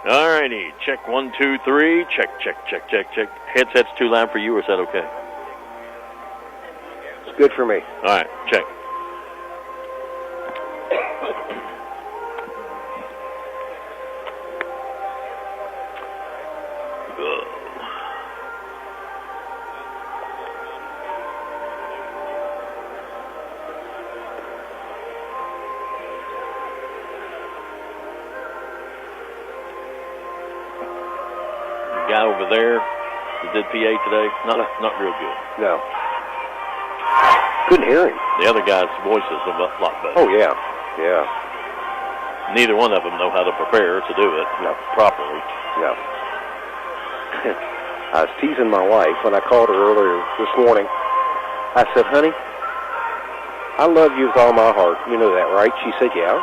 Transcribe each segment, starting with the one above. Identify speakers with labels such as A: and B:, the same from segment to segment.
A: All righty. Check 1, 2, 3. Check. Headset's too loud for you, or is that okay?
B: It's good for me.
A: All right. Check. Guy over there that did PA today, not real good.
B: No. Couldn't hear him.
A: The other guy's voice is a lot better.
B: Oh, yeah.
A: Neither one of them know how to prepare to do it properly.
B: No. I was teasing my wife when I called her earlier this morning. I said, honey, I love you with all my heart. You know that, right? She said, yeah.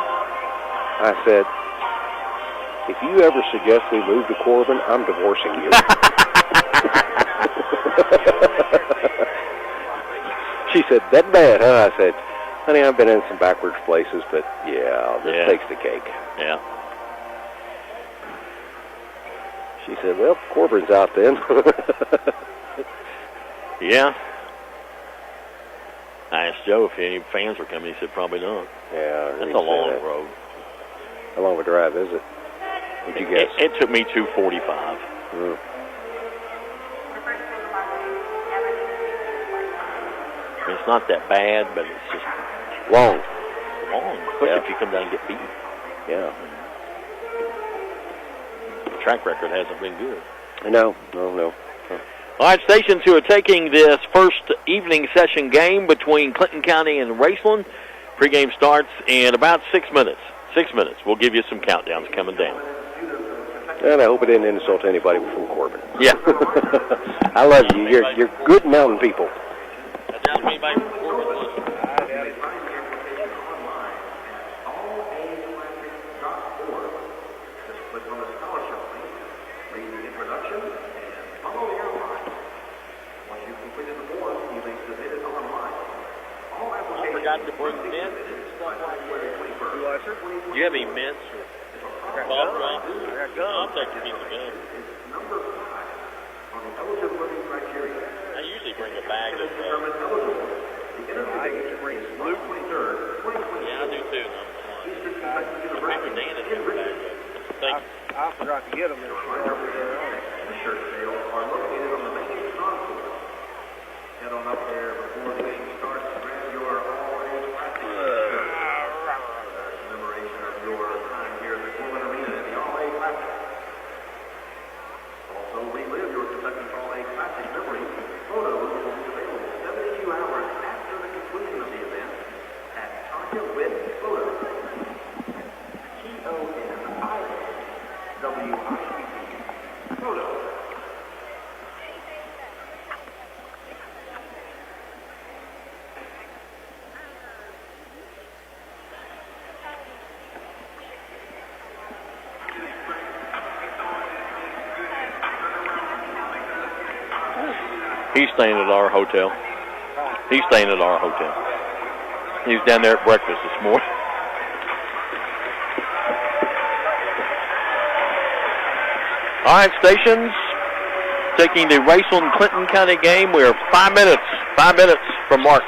B: I said, if you ever suggest we move to Corbin, I'm divorcing you. She said, that bad, huh? I said, honey, I've been in some backwards places, but this takes the cake.
A: Yeah.
B: She said, well, Corbin's out then.
A: Yeah. I asked Joe if any fans were coming. He said probably not.
B: Yeah.
A: That's a long road.
B: How long of a drive is it? What'd you guess?
A: It took me 2:45. It's not that bad, but it's just
B: long.
A: Especially if you come down and get beat.
B: Yeah.
A: The track record hasn't been good.
B: No.
A: All right, stations who are taking this first evening session game between Clinton County and Raceland. Pregame starts in about 6 minutes. 6 minutes. We'll give you some countdowns coming down.
B: And I hope it didn't insult anybody from Corbin.
A: Yeah.
B: I love you. You're good mountain people.
A: I doubt anybody from Corbin was. I forgot to bring mints and stuff like that. Do you have any mints or cough drops? I'll take a piece of gum. I usually bring a bag of
C: I usually bring Luke.
A: Yeah, I do too. After Dan has got a bag of. Thank you.
C: I forgot to get them.
D: Shirt sales are located on the main concourse. Head on up there before the game starts to grab your all-age plastic shirt. Commemoration of your time here at the Corbin Arena in the all-age plastic. Also, relive your Kentucky all-age plastic memories. Photos will be available 72 hours after the conclusion of the event at Tanya Witt Photos. TONIWITT Photos.
A: He's staying at our hotel. He's down there at breakfast this morning. All right, stations, taking the Raceland Clinton County game. We are 5 minutes from mark.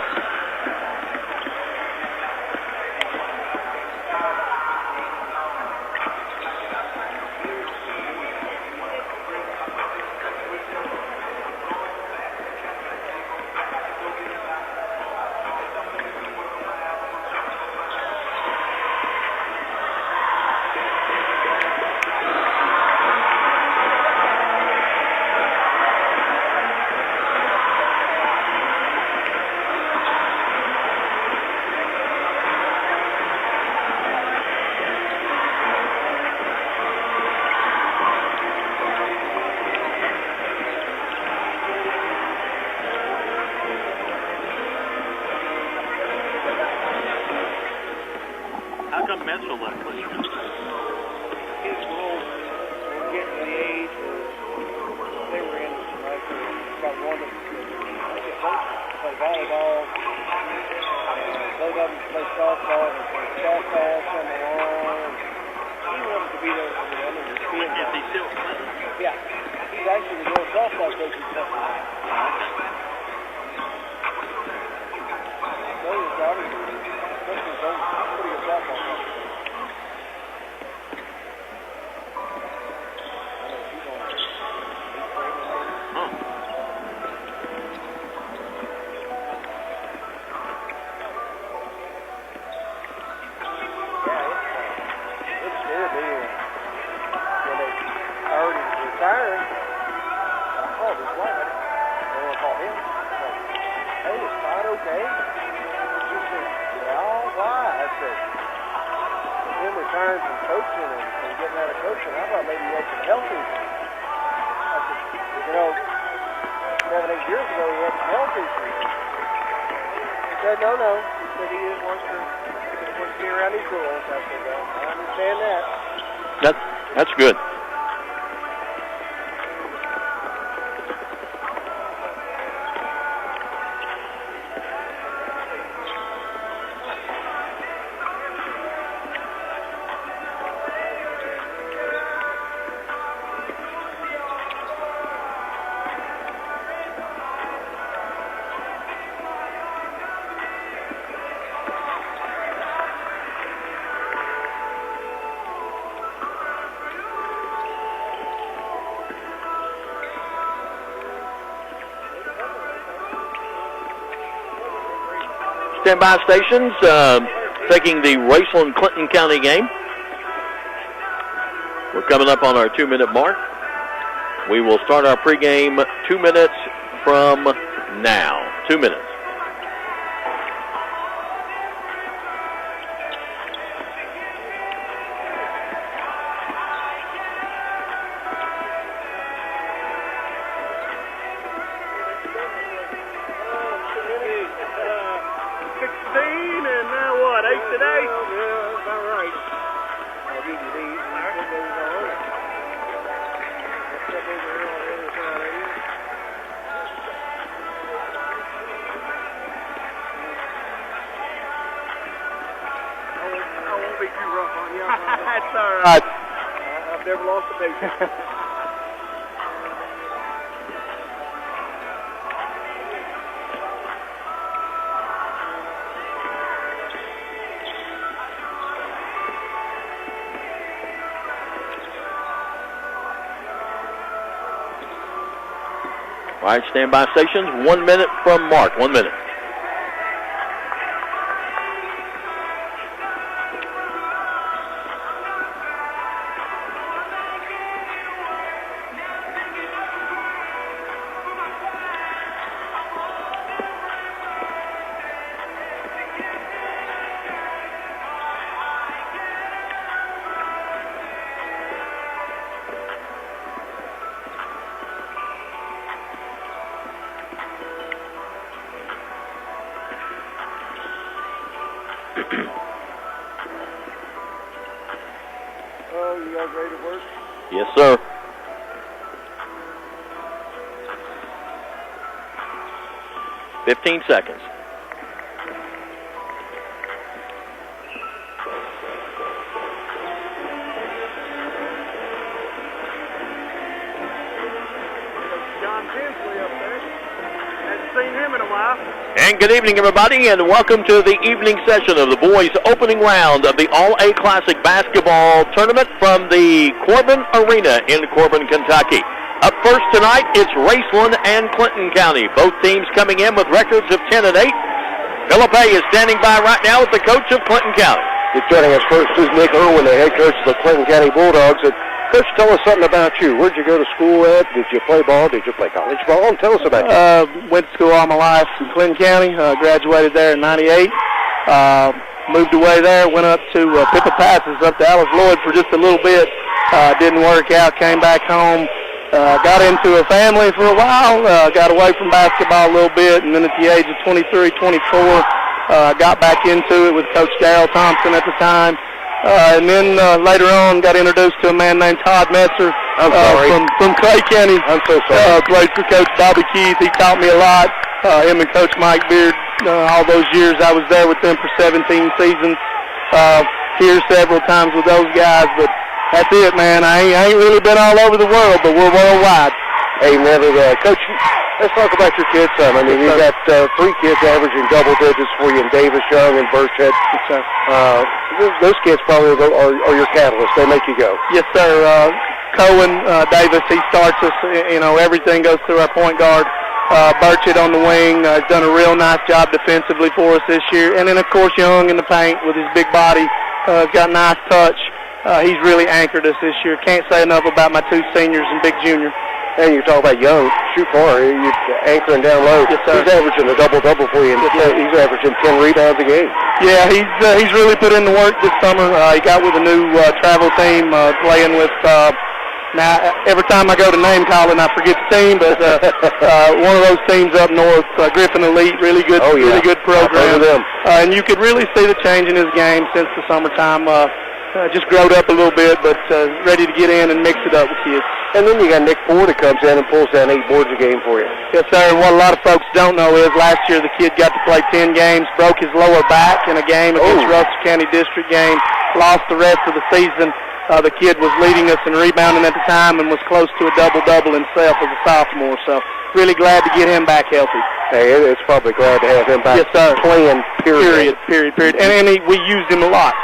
C: Yeah. He's actually the girls' softball coach in Texas. So his daughter's pretty good softball coach. I know she's on eighth grade. Yeah, it's good deal. When they heard he was retiring, I called his wife. I didn't want to call him. Hey, is Todd okay? She said, yeah, why? I said, him retiring from coaching and getting out of coaching, I thought maybe he had some health issues. I said, 7, 8 years ago he had some health issues. He said, no. He said he just wants to be around his girls. I said, well, I understand that.
A: That's good. Standby stations, taking the Raceland-Clinton County game. We're coming up on our 2-minute mark. We will start our pregame 2 minutes from now. 2 minutes.
C: I've never lost a base.
A: All right, standby stations, 1 minute from mark. 1 minute.
C: Oh, you guys ready to work?
A: Yes, sir. .15 seconds.
C: John Tinsley up there. Hadn't seen him in a while.
A: And good evening, everybody, and welcome to the evening session of the boys' opening round of the All-A Classic basketball tournament from the Corbin Arena in Corbin, Kentucky. Up first tonight, it's Raceland and Clinton County. Both teams coming in with records of 10-8. Philip A. is standing by right now with the coach of Clinton County.
B: Joining us first is Nick Irwin, the head coach of the Clinton County Bulldogs. And Coach, tell us something about you. Where'd you go to school at? Did you play ball? Did you play college ball? And tell us about you.
E: Went to school all my life in Clinton County. Graduated there in '98. Moved away there. Went up to Pippa Passes up to Alice Lloyd for just a little bit. Didn't work out. Came back home. Got into a family for a while. Got away from basketball a little bit, and then at the age of 23, 24, got back into it with Coach Darrell Thompson at the time. And then later on got introduced to a man named Todd Messer from Clay County.
B: I'm so sorry.
E: Played for Coach Bobby Keith. He taught me a lot. Him and Coach Mike Beard, all those years I was there with them for 17 seasons. Here several times with those guys, but That's it, man. I ain't really been all over the world, but we're worldwide.
B: Hey, man, Coach, let's talk about your kids some. I mean, you got 3 kids averaging double digits for you in Davis, Young, and Birchhead.
E: Yes, sir.
B: Those kids probably are your catalyst. They make you go.
E: Yes, sir. Cohen Davis, he starts us. Everything goes through our point guard. Birchett on the wing has done a real nice job defensively for us this year. And then, of course, Young in the paint with his big body. Has got nice touch. He's really anchored us this year. Can't say enough about my 2 seniors and Big Junior.
B: And you talk about Young, shoot far, you're anchoring down low.
E: Yes, sir.
B: He's averaging a double-double for you. He's averaging 10 rebounds a game.
E: Yeah, he's really put in the work this summer. He got with a new travel team, playing with. Now, every time I go to name calling, I forget the team, but one of those teams up north, Griffin Elite, really good, really good program. And you could really see the change in his game since the summertime. Just growed up a little bit, but ready to get in and mix it up with kids.
B: And then you got Nick Ford that comes in and pulls down 8 boards a game for you.
E: Yes, sir. What a lot of folks don't know is last year the kid got to play 10 games, broke his lower back in a game against Russell County District game, lost the rest of the season. The kid was leading us in rebounding at the time and was close to a double-double himself as a sophomore. So really glad to get him back healthy.
B: Hey, it's probably glad to have him back playing, period.
E: And we used him a lot,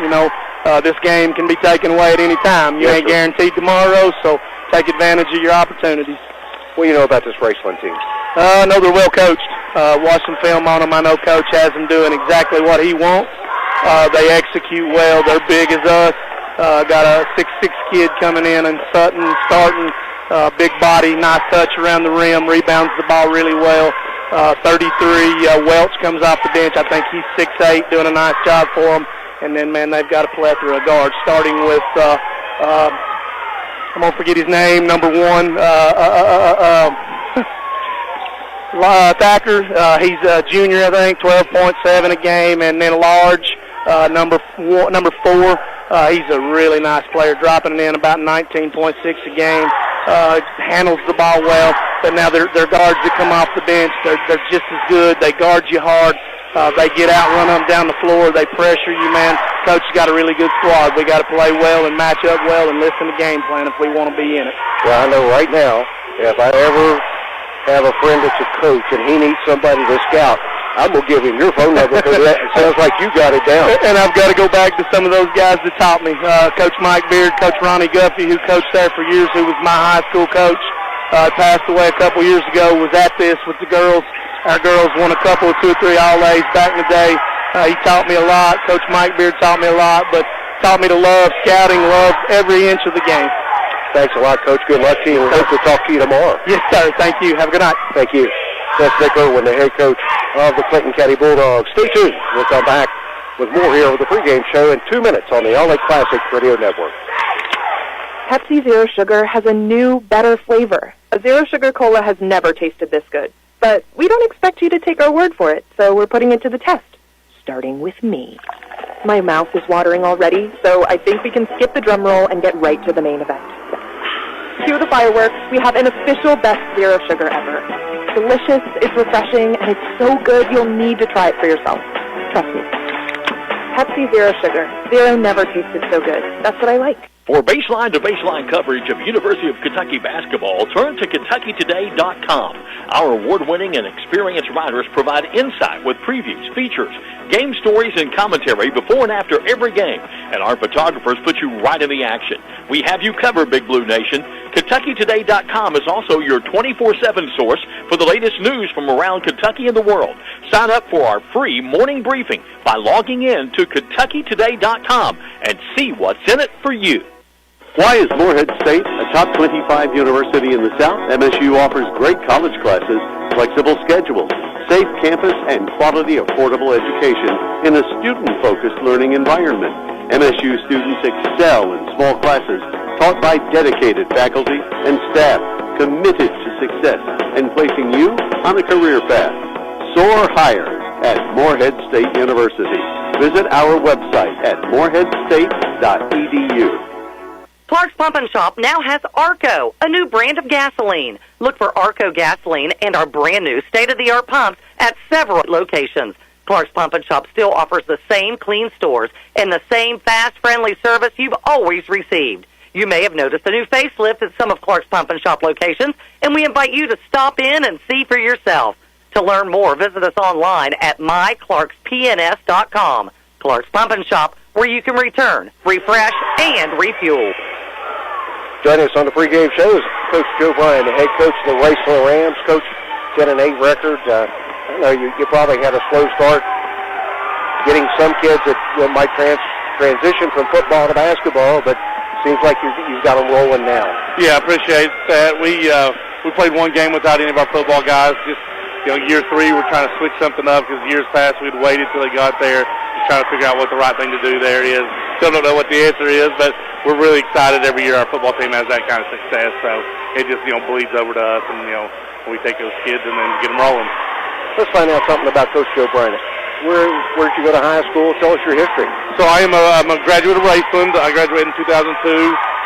E: This game can be taken away at any time. You ain't guaranteed tomorrow, so take advantage of your opportunities.
B: What do you know about this Raceland team?
E: I know they're well coached. Watched some film on them. I know Coach has them doing exactly what he wants. They execute well. They're big as us. Got a 6'6" kid coming in and Sutton starting. Big body, nice touch around the rim, rebounds the ball really well. 33, Welch comes off the bench. I think he's 6'8", doing a nice job for them. And then, man, they've got a plethora of guards, starting with, I'm going to forget his name, number 1, Thacker. He's a junior, I think, 12.7 a game. And then Large, number 4. He's a really nice player, dropping it in about 19.6 a game. Handles the ball well. But now they're guards that come off the bench. They're just as good. They guard you hard. They get out, run them down the floor. They pressure you, man. Coach has got a really good squad. We got to play well and match up well and listen to game plan if we want to be in it.
B: Well, I know right now, if I ever have a friend that's a coach and he needs somebody to scout, I'm going to give him your phone number because it sounds like you got it down.
E: And I've got to go back to some of those guys that taught me. Coach Mike Beard, Coach Ronnie Guffey, who coached there for years, who was my high school coach. Passed away a couple years ago, was at this with the girls. Our girls won a couple of 2 or 3 All-A's back in the day. He taught me a lot. Coach Mike Beard taught me a lot, but taught me to love scouting, love every inch of the game.
B: Thanks a lot, Coach. Good luck to you. We hope to talk to you tomorrow.
E: Yes, sir. Thank you. Have a good night.
B: Thank you. That's Nick Irwin, the head coach of the Clinton County Bulldogs. Stay tuned. We'll come back with more here with the pregame show in 2 minutes on the All-Lake Classic Radio Network.
F: Pepsi Zero Sugar has a new, better flavor. A Zero Sugar Cola has never tasted this good. But we don't expect you to take our word for it, so we're putting it to the test. Starting with me. My mouth is watering already, so I think we can skip the drum roll and get right to the main event. Cue the fireworks. We have an official best Zero Sugar ever. It's delicious, it's refreshing, and it's so good you'll need to try it for yourself. Trust me. Pepsi Zero Sugar. Zero never tasted so good. That's what I like.
A: For baseline-to-baseline coverage of University of Kentucky basketball, turn to KentuckyToday.com. Our award-winning and experienced writers provide insight with previews, features, game stories, and commentary before and after every game. And our photographers put you right in the action. We have you covered, Big Blue Nation. KentuckyToday.com is also your 24/7 source for the latest news from around Kentucky and the world. Sign up for our free morning briefing by logging in to KentuckyToday.com and see what's in it for you.
G: Why is Morehead State a top 25 university in the South? MSU offers great college classes, flexible schedules, safe campus, and quality, affordable education in a student-focused learning environment. MSU students excel in small classes taught by dedicated faculty and staff committed to success and placing you on a career path. Soar higher at Morehead State University. Visit our website at moreheadstate.edu.
H: Clark's Pump and Shop now has Arco, a new brand of gasoline. Look for Arco gasoline and our brand new state-of-the-art pumps at several locations. Clark's Pump and Shop still offers the same clean stores and the same fast, friendly service you've always received. You may have noticed a new facelift at some of Clark's Pump and Shop locations, and we invite you to stop in and see for yourself. To learn more, visit us online at myclarkspns.com. Clark's Pump and Shop, where you can return, refresh, and refuel.
B: Joining us on the pregame show is Coach Joe Bryan, the head coach of the Raceland Rams. Coach, 10-8 record. I know you probably had a slow start getting some kids that might transition from football to basketball, but seems like you've got them rolling now.
E: Yeah, I appreciate that. We played one game without any of our football guys. Just, year 3, we're trying to switch something up because years past we'd waited till they got there, just trying to figure out what the right thing to do there is. Still don't know what the answer is, but we're really excited every year our football team has that kind of success. So it just, bleeds over to us, and, we take those kids and then get them rolling.
B: Let's find out something about Coach Joe Bryan. Where'd you go to high school? Tell us your history.
E: So I'm a graduate of Raceland. I graduated in 2002.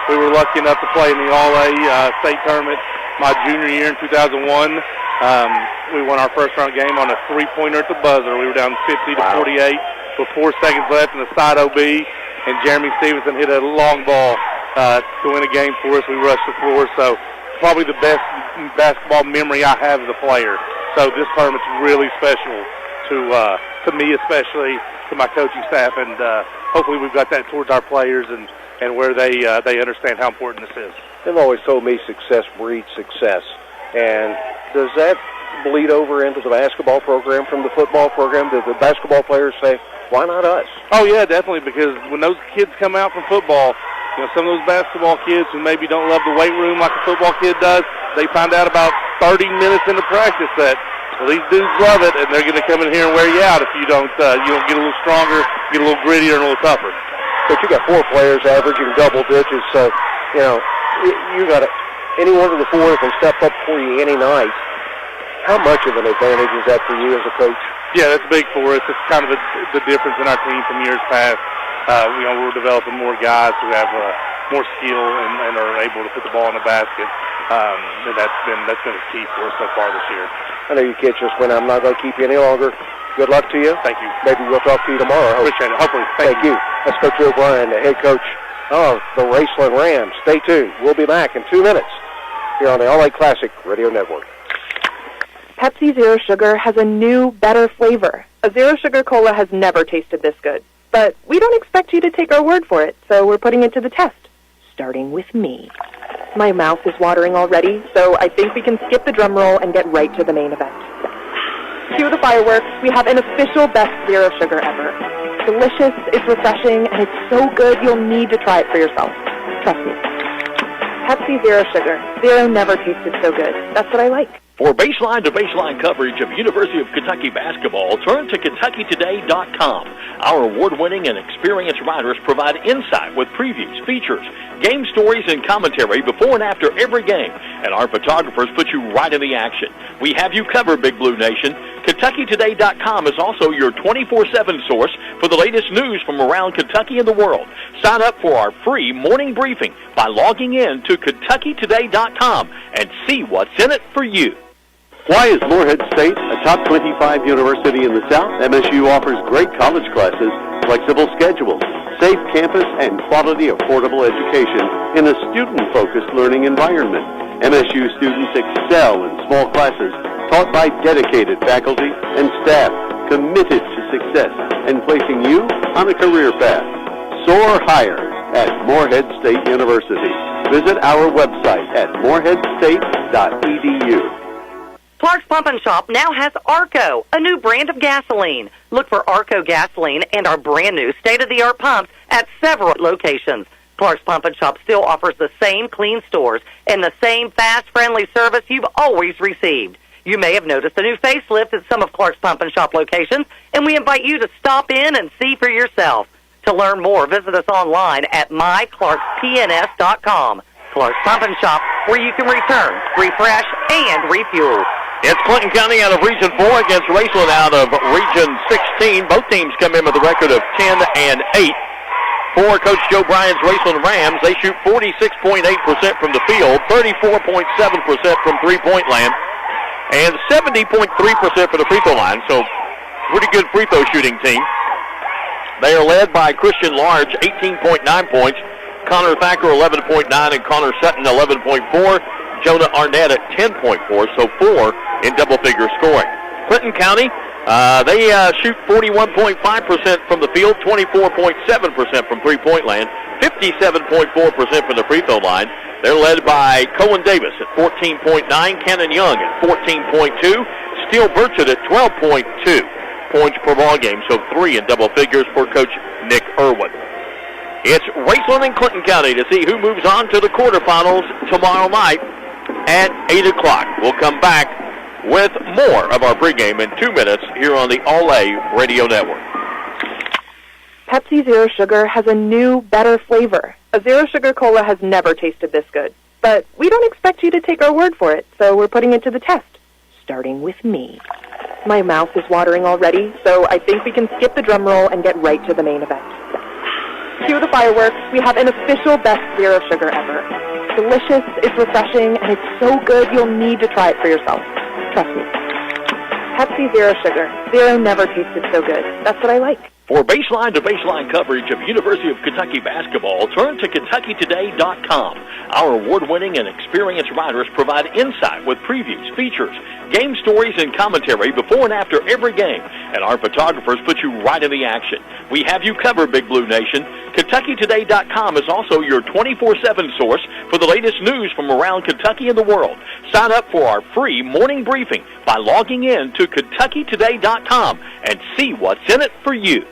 E: We were lucky enough to play in the All-A state tournament my junior year in 2001. We won our first-round game on a three-pointer at the buzzer. We were down 50-48 with 4 seconds left in the side OB, and Jeremy Stevenson hit a long ball to win a game for us. We rushed the floor, so probably the best basketball memory I have as a player. So this tournament's really special to me, especially to my coaching staff, and hopefully we've got that towards our players and where they understand how important this is.
B: They've always told me success breeds success. And does that bleed over into the basketball program from the football program? Do the basketball players say, why not us?
E: Oh, yeah, definitely, because when those kids come out from football, some of those basketball kids who maybe don't love the weight room like a football kid does, they find out about 30 minutes into practice that, well, these dudes love it, and they're going to come in here and wear you out if you don't get a little stronger, get a little grittier and a little tougher.
B: But you got 4 players averaging double digits, so, you got any one of the 4 that can step up for you any night. How much of an advantage is that for you as a coach?
E: Yeah, that's big for us. It's kind of the difference in our team from years past. We're developing more guys who have more skill and are able to put the ball in the basket. And that's been a key for us so far this year.
B: I know you kids just went. I'm not going to keep you any longer. Good luck to you.
E: Thank you.
B: Maybe we'll talk to you tomorrow.
E: Appreciate it. Hopefully.
B: Thank you. That's Coach Joe Bryan, the head coach of the Raceland Rams. Stay tuned. We'll be back in 2 minutes here on the All-A Classic Radio Network.
F: Pepsi Zero Sugar has a new, better flavor. A Zero Sugar Cola has never tasted this good. But we don't expect you to take our word for it, so we're putting it to the test. Starting with me. My mouth is watering already, so I think we can skip the drum roll and get right to the main event. Cue the fireworks. We have an official best Zero Sugar ever. It's delicious, it's refreshing, and it's so good you'll need to try it for yourself. Trust me. Pepsi Zero Sugar. Zero never tasted so good. That's what I like.
A: For baseline-to-baseline coverage of University of Kentucky basketball, turn to KentuckyToday.com. Our award-winning and experienced writers provide insight with previews, features, game stories, and commentary before and after every game. And our photographers put you right in the action. We have you covered, Big Blue Nation. KentuckyToday.com is also your 24/7 source for the latest news from around Kentucky and the world. Sign up for our free morning briefing by logging in to KentuckyToday.com and see what's in it for you.
G: Why is Morehead State a top 25 university in the South? MSU offers great college classes, flexible schedules, safe campus, and quality, affordable education in a student-focused learning environment. MSU students excel in small classes taught by dedicated faculty and staff committed to success and placing you on a career path. Soar higher at Morehead State University. Visit our website at moreheadstate.edu.
H: Clark's Pump and Shop now has Arco, a new brand of gasoline. Look for Arco gasoline and our brand new state-of-the-art pumps at several locations. Clark's Pump and Shop still offers the same clean stores and the same fast, friendly service you've always received. You may have noticed a new facelift at some of Clark's Pump and Shop locations, and we invite you to stop in and see for yourself. To learn more, visit us online at myclarkspns.com. Clark's Pump and Shop, where you can return, refresh, and refuel.
A: It's Clinton County out of Region 4 against Raceland out of Region 16. Both teams come in with a record of 10-8. For Coach Joe Bryan's Raceland Rams, they shoot 46.8% from the field, 34.7% from three-point land, and 70.3% for the free throw line. So pretty good free throw shooting team. They are led by Christian Large, 18.9 points. Connor Thacker 11.9 and Connor Sutton 11.4. Jonah Arnett at 10.4, so 4 in double-figure scoring. Clinton County, they shoot 41.5% from the field, 24.7% from three-point land, 57.4% from the free throw line. They're led by Cohen Davis at 14.9, Cannon Young at 14.2, Steele Burchett at 12.2 points per ball game, so 3 in double figures for Coach Nick Irwin. It's Raceland and Clinton County to see who moves on to the quarterfinals tomorrow night at 8 o'clock. We'll come back with more of our pregame in 2 minutes here on the All-A Radio Network.
F: Pepsi Zero Sugar has a new, better flavor. A Zero Sugar Cola has never tasted this good. But we don't expect you to take our word for it, so we're putting it to the test. Starting with me. My mouth is watering already, so I think we can skip the drum roll and get right to the main event. Cue the fireworks. We have an official best Zero Sugar ever. It's delicious, it's refreshing, and it's so good you'll need to try it for yourself. Trust me. Pepsi Zero Sugar. Zero never tasted so good. That's what I like.
A: For baseline-to-baseline coverage of University of Kentucky basketball, turn to KentuckyToday.com. Our award-winning and experienced writers provide insight with previews, features, game stories, and commentary before and after every game. And our photographers put you right in the action. We have you covered, Big Blue Nation. KentuckyToday.com is also your 24/7 source for the latest news from around Kentucky and the world. Sign up for our free morning briefing by logging in to KentuckyToday.com and see what's in it for you.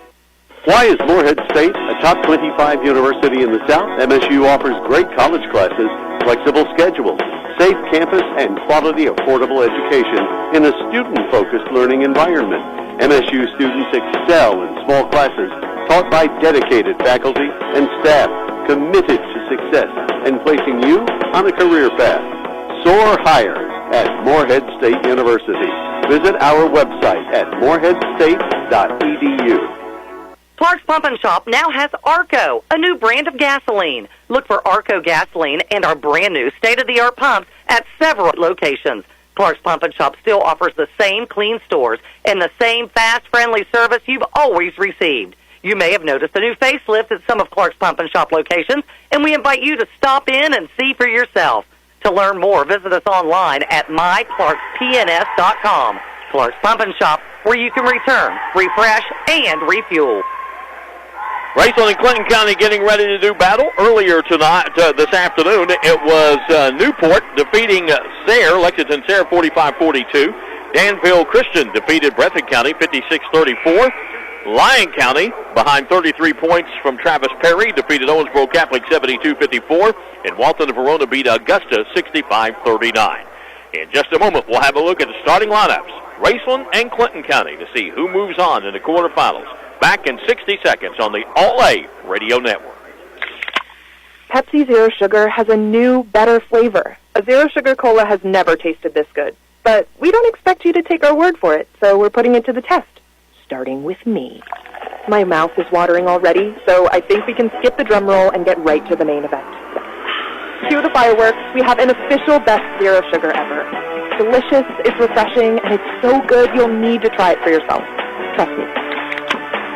G: Why is Morehead State a top 25 university in the South? MSU offers great college classes, flexible schedules, safe campus, and quality, affordable education in a student-focused learning environment. MSU students excel in small classes taught by dedicated faculty and staff committed to success and placing you on a career path. Soar higher at Morehead State University. Visit our website at moreheadstate.edu.
H: Clark's Pump and Shop now has Arco, a new brand of gasoline. Look for Arco gasoline and our brand new state-of-the-art pumps at several locations. Clark's Pump and Shop still offers the same clean stores and the same fast, friendly service you've always received. You may have noticed a new facelift at some of Clark's Pump and Shop locations, and we invite you to stop in and see for yourself. To learn more, visit us online at myclarkspns.com. Clark's Pump and Shop, where you can return, refresh, and refuel.
A: Raceland and Clinton County getting ready to do battle. Earlier tonight, this afternoon, it was Newport defeating Sayre, Lexington Sayre 45-42. Danville Christian defeated Breathitt County 56-34. Lyon County, behind 33 points from Travis Perry, defeated Owensboro Catholic 72-54. And Walton and Verona beat Augusta 65-39. In just a moment, we'll have a look at the starting lineups. Raceland and Clinton County to see who moves on in the quarterfinals. Back in 60 seconds on the All-A Radio Network.
F: Pepsi Zero Sugar has a new, better flavor. A Zero Sugar Cola has never tasted this good. But we don't expect you to take our word for it, so we're putting it to the test. Starting with me. My mouth is watering already, so I think we can skip the drum roll and get right to the main event. Cue the fireworks. We have an official best Zero Sugar ever. It's delicious, it's refreshing, and it's so good you'll need to try it for yourself. Trust me.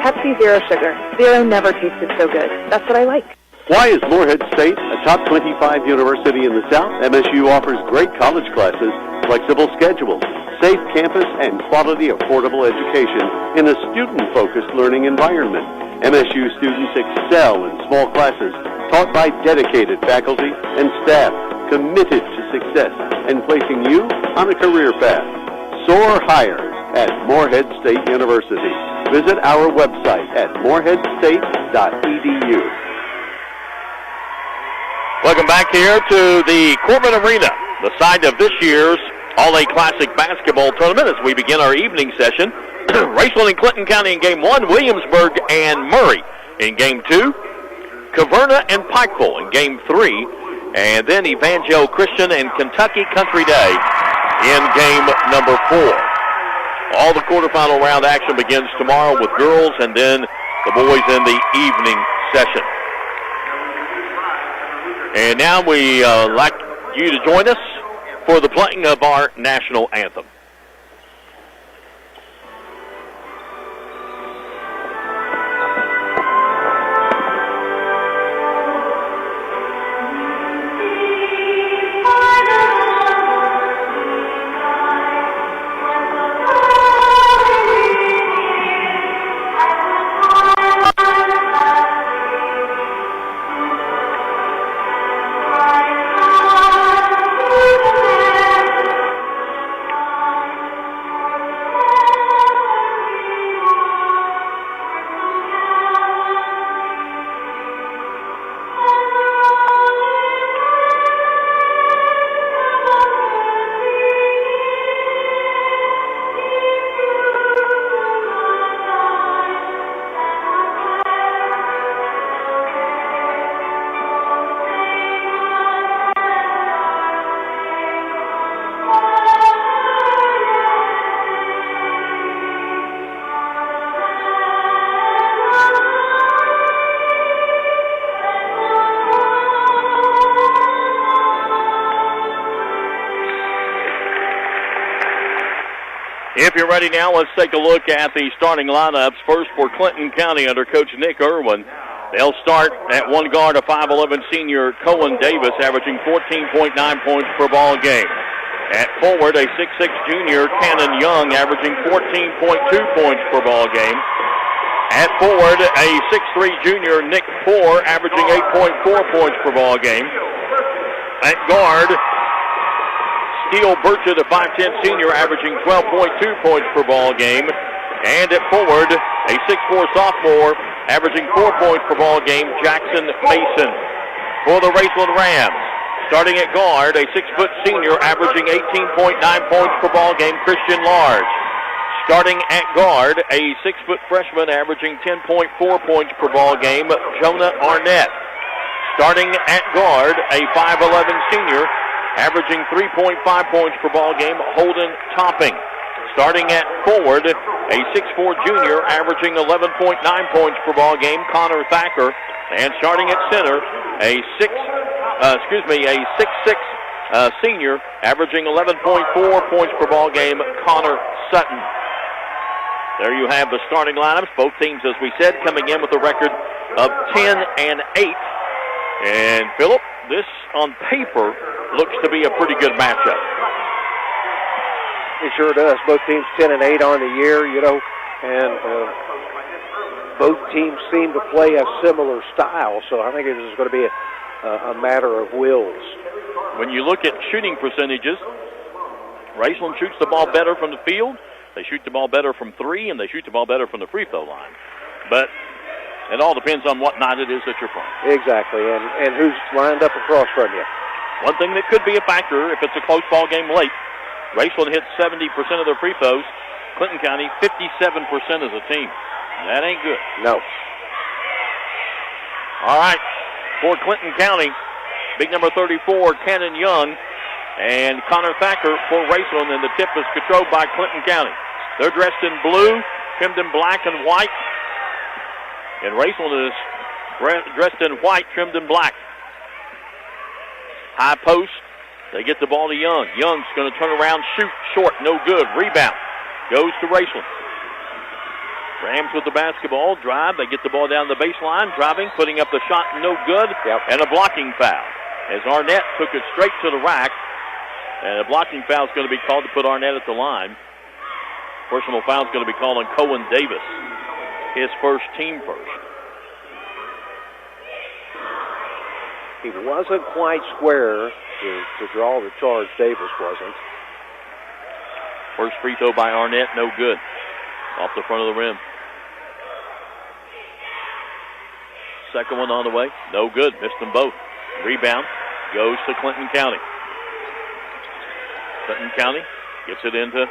F: Pepsi Zero Sugar. Zero never tasted so good. That's what I like.
G: Why is Morehead State a top 25 university in the South? MSU offers great college classes, flexible schedules, safe campus, and quality, affordable education in a student-focused learning environment. MSU students excel in small classes taught by dedicated faculty and staff committed to success and placing you on a career path. Soar higher at Morehead State University. Visit our website at moreheadstate.edu.
A: Welcome back here to the Corbin Arena, the site of this year's All-A Classic basketball tournament as we begin our evening session. Raceland and Clinton County in Game 1, Williamsburg and Murray in Game 2, Caverna and Pikeville in Game 3, and then Evangel Christian and Kentucky Country Day in Game number 4. All the quarterfinal round action begins tomorrow with girls and then the boys in the evening session. And now we like you to join us for the playing of our national anthem. If you're ready now, let's take a look at the starting lineups. First for Clinton County under Coach Nick Irwin. They'll start at one guard, a 5'11 senior Cohen Davis, averaging 14.9 points per ball game. At forward, a 6'6 junior Cannon Young, averaging 14.2 points per ball game. At forward, a 6'3 junior Nick Poore, averaging 8.4 points per ball game. At guard, Steele Burchett, a 5'10 senior, averaging 12.2 points per ball game. And at forward, a 6'4 sophomore, averaging 4 points per ball game, Jackson Mason. For the Raceland Rams, starting at guard, a 6-foot senior, averaging 18.9 points per ball game, Christian Large. Starting at guard, a 6-foot freshman, averaging 10.4 points per ball game, Jonah Arnett. Starting at guard, a 5'11 senior, averaging 3.5 points per ball game, Holden Topping. Starting at forward, a 6'4 junior, averaging 11.9 points per ball game, Connor Thacker. And starting at center, a 6'6 senior, averaging 11.4 points per ball game, Connor Sutton. There you have the starting lineups. Both teams, as we said, coming in with a record of 10-8. And Phillip, this on paper looks to be a pretty good matchup.
B: It sure does. Both teams 10-8 on the year, and both teams seem to play a similar style. So I think it is going to be a matter of wills.
A: When you look at shooting percentages, Raceland shoots the ball better from the field. They shoot the ball better from three, and they shoot the ball better from the free throw line. But it all depends on what night it is that you're playing.
B: Exactly, and who's lined up across from you.
A: One thing that could be a factor if it's a close ball game late, Raceland hits 70% of their free throws. Clinton County, 57% as a team. That ain't good.
B: No.
A: All right, for Clinton County, big number 34, Cannon Young, and Connor Thacker for Raceland, and the tip is controlled by Clinton County. They're dressed in blue, trimmed in black and white, and Raceland is dressed in white, trimmed in black. High post, they get the ball to Young. Young's going to turn around, shoot, short, no good. Rebound goes to Raceland. Rams with the basketball, drive. They get the ball down the baseline, driving, putting up the shot, no good, and a blocking foul. As Arnett took it straight to the rack, and a blocking foul is going to be called to put Arnett at the line. Personal foul is going to be called on Cohen Davis, his first, team first.
B: He wasn't quite square to draw the charge. Davis wasn't.
A: First free throw by Arnett, no good. Off the front of the rim. Second one on the way, no good. Missed them both. Rebound goes to Clinton County. Clinton County gets it into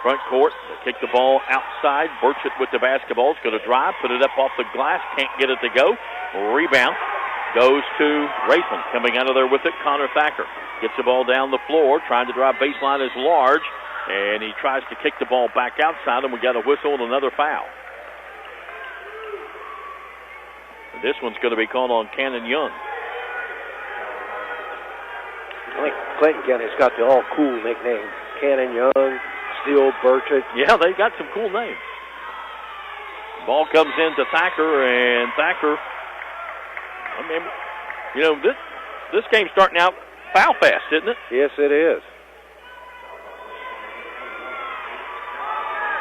A: front court. They kick the ball outside. Burchett with the basketball. It's going to drive, put it up off the glass. Can't get it to go. Rebound goes to Raceland. Coming out of there with it, Connor Thacker. Gets the ball down the floor. Trying to drive baseline is Large. And he tries to kick the ball back outside, and we got a whistle and another foul. And this one's going to be called on Cannon Young.
B: I think Clinton County's got the all-cool nickname. Cannon Young, Steele Burchett.
A: Yeah, they got some cool names. Ball comes into Thacker, and Thacker, this game's starting out foul fast, isn't it?
B: Yes, it is.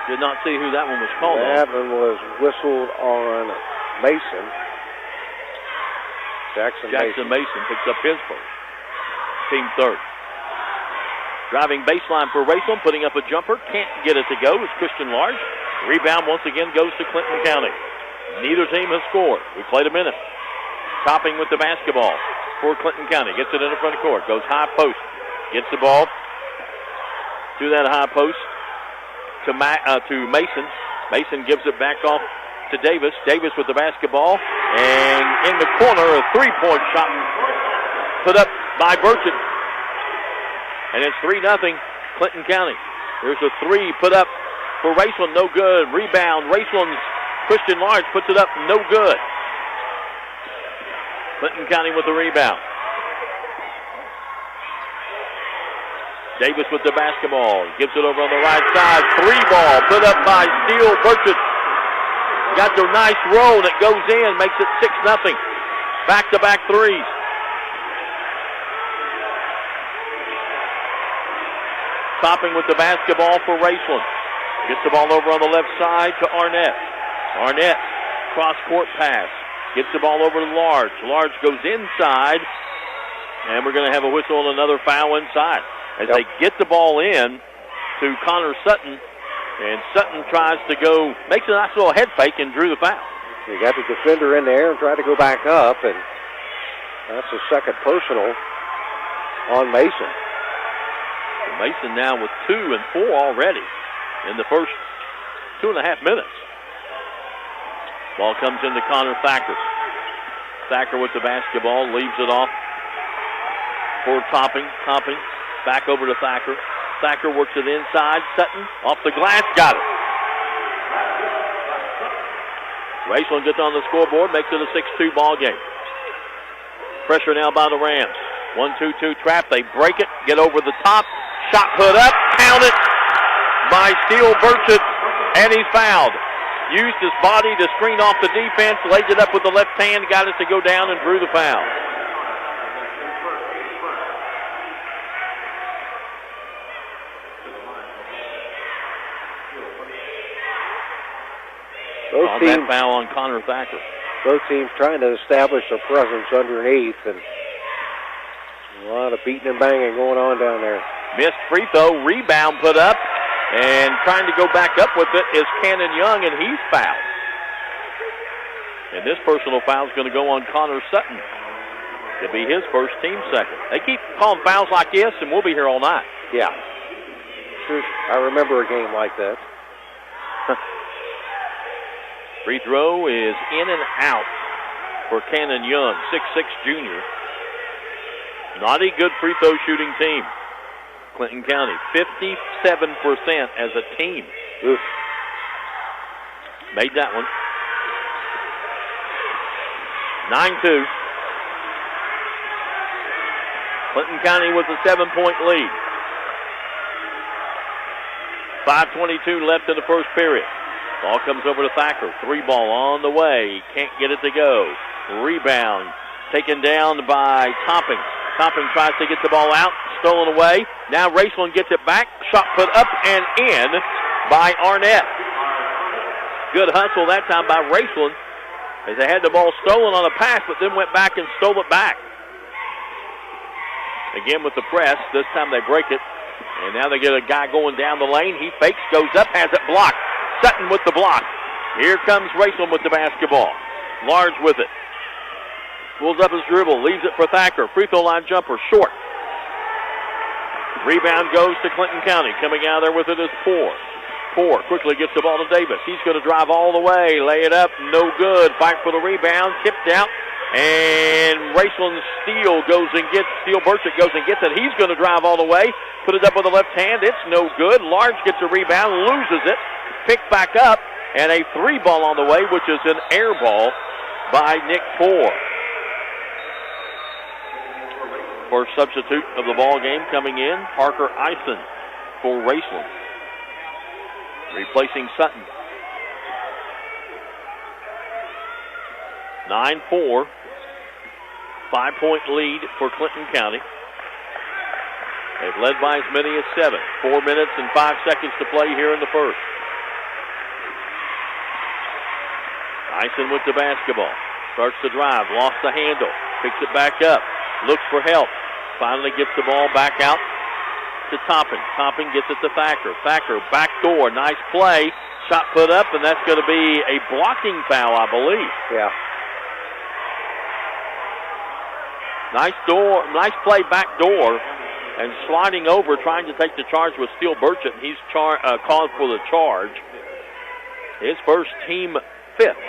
A: Did not see who that one was called on.
B: That one was whistled on Mason. Jackson Mason
A: picks up his first. Team third. Driving baseline for Raceland, putting up a jumper. Can't get it to go. It's Christian Large. Rebound once again goes to Clinton County. Neither team has scored. We played a minute. Topping with the basketball for Clinton County. Gets it in the front court. Goes high post. Gets the ball to that high post. To Mason. Mason gives it back off to Davis. Davis with the basketball. And in the corner, a three-point shot put up by Burchett. And it's 3-0 Clinton County. There's a three put up for Raceland. No good. Rebound. Raceland's Christian Large puts it up. No good. Clinton County with the rebound. Davis with the basketball. Gives it over on the right side. 3-ball put up by Steele Burchett. Got the nice roll, and it goes in. Makes it 6-0. Back-to-back threes. Topping with the basketball for Raceland. Gets the ball over on the left side to Arnett. Arnett, cross-court pass. Gets the ball over to Large. Large goes inside, and we're going to have a whistle and another foul inside. As they get the ball in to Connor Sutton, and Sutton tries to go, makes a nice little head fake and drew the foul.
B: You got the defender in there and tried to go back up, and that's a second personal on Mason.
A: Mason now with 2 and 4 already in the first 2.5 minutes. Ball comes into Connor Thacker. Thacker with the basketball, leaves it off for Topping. Topping back over to Thacker. Thacker works it inside. Sutton off the glass, got it. Raceland gets on the scoreboard, makes it a 6-2 ball game. Pressure now by the Rams. 1-2-2 trap. They break it, get over the top. Shot put up, count it by Steele Burchett, and he's fouled. Used his body to screen off the defense, laid it up with the left hand, got it to go down, and drew the foul.
B: Both teams,
A: that foul on Connor Thacker.
B: Both teams trying to establish a presence underneath, and a lot of beating and banging going on down there.
A: Missed free throw, rebound put up, and trying to go back up with it is Cannon Young, and he's fouled. And this personal foul is going to go on Connor Sutton. It'll be his first, team second. They keep calling fouls like this, and we'll be here all night.
B: Yeah. I remember a game like that.
A: Free throw is in and out for Cannon Young, 6'6" junior. Not a good free throw shooting team. Clinton County, 57% as a team.
B: Oof.
A: Made that one. 9-2. Clinton County with a 7-point lead. 5:22 left in the first period. Ball comes over to Thacker. 3-ball on the way. Can't get it to go. Rebound taken down by Topping. Topping tries to get the ball out. Stolen away. Now Raceland gets it back. Shot put up and in by Arnett. Good hustle that time by Raceland as they had the ball stolen on a pass, but then went back and stole it back. Again with the press. This time they break it. And now they get a guy going down the lane. He fakes, goes up, has it blocked. Sutton with the block. Here comes Raceland with the basketball. Large with it. Pulls up his dribble, leaves it for Thacker. Free throw line jumper, short. Rebound goes to Clinton County. Coming out there with it is Poore. Poore quickly gets the ball to Davis. He's going to drive all the way. Lay it up, no good. Fight for the rebound, tipped out. And Raceland Steele Burchett goes and gets it. He's going to drive all the way. Put it up with the left hand. It's no good. Large gets a rebound, loses it. Picked back up. And a 3-ball on the way, which is an air ball by Nick Poore. First substitute of the ball game coming in, Parker Eisen for Raceland. Replacing Sutton. 9-4. 5-point lead for Clinton County. They've led by as many as 7. 4 minutes and 5 seconds to play here in the first. Eisen with the basketball. Starts to drive. Lost the handle. Picks it back up. Looks for help. Finally gets the ball back out to Topping. Topping gets it to Thacker. Thacker, back door. Nice play. Shot put up, and that's going to be a blocking foul, I believe.
B: Yeah.
A: Nice play back door. And sliding over, trying to take the charge with Steele Burchett. He's called for the charge. His first, team 5th.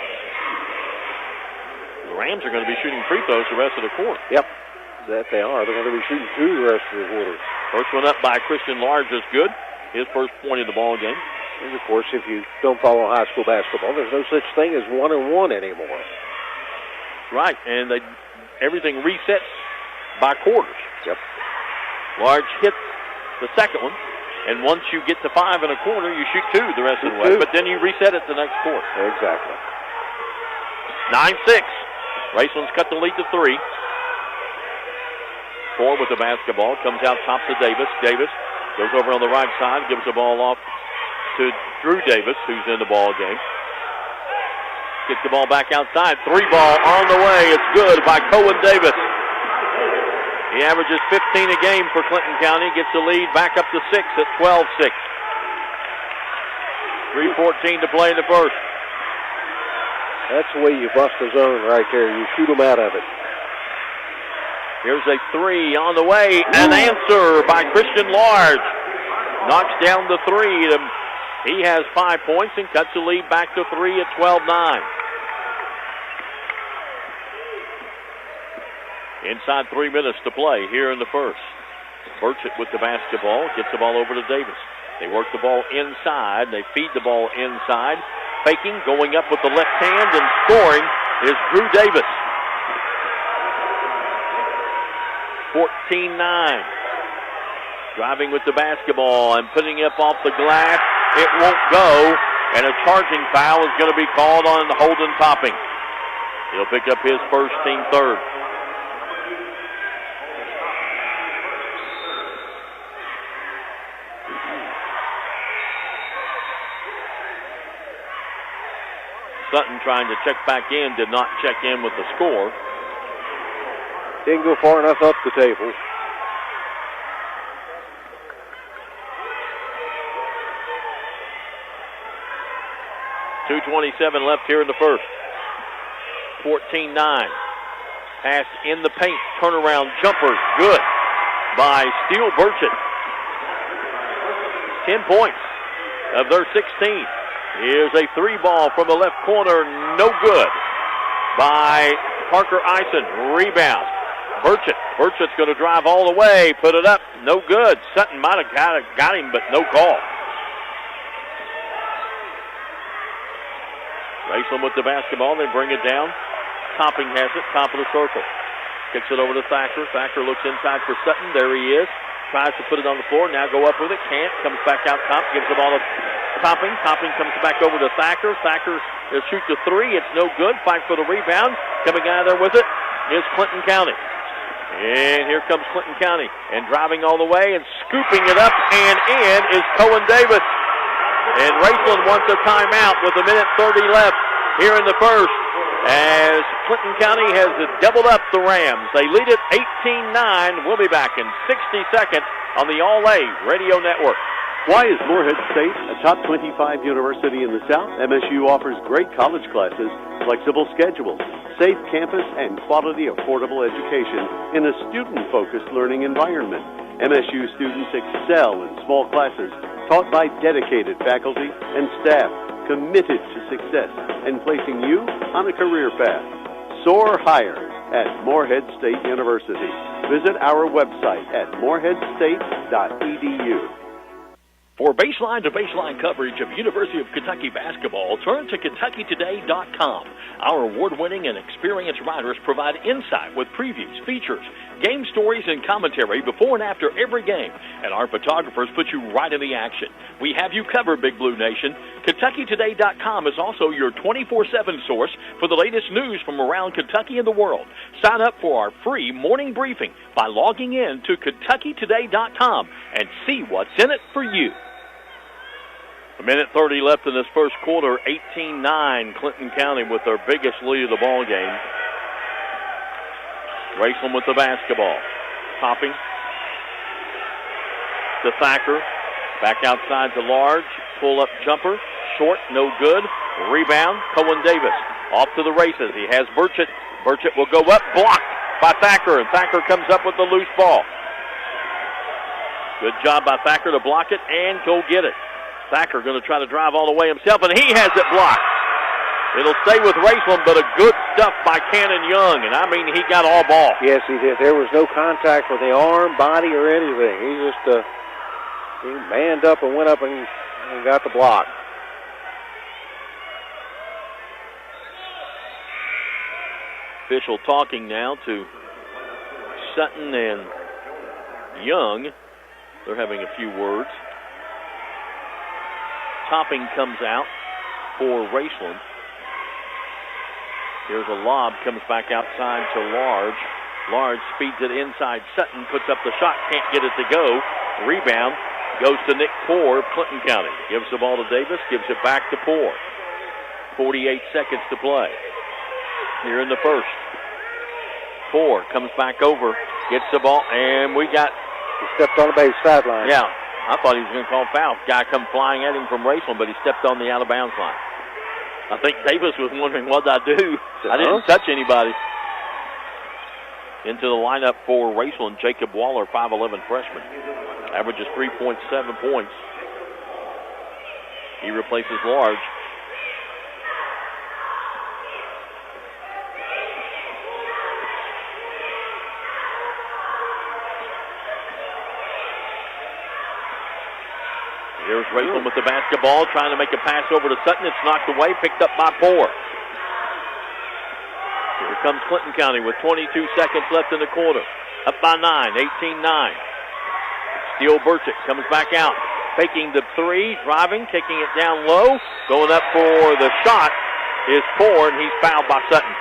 A: The Rams are going to be shooting free throws the rest of the quarter.
B: Yep, that they are. They're going to be shooting 2 the rest of the quarter.
A: First one up by Christian Large is good. His first point of the ball game.
B: And, of course, if you don't follow high school basketball, there's no such thing as 1-on-1 anymore.
A: Right, and everything resets by quarters.
B: Yep.
A: Large hits the second one. And once you get to 5 1/4, you shoot 2 the rest of the way. But then you reset it the next quarter.
B: Exactly.
A: 9-6. Raceland's cut the lead to 3. Core with the basketball. Comes out top to Davis. Davis goes over on the right side. Gives the ball off to Drew Davis, who's in the ball game. Gets the ball back outside. 3 ball on the way. It's good by Cohen Davis. He averages 15 a game for Clinton County. Gets the lead back up to 6 at 12-6. 3:14 to play in the first.
B: That's the way you bust a zone right there. You shoot them out of it.
A: Here's a 3 on the way. An answer by Christian Large. Knocks down the 3. He has 5 points and cuts the lead back to 3 at 12-9. Inside 3 minutes to play here in the first. Burchett with the basketball. Gets the ball over to Davis. They work the ball inside. They feed the ball inside. Faking, going up with the left hand, and scoring is Drew Davis. 14-9. Driving with the basketball and putting it up off the glass. It won't go, and a charging foul is going to be called on Holden Topping. He'll pick up his first, team third. Sutton trying to check back in, did not check in with the score.
B: Didn't go far enough up the table.
A: .227 left here in the first. 14-9. Pass in the paint. Turnaround jumper. Good by Steele Burchett. 10 points of their 16. Here's a 3 ball from the left corner. No good by Parker Eisen. Rebound. Burchett. Burchett's going to drive all the way. Put it up. No good. Sutton might have got him, but no call. Raceland with the basketball. They bring it down. Topping has it. Top of the circle. Kicks it over to Thacker. Thacker looks inside for Sutton. There he is. Tries to put it on the floor. Now go up with it. Can't. Comes back out top. Gives the ball to Topping. Topping comes back over to Thacker. Thacker will shoot the 3. It's no good. Fight for the rebound. Coming out of there with it is Clinton County. And here comes Clinton County. And driving all the way and scooping it up and in is Cohen Davis. And Raceland wants a timeout with 1:30 left here in the first, as Clinton County has doubled up the Rams. They lead it 18-9. We'll be back in 60 seconds on the All-A Radio Network.
G: Why is Morehead State a top 25 university in the South? MSU offers great college classes, flexible schedules, safe campus, and quality, affordable education in a student-focused learning environment. MSU students excel in small classes taught by dedicated faculty and staff committed to success and placing you on a career path. Soar higher at Morehead State University. Visit our website at moreheadstate.edu.
A: For baseline-to-baseline coverage of University of Kentucky basketball, turn to KentuckyToday.com. Our award-winning and experienced writers provide insight with previews, features, game stories, and commentary before and after every game. And our photographers put you right in the action. We have you covered, Big Blue Nation. KentuckyToday.com is also your 24/7 source for the latest news from around Kentucky and the world. Sign up for our free morning briefing by logging in to KentuckyToday.com and see what's in it for you. 1:30 left in this first quarter. 18-9, Clinton County with their biggest lead of the ball game. Raceland with the basketball. Topping to Thacker. Back outside to Large. Pull-up jumper. Short, no good. Rebound, Cohen Davis. Off to the races. He has Burchett. Burchett will go up. Blocked by Thacker, and Thacker comes up with the loose ball. Good job by Thacker to block it and go get it. Thacker going to try to drive all the way himself, and he has it blocked. It'll stay with Raceland, but a good stuff by Cannon Young, and I mean he got all ball.
B: Yes, he did. There was no contact with the arm, body, or anything. He just he manned up and went up and got the block.
A: Official talking now to Sutton and Young. They're having a few words. Topping comes out for Raceland. Here's a lob, comes back outside to Large. Large speeds it inside. Sutton puts up the shot, can't get it to go. Rebound goes to Nick Poore of Clinton County. Gives the ball to Davis, gives it back to Poore. 48 seconds to play here in the first. Poore comes back over, gets the ball, and we got...
B: He stepped on the base sideline.
A: Yeah, I thought he was going to call foul. Guy come flying at him from Raceland, but he stepped on the out-of-bounds line. I think Davis was wondering, what did I do? I didn't touch anybody. Into the lineup for Raceland, Jacob Waller, 5'11 freshman. Averages 3.7 points. He replaces Large. Here's Raceland with the basketball, trying to make a pass over to Sutton. It's knocked away, picked up by Poore. Here comes Clinton County with 22 seconds left in the quarter. Up by 9, 18-9. Steele Burchett comes back out, faking the three, driving, kicking it down low. Going up for the shot is Poore, and he's fouled by Sutton.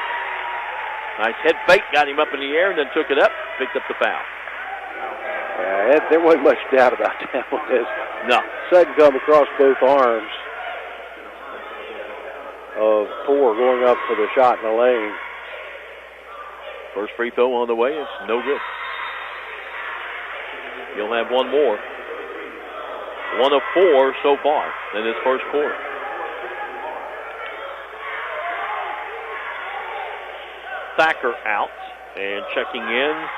A: Nice head fake, got him up in the air, and then took it up, picked up the foul.
B: There wasn't much doubt about that one.
A: No.
B: Sutton come across both arms of Poore going up for the shot in the lane.
A: First free throw on the way. It's no good. He'll have one more. 1 of 4 so far in this first quarter. Thacker out, and checking in,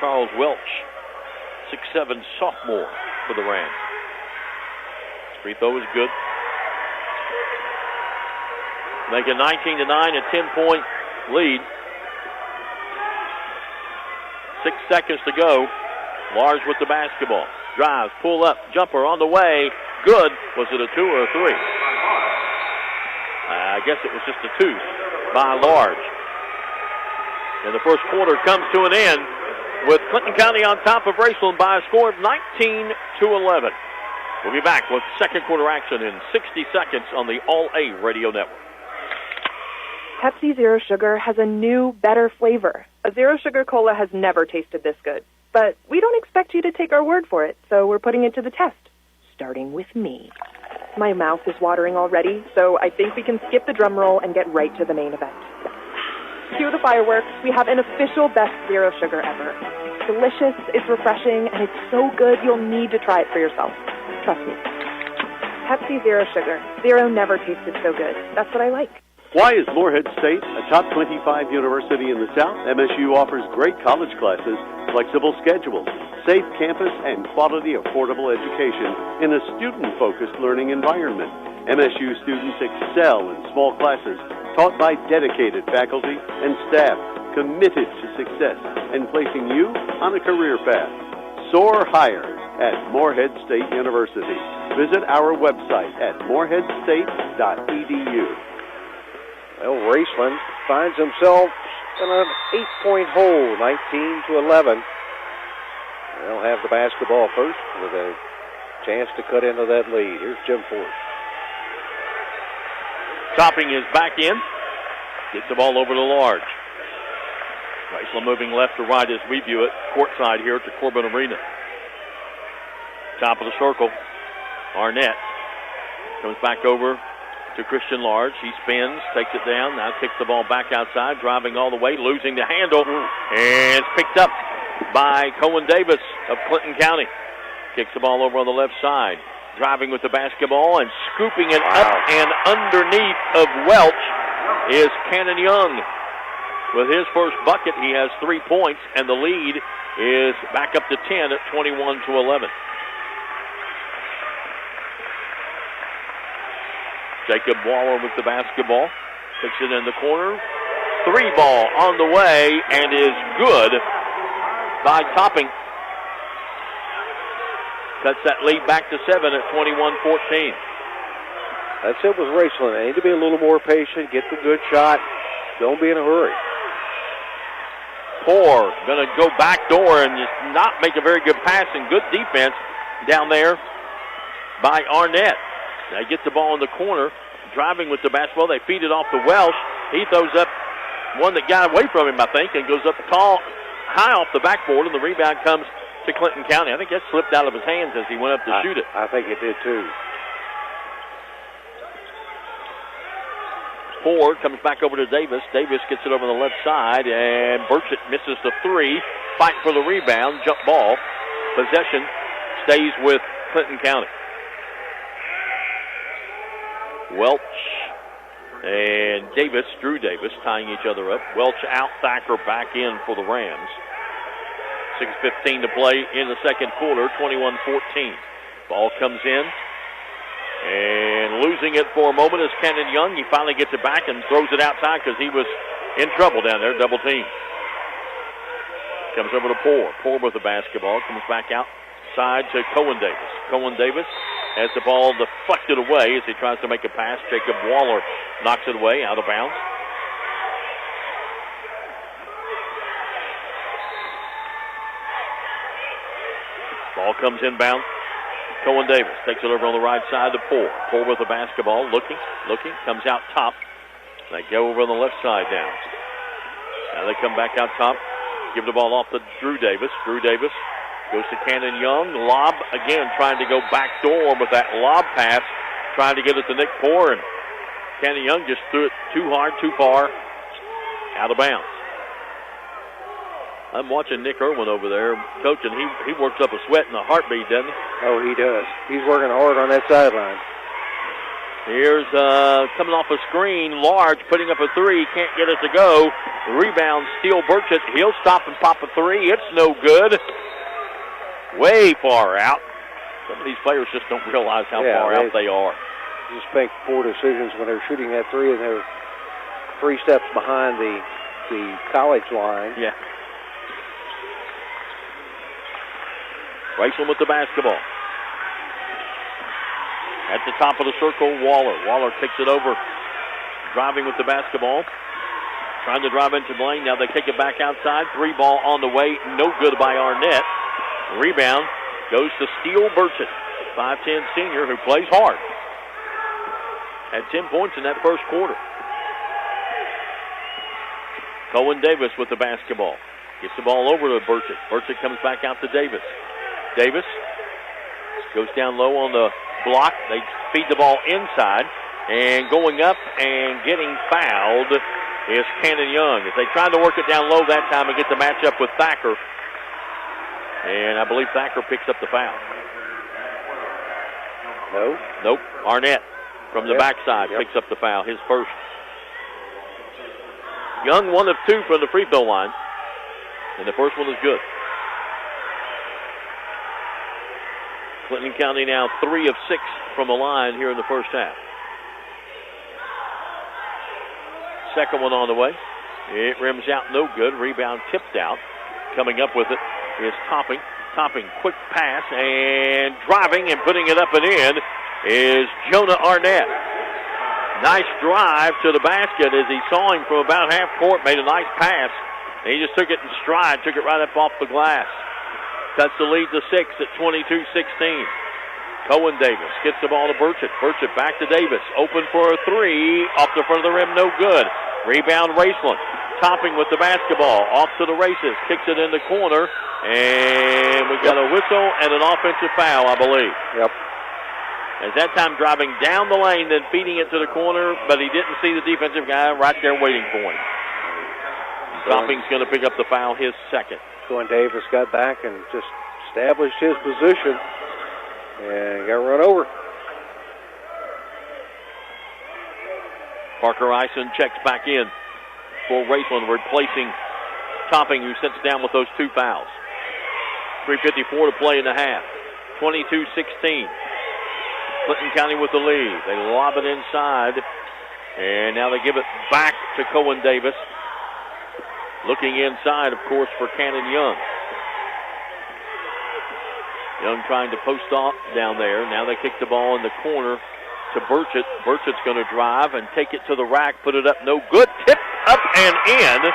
A: Charles Welch, 6'7" sophomore for the Rams. Free throw is good. Make it 19-9, a 10-point lead. 6 seconds to go. Large with the basketball. Drives, pull up, jumper on the way. Good. Was it a 2 or a 3? I guess it was just a 2 by Large. And the first quarter comes to an end with Clinton County on top of Raceland by a score of 19-11. We'll be back with second quarter action in 60 seconds on the All-A Radio Network.
F: Pepsi Zero Sugar has a new, better flavor. A Zero Sugar Cola has never tasted this good. But we don't expect you to take our word for it, so we're putting it to the test. Starting with me. My mouth is watering already, so I think we can skip the drum roll and get right to the main event. Cue the fireworks. We have an official best Zero Sugar ever. It's delicious, it's refreshing, and it's so good you'll need to try it for yourself. Trust me. Pepsi Zero Sugar. Zero never tasted so good. That's what I like.
G: Why is Morehead State a top 25 university in the South? MSU offers great college classes, flexible schedules, safe campus, and quality, affordable education in a student-focused learning environment. MSU students excel in small classes taught by dedicated faculty and staff committed to success and placing you on a career path. Soar higher at Morehead State University. Visit our website at moreheadstate.edu.
B: Well, Raceland finds themselves in an 8-point hole, 19-11. They'll have the basketball first with a chance to cut into that lead. Here's Jim Force.
A: Topping is back in. Gets the ball over to Large. Raceland moving left to right as we view it, courtside here at the Corbin Arena. Top of the circle, Arnett comes back over to Christian Large. He spins, takes it down, now kicks the ball back outside, driving all the way, losing the handle, and it's picked up by Cohen Davis of Clinton County. Kicks the ball over on the left side, driving with the basketball and scooping it up and underneath of Welch is Cannon Young. With his first bucket, he has 3 points, and the lead is back up to 10 at 21-11. Jacob Waller with the basketball. Picks it in the corner. 3 ball on the way and is good by Topping. Cuts that lead back to 7 at 21-14.
B: That's it with Raceland. They need to be a little more patient, get the good shot. Don't be in a hurry.
A: Poor going to go back door and just not make a very good pass, and good defense down there by Arnett. They get the ball in the corner, driving with the basketball. They feed it off to Welsh. He throws up one that got away from him, I think, and goes up tall, high off the backboard, and the rebound comes to Clinton County. I think that slipped out of his hands as he went up to shoot it.
B: I think it did too.
A: Ford comes back over to Davis. Davis gets it over the left side, and Burchett misses the three. Fight for the rebound, jump ball. Possession stays with Clinton County. Welch and Davis, Drew Davis, tying each other up. Welch out, Thacker back in for the Rams. 6:15 to play in the second quarter, 21-14. Ball comes in. And losing it for a moment is Cannon Young. He finally gets it back and throws it outside because he was in trouble down there, double team. Comes over to Poor. Poor with the basketball. Comes back outside to Cohen Davis. Cohen Davis has the ball deflected away as he tries to make a pass. Jacob Waller knocks it away, out of bounds. Ball comes inbound. Cohen Davis takes it over on the right side to Poor. Poor with the basketball, looking, comes out top. They go over on the left side now. Now they come back out top, give the ball off to Drew Davis. Drew Davis goes to Cannon Young. Lob again, trying to go back door with that lob pass, trying to get it to Nick Poor, and Cannon Young just threw it too hard, too far, out of bounds. I'm watching Nick Irwin over there coaching. He works up a sweat in a heartbeat, doesn't he?
B: Oh, he does. He's working hard on that sideline.
A: Here's coming off a screen, Large putting up a three, can't get it to go. Rebound, Steele Burchett. He'll stop and pop a three. It's no good. Way far out. Some of these players just don't realize how far out they are.
B: Just make poor decisions when they're shooting that three, and they're 3 steps behind the college line.
A: Yeah. Raceland with the basketball. At the top of the circle, Waller. Waller kicks it over. Driving with the basketball. Trying to drive into the lane. Now they kick it back outside. 3 ball on the way. No good by Arnett. Rebound goes to Steele Burchett. 5'10 senior who plays hard. Had 10 points in that first quarter. Cohen Davis with the basketball. Gets the ball over to Burchett. Burchett comes back out to Davis. Davis goes down low on the block. They feed the ball inside. And going up and getting fouled is Cannon Young. As they tried to work it down low that time and get the matchup with Thacker. And I believe Thacker picks up the foul.
B: No.
A: Nope. Arnett from the backside picks up the foul, his first. Young 1 of 2 from the free throw line. And the first one is good. Clinton County now 3 of 6 from the line here in the first half. Second one on the way. It rims out, no good. Rebound tipped out. Coming up with it is Topping. Topping, quick pass, and driving and putting it up and in is Jonah Arnett. Nice drive to the basket as he saw him from about half court, made a nice pass. And he just took it in stride, took it right up off the glass. Cuts the lead to 6 at 22-16. Cohen Davis gets the ball to Burchett. Burchett back to Davis. Open for a three. Off the front of the rim, no good. Rebound, Raceland. Topping with the basketball. Off to the races. Kicks it in the corner. And we got a whistle and an offensive foul, I believe.
B: Yep.
A: As that time driving down the lane, then feeding it to the corner, but he didn't see the defensive guy right there waiting for him. Topping's going to pick up the foul, his second.
B: Cohen Davis got back and just established his position and got run over.
A: Parker Ison checks back in for Raceland, replacing Topping, who sits down with those 2 fouls. 3:54 to play in the half. 22-16. Clinton County with the lead. They lob it inside, and now they give it back to Cohen Davis. Looking inside, of course, for Cannon Young. Young trying to post off down there. Now they kick the ball in the corner to Burchett. Burchett's going to drive and take it to the rack, put it up, no good. Tipped up and in.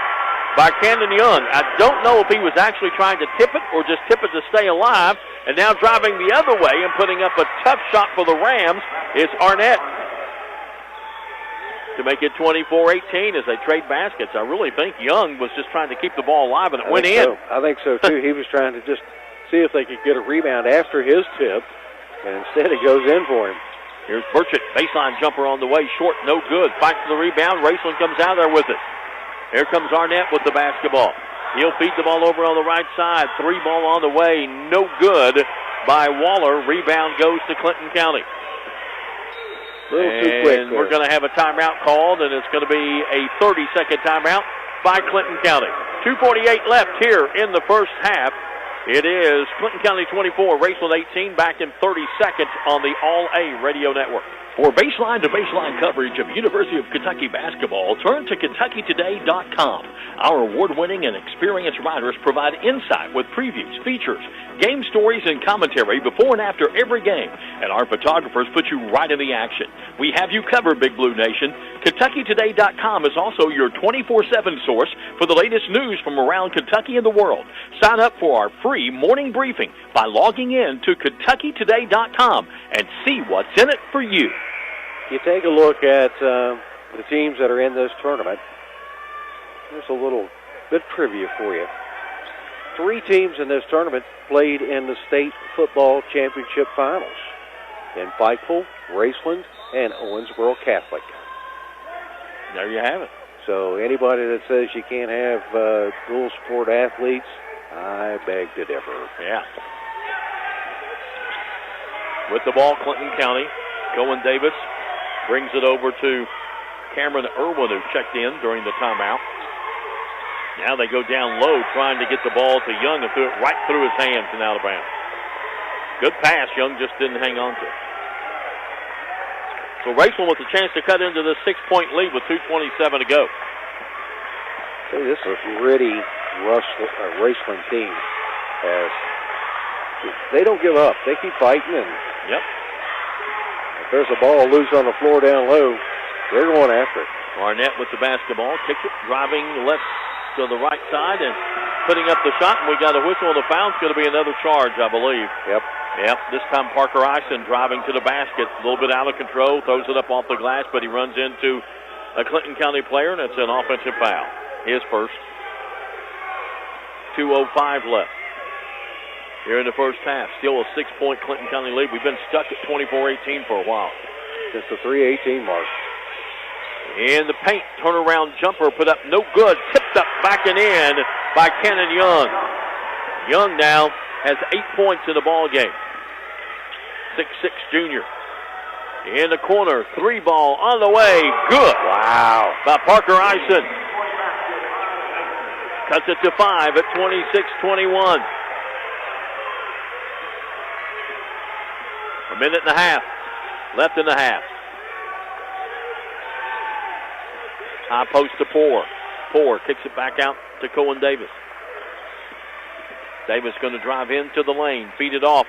A: by Cannon Young. I don't know if he was actually trying to tip it or just tip it to stay alive. And now driving the other way and putting up a tough shot for the Rams is Arnett to make it 24-18 as they trade baskets. I really think Young was just trying to keep the ball alive, and it went in.
B: So. I think so, too. He was trying to just see if they could get a rebound after his tip, and instead it goes in for him.
A: Here's Burchett, baseline jumper on the way, short, no good. Fight for the rebound. Raceland comes out there with it. Here comes Arnett with the basketball. He'll feed the ball over on the right side. 3 ball on the way, no good by Waller. Rebound goes to Clinton County.
B: A little too quick.
A: And we're going to have a timeout called, and it's going to be a 30-second timeout by Clinton County. 2:48 left here in the first half. It is Clinton County 24, Raceland 18, back in 30 seconds on the All-A Radio Network.
I: For baseline-to-baseline coverage of University of Kentucky basketball, turn to KentuckyToday.com. Our award-winning and experienced writers provide insight with previews, features, game stories, and commentary before and after every game. And our photographers put you right in the action. We have you covered, Big Blue Nation. KentuckyToday.com is also your 24/7 source for the latest news from around Kentucky and the world. Sign up for our free morning briefing by logging in to KentuckyToday.com and see what's in it for you.
B: You take a look at the teams that are in this tournament. Here's a little bit trivia for you. 3 teams in this tournament played in the state football championship finals in Pikeville, Raceland, and Owensboro Catholic.
A: There you have it.
B: So anybody that says you can't have dual sport athletes, I beg to differ.
A: Yeah. With the ball, Clinton County. Cohen Davis brings it over to Cameron Irwin, who checked in during the timeout. Now they go down low, trying to get the ball to Young, and threw it right through his hands and out of bounds. Good pass. Young just didn't hang on to it. So Raceland with a chance to cut into the 6-point lead with 2:27 to go.
B: Hey, this is a gritty Raceland team. They don't give up. They keep fighting. And
A: yep.
B: If there's a ball loose on the floor down low, they're going after it.
A: Arnett with the basketball, kicks it, driving left to the right side and putting up the shot. And we got a whistle on the foul. It's going to be another charge, I believe.
B: Yep.
A: This time Parker Ison driving to the basket. A little bit out of control, throws it up off the glass, but he runs into a Clinton County player, and it's an offensive foul. His first. 2:05 left here in the first half. Still a 6-point Clinton County lead. We've been stuck at 24-18 for a while.
B: Just the 3:18 mark.
A: In the paint, turnaround jumper put up no good. Tipped up back and in by Cannon Young. Young now has 8 points in the ball game. 6'6" junior. In the corner, 3 ball on the way. Good.
B: Wow.
A: By Parker Ison. Cuts it to 5 at 26-21. A minute and a half left in the half. High post to Poor. Poor kicks it back out to Cohen Davis. Davis going to drive into the lane, feed it off.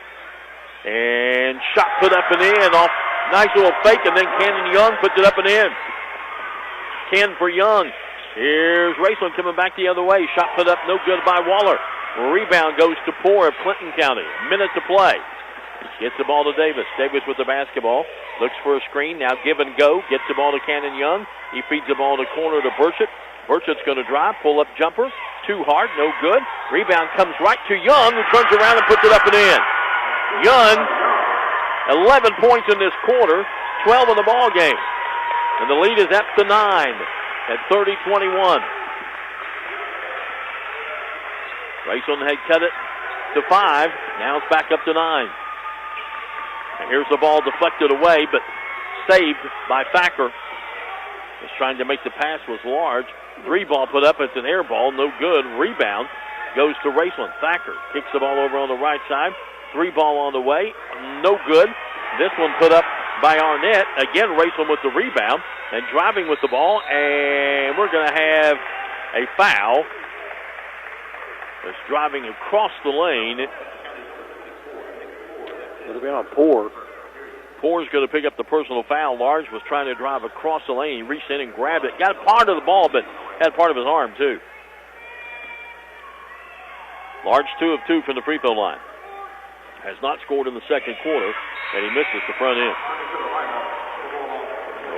A: And shot put up and in off. Nice little fake, and then Cannon Young puts it up and in. 10 for Young. Here's Raceland coming back the other way. Shot put up, no good by Waller. Rebound goes to Poor of Clinton County. Minute to play. Gets the ball to Davis. Davis with the basketball. Looks for a screen. Now give and go. Gets the ball to Cannon Young. He feeds the ball in the corner to Burchett. Burchett's going to drive. Pull up jumper. Too hard. No good. Rebound comes right to Young, who turns around and puts it up and in. Young, 11 points in this quarter. 12 in the ball game. And the lead is up to 9 at 30-21. Raceland had cut it to 5. Now it's back up to 9. And here's the ball deflected away, but saved by Thacker. Was trying to make the pass, was large. 3 ball put up, it's an air ball, no good. Rebound goes to Raceland. Thacker kicks the ball over on the right side. 3 ball on the way, no good. This one put up by Arnett. Again, Raceland with the rebound and driving with the ball, and we're going to have a foul. It's driving across the lane.
B: It'll be on Poor.
A: Poor's going to pick up the personal foul. Large was trying to drive across the lane. He reached in and grabbed it. Got a part of the ball, but had part of his arm, too. Large 2 of 2 from the free throw line. Has not scored in the second quarter, and he misses the front end.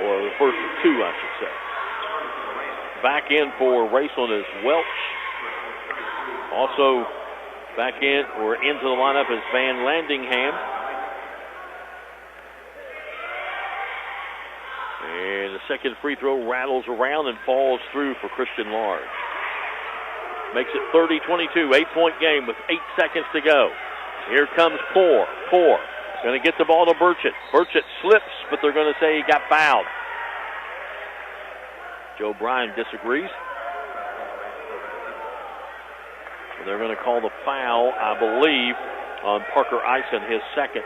A: Or the first of 2, I should say. Back in for Raceland is Welch. Also back in or into the lineup is Van Landingham. And the second free throw rattles around and falls through for Christian Large. Makes it 30-22, 8-point game with 8 seconds to go. Here comes Poor. Poor going to get the ball to Burchett. Burchett slips, but they're going to say he got fouled. Joe Bryan disagrees. And they're going to call the foul, I believe, on Parker Eisen, his second.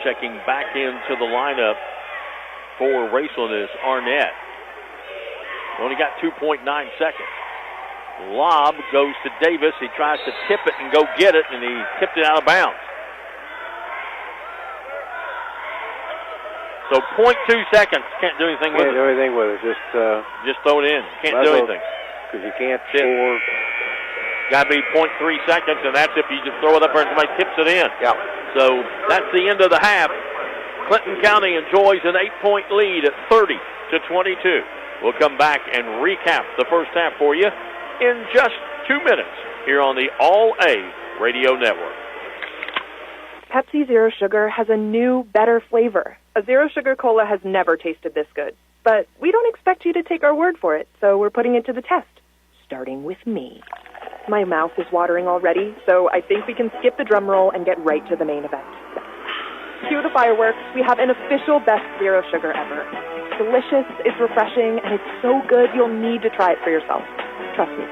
A: Checking back into the lineup for Raceland is Arnett. Only got 2.9 seconds. Lob goes to Davis. He tries to tip it and go get it, and he tipped it out of bounds. So 0.2 seconds. Can't do anything with it.
B: Can't do anything with it.
A: Just throw it in. Can't do anything.
B: Because you can't score.
A: Got to be 0.3 seconds, and that's if you just throw it up there and somebody tips it in.
B: Yeah.
A: So that's the end of the half. Clinton County enjoys an 8-point lead at 30-22. We'll come back and recap the first half for you in just 2 minutes here on the All-A Radio Network.
F: Pepsi Zero Sugar has a new, better flavor. A Zero Sugar Cola has never tasted this good. But we don't expect you to take our word for it, so we're putting it to the test. Starting with me. My mouth is watering already, so I think we can skip the drum roll and get right to the main event. Cue the fireworks. We have an official best Zero Sugar ever. It's delicious, it's refreshing, and it's so good you'll need to try it for yourself. Trust me.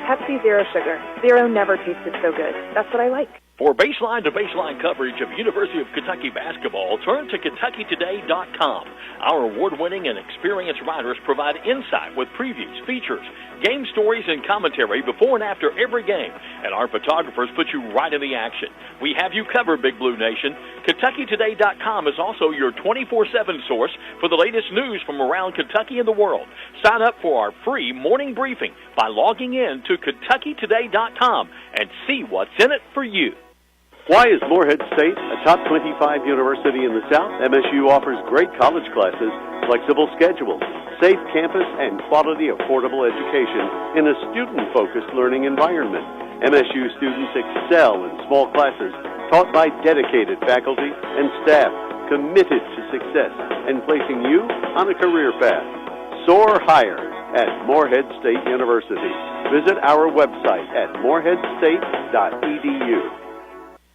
F: Pepsi Zero Sugar. Zero never tasted so good. That's what I like.
I: For baseline-to-baseline coverage of University of Kentucky basketball, turn to KentuckyToday.com. Our award-winning and experienced writers provide insight with previews, features, game stories, and commentary before and after every game. And our photographers put you right in the action. We have you covered, Big Blue Nation. KentuckyToday.com is also your 24/7 source for the latest news from around Kentucky and the world. Sign up for our free morning briefing by logging in to KentuckyToday.com and see what's in it for you.
G: Why is Morehead State a top 25 university in the South? MSU offers great college classes, flexible schedules, safe campus, and quality, affordable education in a student-focused learning environment. MSU students excel in small classes taught by dedicated faculty and staff committed to success and placing you on a career path. Soar higher at Morehead State University. Visit our website at moreheadstate.edu.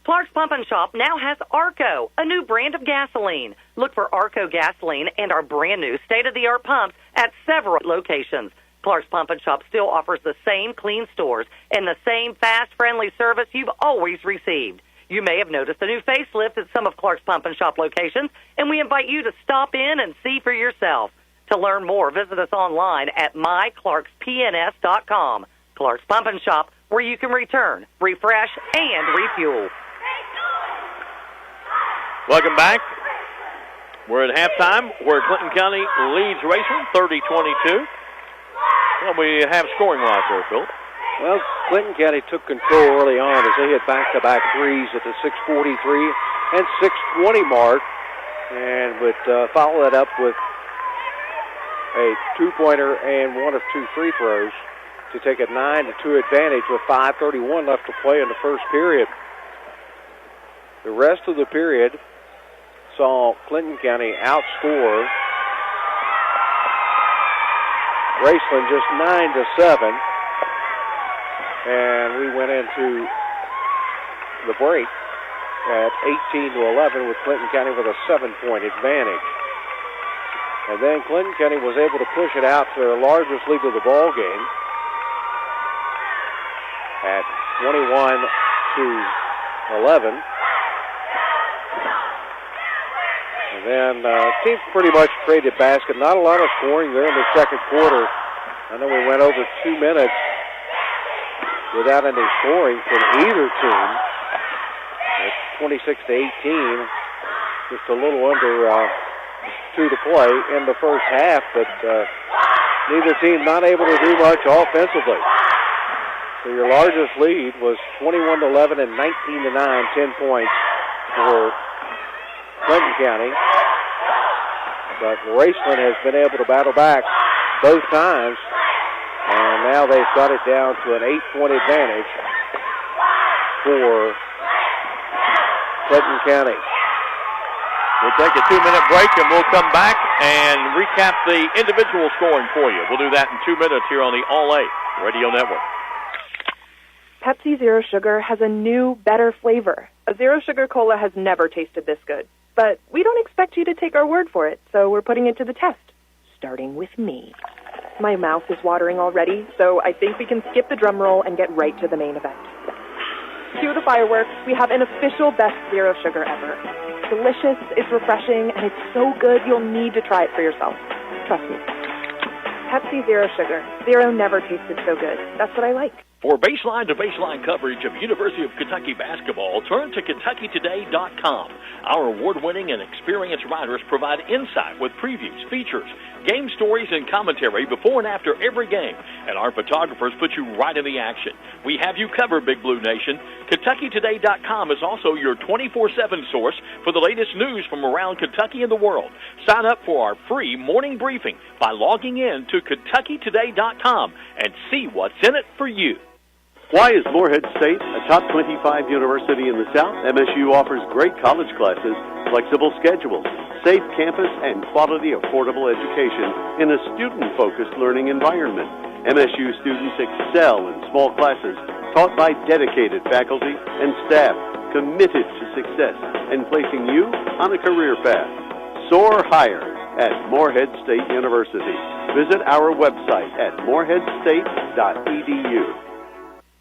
H: Clark's Pump and Shop now has Arco, a new brand of gasoline. Look for Arco gasoline and our brand new state-of-the-art pumps at several locations. Clark's Pump and Shop still offers the same clean stores and the same fast, friendly service you've always received. You may have noticed a new facelift at some of Clark's Pump and Shop locations, and we invite you to stop in and see for yourself. To learn more, visit us online at myclarkspns.com. Clark's Pump and Shop, where you can return, refresh, and refuel.
A: Welcome back. We're at halftime where Clinton County leads Raceland 30-22. Well, we have scoring wise there, Phil.
B: Well, Clinton County took control early on as they hit back-to-back threes at the 6:43 and 6:20 mark, and would follow that up with a two-pointer and one of two free throws to take a 9-2 advantage with 5:31 left to play in the first period. The rest of the period saw Clinton County outscore Raceland just 9-7, and we went into the break at 18-11 with Clinton County with a 7-point advantage. And then Clinton County was able to push it out to their largest lead of the ball game at 21-11. And then teams pretty much traded basket. Not a lot of scoring there in the second quarter. I know we went over 2 minutes without any scoring from either team. At 26-18, just a little under to the play in the first half, but neither team not able to do much offensively. So your largest lead was 21-11 and 19-9, 10 points for Clinton County. But Raceland has been able to battle back both times, and now they've got it down to an 8-point advantage for Clinton County.
A: We'll take a 2-minute break, and we'll come back and recap the individual scoring for you. We'll do that in 2 minutes here on the All-A Radio Network.
F: Pepsi Zero Sugar has a new, better flavor. A Zero Sugar Cola has never tasted this good. But we don't expect you to take our word for it, so we're putting it to the test. Starting with me. My mouth is watering already, so I think we can skip the drum roll and get right to the main event. Cue the fireworks. We have an official best Zero Sugar ever. It's delicious, it's refreshing, and it's so good you'll need to try it for yourself. Trust me. Pepsi Zero Sugar. Zero never tasted so good. That's what I like.
I: For baseline-to-baseline coverage of University of Kentucky basketball, turn to KentuckyToday.com. Our award-winning and experienced writers provide insight with previews, features, game stories, and commentary before and after every game. And our photographers put you right in the action. We have you covered, Big Blue Nation. KentuckyToday.com is also your 24/7 source for the latest news from around Kentucky and the world. Sign up for our free morning briefing by logging in to KentuckyToday.com and see what's in it for you.
G: Why is Morehead State a top 25 university in the South? MSU offers great college classes, flexible schedules, safe campus, and quality, affordable education in a student-focused learning environment. MSU students excel in small classes taught by dedicated faculty and staff committed to success and placing you on a career path. Soar higher at Morehead State University. Visit our website at moreheadstate.edu.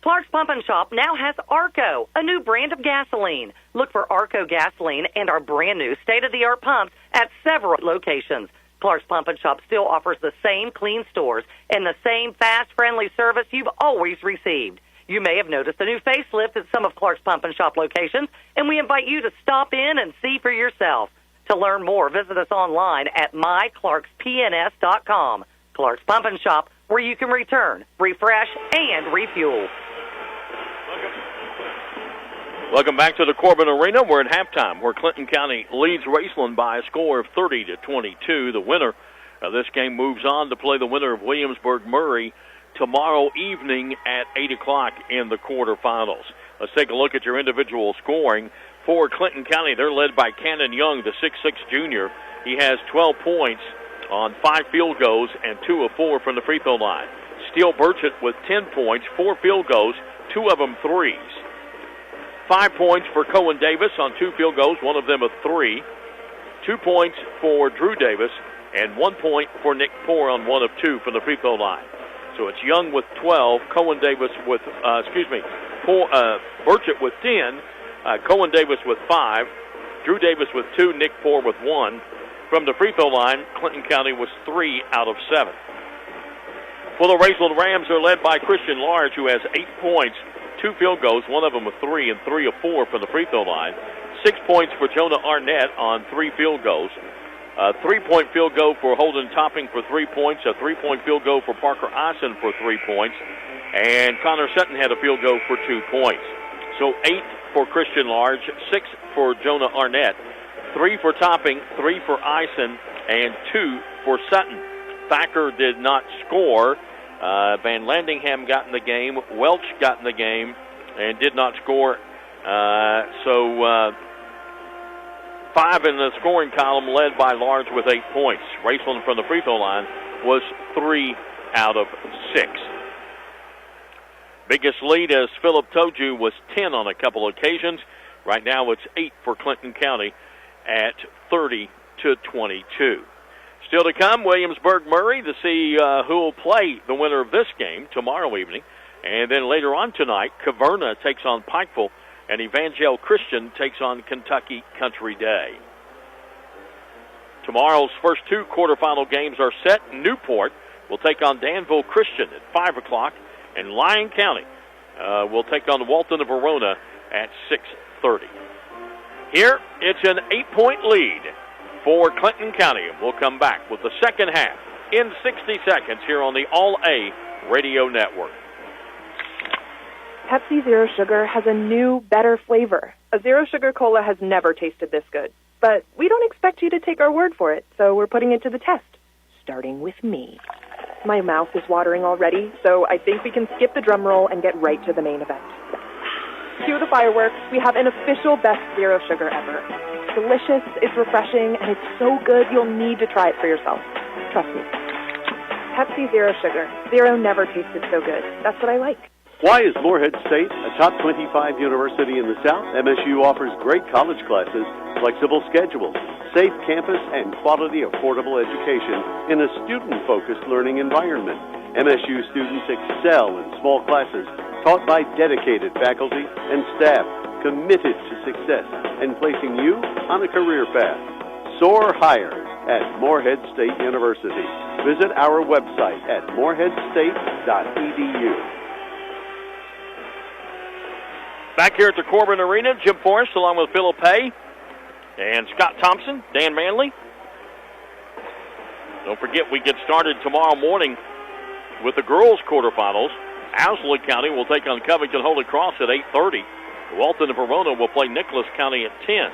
H: Clark's Pump and Shop now has Arco, a new brand of gasoline. Look for Arco gasoline and our brand new state-of-the-art pumps at several locations. Clark's Pump and Shop still offers the same clean stores and the same fast, friendly service you've always received. You may have noticed a new facelift at some of Clark's Pump and Shop locations, and we invite you to stop in and see for yourself. To learn more, visit us online at myclarkspns.com. Clark's Pump and Shop, where you can return, refresh, and refuel.
A: Welcome back to the Corbin Arena. We're at halftime, where Clinton County leads Raceland by a score of 30-22. The winner of this game moves on to play the winner of Williamsburg-Murray tomorrow evening at 8 o'clock in the quarterfinals. Let's take a look at your individual scoring. For Clinton County, they're led by Cannon Young, the 6'6 junior. He has 12 points on 5 field goals and 2 of 4 from the free throw line. Steele Burchett with 10 points, 4 field goals, 2 of them threes. 5 points for Cohen Davis on 2 field goals, 1 of them a 3. 2 points for Drew Davis, and 1 point for Nick Poore on 1 of 2 from the free throw line. So it's Young with 12, Cohen Davis with, Burchett with 10, Cohen Davis with 5, Drew Davis with 2, Nick Poore with 1. From the free throw line, Clinton County was 3 out of 7. For the Raceland Rams, they're led by Christian Large, who has 8 points, 2 field goals, 1 of them a 3, and 3 of 4 from the free throw line. 6 points for Jonah Arnett on 3 field goals. A 3-point field goal for Holden Topping for 3 points, a 3-point field goal for Parker Eisen for 3 points, and Connor Sutton had a field goal for 2 points. So 8 for Christian Large, 6 for Jonah Arnett, 3 for Topping, 3 for Eisen, and 2 for Sutton. Thacker did not score. Van Landingham got in the game. Welch got in the game and did not score. 5 in the scoring column, led by Large with 8 points. Raceland from the free throw line was 3 out of 6. Biggest lead, as Philip told you, was 10 on a couple occasions. Right now it's 8 for Clinton County at 30-22. Still to come, Williamsburg-Murray to see who will play the winner of this game tomorrow evening. And then later on tonight, Caverna takes on Pikeville, and Evangel Christian takes on Kentucky Country Day. Tomorrow's first 2 quarterfinal games are set. Newport will take on Danville Christian at 5 o'clock, and Lyon County will take on Walton of Verona at 6:30. Here, it's an 8-point lead for Clinton County. We'll come back with the second half in 60 seconds here on the All-A Radio Network.
F: Pepsi Zero Sugar has a new, better flavor. A Zero Sugar Cola has never tasted this good. But we don't expect you to take our word for it, so we're putting it to the test. Starting with me. My mouth is watering already, so I think we can skip the drum roll and get right to the main event. Cue the fireworks. We have an official best Zero Sugar ever. It's delicious, it's refreshing, and it's so good you'll need to try it for yourself. Trust me. Pepsi Zero Sugar. Zero never tasted so good. That's what I like.
G: Why is Morehead State a top 25 university in the South? MSU offers great college classes, flexible schedules, safe campus, and quality, affordable education in a student-focused learning environment. MSU students excel in small classes taught by dedicated faculty and staff committed to success and placing you on a career path. Soar higher at Morehead State University. Visit our website at moreheadstate.edu.
A: Back here at the Corbin Arena, Jim Forrest along with Philip Hay and Scott Thompson, Dan Manley. Don't forget, we get started tomorrow morning with the girls' quarterfinals. Owsley County will take on Covington Holy Cross at 8:30. Walton and Verona will play Nicholas County at 10.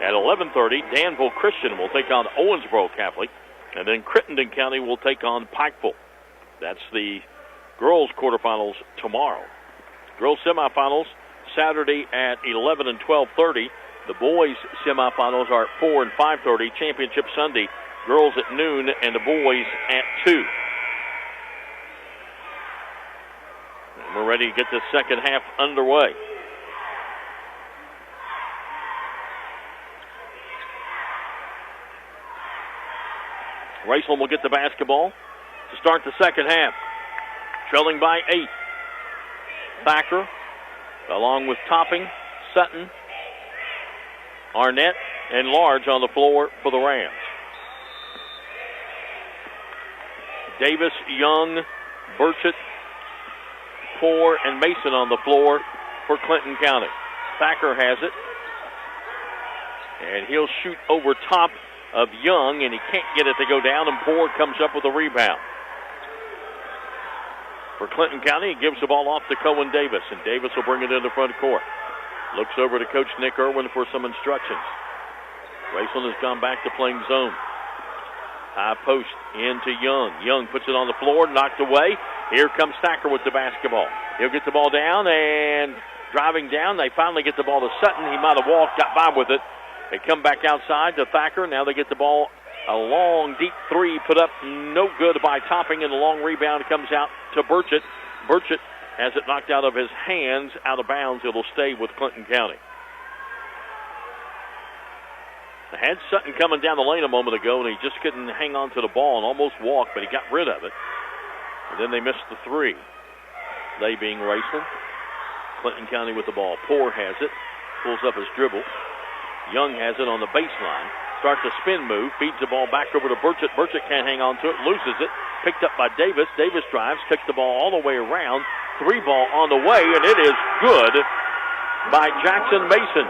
A: At 11:30, Danville Christian will take on Owensboro Catholic. And then Crittenden County will take on Pikeville. That's the girls' quarterfinals tomorrow. Girls' semifinals Saturday at 11 and 12:30. The boys' semifinals are at 4 and 5:30. Championship Sunday, girls at noon and the boys at 2. And we're ready to get the second half underway. Raceland will get the basketball to start the second half. Trailing by 8. Thacker, along with Topping, Sutton, Arnett, and Large on the floor for the Rams. Davis, Young, Burchett, Poore, and Mason on the floor for Clinton County. Thacker has it. And he'll shoot over top of Young, and he can't get it to go down, and Poore comes up with a rebound. For Clinton County, he gives the ball off to Cohen Davis, and Davis will bring it into front court. Looks over to Coach Nick Irwin for some instructions. Raceland has gone back to playing zone. High post into Young. Young puts it on the floor, knocked away. Here comes Thacker with the basketball. He'll get the ball down, and driving down, they finally get the ball to Sutton. He might have walked, got by with it. They come back outside to Thacker. Now they get the ball. A long, deep three put up, no good by Topping, and the long rebound comes out to Burchett. Burchett has it knocked out of his hands, out of bounds. It'll stay with Clinton County. They had Sutton coming down the lane a moment ago, and he just couldn't hang on to the ball and almost walked, but he got rid of it. And then they missed the three. They being Raceland. Clinton County with the ball. Poore has it. Pulls up his dribble. Young has it on the baseline. Starts a spin move. Feeds the ball back over to Burchett. Burchett can't hang on to it. Loses it. Picked up by Davis. Davis drives. Kicks the ball all the way around. Three ball on the way, and it is good by Jackson Mason.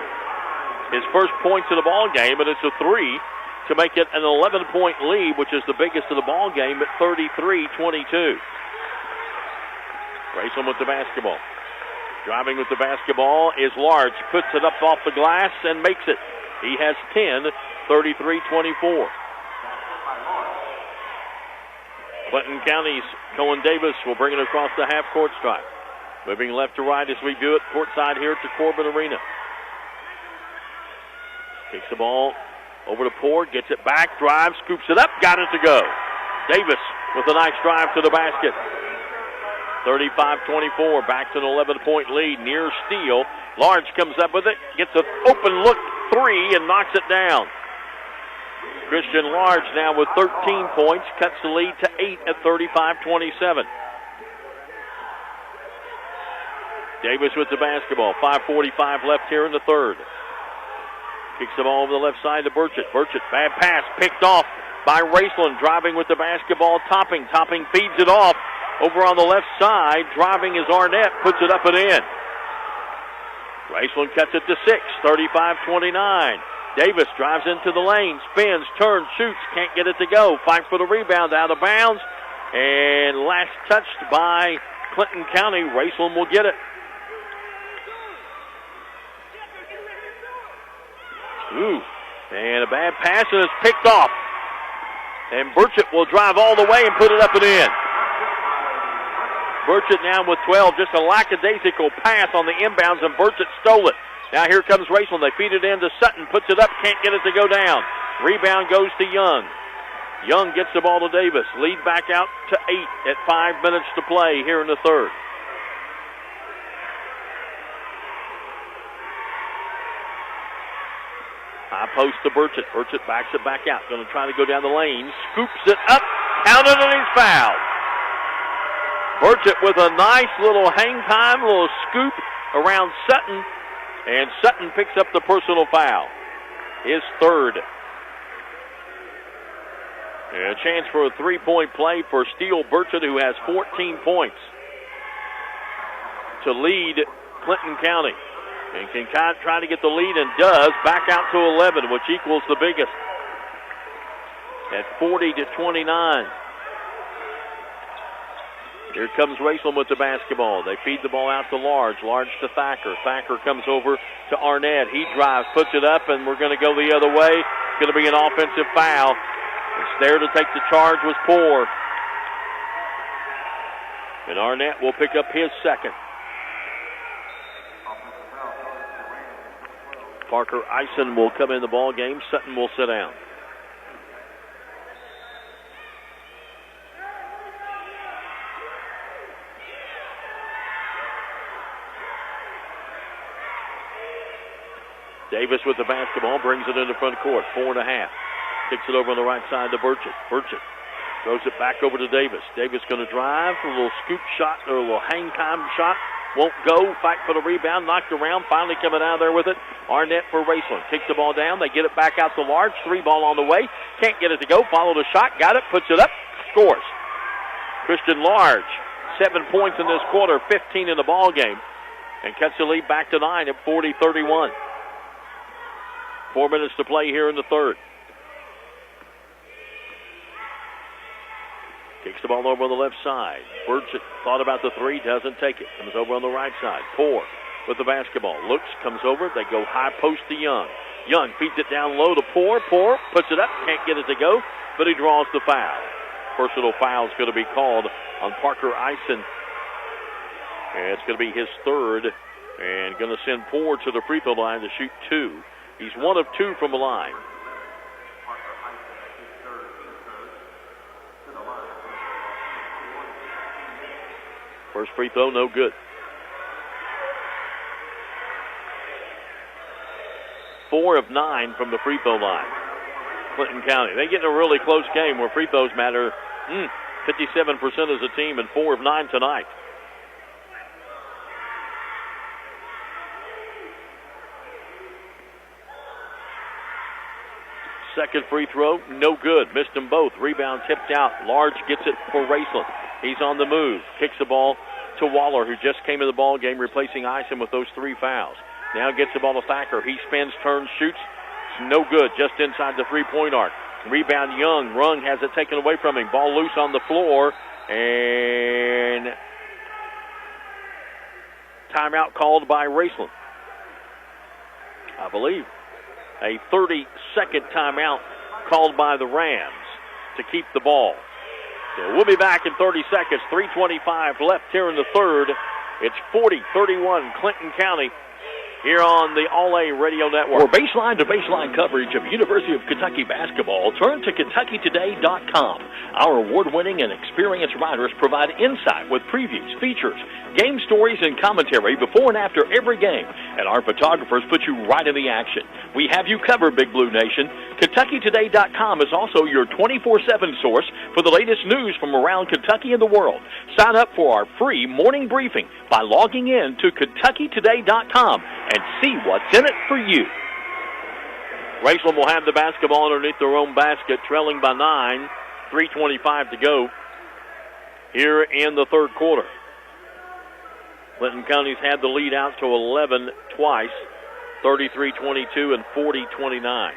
A: His first points of the ball game, and it's a three to make it an 11-point lead, which is the biggest of the ball game at 33-22. Raceland with the basketball. Driving with the basketball is Large. Puts it up off the glass and makes it. He has 10, 33-24. Clinton County's Cohen Davis will bring it across the half-court stripe. Moving left to right as we do it courtside here at the Corbin Arena. Takes the ball over to Poore, gets it back, drives, scoops it up, got it to go. Davis with a nice drive to the basket. 35-24, back to an 11-point lead, near steal. Large comes up with it, gets an open look three and knocks it down. Christian Large now with 13 points, cuts the lead to 8 at 35-27. Davis with the basketball, 5:45 left here in the third. Kicks the ball over the left side to Burchett. Burchett, bad pass, picked off by Raceland, driving with the basketball. Topping feeds it off. Over on the left side, driving is Arnett, puts it up and in. Raceland cuts it to 6, 35-29. Davis drives into the lane, spins, turns, shoots, can't get it to go. Fight for the rebound, out of bounds, and last touched by Clinton County. Raceland will get it. Ooh, and a bad pass, and it's picked off. And Burchett will drive all the way and put it up and in. Burchett now with 12, just a lackadaisical pass on the inbounds, and Burchett stole it. Now here comes Raceland. They feed it in to Sutton, puts it up, can't get it to go down. Rebound goes to Young. Young gets the ball to Davis. Lead back out to 8 at 5 minutes to play here in the third. High post to Burchett. Burchett backs it back out. Going to try to go down the lane. Scoops it up. Counted, and he's fouled. Burchett with a nice little hang time, little scoop around Sutton. And Sutton picks up the personal foul. His third. And a chance for a three-point play for Steele Burchett, who has 14 points to lead Clinton County. And can try to get the lead, and does, back out to 11, which equals the biggest at 40-29. Here comes Raceland with the basketball. They feed the ball out to Large. Large to Thacker. Thacker comes over to Arnett. He drives, puts it up, and we're going to go the other way. It's going to be an offensive foul. It's there to take the charge was Poor. And Arnett will pick up his second. Parker Eisen will come in the ball game. Sutton will sit down. Davis with the basketball, brings it into front court, 4.5. Kicks it over on the right side to Burchett. Burchett throws it back over to Davis. Davis going to drive, a little scoop shot, or a little hang time shot. Won't go, fight for the rebound, knocked around, finally coming out of there with it. Arnett for Raceland. Kicks the ball down, they get it back out to Large. 3 ball on the way, can't get it to go, follow the shot, got it, puts it up, scores. Christian Large, 7 points in this quarter, 15 in the ball game, and cuts the lead back to 9 at 40-31. 4 minutes to play here in the third. Kicks the ball over on the left side. Burchett thought about the three, doesn't take it. Comes over on the right side. Poor with the basketball. Looks, comes over. They go high post to Young. Young feeds it down low to Poor. Poor puts it up, can't get it to go, but he draws the foul. Personal foul is going to be called on Parker Eisen. And it's going to be his third, and going to send Poor to the free throw line to shoot 2. He's 1 of 2 from the line. First free throw, no good. 4 of 9 from the free throw line. Clinton County. They get in a really close game where free throws matter 57% as a team, and 4 of 9 tonight. Second free throw, no good. Missed them both. Rebound tipped out. Large gets it for Raceland. He's on the move. Kicks the ball to Waller, who just came in the ball game, replacing Eisen with those 3 fouls. Now gets the ball to Thacker. He spins, turns, shoots. It's no good, just inside the three-point arc. Rebound Young. Rung has it taken away from him. Ball loose on the floor. And timeout called by Raceland, I believe. A 30-second timeout called by the Rams to keep the ball. So we'll be back in 30 seconds. 3:25 left here in the third. It's 40-31 Clinton County here on the All-A Radio Network.
I: For baseline to baseline coverage of University of Kentucky basketball, turn to KentuckyToday.com. Our award-winning and experienced writers provide insight with previews, features, game stories, and commentary before and after every game. And our photographers put you right in the action. We have you covered, Big Blue Nation. KentuckyToday.com is also your 24/7 source for the latest news from around Kentucky and the world. Sign up for our free morning briefing by logging in to KentuckyToday.com and see what's in it for you.
A: Raceland will have the basketball underneath their own basket, trailing by 9. 3:25 to go here in the third quarter. Clinton County's had the lead out to 11 twice. 33-22 and 40-29.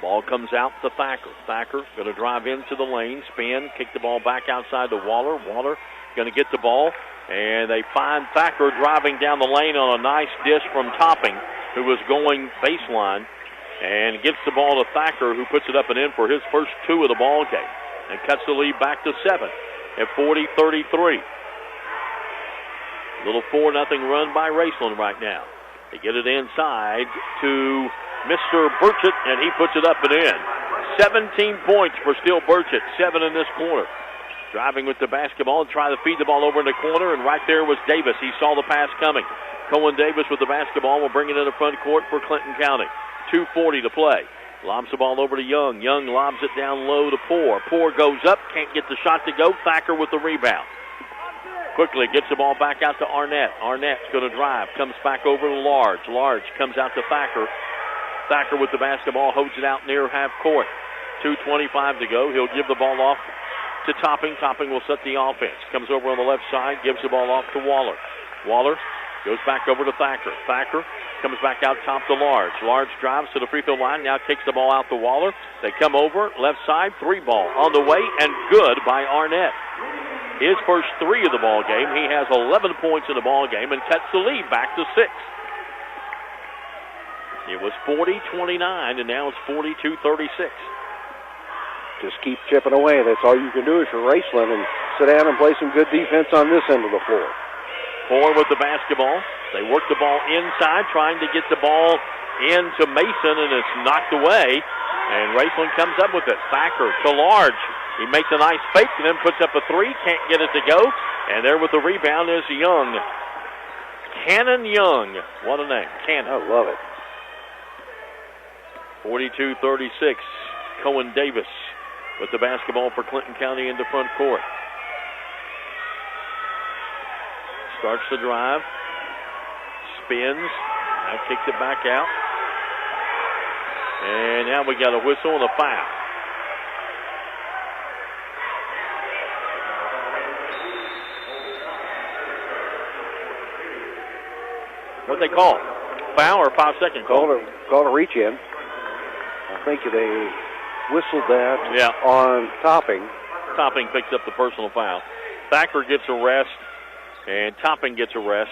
A: Ball comes out to Thacker. Thacker going to drive into the lane, spin, kick the ball back outside to Waller. Waller going to get the ball, and they find Thacker driving down the lane on a nice dish from Topping, who was going baseline, and gets the ball to Thacker, who puts it up and in for his first 2 of the ball game, and cuts the lead back to 7 at 40-33. Little 4-0 run by Raceland right now. They get it inside to Mr. Burchett, and he puts it up and in. 17 points for Steele Burchett, 7 in this quarter. Driving with the basketball and trying to feed the ball over in the corner, and right there was Davis. He saw the pass coming. Cohen Davis with the basketball will bring it in the front court for Clinton County. 2:40 to play. Lobs the ball over to Young. Young lobs it down low to Poore. Poore goes up, can't get the shot to go. Thacker with the rebound. Quickly gets the ball back out to Arnett. Arnett's going to drive, comes back over to Large. Large comes out to Thacker. Thacker with the basketball, holds it out near half court. 2:25 to go. He'll give the ball off to Topping. Topping will set the offense. Comes over on the left side, gives the ball off to Waller. Waller goes back over to Thacker. Thacker comes back out top to Large. Large drives to the free throw line, now kicks the ball out to Waller. They come over, left side, 3 ball on the way, and good by Arnett. His first 3 of the ball game. He has 11 points in the ball game and cuts the lead back to 6. It was 40-29, and now it's 42-36.
B: Just keep chipping away. That's all you can do if you're Raceland, and sit down and play some good defense on this end of the floor.
A: Poore with the basketball. They work the ball inside, trying to get the ball into Mason, and it's knocked away. And Raceland comes up with it. Thacker to Large. He makes a nice fake and then puts up a 3. Can't get it to go. And there with the rebound is Young. Cannon Young. What a name. Cannon.
B: I love it.
A: 42-36. Cohen Davis with the basketball for Clinton County in the front court. Starts the drive. Spins. Now kicks it back out. And now we got a whistle and a foul. What'd they call? Foul or 5-second call?
B: Called a reach in. I think they whistled that on Topping.
A: Topping picks up the personal foul. Thacker gets a rest, and Topping gets a rest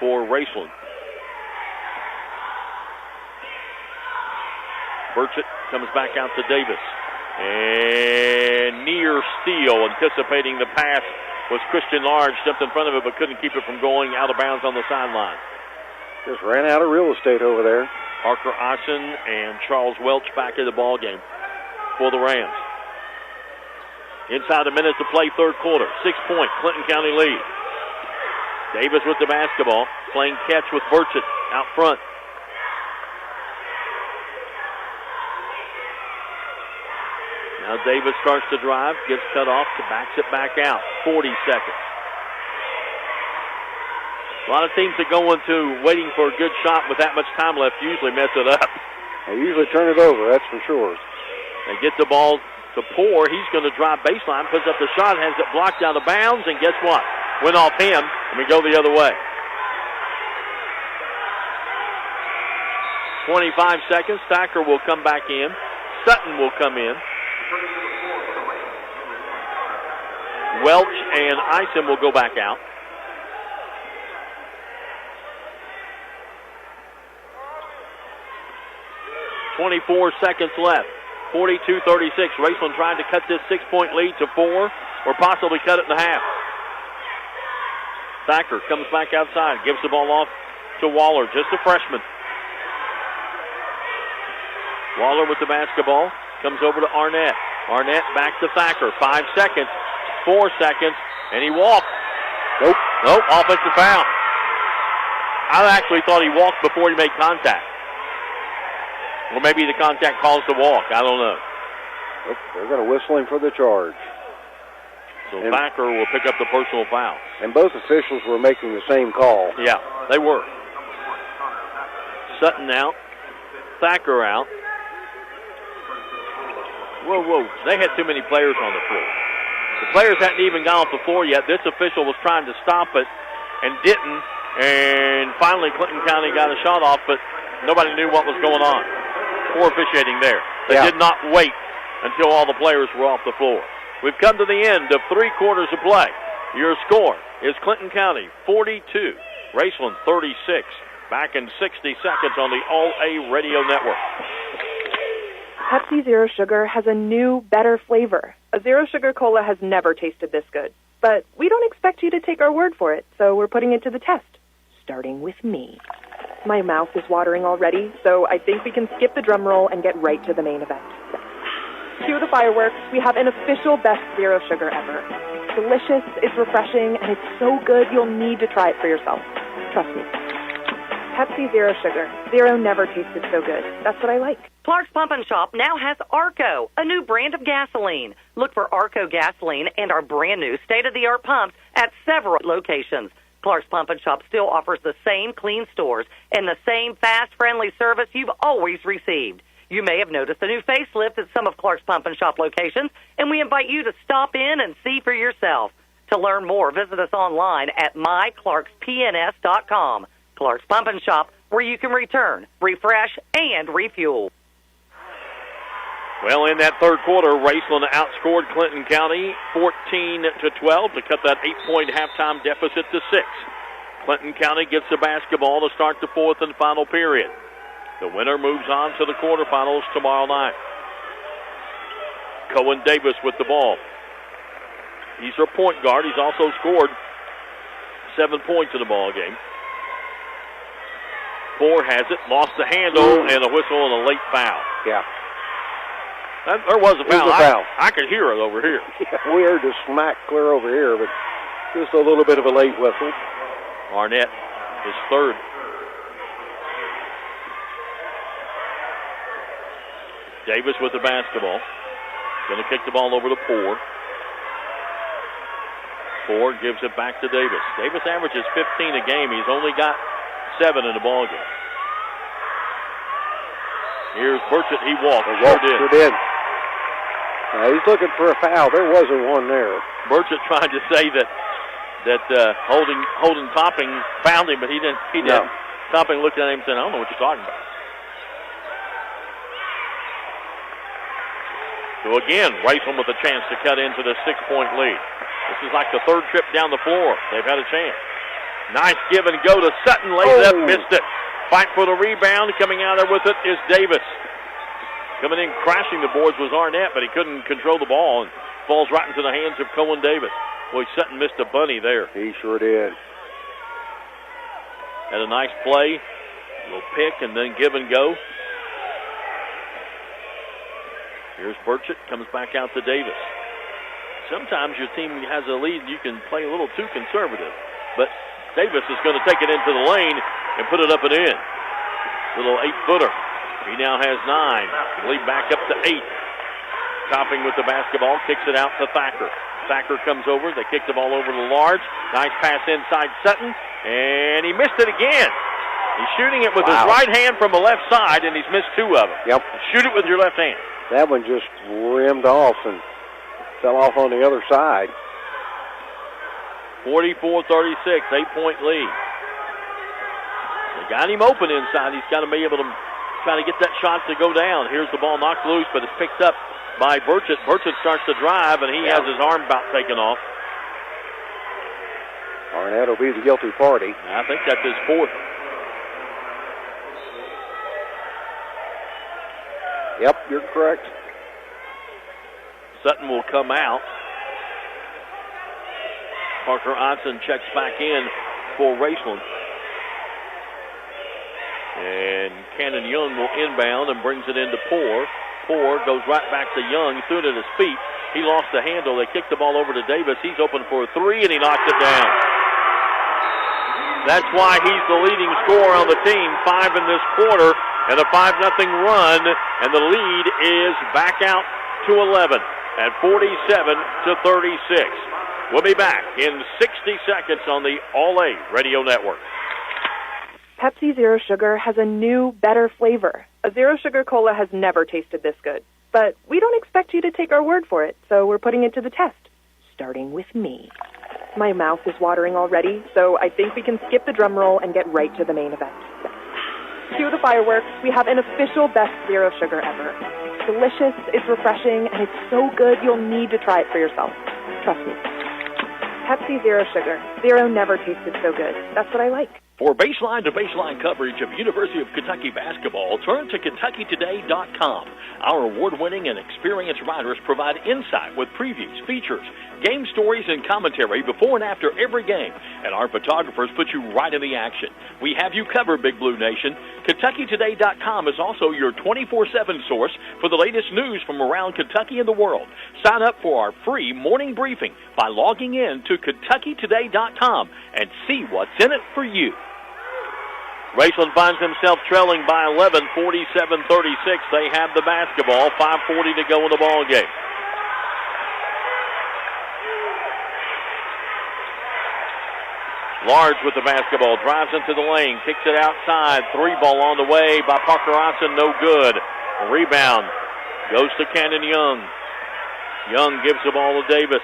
A: for Raceland. Burchett comes back out to Davis. And near steal, anticipating the pass, was Christian Large. Stepped in front of it, but couldn't keep it from going out of bounds on the sideline.
B: Just ran out of real estate over there.
A: Parker Ossen and Charles Welch back in the ball game for the Rams. Inside a minute to play, third quarter. 6-point Clinton County lead. Davis with the basketball, playing catch with Burchett out front. Now Davis starts to drive, gets cut off, backs it back out. 40 seconds. A lot of teams that go into waiting for a good shot with that much time left usually mess it up.
B: They usually turn it over, that's for sure.
A: They get the ball to Poore. He's going to drive baseline, puts up the shot, has it blocked out of bounds, and guess what? Went off him, and we go the other way. 25 seconds. Thacker will come back in. Sutton will come in. Welch and Ison will go back out. .24 seconds left. 42-36. Raceland trying to cut this 6-point lead to 4, or possibly cut it in half. Thacker comes back outside, gives the ball off to Waller, just a freshman. Waller with the basketball, comes over to Arnett. Arnett back to Thacker. 5 seconds, 4 seconds, and he walked.
B: Nope,
A: offensive foul. I actually thought he walked before he made contact. Or maybe the contact caused the walk. I don't know.
B: Nope, they're going to whistle him for the charge.
A: So Thacker will pick up the personal foul.
B: And both officials were making the same call.
A: Yeah, they were. Sutton out. Thacker out. Whoa. They had too many players on the floor. The players hadn't even gone off the floor yet. This official was trying to stop it and didn't. And finally, Clinton County got a shot off, but nobody knew what was going on. Poor officiating there. They did not wait until all the players were off the floor. We've come to the end of 3 quarters of play. Your score is Clinton County 42, Raceland 36. Back in 60 seconds on the All-A Radio Network.
F: Pepsi Zero Sugar has a new, better flavor. A Zero Sugar Cola has never tasted this good. But we don't expect you to take our word for it, so we're putting it to the test. Starting with me. My mouth is watering already, so I think we can skip the drum roll and get right to the main event. Cue the fireworks. We have an official best Zero Sugar ever. It's delicious, it's refreshing, and it's so good you'll need to try it for yourself. Trust me. Pepsi Zero Sugar. Zero never tasted so good. That's what I like.
H: Clark's Pump and Shop now has Arco, a new brand of gasoline. Look for Arco gasoline and our brand new state-of-the-art pumps at several locations. Clark's Pump and Shop still offers the same clean stores and the same fast, friendly service you've always received. You may have noticed a new facelift at some of Clark's Pump and Shop locations, and we invite you to stop in and see for yourself. To learn more, visit us online at myclarkspns.com. Clark's Pump and Shop, where you can return, refresh, and refuel.
A: Well, in that third quarter, Raceland outscored Clinton County 14-12 to cut that 8-point halftime deficit to 6. Clinton County gets the basketball to start the fourth and final period. The winner moves on to the quarterfinals tomorrow night. Cohen Davis with the ball. He's their point guard. He's also scored 7 points in the ball game. Poor has it, lost the handle, and a whistle and a late foul.
B: Yeah.
A: There was a foul.
B: It was a foul.
A: I could hear it over here.
B: Yeah, we heard the smack clear over here, but just a little bit of a late whistle.
A: Arnett is third. Davis with the basketball. Going to kick the ball over to Poor. Poor gives it back to Davis. Davis averages 15 a game. He's only got 7 in the ball game. Here's Burchett. He walked. Sure did.
B: He's looking for a foul. There wasn't one there.
A: Burchett tried to say that Holden Topping found him, but he didn't.
B: No.
A: Topping looked at him and said, "I don't know what you're talking about." So again, Raceland with a chance to cut into the 6-point lead. This is like the third trip down the floor. They've had a chance. Nice give and go to Sutton. Lays up, missed it. Fight for the rebound. Coming out there with it is Davis. Coming in, crashing the boards was Arnett, but he couldn't control the ball and falls right into the hands of Cohen Davis. Boy, Sutton missed a bunny there.
B: He sure did.
A: Had a nice play. A little pick and then give and go. Here's Burchett. Comes back out to Davis. Sometimes your team has a lead. You can play a little too conservative. But Davis is going to take it into the lane and put it up and in. Little 8-footer. He now has 9. Lead back up to 8. Topping with the basketball. Kicks it out to Thacker. Thacker comes over. They kick the ball over to Large. Nice pass inside Sutton. And he missed it again. He's shooting it with his right hand from the left side, and he's missed 2 of them.
B: Yep.
A: Shoot it with your left hand.
B: That one just rimmed off and fell off on the other side.
A: 44-36, 8-point lead. They got him open inside. He's got to be able to try to get that shot to go down. Here's the ball knocked loose, but it's picked up by Burchett. Burchett starts to drive, and he has his arm about taken off.
B: Arnett will be the guilty party.
A: I think that's his 4th.
B: Yep, you're correct.
A: Sutton will come out. Parker Odson checks back in for Raceland. And Cannon Young will inbound and brings it into Poor. Poor goes right back to Young, threw it at his feet. He lost the handle. They kicked the ball over to Davis. He's open for a 3, and he knocks it down. That's why he's the leading scorer on the team. 5 in this quarter, and a 5-0 run, and the lead is back out to 11 at 47-36. We'll be back in 60 seconds on the All-A Radio Network.
F: Pepsi Zero Sugar has a new, better flavor. A Zero Sugar Cola has never tasted this good. But we don't expect you to take our word for it, so we're putting it to the test. Starting with me. My mouth is watering already, so I think we can skip the drum roll and get right to the main event. Cue the fireworks. We have an official best zero sugar ever. It's delicious, it's refreshing, and it's so good you'll need to try it for yourself. Trust me. Pepsi Zero Sugar. Zero never tasted so good. That's what I like.
I: For baseline-to-baseline coverage of University of Kentucky basketball, turn to KentuckyToday.com. Our award-winning and experienced writers provide insight with previews, features, game stories, and commentary before and after every game. And our photographers put you right in the action. We have you covered, Big Blue Nation. KentuckyToday.com is also your 24/7 source for the latest news from around Kentucky and the world. Sign up for our free morning briefing by logging in to KentuckyToday.com and see what's in it for you. Raceland finds himself trailing by 11, 47-36. They have the basketball, 5:40 to go in the ball game. Large with the basketball, drives into the lane, kicks it outside. 3-ball on the way by Parker Austin, no good. A rebound goes to Cannon Young. Young gives the ball to Davis.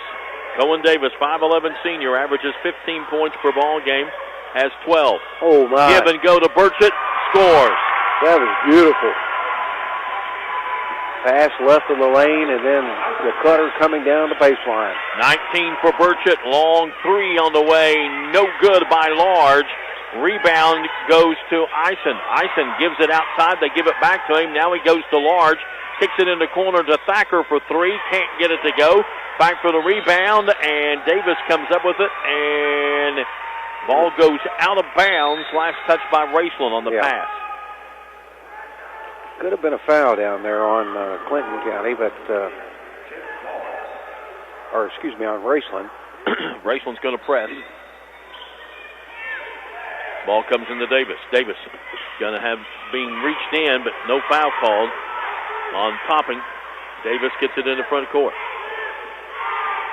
I: Cohen Davis, 5'11 senior, averages 15 points per ball game. Has 12.
B: Oh, my.
A: Give and go to Burchett. Scores.
B: That was beautiful. Pass left in the lane, and then the cutter coming down the baseline.
A: 19 for Burchett. Long 3 on the way. No good by Large. Rebound goes to Eisen. Eisen gives it outside. They give it back to him. Now he goes to Large. Kicks it in the corner to Thacker for 3. Can't get it to go. Back for the rebound, and Davis comes up with it, and ball goes out of bounds. Last touch by Raceland on the pass.
B: Could have been a foul down there on Clinton County, but, on Raceland.
A: Raceland's going to press. Ball comes into Davis. Davis going to have being reached in, but no foul called on Topping. Davis gets it in the front court.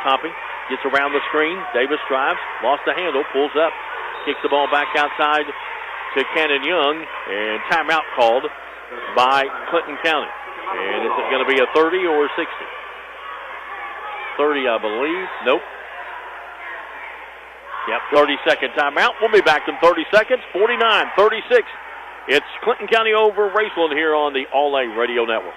A: Topping gets around the screen. Davis drives, lost the handle, pulls up, kicks the ball back outside to Cannon Young, and timeout called by Clinton County. And is it going to be a 30 or a 60? 30, I believe. Nope. Yep, 30-second timeout. We'll be back in 30 seconds. 49-36. It's Clinton County over Raceland here on the All-A Radio Network.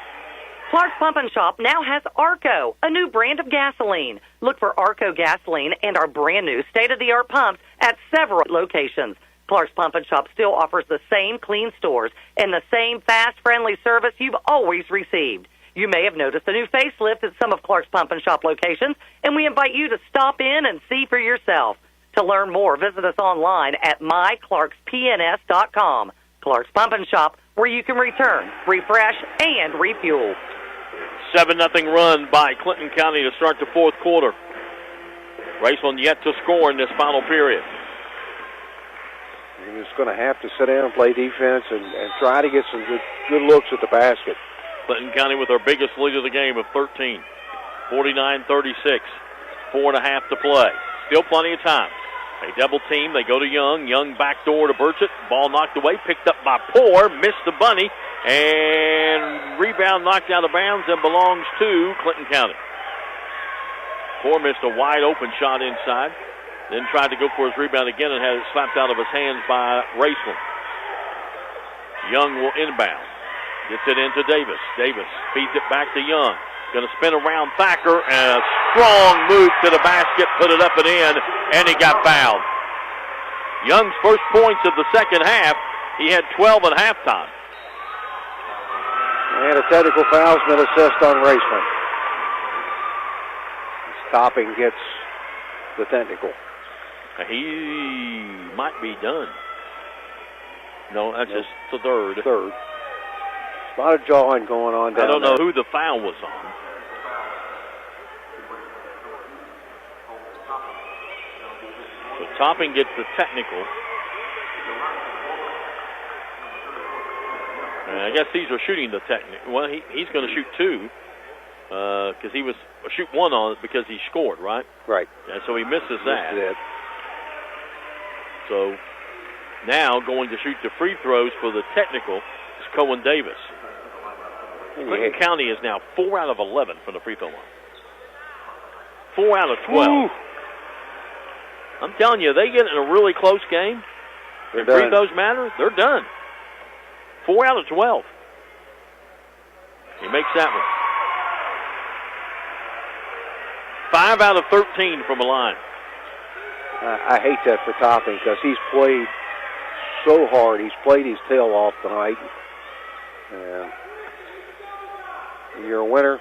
H: Clark's Pump and Shop now has Arco, a new brand of gasoline. Look for Arco gasoline and our brand new state-of-the-art pumps at several locations. Clark's Pump and Shop still offers the same clean stores and the same fast, friendly service you've always received. You may have noticed a new facelift at some of Clark's Pump and Shop locations, and we invite you to stop in and see for yourself. To learn more, visit us online at myclarkspns.com. Clark's Pump and Shop, where you can return, refresh, and refuel.
A: 7-0 run by Clinton County to start the fourth quarter. Raceland yet to score in this final period.
B: You're just going to have to sit down and play defense and try to get some good looks at the basket.
A: Clinton County with their biggest lead of the game of 13. 49-36. 4.5 to play. Still plenty of time. They double team. They go to Young. Young backdoor to Burchett. Ball knocked away. Picked up by Poor. Missed the bunny. And rebound knocked out of bounds and belongs to Clinton County. Poor missed a wide open shot inside. Then tried to go for his rebound again and had it slapped out of his hands by Raceland. Young will inbound. Gets it into Davis. Davis feeds it back to Young. Going to spin around Thacker, and a strong move to the basket, put it up and in, and he got fouled. Young's first points of the second half. He had 12 at halftime.
B: And a technical foul's been assessed on Raceland. Stopping gets the technical.
A: He might be done. No, that's just the third.
B: Third. A lot of jawing going on down there.
A: I don't know who the foul was on. So Topping gets the technical. And I guess these are shooting the technical. Well, he's going to shoot two because he was shoot one on it because he scored, right?
B: Right.
A: And so he misses that.
B: Missed it.
A: So now going to shoot the free throws for the technical is Cohen Davis. Clinton County is now 4 out of 11 from the free throw line. 4 out of 12.
B: Ooh.
A: I'm telling you, they get in a really close game.
B: They're
A: Free
B: done.
A: throws matter. They're done. 4 out of 12. He makes that one. 5 out of 13 from the line.
B: I hate that for Topping because he's played so hard. He's played his tail off tonight. And you're a winner.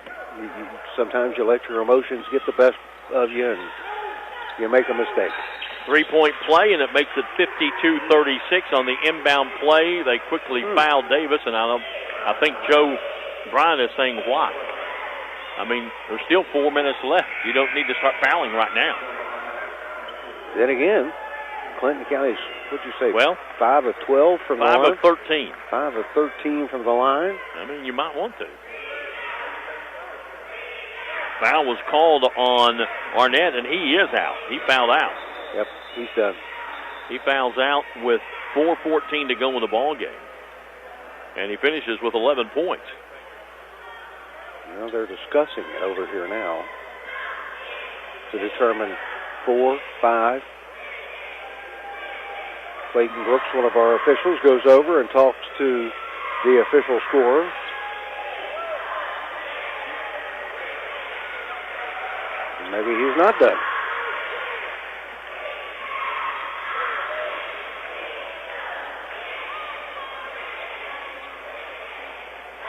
B: Sometimes you let your emotions get the best of you, and you make a mistake.
A: 3-point play, and it makes it 52-36 on the inbound play. They quickly fouled Davis, and I think Joe Bryan is saying why. I mean, there's still 4 minutes left. You don't need to start fouling right now.
B: Then again, Clinton County's, what'd you say?
A: Well,
B: 5 of 12 from the
A: 5
B: line?
A: of 13.
B: 5 of 13 from the line.
A: I mean, you might want to. Foul was called on Arnett, and he is out. He fouled out.
B: Yep, he's done.
A: He fouls out with 4:14 to go in the ball game. And he finishes with 11 points.
B: Well, they're discussing it over here now to determine 4, 5. Clayton Brooks, one of our officials, goes over and talks to the official scorer. Maybe he's not done.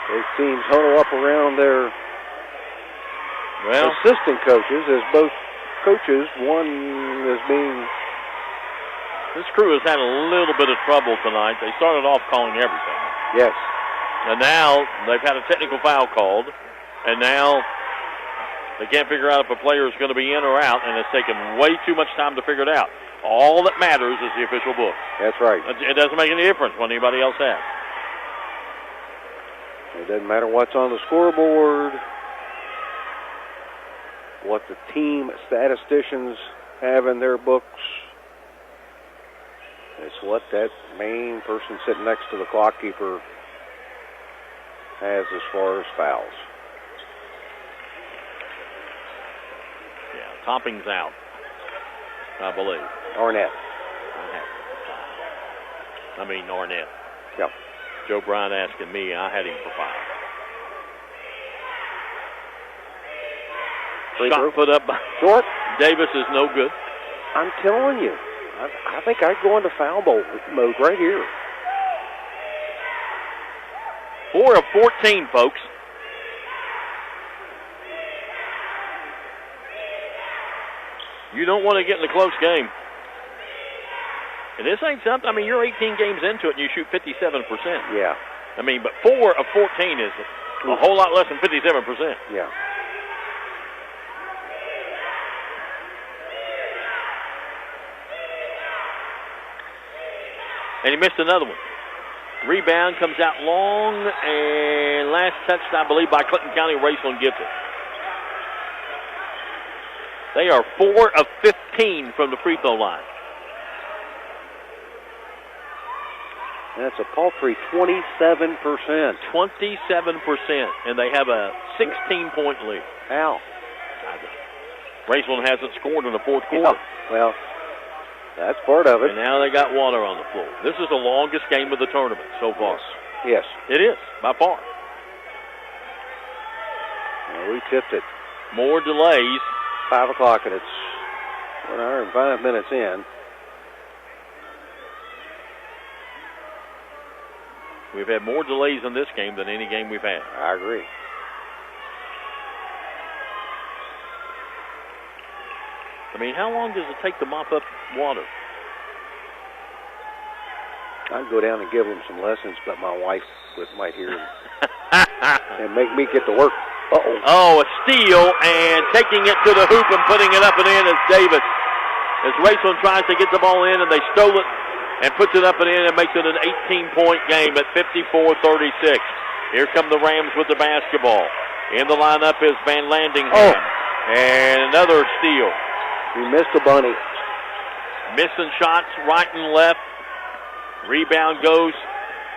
B: Both teams huddle up around their assistant coaches as both coaches, one is being...
A: This crew has had a little bit of trouble tonight. They started off calling everything.
B: Yes.
A: And now they've had a technical foul called, and now they can't figure out if a player is going to be in or out, and it's taken way too much time to figure it out. All that matters is the official book.
B: That's right.
A: It doesn't make any difference what anybody else has.
B: It doesn't matter what's on the scoreboard, what the team statisticians have in their books. It's what that main person sitting next to the clock keeper has as far as fouls.
A: Yeah, Topping's out, I believe.
B: Arnett.
A: Arnett.
B: Yep.
A: Joe Bryan asking me, I had him for 5. Shot put up by
B: Short.
A: Davis is no good.
B: I'm telling you, I think I'd go into foul mode right here.
A: 4 of 14, folks. You don't want to get in a close game. And this ain't something, you're 18 games into it and you shoot 57%.
B: Yeah.
A: But 4 of 14 is a whole lot less than 57%.
B: Yeah.
A: And he missed another one. Rebound comes out long, and last touched, I believe, by Clinton County. Raceland gets it. They are 4 of 15 from the free throw line.
B: That's a paltry 27%.
A: 27%, and they have a 16-point lead.
B: Ow.
A: Raceland hasn't scored in the fourth quarter.
B: Yeah. Well, that's part of it.
A: And now they got water on the floor. This is the longest game of the tournament so far.
B: Yes.
A: It is, by far.
B: Well, we tipped it.
A: More delays.
B: 5 o'clock, and it's 1 hour and 5 minutes in.
A: We've had more delays in this game than any game we've had.
B: I agree.
A: How long does it take to mop up water?
B: I'd go down and give them some lessons, but my wife might hear and make me get to work. Uh-oh.
A: Oh, a steal, and taking it to the hoop and putting it up and in is Davis. As Raceland tries to get the ball in, and they stole it and puts it up and in and makes it an 18-point game at 54-36. Here come the Rams with the basketball. In the lineup is Van Landingham. And another steal.
B: He missed a bunny.
A: Missing shots right and left. Rebound goes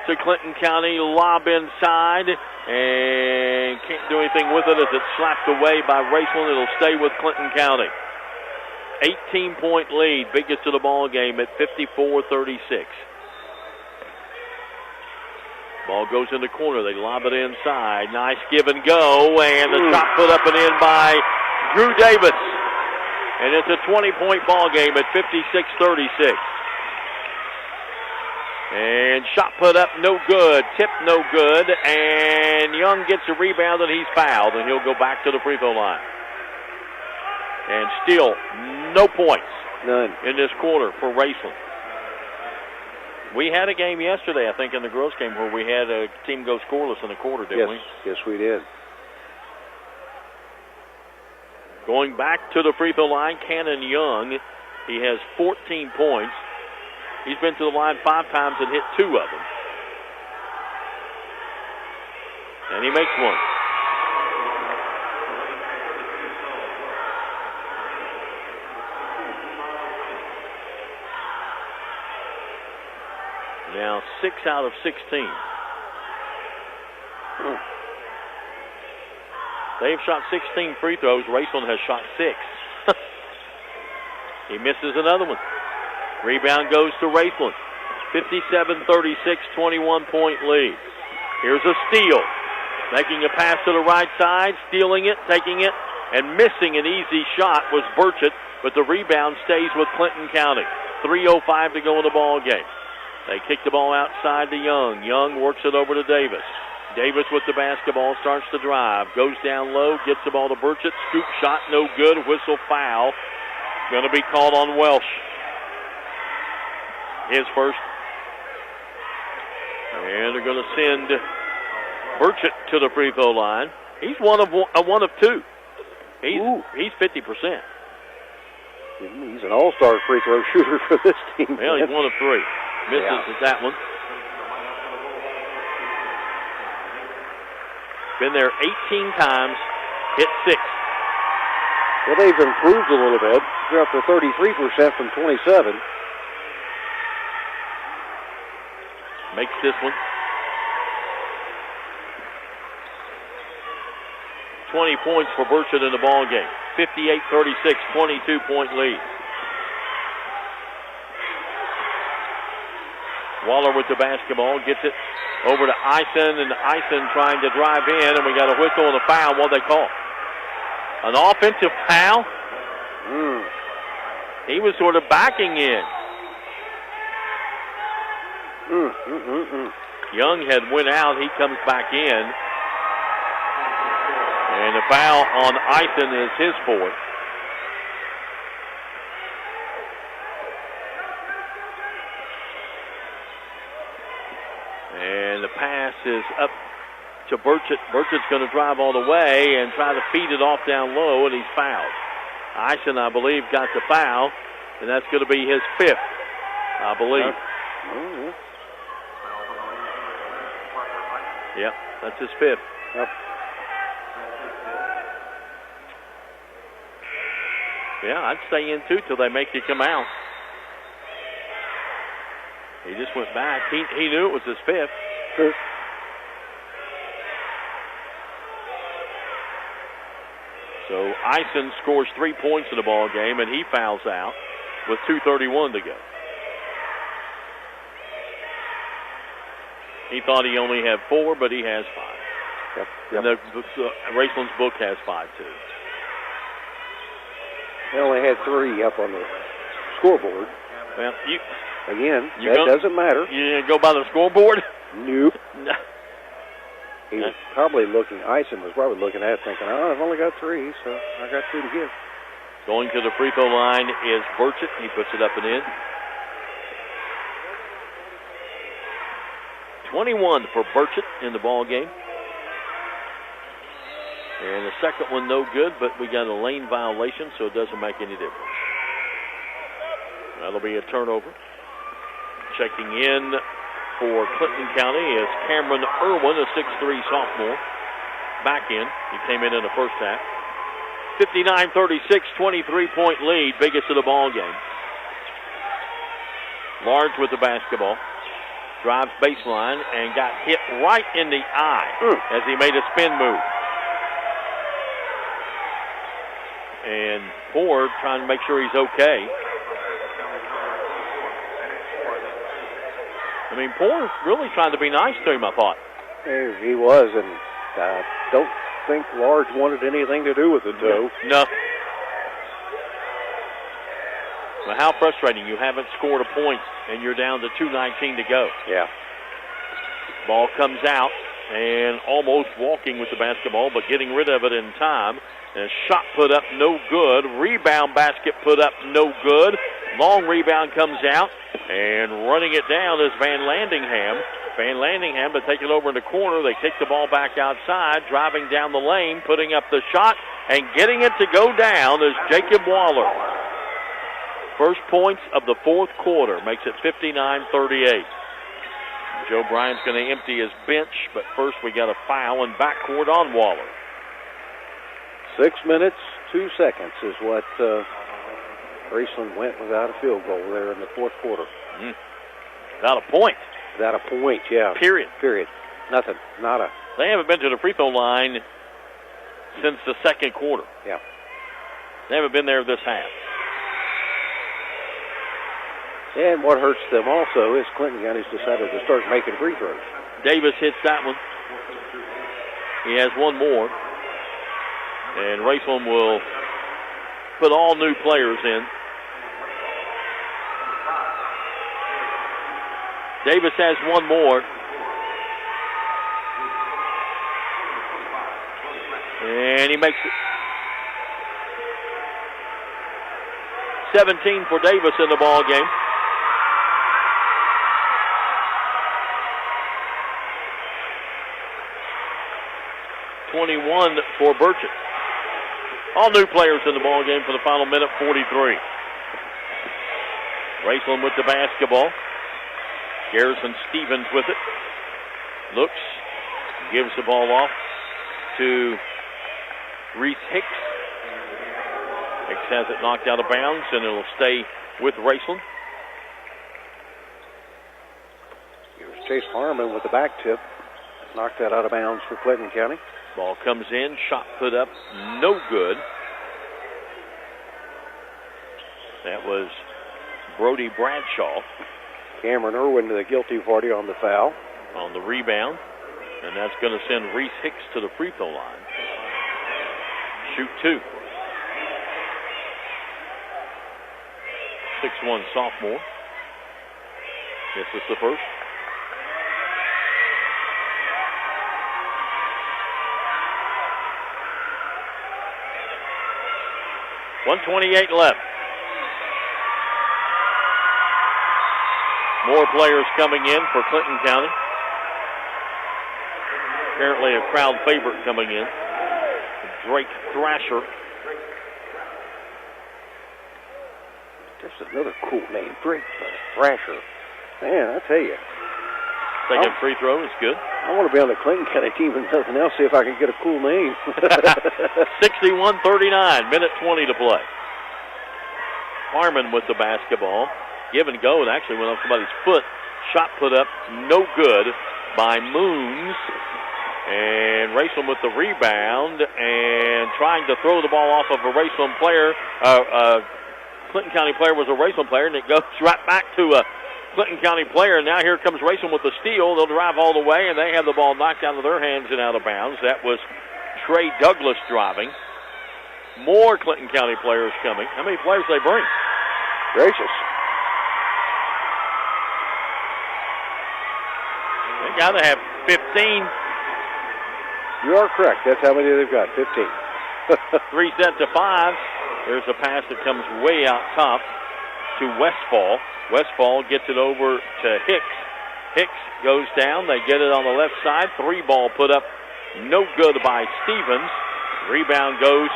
A: to Clinton County. Lob inside. And can't do anything with it as it's slapped away by Raceland. It'll stay with Clinton County. 18-point lead, biggest of the ball game at 54-36. Ball goes in the corner. They lob it inside. Nice give and go, and the shot put up and in by Drew Davis. And it's a 20-point ball game at 56-36. And shot put up, no good. Tip, no good. And Young gets a rebound, and he's fouled, and he'll go back to the free throw line. And still, no points.
B: None.
A: In this quarter for Raceland. We had a game yesterday, I think, in the girls' game where we had a team go scoreless in the quarter, didn't we?
B: Yes, we did.
A: Going back to the free throw line, Cannon Young. He has 14 points. He's been to the line 5 times and hit 2 of them. And he makes one. Now 6 out of 16. They've shot 16 free throws. Raceland has shot 6. He misses another one. Rebound goes to Raceland. 57-36, 21-point lead. Here's a steal. Making a pass to the right side, stealing it, taking it, and missing an easy shot was Burchett, but the rebound stays with Clinton County. 3:05 to go in the ball game. They kick the ball outside to Young. Young works it over to Davis. Davis with the basketball, starts to drive, goes down low, gets the ball to Burchett. Scoop shot, no good. Whistle foul. Going to be called on Welsh. His first. And they're going to send Burchett to the free throw line. He's one of 2. He's 50%.
B: He's an all-star free throw shooter for this team.
A: Well, he's 1 of 3. Misses at that one. Been there 18 times, hit 6.
B: Well, they've improved a little bit. They're up to 33% from 27.
A: Makes this one. 20 points for Burchett in the ball game. 58-36, 22-point lead. Waller with the basketball, gets it over to Eisen, and Eisen trying to drive in, and we got a whistle and a foul. What they call? An offensive foul? He was sort of backing in. Young had went out. He comes back in. And the foul on Eisen is his 4th. And the pass is up to Burchett. Burchett's going to drive all the way and try to feed it off down low, and he's fouled. Eisen, I believe, got the foul, and that's going to be his 5th, I believe. Yep, that's his 5th.
B: Yep.
A: Yeah, I'd stay in, too, till they make you come out. He just went back. He knew it was his 5th. So Eisen scores 3 points in the ball game, and he fouls out with 2:31 to go. He thought he only had 4, but he has 5.
B: Yep.
A: And Raceland's book has 5, too.
B: They only had 3 up on the scoreboard.
A: Well,
B: that doesn't matter.
A: You didn't go by the scoreboard?
B: Nope.
A: No.
B: He was probably looking, Eisen was probably looking at it thinking, I've only got 3, so I got 2 to give.
A: Going to the free throw line is Burchett. He puts it up and in. 21 for Burchett in the ball game. And the second one no good, but we got a lane violation, so it doesn't make any difference. That'll be a turnover. Checking in for Clinton County is Cameron Irwin, a 6'3 sophomore. Back in. He came in the first half. 59-36, 23-point lead, biggest of the ball game. Large with the basketball. Drives baseline and got hit right in the eye as he made a spin move. and Ford trying to make sure he's okay. I mean, Ford really trying to be nice to him, I thought.
B: He was, and I don't think Large wanted anything to do with it, though.
A: No. Well, how frustrating. You haven't scored a point, and you're down to 2:19 to go.
B: Yeah.
A: Ball comes out, and almost walking with the basketball, but getting rid of it in time. And a shot put up, no good. Rebound basket put up, no good. Long rebound comes out, and running it down is Van Landingham. Van Landingham to take it over in the corner. They kick the ball back outside, driving down the lane, putting up the shot, and getting it to go down is Jacob Waller. First points of the fourth quarter makes it 59-38. Joe Bryant's going to empty his bench, but first we got a foul and backcourt on Waller.
B: 6 minutes, 2 seconds is what Graceland went without a field goal there in the fourth quarter.
A: Without a point.
B: Without a point, yeah.
A: Period.
B: Nothing. Nada.
A: They haven't been to the free throw line since the second quarter.
B: Yeah.
A: They haven't been there this half.
B: And what hurts them also is Clinton County's decided to start making free throws.
A: Davis hits that one. He has one more. And Raceland will put all new players in. Davis has one more. And he makes it 17 for Davis in the ball game. .21 for Burchett. All new players in the ball game for the final minute, 43. Raceland with the basketball. Garrison Stevens with it. Looks, gives the ball off to Reese Hicks. Hicks has it knocked out of bounds, and it'll stay with Raceland.
B: Here's Chase Harmon with the back tip. Knocked that out of bounds for Clinton County.
A: Ball comes in, shot put up, no good. That was Brody Bradshaw.
B: Cameron Irwin to the guilty party on the foul.
A: On the rebound. And that's going to send Reese Hicks to the free throw line. Shoot two. 6'1" sophomore. This is the first. .128 left. More players coming in for Clinton County. Apparently a crowd favorite coming in. Drake Thrasher.
B: That's another cool name, Drake Thrasher. Man, I tell you.
A: Second free throw is good.
B: I want to be on the Clinton County team and nothing else, see if I can get a cool name.
A: 61-39, minute 20 to play. Harmon with the basketball. Give and go, and actually went on somebody's foot. Shot put up, no good by Moons. And Raceland with the rebound and trying to throw the ball off of a Raceland player. Clinton County player was a Raceland player, and it goes right back to a Clinton County player. And now here comes Raceland with the steal. They'll drive all the way, and they have the ball knocked out of their hands and out of bounds. That was Trey Douglas driving. More Clinton County players coming. How many players they bring?
B: Gracious.
A: They got to have 15.
B: You are correct. That's how many they've got, 15.
A: 3 sets of 5. There's a pass that comes way out top to Westfall. Westfall gets it over to Hicks. Hicks goes down. They get it on the left side. 3 ball put up. No good by Stevens. Rebound goes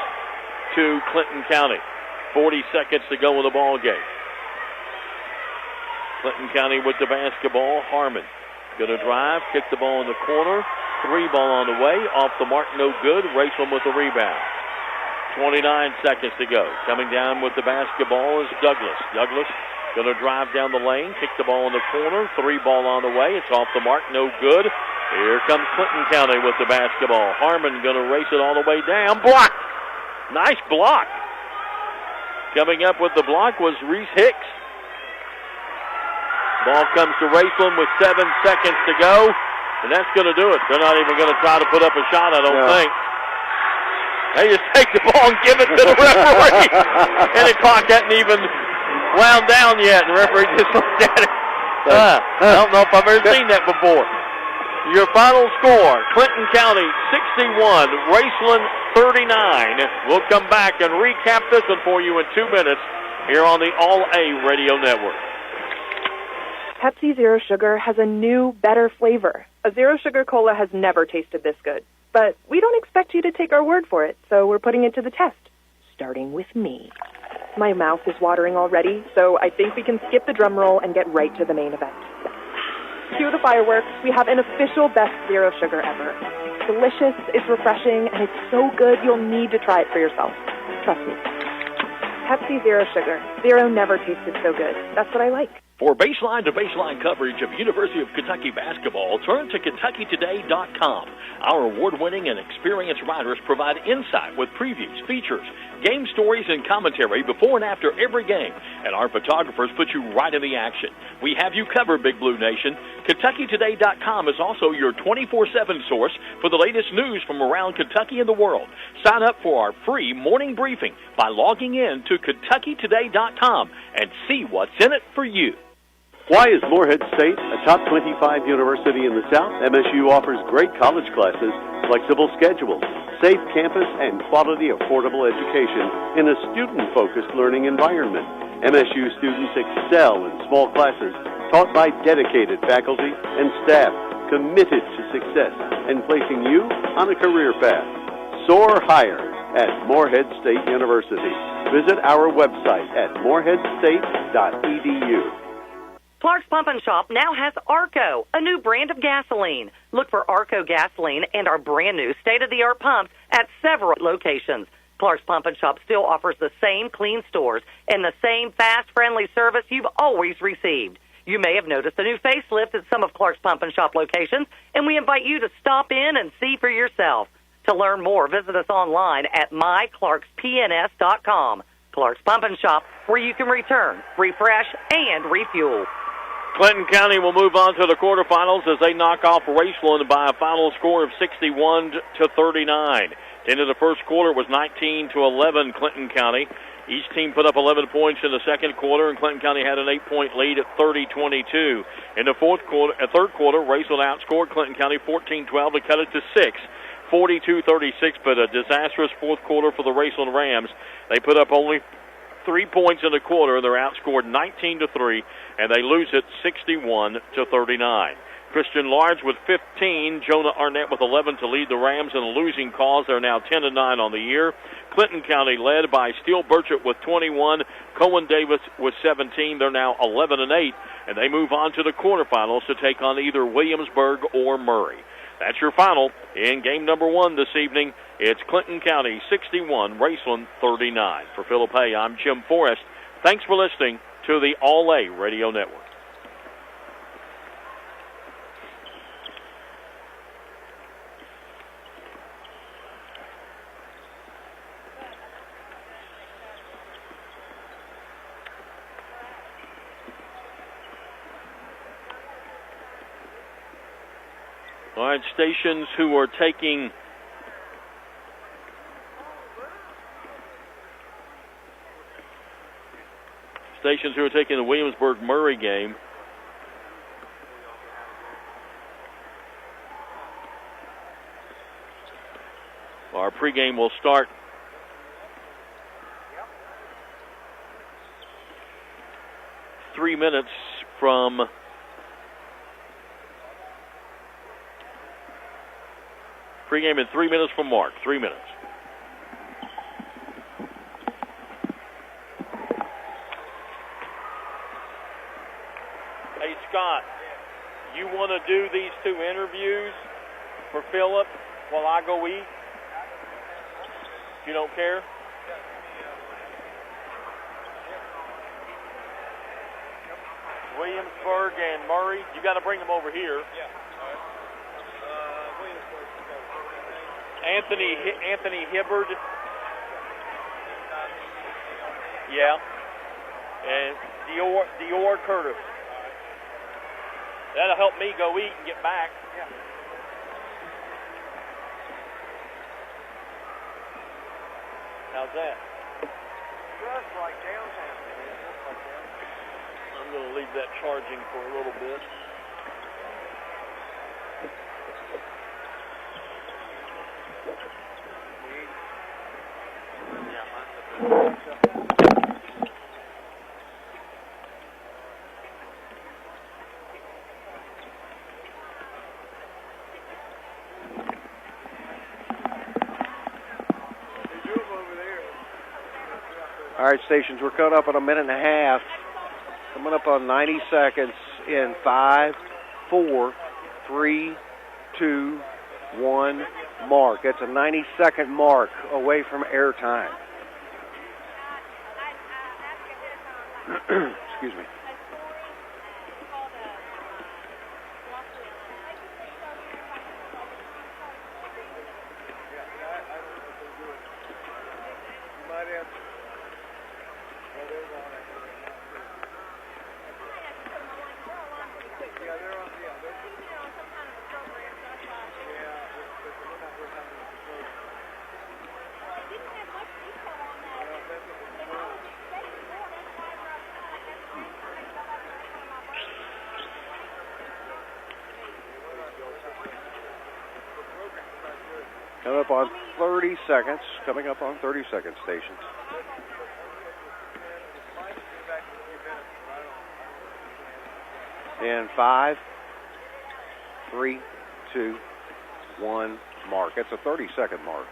A: to Clinton County. 40 seconds to go in the ball game. Clinton County with the basketball. Harmon going to drive, kick the ball in the corner. 3 ball on the way. Off the mark, no good. Raceland with the rebound. 29 seconds to go. Coming down with the basketball is Douglas. Douglas going to drive down the lane, kick the ball in the corner. 3 ball on the way. It's off the mark, no good. Here comes Clinton County with the basketball. Harmon going to race it all the way down. Blocked. Nice block Coming up with the block was Reese Hicks. Ball comes to Raceland with 7 seconds to go, and that's going to do it. They're not even going to try to put up a shot, I don't think. They just take the ball and give it to the referee. And the clock hasn't even wound down yet. The referee just looked at it. I don't know if I've ever seen that before. Your final score, Clinton County 61, Raceland 39. We'll come back and recap this one for you in 2 minutes here on the All-A Radio Network.
F: Pepsi Zero Sugar has a new, better flavor. A Zero Sugar Cola has never tasted this good. But we don't expect you to take our word for it, so we're putting it to the test. Starting with me. My mouth is watering already, so I think we can skip the drum roll and get right to the main event. Cue the fireworks. We have an official best Zero Sugar ever. It's delicious, it's refreshing, and it's so good you'll need to try it for yourself. Trust me. Pepsi Zero Sugar. Zero never tasted so good. That's what I like.
I: For baseline-to-baseline coverage of University of Kentucky basketball, turn to KentuckyToday.com. Our award-winning and experienced writers provide insight with previews, features, game stories, and commentary before and after every game. And our photographers put you right in the action. We have you covered, Big Blue Nation. KentuckyToday.com is also your 24/7 source for the latest news from around Kentucky and the world. Sign up for our free morning briefing by logging in to KentuckyToday.com and see what's in it for you.
G: Why is Morehead State a top 25 university in the South? MSU offers great college classes, flexible schedules, safe campus, and quality, affordable education in a student-focused learning environment. MSU students excel in small classes taught by dedicated faculty and staff committed to success and placing you on a career path. Soar higher at Morehead State University. Visit our website at moreheadstate.edu.
H: Clark's Pump and Shop now has Arco, a new brand of gasoline. Look for Arco gasoline and our brand new state-of-the-art pumps at several locations. Clark's Pump and Shop still offers the same clean stores and the same fast, friendly service you've always received. You may have noticed a new facelift at some of Clark's Pump and Shop locations, and we invite you to stop in and see for yourself. To learn more, visit us online at myclarkspns.com. Clark's Pump and Shop, where you can return, refresh, and refuel.
A: Clinton County will move on to the quarterfinals as they knock off Raceland by a final score of 61-39. The end of the first quarter was 19-11 Clinton County. Each team put up 11 points in the second quarter, and Clinton County had an 8-point lead at 30-22. In the third quarter, Raceland outscored Clinton County 14-12 to cut it to 6. 42-36, but a disastrous fourth quarter for the Raceland Rams. They put up only 3 points in the quarter. They're outscored 19-3, and they lose it 61-39. Christian Large with 15, Jonah Arnett with 11 to lead the Rams in a losing cause. They're now 10-9 on the year. Clinton County led by Steele Burchett with 21, Cohen Davis with 17. They're now 11-8, and they move on to the quarterfinals to take on either Williamsburg or Murray. That's your final in game number 1 this evening. It's Clinton County 61, Raceland 39. For Philip Hay, I'm Jim Forrest. Thanks for listening to the All-A Radio Network. All right, stations who are taking the Williamsburg-Murray game. Our pregame will start three minutes from pregame in 3 minutes from mark. 3 minutes. Hey, Scott, you want to do these 2 interviews for Philip while I go eat? You don't care? Williamsburg and Murray, you got to bring them over here. Yeah. Anthony Hibbard.
C: Yeah. And Dior Curtis. That'll help me go eat and get back. Yeah. How's that? Just like downtown. I'm going to leave that charging for a little bit.
B: All right, stations, we're coming up on a minute and a half. Coming up on 90 seconds in 5, 4, 3, 2, 1, mark. That's a 90-second mark away from airtime. Excuse me. Coming up on 30 seconds. Coming up on 30 second stations. In 5, 3, 2, 1, mark. That's a 30-second mark.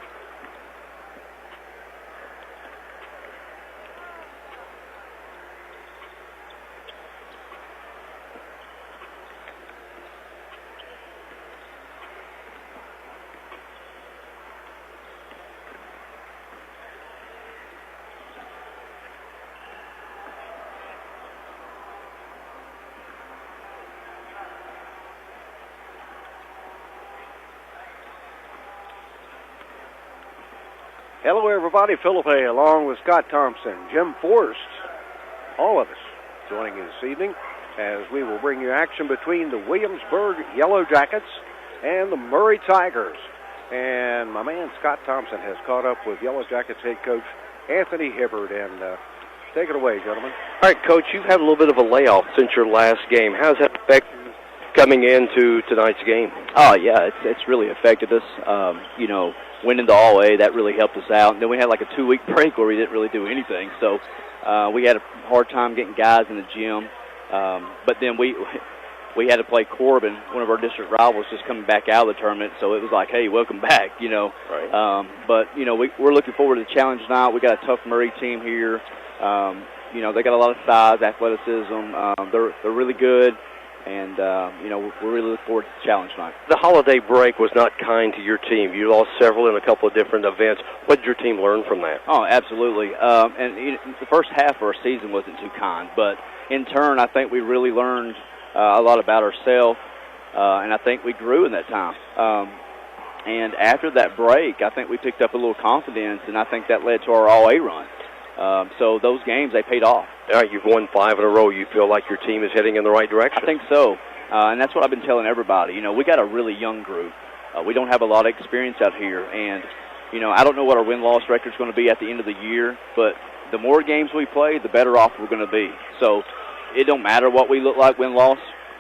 B: Hello, everybody. Philip A. along with Scott Thompson, Jim Forrest, all of us joining you this evening as we will bring you action between the Williamsburg Yellow Jackets and the Murray Tigers. And my man Scott Thompson has caught up with Yellow Jackets head coach Anthony Hibbard. And take it away, gentlemen.
J: All right, Coach, you've had a little bit of a layoff since your last game. How's that affect coming into tonight's game?
K: Oh, yeah, it's really affected us. Winning the All-A, that really helped us out. And then we had like a 2-week break where we didn't really do anything. So we had a hard time getting guys in the gym. But then we had to play Corbin, one of our district rivals, just coming back out of the tournament. So it was like, hey, welcome back,
J: Right.
K: But we're looking forward to the challenge tonight. We got a tough Murray team here. They got a lot of size, athleticism. They're really good. And, we're really looking forward to the challenge tonight.
J: The holiday break was not kind to your team. You lost several in a couple of different events. What did your team learn from that?
K: Oh, absolutely. The first half of our season wasn't too kind. But in turn, I think we really learned a lot about ourselves. And I think we grew in that time. And after that break, I think we picked up a little confidence. And I think that led to our All-A run. So those games, they paid off.
J: All right, you've won 5 in a row. You feel like your team is heading in the right direction?
K: I think so. And that's what I've been telling everybody. We got a really young group. We don't have a lot of experience out here. And, I don't know what our win-loss record is going to be at the end of the year, but the more games we play, the better off we're going to be. So it don't matter what we look like win-loss.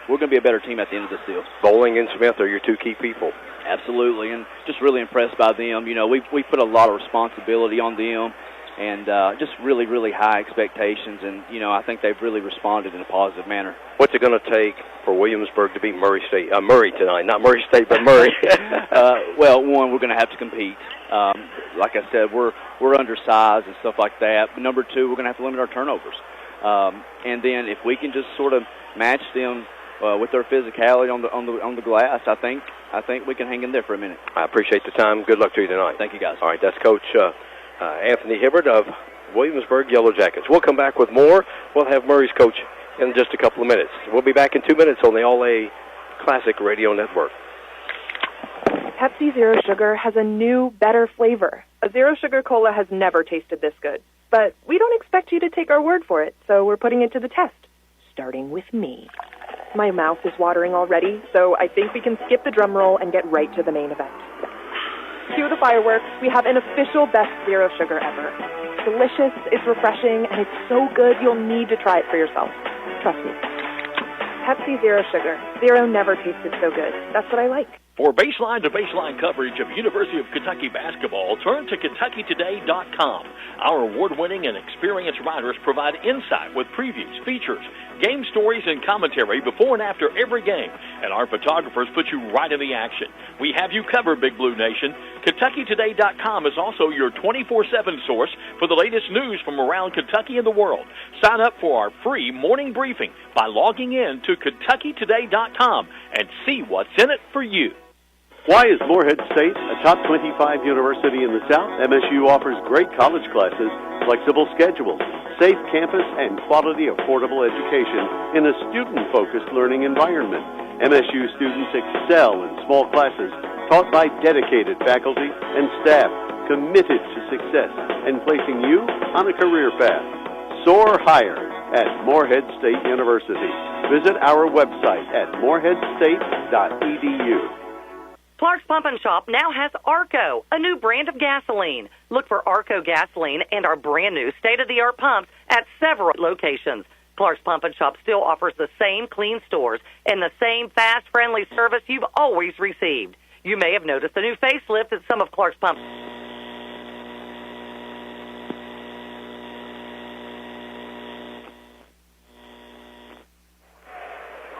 K: We're going to be a better team at the end of this deal.
J: Bowling and Smith are your two key people.
K: Absolutely, and just really impressed by them. We put a lot of responsibility on them. And just really, really high expectations. And, I think they've really responded in a positive manner.
J: What's it going to take for Williamsburg to beat Murray tonight? Not Murray State, but Murray.
K: Well, one, we're going to have to compete. Like I said, we're undersized and stuff like that. But number two, we're going to have to limit our turnovers. And then if we can just sort of match them with their physicality on the glass, I think we can hang in there for a minute.
J: I appreciate the time. Good luck to you tonight.
K: Thank you, guys.
J: All right, that's Coach Anthony Hibbard of Williamsburg Yellow Jackets. We'll come back with more. We'll have Murray's coach in just a couple of minutes. We'll be back in 2 minutes on the All-A Classic Radio Network.
F: Pepsi Zero Sugar has a new, better flavor. A Zero Sugar Cola has never tasted this good. But we don't expect you to take our word for it, so we're putting it to the test. Starting with me. My mouth is watering already, so I think we can skip the drum roll and get right to the main event. Cue the fireworks. We have an official best zero sugar ever. Delicious, it's refreshing, and it's so good you'll need to try it for yourself. Trust me. Pepsi Zero Sugar. Zero never tasted so good. That's what I like.
I: For baseline-to-baseline coverage of University of Kentucky basketball, turn to KentuckyToday.com. Our award-winning and experienced writers provide insight with previews, features, game stories, and commentary before and after every game. And our photographers put you right in the action. We have you covered, Big Blue Nation. KentuckyToday.com is also your 24/7 source for the latest news from around Kentucky and the world. Sign up for our free morning briefing by logging in to KentuckyToday.com and see what's in it for you.
G: Why is Morehead State a top 25 university in the South? MSU offers great college classes, flexible schedules, safe campus, and quality, affordable education in a student-focused learning environment. MSU students excel in small classes taught by dedicated faculty and staff committed to success and placing you on a career path. Soar higher at Morehead State University. Visit our website at moreheadstate.edu.
H: Clark's Pump and Shop now has Arco, a new brand of gasoline. Look for Arco gasoline and our brand new state-of-the-art pumps at several locations. Clark's Pump and Shop still offers the same clean stores and the same fast, friendly service you've always received. You may have noticed a new facelift at some of Clark's pumps.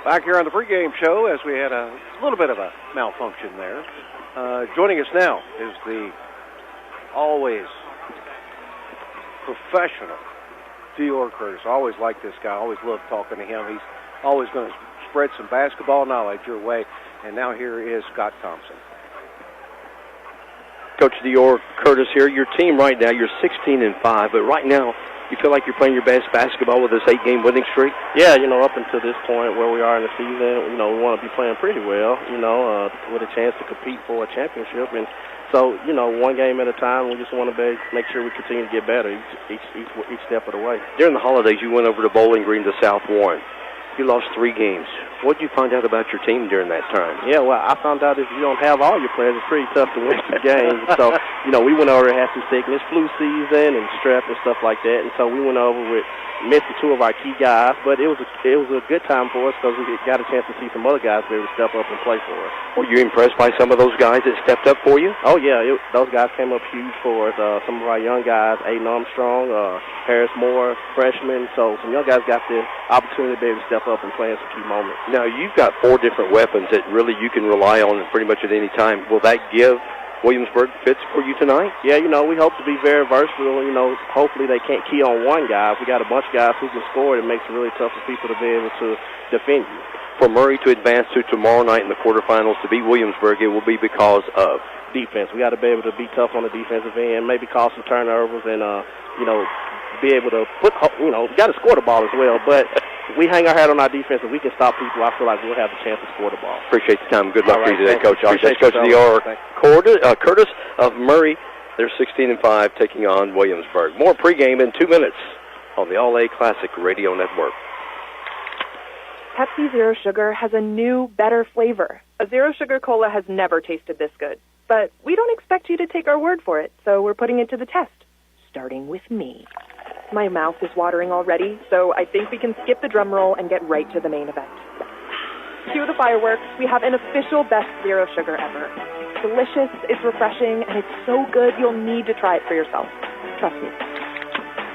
J: Back here on the pregame show, as we had a little bit of a malfunction there. Joining us now is the always professional Dior Curtis. I always liked this guy. I always loved talking to him. He's always going to spread some basketball knowledge your way. And now here is Scott Thompson.
B: Coach Dior Curtis here. Your team right now, you're 16-5, but right now you feel like you're playing your best basketball with this 8-game winning streak?
E: Yeah, up until this point where we are in the season, we want to be playing pretty well, with a chance to compete for a championship. And so, one game at a time, we just want to make sure we continue to get better each step of the way.
B: During the holidays, you went over to Bowling Green to South Warren. You lost 3 games. What did you find out about your team during that time?
E: Yeah, well, I found out if you don't have all your players, it's pretty tough to win some games. So, we went over and had some sickness, flu season and strep and stuff like that. And so we went over with missing 2 of our key guys. But it was a good time for us because we got a chance to see some other guys be able to step up and play for us.
B: Were you impressed by some of those guys that stepped up for you?
E: Oh, yeah. Those guys came up huge for us. Some of our young guys, Aiden Armstrong, Harris Moore, freshman. So some young guys got the opportunity to be able to step up and play in some key moments.
B: Now, you've got 4 different weapons that really you can rely on pretty much at any time. Will that give Williamsburg fits for you tonight?
E: Yeah, we hope to be very versatile. Hopefully they can't key on one guy. If we got a bunch of guys who can score, it makes it really tough for people to be able to defend you.
B: For Murray to advance to tomorrow night in the quarterfinals to beat Williamsburg, it will be because of
E: defense. We got to be able to be tough on the defensive end, maybe cause some turnovers, and be able to put. We got to score the ball as well, but. We hang our hat on our defense, and we can stop people. I feel like we'll have a chance to score the ball.
B: Appreciate the time. Good luck to you today, Coach.
E: Appreciate
B: Coach Dior Curtis of Murray. They're 16-5, taking on Williamsburg. More pregame in 2 minutes on the All-A Classic Radio Network.
F: Pepsi Zero Sugar has a new, better flavor. A Zero Sugar Cola has never tasted this good. But we don't expect you to take our word for it, so we're putting it to the test. Starting with me. My mouth is watering already, so I think we can skip the drum roll and get right to the main event. Cue the fireworks. We have an official best zero sugar ever. Delicious, it's refreshing, and it's so good you'll need to try it for yourself. Trust me.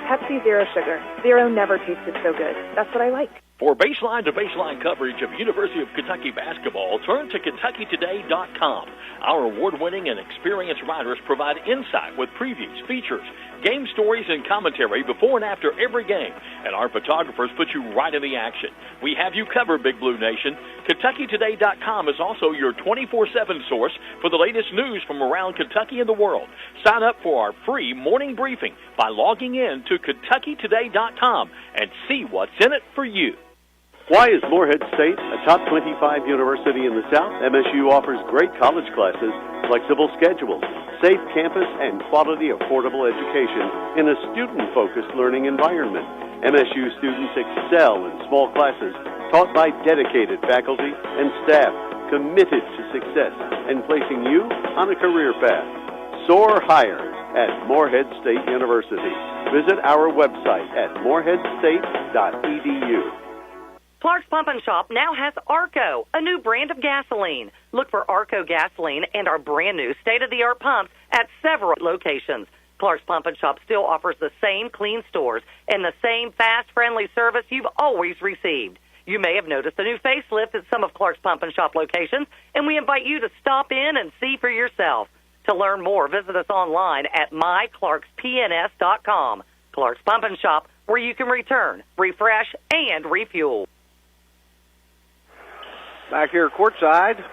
F: Pepsi Zero Sugar. Zero never tasted so good. That's what I like.
I: For baseline-to-baseline coverage of University of Kentucky basketball, turn to KentuckyToday.com. Our award-winning and experienced writers provide insight with previews, features, game stories, and commentary before and after every game. And our photographers put you right in the action. We have you covered, Big Blue Nation. KentuckyToday.com is also your 24/7 source for the latest news from around Kentucky and the world. Sign up for our free morning briefing by logging in to KentuckyToday.com and see what's in it for you.
G: Why is Morehead State a top 25 university in the South? MSU offers great college classes, flexible schedules, safe campus, and quality, affordable education in a student-focused learning environment. MSU students excel in small classes taught by dedicated faculty and staff committed to success and placing you on a career path. Soar higher at Morehead State University. Visit our website at moreheadstate.edu.
H: Clark's Pump and Shop now has ARCO, a new brand of gasoline. Look for ARCO gasoline and our brand new state-of-the-art pumps at several locations. Clark's Pump and Shop still offers the same clean stores and the same fast, friendly service you've always received. You may have noticed a new facelift at some of Clark's Pump and Shop locations, and we invite you to stop in and see for yourself. To learn more, visit us online at myclarkspns.com. Clark's Pump and Shop, where you can return, refresh, and refuel.
C: Back here courtside,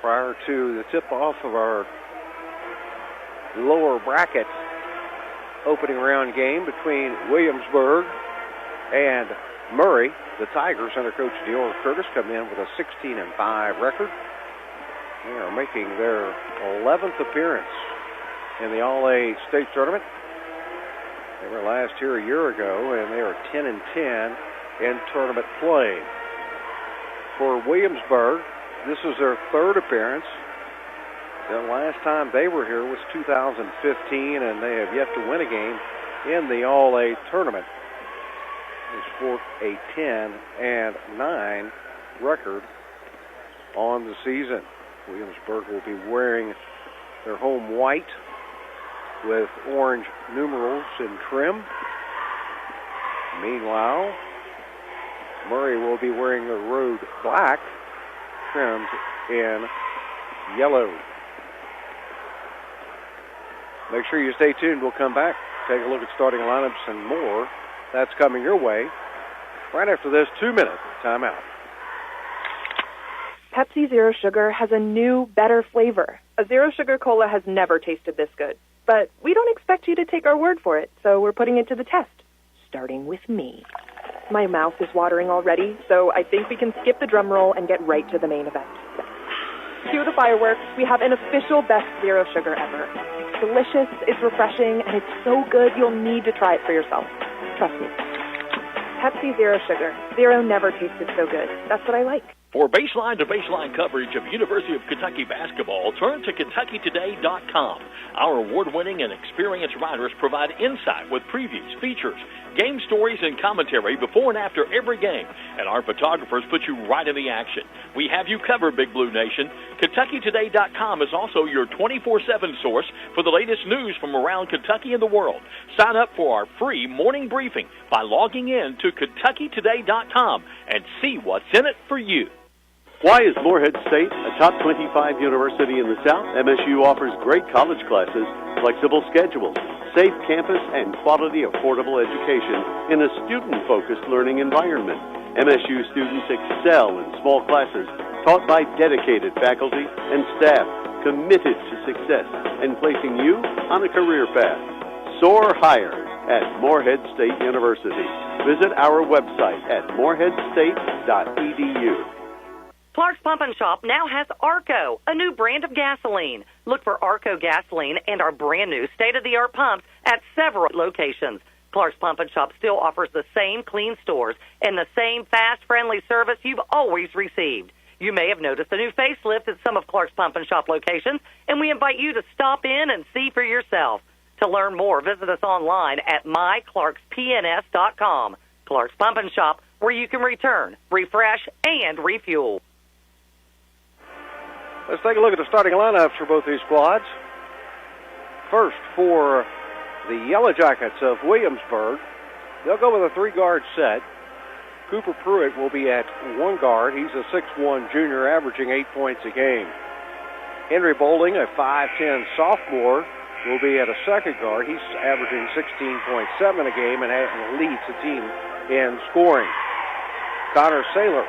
C: prior to the tip-off of our lower bracket opening round game between Williamsburg and Murray, the Tigers under Coach Dior Curtis come in with a 16-5 record. They are making their 11th appearance in the All-A State Tournament. They were last here a year ago, and they are 10-10 in tournament play. For Williamsburg, this is their third appearance. The last time they were here was 2015, and they have yet to win a game in the All-A tournament. They scored a 10-9 record on the season. Williamsburg will be wearing their home white with orange numerals in trim. Meanwhile, Murray will be wearing the road black, trimmed in yellow. Make sure you stay tuned. We'll come back, take a look at starting lineups and more. That's coming your way right after this 2-minute timeout.
F: Pepsi Zero Sugar has a new, better flavor. A Zero Sugar Cola has never tasted this good. But we don't expect you to take our word for it, so we're putting it to the test, starting with me. My mouth is watering already, so I think we can skip the drum roll and get right to the main event. Cue the fireworks. We have an official best Zero Sugar ever. It's delicious, it's refreshing, and it's so good you'll need to try it for yourself. Trust me. Pepsi Zero Sugar. Zero never tasted so good. That's what I like.
I: For baseline-to-baseline coverage of University of Kentucky basketball, turn to KentuckyToday.com. Our award-winning and experienced writers provide insight with previews, features, game stories, and commentary before and after every game. And our photographers put you right in the action. We have you covered, Big Blue Nation. KentuckyToday.com is also your 24/7 source for the latest news from around Kentucky and the world. Sign up for our free morning briefing by logging in to KentuckyToday.com and see what's in it for you.
G: Why is Morehead State a top 25 university in the South? MSU offers great college classes, flexible schedules, safe campus, and quality, affordable education in a student-focused learning environment. MSU students excel in small classes taught by dedicated faculty and staff committed to success and placing you on a career path. Soar higher at Morehead State University. Visit our website at moreheadstate.edu.
H: Clark's Pump and Shop now has ARCO, a new brand of gasoline. Look for ARCO gasoline and our brand new state-of-the-art pumps at several locations. Clark's Pump and Shop still offers the same clean stores and the same fast, friendly service you've always received. You may have noticed a new facelift at some of Clark's Pump and Shop locations, and we invite you to stop in and see for yourself. To learn more, visit us online at myclarkspns.com. Clark's Pump and Shop, where you can return, refresh, and refuel.
C: Let's take a look at the starting lineups for both these squads. First, for the Yellow Jackets of Williamsburg, they'll go with a 3-guard set. Cooper Pruitt will be at 1 guard. He's a 6'1 junior, averaging 8 points a game. Henry Bowling, a 5'10 sophomore, will be at a 2nd guard. He's averaging 16.7 a game and leads the team in scoring. Connor Saylor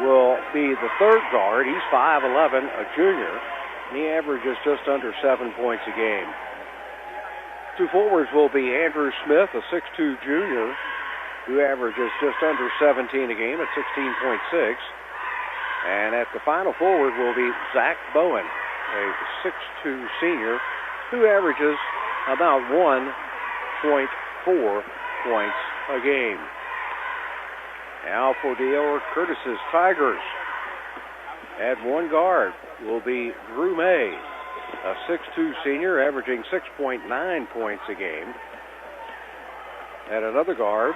C: will be the 3rd guard. He's 5'11, a junior, and he averages just under 7 points a game. 2 forwards will be Andrew Smith, a 6'2 junior, who averages just under 17 a game at 16.6. And at the final forward will be Zach Bowen, a 6'2 senior who averages about 1.4 points a game. Now for Dale Curtis's Tigers. At one guard will be Drew May, a 6'2 senior averaging 6.9 points a game. At another guard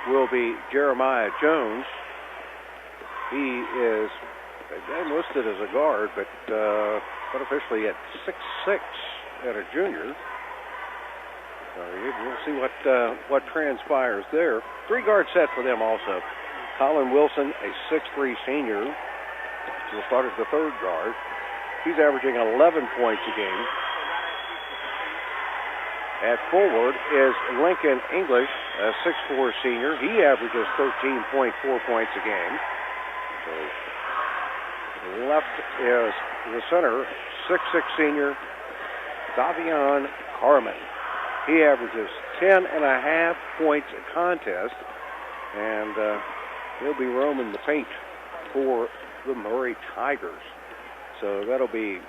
C: will be Jeremiah Jones. He is again listed as a guard, but unofficially at 6'6 at a junior. So we'll see what transpires there. 3-guard set for them also. Colin Wilson, a 6'3 senior, will start as the 3rd guard. He's averaging 11 points a game. At forward is Lincoln English, a 6'4 senior. He averages 13.4 points a game. So left is the center, 6'6 senior, Davion Carmen. He averages 10.5 points a contest, and he'll be roaming the paint for the Murray Tigers. So that'll be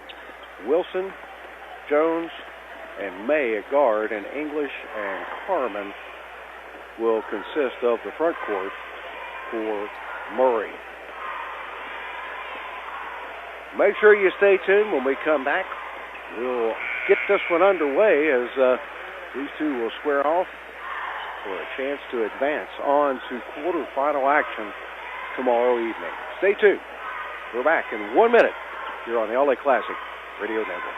C: Wilson, Jones, and May at guard, and English and Carmen will consist of the front court for Murray. Make sure you stay tuned. When we come back, we'll get this one underway as these two will square off for a chance to advance on to quarterfinal action tomorrow evening. Stay tuned. We're back in 1 minute here on the All-A Classic Radio Network.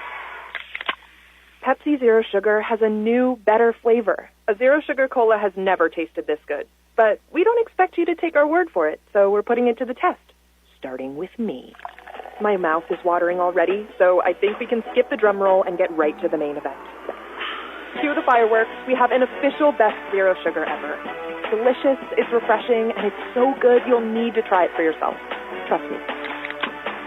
F: Pepsi Zero Sugar has a new, better flavor. A Zero Sugar Cola has never tasted this good. But we don't expect you to take our word for it, so we're putting it to the test. Starting with me. My mouth is watering already, so I think we can skip the drum roll and get right to the main event. Cue the fireworks. We have an official best Zero Sugar ever. It's delicious, it's refreshing, and it's so good you'll need to try it for yourself. Trust me.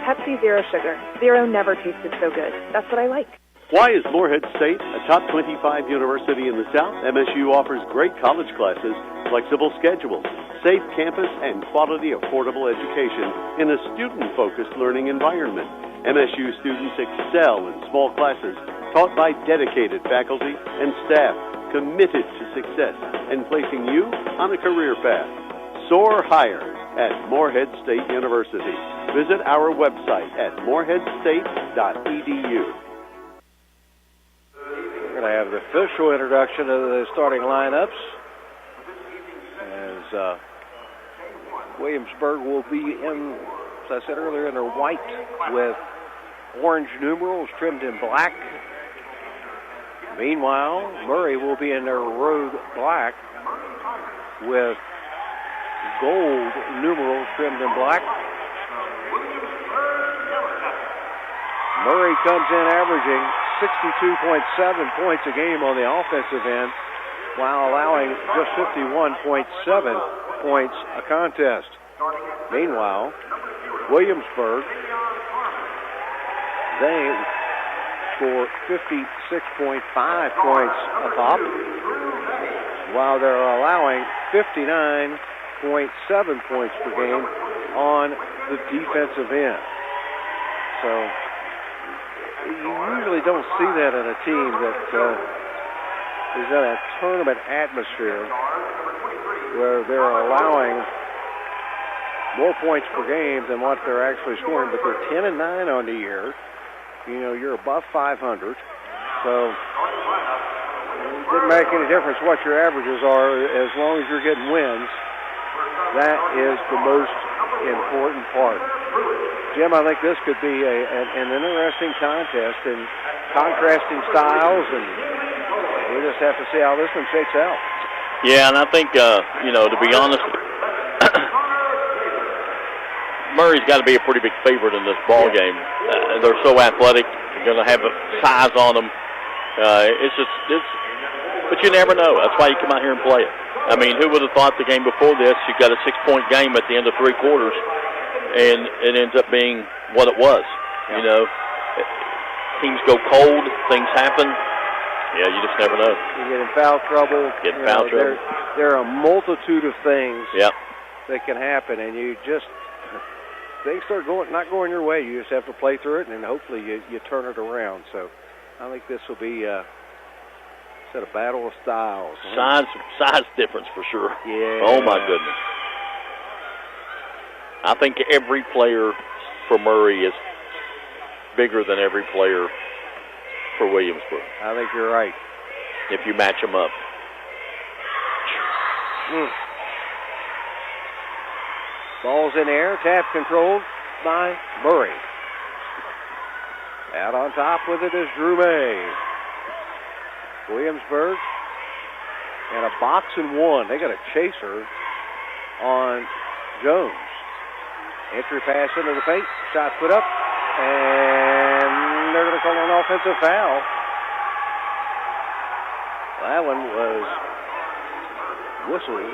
F: Pepsi Zero Sugar. Zero never tasted so good. That's what I like.
G: Why is Morehead State a top 25 university in the South? MSU offers great college classes, flexible schedules, safe campus, and quality, affordable education in a student-focused learning environment. MSU students excel in small classes taught by dedicated faculty and staff committed to success and placing you on a career path. Soar higher at Morehead State University. Visit our website at moreheadstate.edu.
C: We're going to have the official introduction of the starting lineups as Williamsburg will be in, as I said earlier, in their white with orange numerals trimmed in black. Meanwhile, Murray will be in their road black with gold numerals trimmed in black. Murray comes in averaging 62.7 points a game on the offensive end while allowing just 51.7 points a contest. Meanwhile, Williamsburg, they score 56.5 points a pop while they're allowing 59.7 points per game on the defensive end. So you usually don't see that in a team that is in a tournament atmosphere where they're allowing more points per game than what they're actually scoring, but they're 10-9 on the year. You know, you're above 500, so it doesn't make any difference what your averages are as long as you're getting wins. That is the most important part. Jim, I think this could be an interesting contest in contrasting styles, and we just have to see how this one shakes out.
A: Yeah, and I think, to be honest, Murray's got to be a pretty big favorite in this ball game. They're so athletic. They're going to have a size on them. But you never know. That's why you come out here and play it. I mean, who would have thought the game before this, you got a 6-point game at the end of 3 quarters, and it ends up being what it was. You know, teams go cold, things happen. Yeah, you just never know.
C: You get in foul trouble. There are a multitude of things that can happen, and you just
B: things start not going your way, you just have to play through it, and then hopefully you turn it around. So I think this will be a battle of styles.
A: Size difference for sure.
B: Yeah.
A: Oh, my goodness. I think every player for Murray is bigger than every player for Williamsburg.
B: I think you're right.
A: If you match them up.
B: Ball's in the air, tap controlled by Murray. Out on top with it is Drew May. Williamsburg and a box and one. They got a chaser on Jones. Entry pass into the paint, shot put up, and they're going to call an offensive foul. That one was whistled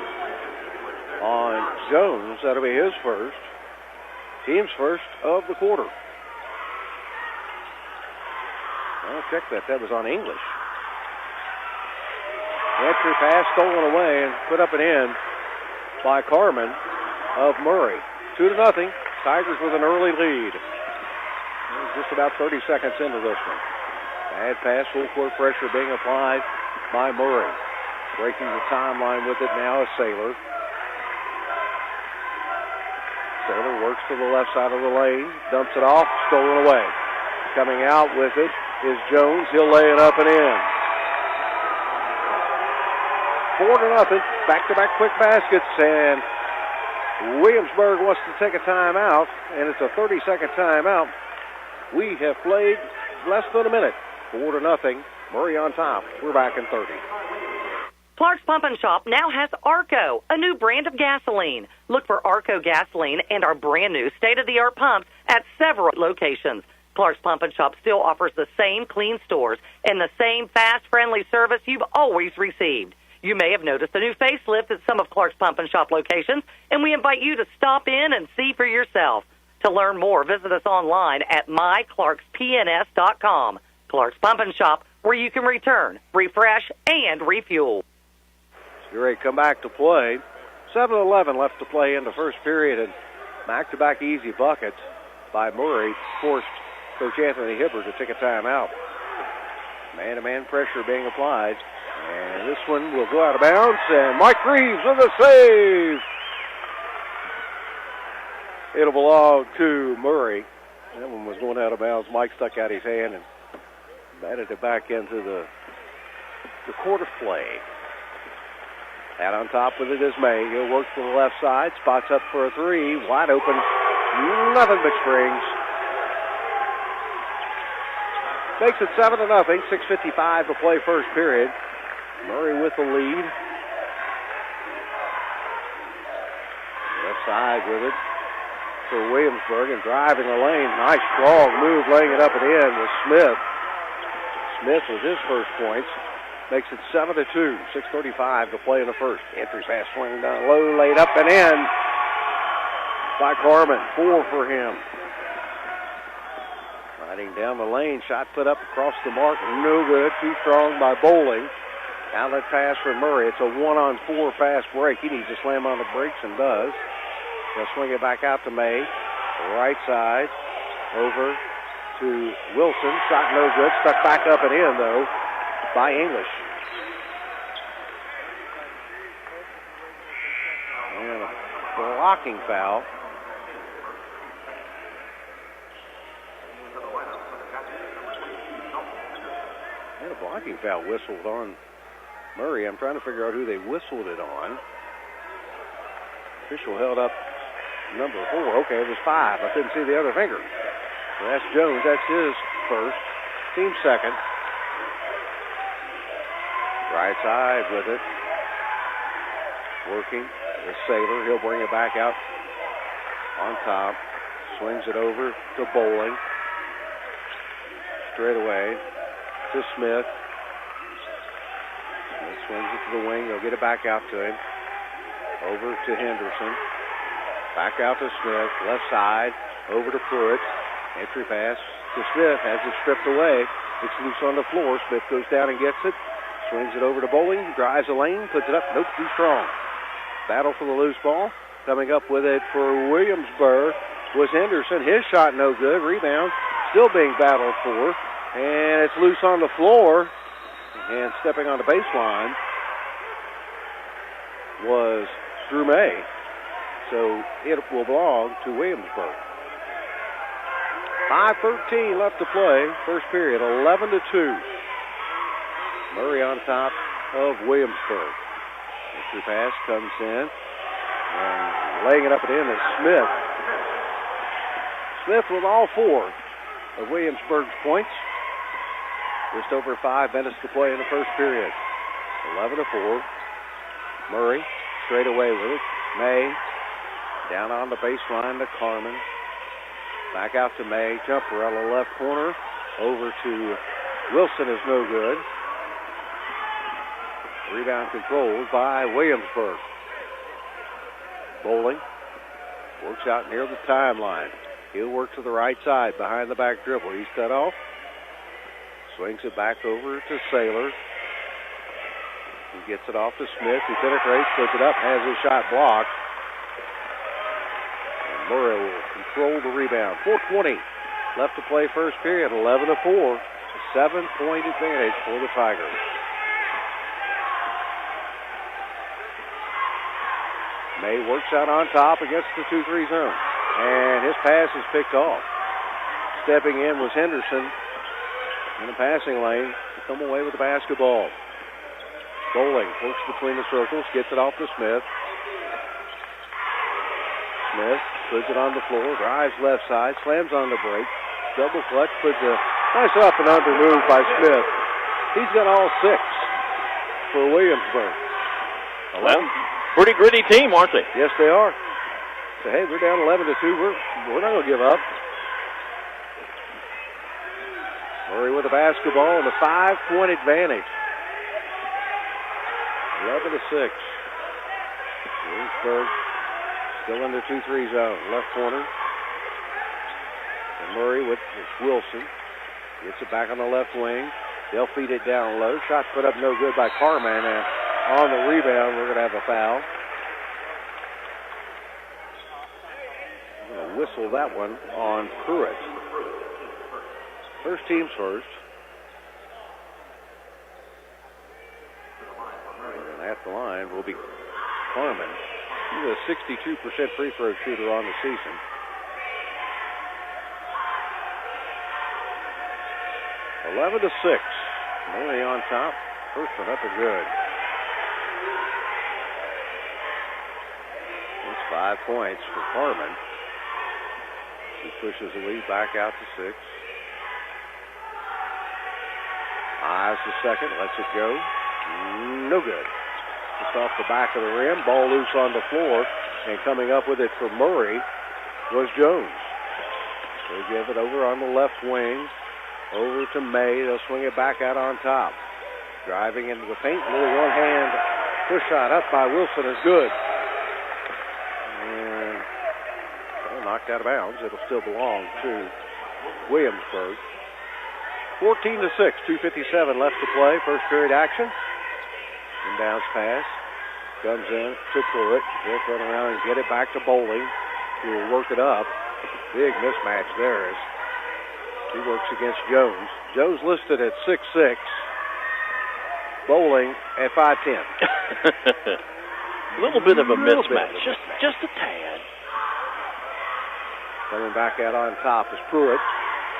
B: on Jones. That'll be his first. Team's first of the quarter. I'll check that. That was on English. Entry pass stolen away and put up and in by Carmen of Murray. 2-0. Tigers with an early lead. Just about 30 seconds into this one. Bad pass, full court pressure being applied by Murray. Breaking the timeline with it now is Saylor. Saylor works to the left side of the lane, dumps it off, stolen away. Coming out with it is Jones. He'll lay it up and in. 4-0. Back-to-back quick baskets, and Williamsburg wants to take a timeout, and it's a 30-second timeout. We have played less than a minute. 4-0. Murray on top. We're back in 30.
H: Clark's Pump and Shop now has Arco, a new brand of gasoline. Look for Arco gasoline and our brand new state-of-the-art pumps at several locations. Clark's Pump and Shop still offers the same clean stores and the same fast, friendly service you've always received. You may have noticed a new facelift at some of Clark's Pump and Shop locations, and we invite you to stop in and see for yourself. To learn more, visit us online at myclarkspns.com. Clark's Pump and Shop, where you can return, refresh, and refuel.
B: You're ready to come back to play. 7:11 left to play in the first period, and back-to-back easy buckets by Murray forced Coach Anthony Hibbert to take a timeout. Man-to-man pressure being applied. And this one will go out of bounds, and Mike Reeves with a save. It'll belong to Murray. That one was going out of bounds. Mike stuck out his hand and batted it back into the court of play. Out on top with it is May. He'll work to the left side, spots up for a three, wide open, nothing but strings. Makes it 7-0, 6:55 to play first period. Murray with the lead. Left side with it for Williamsburg and driving the lane. Nice strong move, laying it up and in with Smith. Smith with his first points. Makes it 7-2, 6:35 to play in the first. Entry pass swing down low, laid up and in by Carmen. 4 for him. Riding down the lane, shot put up across the mark, no good. Too strong by Bowling. Outlet pass for Murray. It's a 1-on-4 fast break. He needs to slam on the brakes and does. He'll swing it back out to May. Right side over to Wilson. Shot no good. Stuck back up and in, though, by English. And a blocking foul. And a blocking foul whistled on Murray. I'm trying to figure out who they whistled it on. Official held up number 4. Okay, it was 5. I couldn't see the other finger. So that's Jones. That's his first. Team second. Right side with it. Working with Saylor. He'll bring it back out on top. Swings it over to Bowling. Straight away to Smith. Smith swings it to the wing. They'll get it back out to him. Over to Henderson. Back out to Smith. Left side. Over to Pruitt. Entry pass to Smith. Has it stripped away. It's loose on the floor. Smith goes down and gets it. Swings it over to Bowling. Drives the lane. Puts it up. Nope, too strong. Battle for the loose ball. Coming up with it for Williamsburg was Henderson. His shot no good. Rebound still being battled for. And it's loose on the floor. And stepping on the baseline was Drew May. So it will belong to Williamsburg. 5:13 left to play. First period, 11-2. Murray on top of Williamsburg. Entry pass comes in. And laying it up and in is Smith. Smith with all 4 of Williamsburg's points. Just over 5 minutes to play in the first period. 11-4. Murray straight away with it. May down on the baseline to Carmen. Back out to May. Jumper out of the left corner. Over to Wilson is no good. Rebound controlled by Williamsburg. Bowling works out near the timeline. He'll work to the right side behind the back dribble. He's cut off. Swings it back over to Saylor. He gets it off to Smith. He penetrates, puts it up, has his shot blocked. And Murray will control the rebound. 4:20 left to play first period. 11-4. A 7-point advantage for the Tigers. May works out on top against the 2-3 zone. And his pass is picked off. Stepping in was Henderson in the passing lane to come away with the basketball. Bowling works between the circles, gets it off to Smith. Smith puts it on the floor, drives left side, slams on the break. Double clutch, puts a nice up and under move by Smith. He's got all 6 for Williamsburg.
A: Well, pretty gritty team, aren't they?
B: Yes, they are. So, hey, we're down 11-2. We're not going to give up. Murray with the basketball and a 5-point advantage. 11-6. Williamsburg still in the 2-3 zone. Left corner. And Murray with Wilson. Gets it back on the left wing. They'll feed it down low. Shot put up no good by Carman. And on the rebound, we're going to have a foul. I'm going to whistle that one on Pruitt. First team's first. And at the line will be Carman. He's a 62% free throw shooter on the season. (11-6). Murray on top. First one up and good. That's 5 points for Carman. He pushes the lead back out to 6. Eyes the second, lets it go. No good. Just off the back of the rim. Ball loose on the floor. And coming up with it for Murray was Jones. They give it over on the left wing. Over to May. They'll swing it back out on top. Driving into the paint. Little one-hand push shot up by Wilson is good. And knocked out of bounds. It'll still belong to Williamsburg. 14-6. 2:57 left to play. First period action. Inbounds pass. Comes in to Pruitt. He'll turn around and get it back to Bowling. He will work it up. Big mismatch there as he works against Jones. Jones listed at 6'6". Bowling at 5'10".
A: A little bit of a mismatch. Just a tad.
B: Coming back out on top is Pruitt.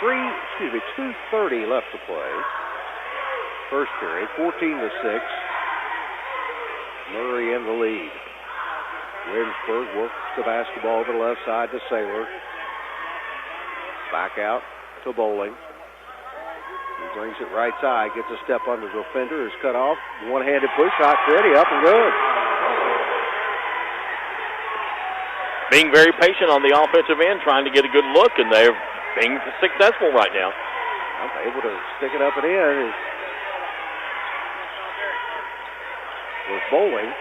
B: 2:30 left to play. First period, 14-6. Murray in the lead. Williamsburg works the basketball to the left side to Saylor. Back out to Bowling. He brings it right side, gets a step under the defender, is cut off. One-handed push shot, pretty up and good.
A: Being very patient on the offensive end, trying to get a good look, and they're being successful right now.
B: I'm able to stick it up and in. Was Bowling. And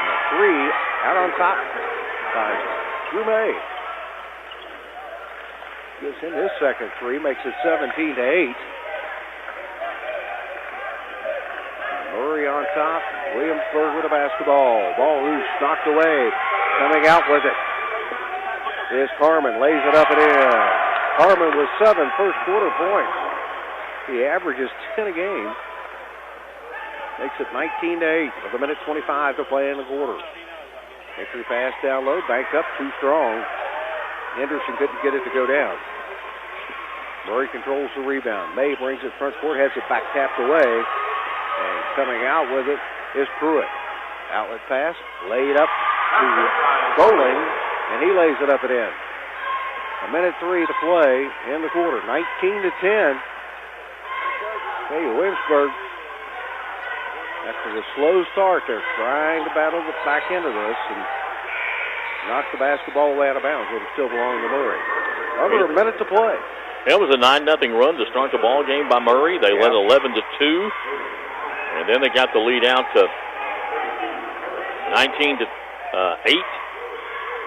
B: a 3 out on top by Drew May. Gives him his second 3, makes it 17-8. Murray on top. Williamsburg with a basketball. Ball loose, knocked away. Coming out with it is Carmen. Lays it up and in. Carmen with 7 first quarter points. He averages 10 a game. Makes it 19-8 with a minute 25 to play in the quarter. Entry pass down low, banked up, too strong. Henderson couldn't get it to go down. Murray controls the rebound. May brings it front court, has it back tapped away. And coming out with it is Pruitt. Outlet pass, laid up to Bowling, and he lays it up and in. A minute 3 to play in the quarter. 19-10. Hey, Williamsburg, after the slow start, they're trying to battle back into this and knock the basketball away out of bounds. It'll still belong to Murray. Under a minute to play.
A: It was a 9-0 run to start the ball game by Murray. They led 11-2, and then they got the lead out to 19-8,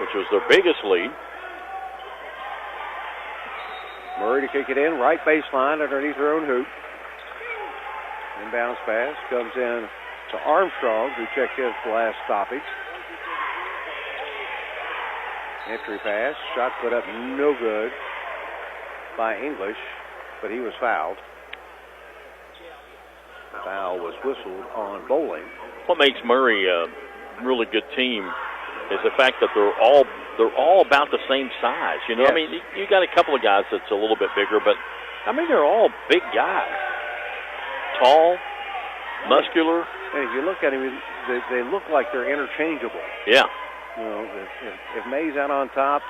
A: which was their biggest lead.
B: Murray to kick it in, right baseline underneath her own hoop. Inbounds pass comes in to Armstrong, who checked in for the last stoppage. Entry pass, shot put up no good by English, but he was fouled. Foul was whistled on Bowling.
A: What makes Murray a really good team is the fact that they're all about the same size. You know,
B: yes.
A: I mean, you got a couple of guys that's a little bit bigger, but I mean they're all big guys, tall, muscular.
B: And if you look at them, they look like they're interchangeable.
A: Yeah.
B: You know, if May's out on top,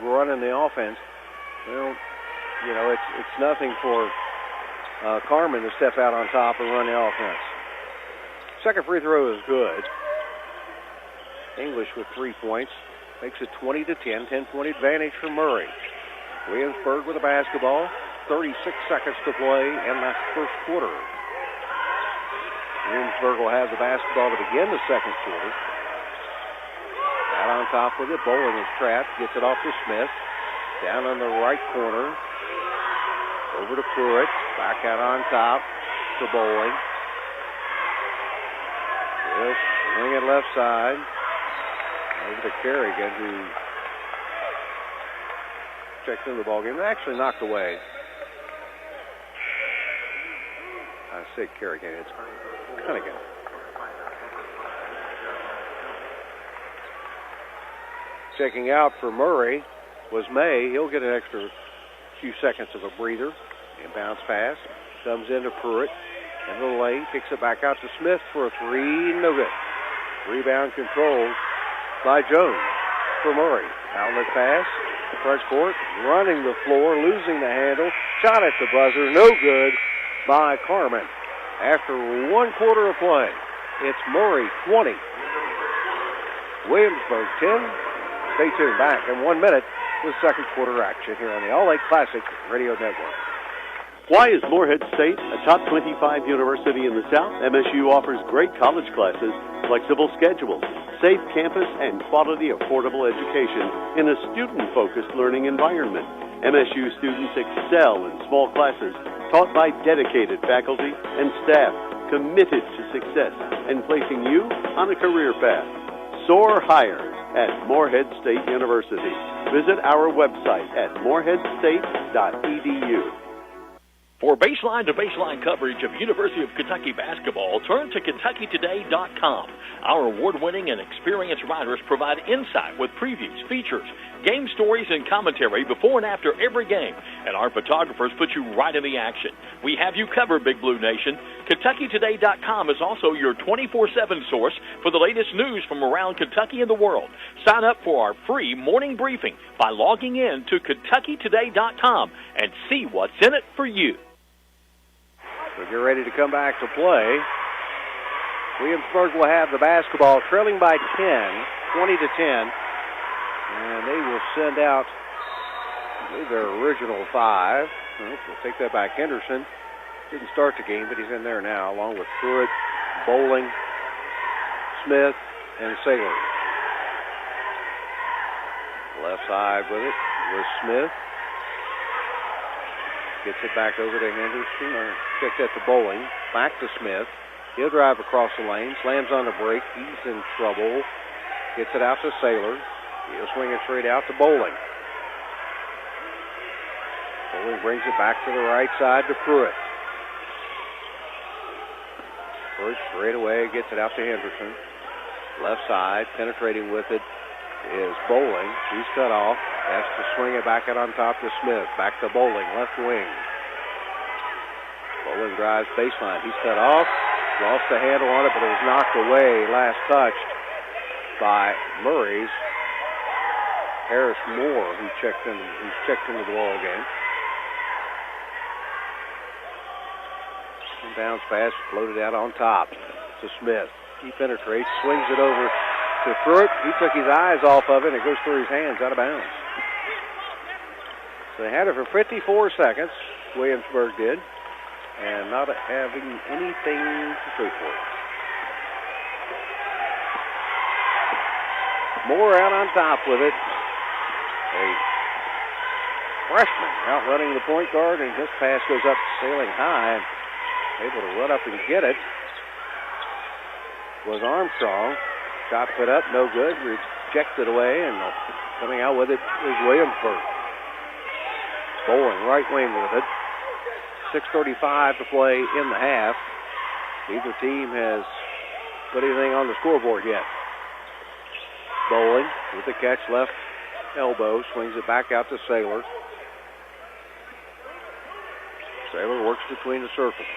B: running the offense, well, you know, it's nothing for Carmen to step out on top and run the offense. Second free throw is good. English with 3 points. Makes it 20-10, 10-point advantage for Murray. Williamsburg with the basketball. 36 seconds to play in that first quarter. Williamsburg will have the basketball to begin the second quarter. Out on top with it. Bowling is trapped. Gets it off to Smith. Down on the right corner. Over to Pruitt. Back out on top to Bowling. Yes, swing it left side. Over to Kerrigan, who checked into the ball game. Actually knocked away. I say Kerrigan. It's Cunningham. Checking out for Murray was May. He'll get an extra few seconds of a breather. Inbounds pass. Comes into Pruitt. Into the lane. Kicks it back out to Smith for a three. No good. Rebound controlled by Jones for Murray. Outlet pass. Front court. Running the floor. Losing the handle. Shot at the buzzer. No good by Carmen. After 1 quarter of play, it's Murray 20. Williamsburg 10. Stay tuned. Back in 1 minute with second quarter action here on the All Lake Classic Radio Network.
G: Why is Morehead State a top 25 university in the South? MSU offers great college classes, flexible schedules, safe campus, and quality, affordable education in a student-focused learning environment. MSU students excel in small classes taught by dedicated faculty and staff committed to success and placing you on a career path. Soar higher at Morehead State University. Visit our website at moreheadstate.edu.
I: For baseline-to-baseline coverage of University of Kentucky basketball, turn to KentuckyToday.com. Our award-winning and experienced writers provide insight with previews, features, game stories, and commentary before and after every game. And our photographers put you right in the action. We have you covered, Big Blue Nation. KentuckyToday.com is also your 24/7 source for the latest news from around Kentucky and the world. Sign up for our free morning briefing by logging in to KentuckyToday.com and see what's in it for you.
B: So get ready to come back to play. Williamsburg will have the basketball trailing by 10, 20-10. And they will send out their original 5. We'll take that back. Henderson didn't start the game, but he's in there now, along with Pruitt, Bowling, Smith, and Saylor. Left side with it was Smith. Gets it back over to Henderson. Check that to Bowling. Back to Smith. He'll drive across the lane. Slams on the break. He's in trouble. Gets it out to Saylor. He'll swing it straight out to Bowling. Bowling brings it back to the right side to Pruitt. Pruitt straight away gets it out to Henderson. Left side, penetrating with it is Bowling. He's cut off. Has to swing it back out on top to Smith. Back to Bowling, left wing. Bowling drives baseline. He's cut off. Lost the handle on it, but it was knocked away last touched by Murray's Harris Moore, who's checked into the ball game. And bounce pass floated out on top to Smith. He penetrates, swings it over to Pruitt. He took his eyes off of it, and it goes through his hands out of bounds. So they had it for 54 seconds, Williamsburg did, and not having anything to show for it. Moore out on top with it. A freshman out running the point guard, and his pass goes up sailing high, and able to run up and get it was Armstrong. Shot put up, no good, rejected away, and coming out with it is Williamsburg. Bowling right wing with it. 6:35 to play in the half. Neither team has put anything on the scoreboard yet. Bowling with the catch, left elbow, swings it back out to Saylor. Saylor works between the circles.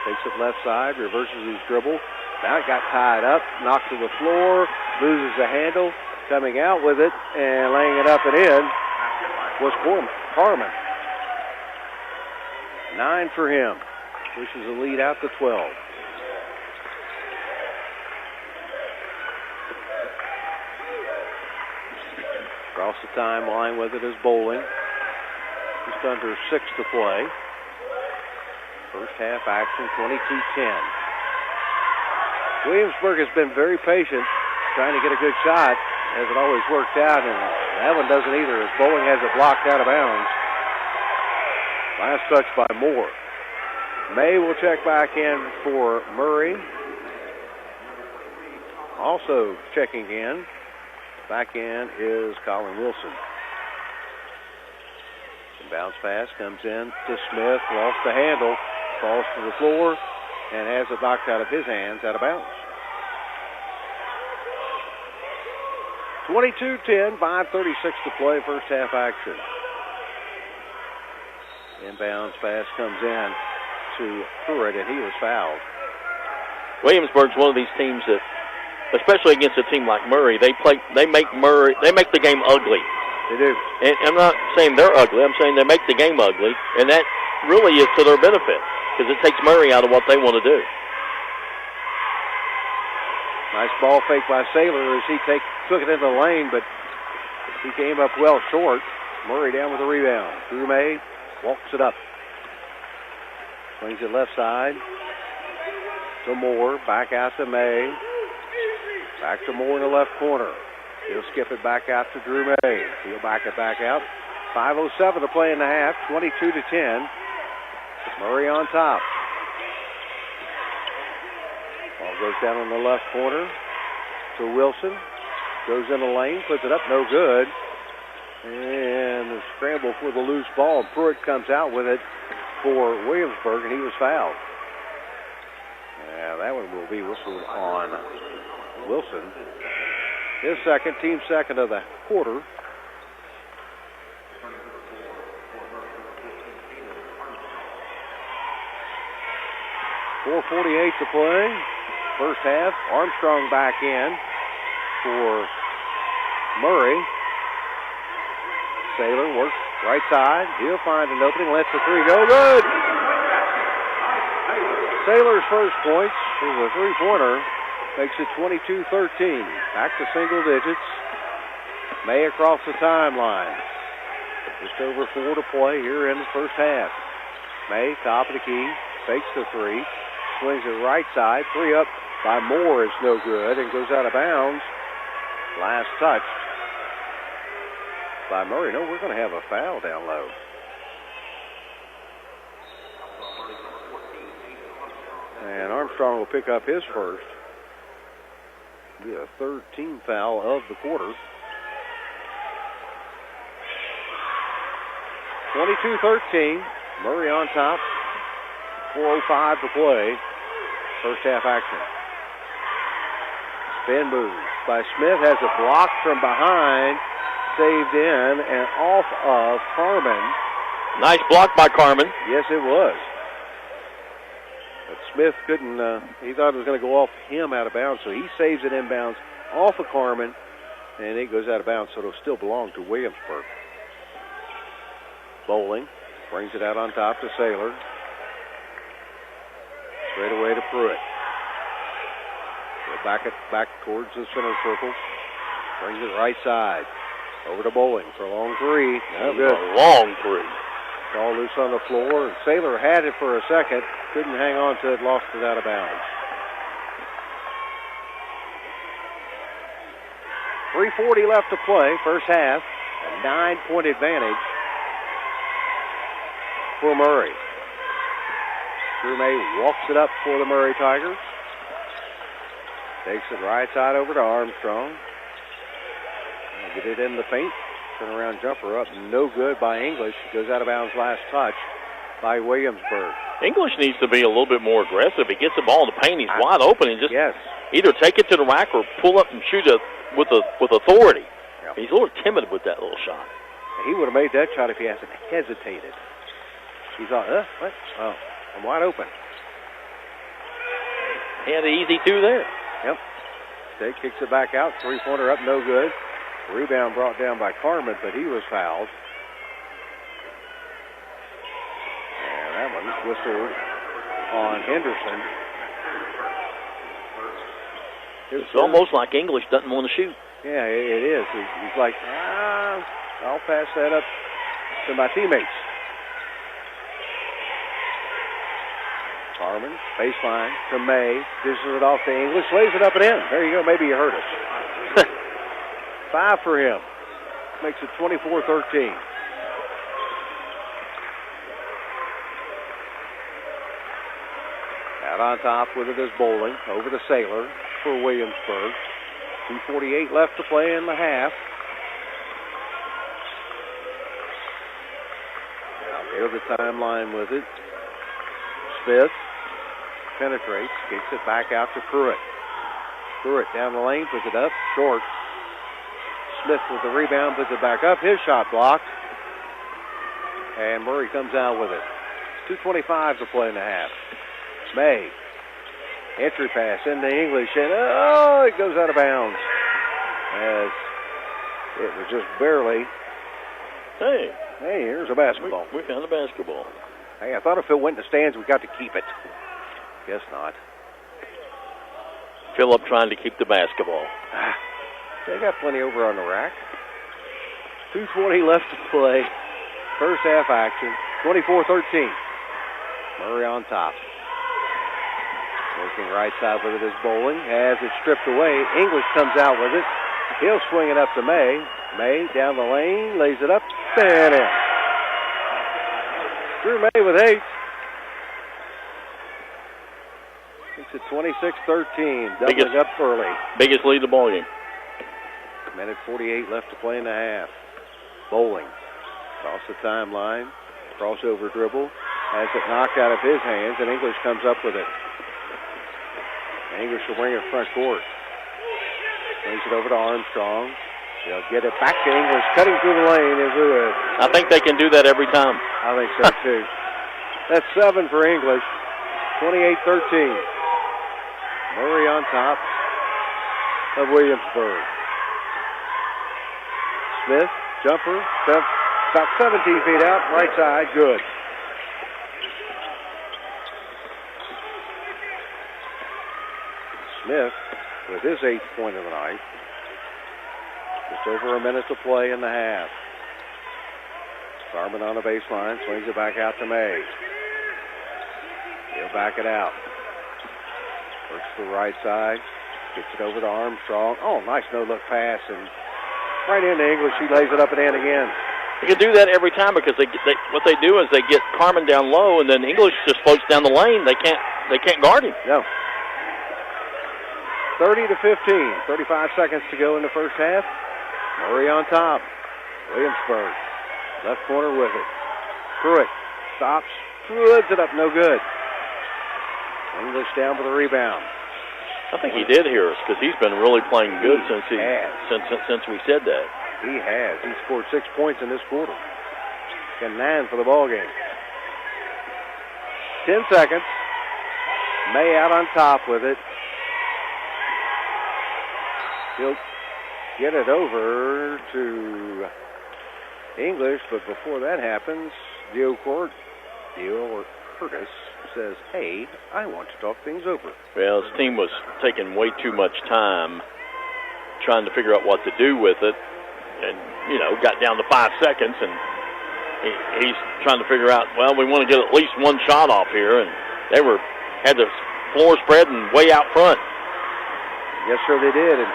B: Takes it left side, reverses his dribble. Now it got tied up, knocked to the floor, loses the handle, coming out with it, and laying it up and in was Harmon. 9 for him. Pushes the lead out to 12. Across the timeline with it is Bowling. Just under 6 to play. First half action, 22-10. Williamsburg has been very patient, trying to get a good shot. Hasn't always worked out, and that one doesn't either, as Bowling has it blocked out of bounds. Last touch by Moore. May will check back in for Murray. Also checking in, back in is Colin Wilson. And bounce pass comes in to Smith, lost the handle, falls to the floor, and has it knocked out of his hands, out of bounds. 22-10, 5:36 to play, first half action. Inbounds pass comes in to Pruitt, and he was fouled.
A: Williamsburg's one of these teams that, especially against a team like Murray, they make the game ugly.
B: They do.
A: And I'm not saying they're ugly. I'm saying they make the game ugly, and that really is to their benefit because it takes Murray out of what they want to do.
B: Nice ball fake by Saylor as he took it into the lane, but he came up well short. Murray down with the rebound. Drew May walks it up. Swings it left side to Moore. Back out to May. Back to Moore in the left corner. He'll skip it back out to Drew May. He'll back it back out. 5:07 to play in the half. 22-10. Murray on top. Ball goes down in the left corner to Wilson. Goes in the lane, puts it up, no good. And the scramble for the loose ball. Pruitt comes out with it for Williamsburg, and he was fouled. Yeah, that one will be whistled on Wilson. His second, team second of the quarter. .448 to play. First half. Armstrong back in for Murray. Saylor works right side. He'll find an opening. Lets the three go. Good! Saylor's first points is a three-pointer. Makes it 22-13. Back to single digits. May across the timeline. Just over 4 to play here in the first half. May, top of the key. Fakes the three. Swings it right side. Three up by Moore is no good and goes out of bounds. Last touch by Murray. No, we're going to have a foul down low. And Armstrong will pick up his first. Be a third team foul of the quarter.
J: 22-13. Murray on top. 4:05 to play. First half action. Spin moves by Smith. Has a block from behind. Saved in and off of Carmen.
A: Nice block by Carmen.
J: Yes, it was. But Smith couldn't, he thought it was going to go off him out of bounds, so he saves it inbounds off of Carmen, and it goes out of bounds, so it'll still belong to Williamsburg. Bowling brings it out on top to Saylor. Straight away to Pruitt. Back towards the center circle. Brings it right side. Over to Bowling for a long three.
A: That was a long three.
J: All loose on the floor. And Saylor had it for a second. Couldn't hang on to it. Lost it out of bounds. 3:40 left to play. First half. A 9-point advantage for Murray. Drew May walks it up for the Murray Tigers. Takes it right side over to Armstrong. Get it in the paint. Turnaround jumper up. No good by English. Goes out of bounds last touch by Williamsburg.
A: English needs to be a little bit more aggressive. He gets the ball in the paint. He's wide open and just either take it to the rack or pull up and shoot it with authority. Yep. He's a little timid with that little shot.
J: He would have made that shot if he hasn't hesitated. He thought, what? Oh, I'm wide open.
A: He had an easy two there.
J: Yep. State kicks it back out. Three-pointer up, no good. Rebound brought down by Carmen, but he was fouled. And that one whistled on Henderson.
A: It's almost like English doesn't want to shoot.
J: Yeah, it is. He's like, I'll pass that up to my teammates. Carmen, baseline to May, dishes it off to English, lays it up and in. There you go. Maybe you heard it. 5 for him. Makes it 24-13. Out on top with it is Bowling. Over to Saylor for Williamsburg. 2:48 left to play in the half. Near the timeline with it. Smith penetrates, kicks it back out to Pruitt. Pruitt down the lane, puts it up, short. Smith with the rebound, puts it back up. His shot blocked. And Murray comes out with it. 2:25 to play in the half. May. Entry pass into English, and it goes out of bounds. As it was just barely. Hey, here's a basketball.
A: We found a basketball.
J: Hey, I thought if it went in the stands, we got to keep it. Guess not.
A: Phillip trying to keep the basketball.
J: They got plenty over on the rack. 2:20 left to play. First half action. 24-13. Murray on top. Working right side with it is Bowling. Has it stripped away. English comes out with it. He'll swing it up to May. May down the lane. Lays it up. And in. Drew May with 8. Makes it 26-13. Doubling up early.
A: Biggest lead of the ball game.
J: Minute 48 left to play in the half. Bowling. Across the timeline. Crossover dribble. Has it knocked out of his hands, and English comes up with it. English will bring it front court. Brings it over to Armstrong. They'll get it back to English. Cutting through the lane is good.
A: I think they can do that every time.
J: I think so, too. That's 7 for English. 28-13. Murray on top of Williamsburg. Smith, jumper, about 17 feet out, right side, good. Smith with his 8th point of the night. Just over a minute to play in the half. Carmen on the baseline, swings it back out to May. He'll back it out. Works to the right side, gets it over to Armstrong. Oh, nice no-look pass, and right into English. He lays it up and in again.
A: They can do that every time because what they do is they get Carmen down low, and then English just floats down the lane. They can't guard him.
J: No. 30-15. 35 seconds to go in the first half. Murray on top. Williamsburg. Left corner with it.
B: Pruitt stops, puts it up, no good. English down for the rebound.
A: I think he did hear us because he's been really playing good since we said that.
B: He has. He scored 6 points in this quarter. Got 9 for the ball game. 10 seconds. May out on top with it. He'll get it over to English, but before that happens, Dio Curtis says, hey, I want to talk things over.
A: Well, his team was taking way too much time trying to figure out what to do with it, and, got down to 5 seconds, and he's trying to figure out, well, we want to get at least one shot off here, and they had the floor spread and way out front.
B: Yes, sir, they did, and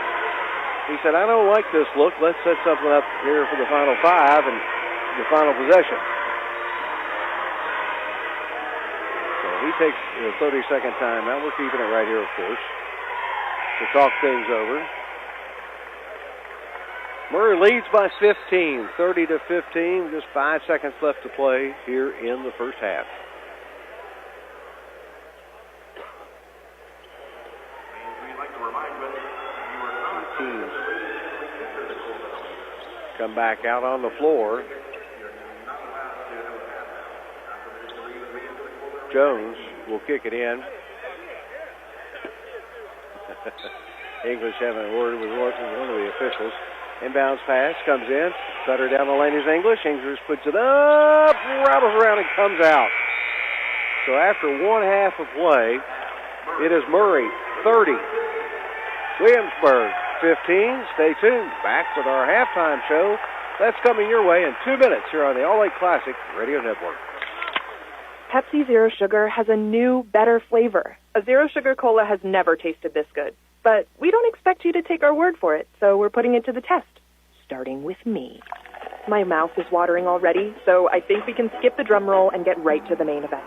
B: he said, I don't like this look. Let's set something up here for the final 5 and the final possession. So he takes a 30-second timeout. We're keeping it right here, of course, to talk things over. Murray leads by 15, 30-15. Just 5 seconds left to play here in the first half. Teams come back out on the floor. Jones will kick it in. English having a word with one of the officials. Inbounds pass comes in. Cutter down the lane is English. English puts it up, rattles around, and comes out. So after 1 half of play, it is Murray 30, Williamsburg 15. Stay tuned. Back with our halftime show. That's coming your way in 2 minutes here on the All-Lake Classic Radio Network.
F: Pepsi Zero Sugar has a new, better flavor. A Zero Sugar Cola has never tasted this good. But we don't expect you to take our word for it, so we're putting it to the test. Starting with me. My mouth is watering already, so I think we can skip the drum roll and get right to the main event.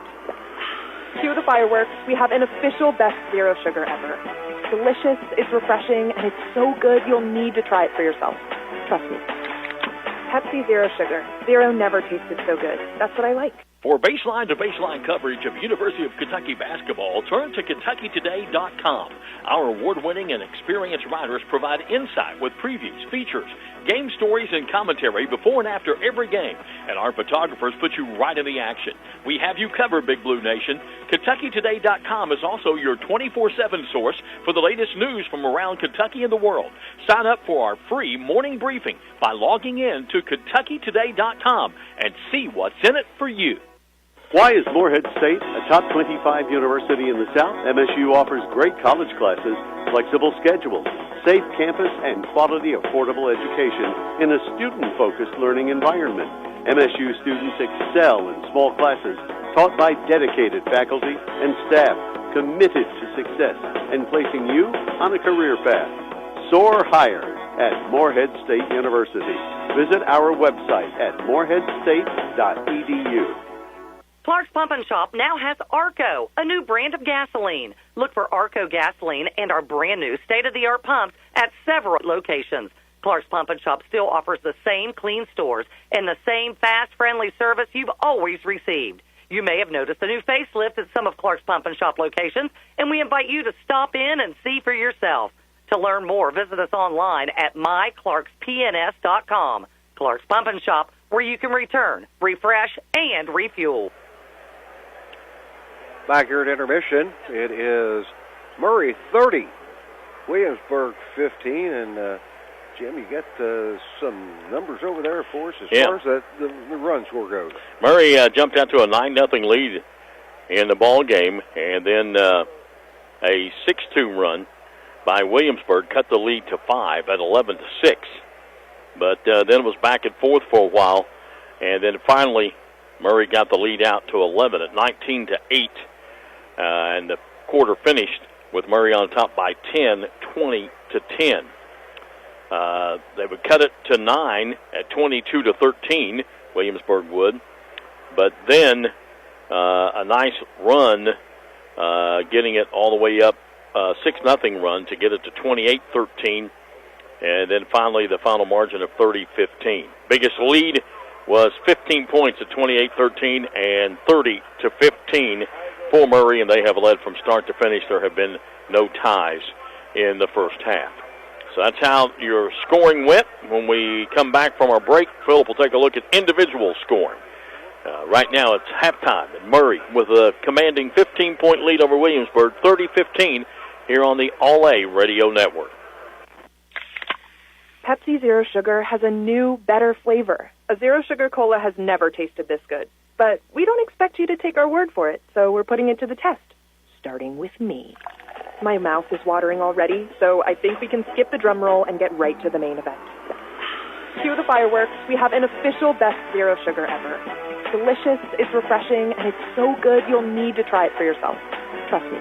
F: Cue the fireworks. We have an official best Zero Sugar ever. It's delicious, it's refreshing, and it's so good you'll need to try it for yourself. Trust me. Pepsi Zero Sugar. Zero never tasted so good. That's what I like.
I: For baseline-to-baseline coverage of University of Kentucky basketball, turn to KentuckyToday.com. Our award-winning and experienced writers provide insight with previews, features, game stories, and commentary before and after every game. And our photographers put you right in the action. We have you covered, Big Blue Nation. KentuckyToday.com is also your 24/7 source for the latest news from around Kentucky and the world. Sign up for our free morning briefing by logging in to KentuckyToday.com and see what's in it for you.
G: Why is Morehead State a top 25 university in the South? MSU offers great college classes, flexible schedules, safe campus, and quality, affordable education in a student-focused learning environment. MSU students excel in small classes taught by dedicated faculty and staff committed to success and placing you on a career path. Soar higher at Morehead State University. Visit our website at moreheadstate.edu.
H: Clark's Pump and Shop now has Arco, a new brand of gasoline. Look for Arco gasoline and our brand new state-of-the-art pumps at several locations. Clark's Pump and Shop still offers the same clean stores and the same fast, friendly service you've always received. You may have noticed a new facelift at some of Clark's Pump and Shop locations, and we invite you to stop in and see for yourself. To learn more, visit us online at myclarkspns.com. Clark's Pump and Shop, where you can return, refresh, and refuel.
B: Back here at intermission, it is Murray 30, Williamsburg 15, and Jim, you got some numbers over there for us as far as the run score goes.
A: Murray jumped out to a 9-0 lead in the ball game, and then a 6-2 run by Williamsburg cut the lead to 5 at 11-6. But then it was back and forth for a while, and then finally Murray got the lead out to 11 at 19-8. And the quarter finished with Murray on top by 10, 20-10. They would cut it to 9 at 22-13, Williamsburg would. But then a nice run, getting it all the way up, 6-0 run to get it to 28-13. And then finally the final margin of 30-15. Biggest lead was 15 points at 28-13 and 30-15 for Murray, and they have led from start to finish. There have been no ties in the first half. So that's how your scoring went. When we come back from our break, Philip will take a look at individual scoring. Right now it's halftime, and Murray with a commanding 15-point lead over Williamsburg, 30-15, here on the All-A Radio Network.
F: Pepsi Zero Sugar has a new, better flavor. A Zero Sugar Cola has never tasted this good. But we don't expect you to take our word for it, so we're putting it to the test. Starting with me. My mouth is watering already, so I think we can skip the drum roll and get right to the main event. Cue the fireworks. We have an official best Zero Sugar ever. It's delicious, it's refreshing, and it's so good you'll need to try it for yourself. Trust me.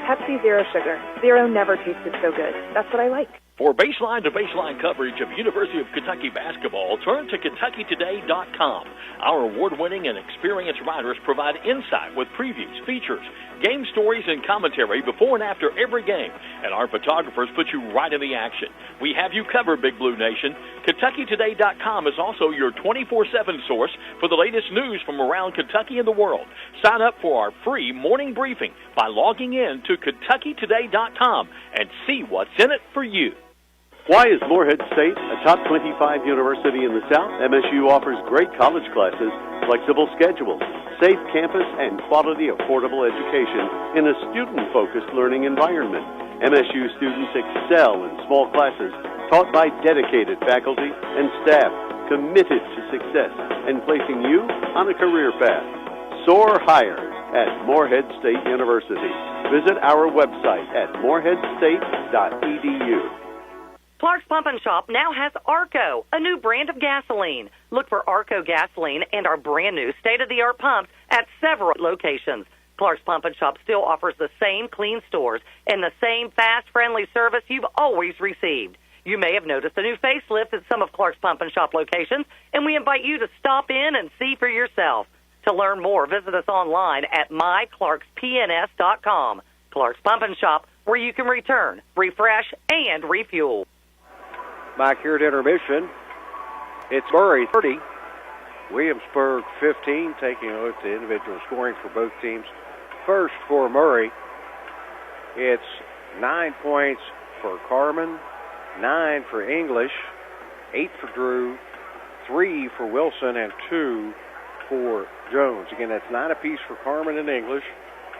F: Pepsi Zero Sugar. Zero never tasted so good. That's what I like.
I: For baseline-to-baseline coverage of University of Kentucky basketball, turn to KentuckyToday.com. Our award-winning and experienced writers provide insight with previews, features, game stories, and commentary before and after every game. And our photographers put you right in the action. We have you covered, Big Blue Nation. KentuckyToday.com is also your 24/7 source for the latest news from around Kentucky and the world. Sign up for our free morning briefing by logging in to KentuckyToday.com and see what's in it for you.
G: Why is Morehead State a top 25 university in the South? MSU offers great college classes, flexible schedules, safe campus, and quality, affordable education in a student-focused learning environment. MSU students excel in small classes taught by dedicated faculty and staff committed to success and placing you on a career path. Soar higher at Morehead State University. Visit our website at moreheadstate.edu.
H: Clark's Pump and Shop now has Arco, a new brand of gasoline. Look for Arco gasoline and our brand new state-of-the-art pumps at several locations. Clark's Pump and Shop still offers the same clean stores and the same fast, friendly service you've always received. You may have noticed a new facelift at some of Clark's Pump and Shop locations, and we invite you to stop in and see for yourself. To learn more, visit us online at myclarkspns.com. Clark's Pump and Shop, where you can return, refresh, and refuel.
C: Back here at intermission, it's Murray 30, Williamsburg 15, taking a look at the individual scoring for both teams. First for Murray, it's 9 points for Carmen, 9 for English, 8 for Drew, 3 for Wilson, and 2 for Jones. Again, that's 9 apiece for Carmen and English,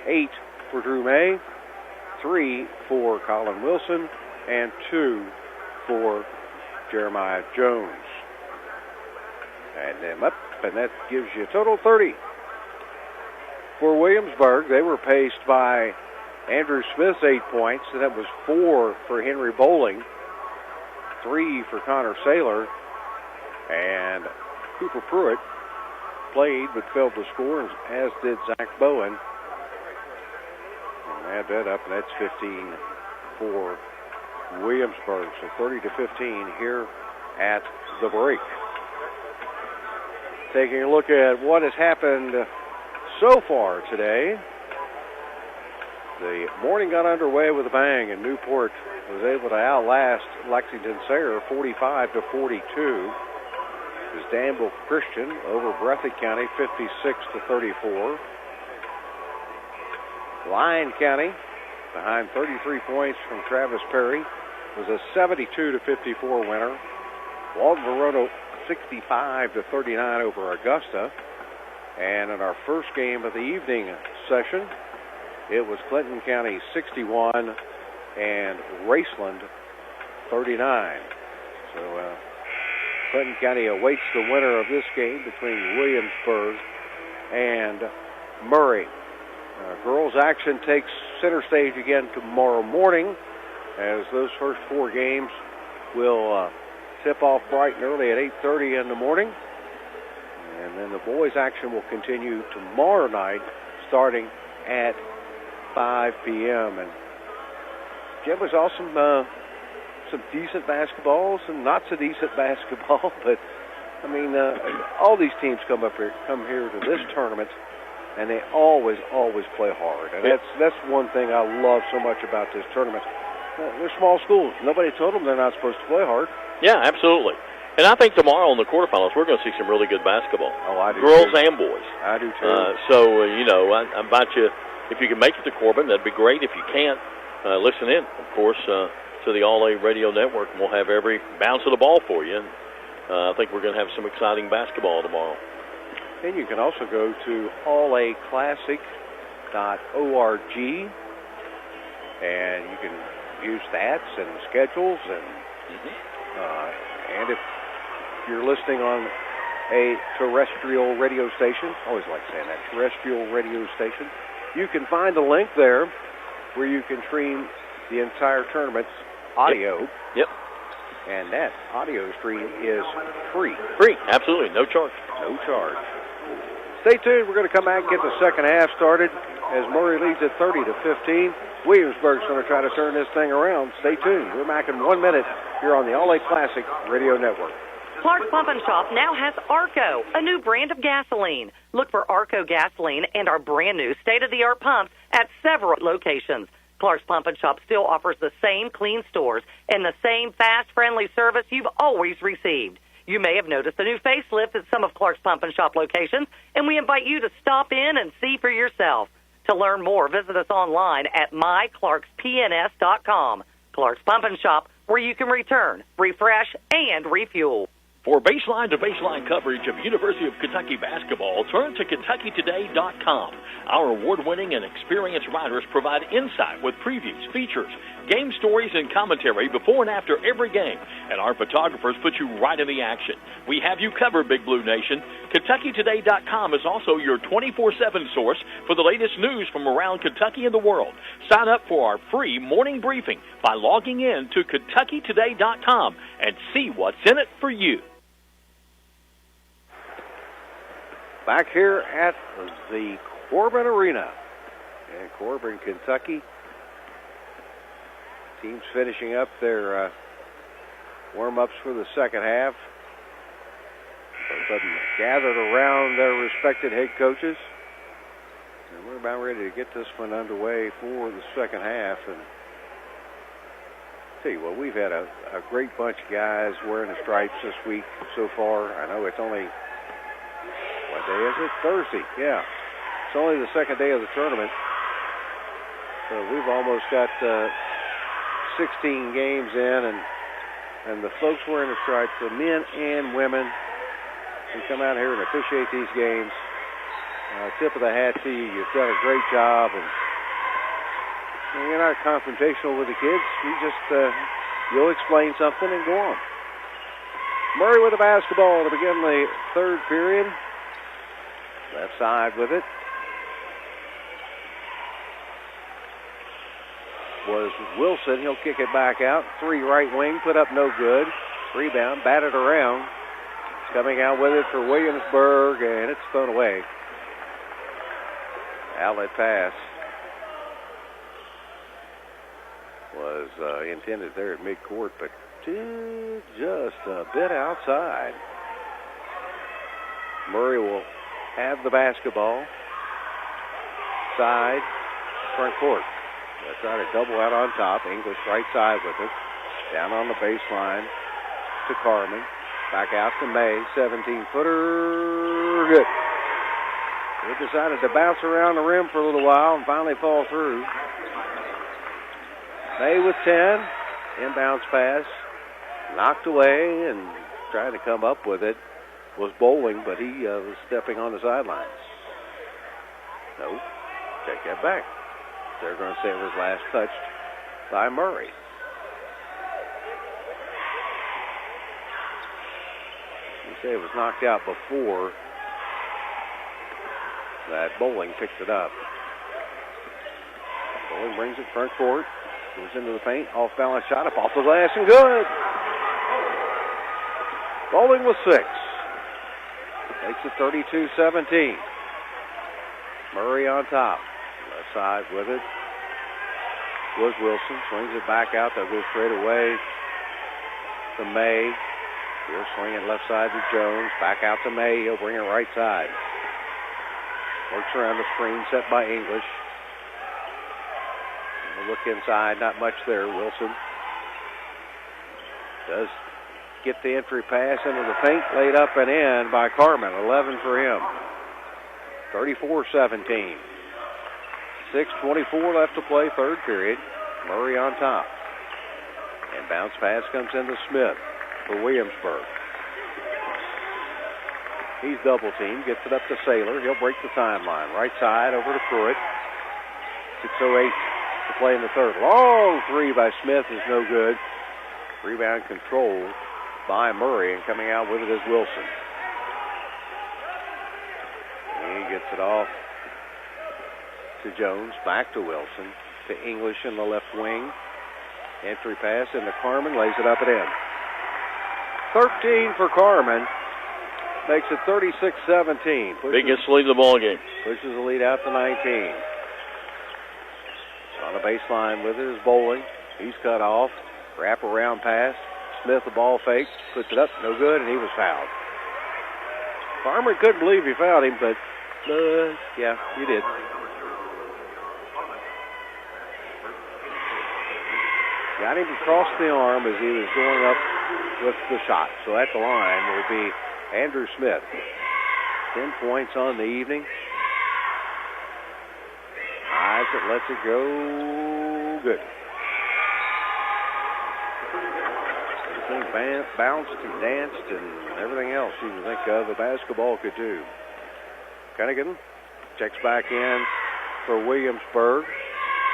C: 8 for Drew May, 3 for Colin Wilson, and 2 for Jeremiah Jones. Add them up, and that gives you a total 30. For Williamsburg, they were paced by Andrew Smith's 8 points, and that was 4 for Henry Bowling, 3 for Connor Saylor, and Cooper Pruitt played but failed to score, as did Zach Bowen. And add that up, and that's 15 for Williamsburg. So 30-15 here at the break. Taking a look at what has happened so far today. The morning got underway with a bang, and Newport was able to outlast Lexington Sayre 45-42. It was Danville Christian over Breathitt County 56-34. Lyon County, behind 33 points from Travis Perry, was a 72-54 winner. Walton Verona 65-39 over Augusta. And in our first game of the evening session, it was Clinton County 61 and Raceland 39. So Clinton County awaits the winner of this game between Williamsburg and Murray. Girls action takes center stage again tomorrow morning, as those first 4 games will tip off bright and early at 8:30 in the morning. And then the boys action will continue tomorrow night starting at 5 p.m. And Jim, was awesome. Some decent basketball, some not so decent basketball, but I mean, all these teams come here to this tournament, and they always play hard. And that's one thing I love so much about this tournament. They're small schools. Nobody told them they're not supposed to play hard.
A: Yeah, absolutely. And I think tomorrow in the quarterfinals, we're going to see some really good basketball.
C: Oh, I do
A: Girls
C: too.
A: and boys.
C: I do too.
A: So, I invite you, if you can make it to Corbin, that'd be great. If you can't, listen in, of course, to the All-A Radio Network, and we'll have every bounce of the ball for you. And I think we're going to have some exciting basketball tomorrow.
C: And you can also go to allaclassic.org, and you can view stats and schedules. And if you're listening on a terrestrial radio station, always like saying that, terrestrial radio station, you can find a link there where you can stream the entire tournament's audio.
A: Yep.
C: And that audio stream is free.
A: Free, absolutely, no charge.
C: No charge. Stay tuned. We're going to come back and get the second half started as Murray leads at 30-15. Williamsburg's going to try to turn this thing around. Stay tuned. We're back in 1 minute here on the All-A Classic Radio Network.
H: Clark's Pump and Shop now has Arco, a new brand of gasoline. Look for Arco gasoline and our brand new state-of-the-art pumps at several locations. Clark's Pump and Shop still offers the same clean stores and the same fast, friendly service you've always received. You may have noticed a new facelift at some of Clark's Pump and Shop locations, and we invite you to stop in and see for yourself. To learn more, visit us online at myclarkspns.com. Clark's Pump and Shop, where you can return, refresh, and refuel.
I: For baseline to baseline coverage of University of Kentucky basketball, turn to KentuckyToday.com. Our award-winning and experienced writers provide insight with previews, features, game stories, and commentary before and after every game. And our photographers put you right in the action. We have you covered, Big Blue Nation. KentuckyToday.com is also your 24/7 source for the latest news from around Kentucky and the world. Sign up for our free morning briefing by logging in to KentuckyToday.com and see what's in it for you.
C: Back here at the Corbin Arena in Corbin, Kentucky. Teams finishing up their warm-ups for the second half. Both of them gathered around their respected head coaches. And we're about ready to get this one underway for the second half. And tell you what, we've had a great bunch of guys wearing the stripes this week so far. I know it's only... What day is it? Thursday, yeah. It's only the second day of the tournament. So we've almost got 16 games in, and the folks wearing the stripes, the men and women, who come out here and officiate these games, tip of the hat to you. You've done a great job, and you're not confrontational with the kids. You just, you'll explain something and go on. Murray with the basketball to begin the third period. Left side with it was Wilson. He'll kick it back out. Three right wing, put up no good. Rebound, batted around. He's coming out with it for Williamsburg, and it's thrown away. Outlet pass was intended there at midcourt, but just a bit outside. Murray will have the basketball. Side, front court. They'll try to double out on top. English right side with it. Down on the baseline to Carmen. Back out to May. 17-footer. Good. They decided to bounce around the rim for a little while and finally fall through. May with 10. Inbounds pass. Knocked away and trying to come up with it. Was Bowling, but he was stepping on the sidelines. No, take that back. They're going to say it was last touched by Murray. You say it was knocked out before that Bowling picked it up. Bowling brings it front court, goes into the paint, off balance shot up off the glass and good. Bowling with 6. Makes it 32-17. Murray on top. Left side with it was Wilson. Swings it back out. They'll go straight away to May. He'll swing it left side to Jones. Back out to May. He'll bring it right side. Works around the screen set by English. Look inside. Not much there. Wilson does
B: get the entry pass into the paint, laid up and in by Carmen. 11 for him. 34-17. 6:24 left to play, third period. Murray on top. And bounce pass comes into Smith for Williamsburg. He's double teamed, gets it up to Saylor. He'll break the timeline. Right side over to Pruitt. 6:08 to play in the third. Long three by Smith is no good. Rebound controlled by Murray, and coming out with it is Wilson. He gets it off to Jones, back to Wilson, to English in the left wing. Entry pass into Carmen, lays it up and in. 13 for Carmen. Makes it 36-17.
A: Biggest lead of the ball game.
B: Pushes the lead out to 19. On the baseline with it is Bowling. He's cut off. Wrap around pass. Smith the ball fake. Puts it up. No good, and he was fouled. Farmer couldn't believe he fouled him, but yeah, he did. Got him across the arm as he was going up with the shot. So at the line will be Andrew Smith. 10 points on the evening. Eyes it, lets it go. Good. Everything bounced and danced and everything else you can think of a basketball could do. Cunningham checks back in for Williamsburg.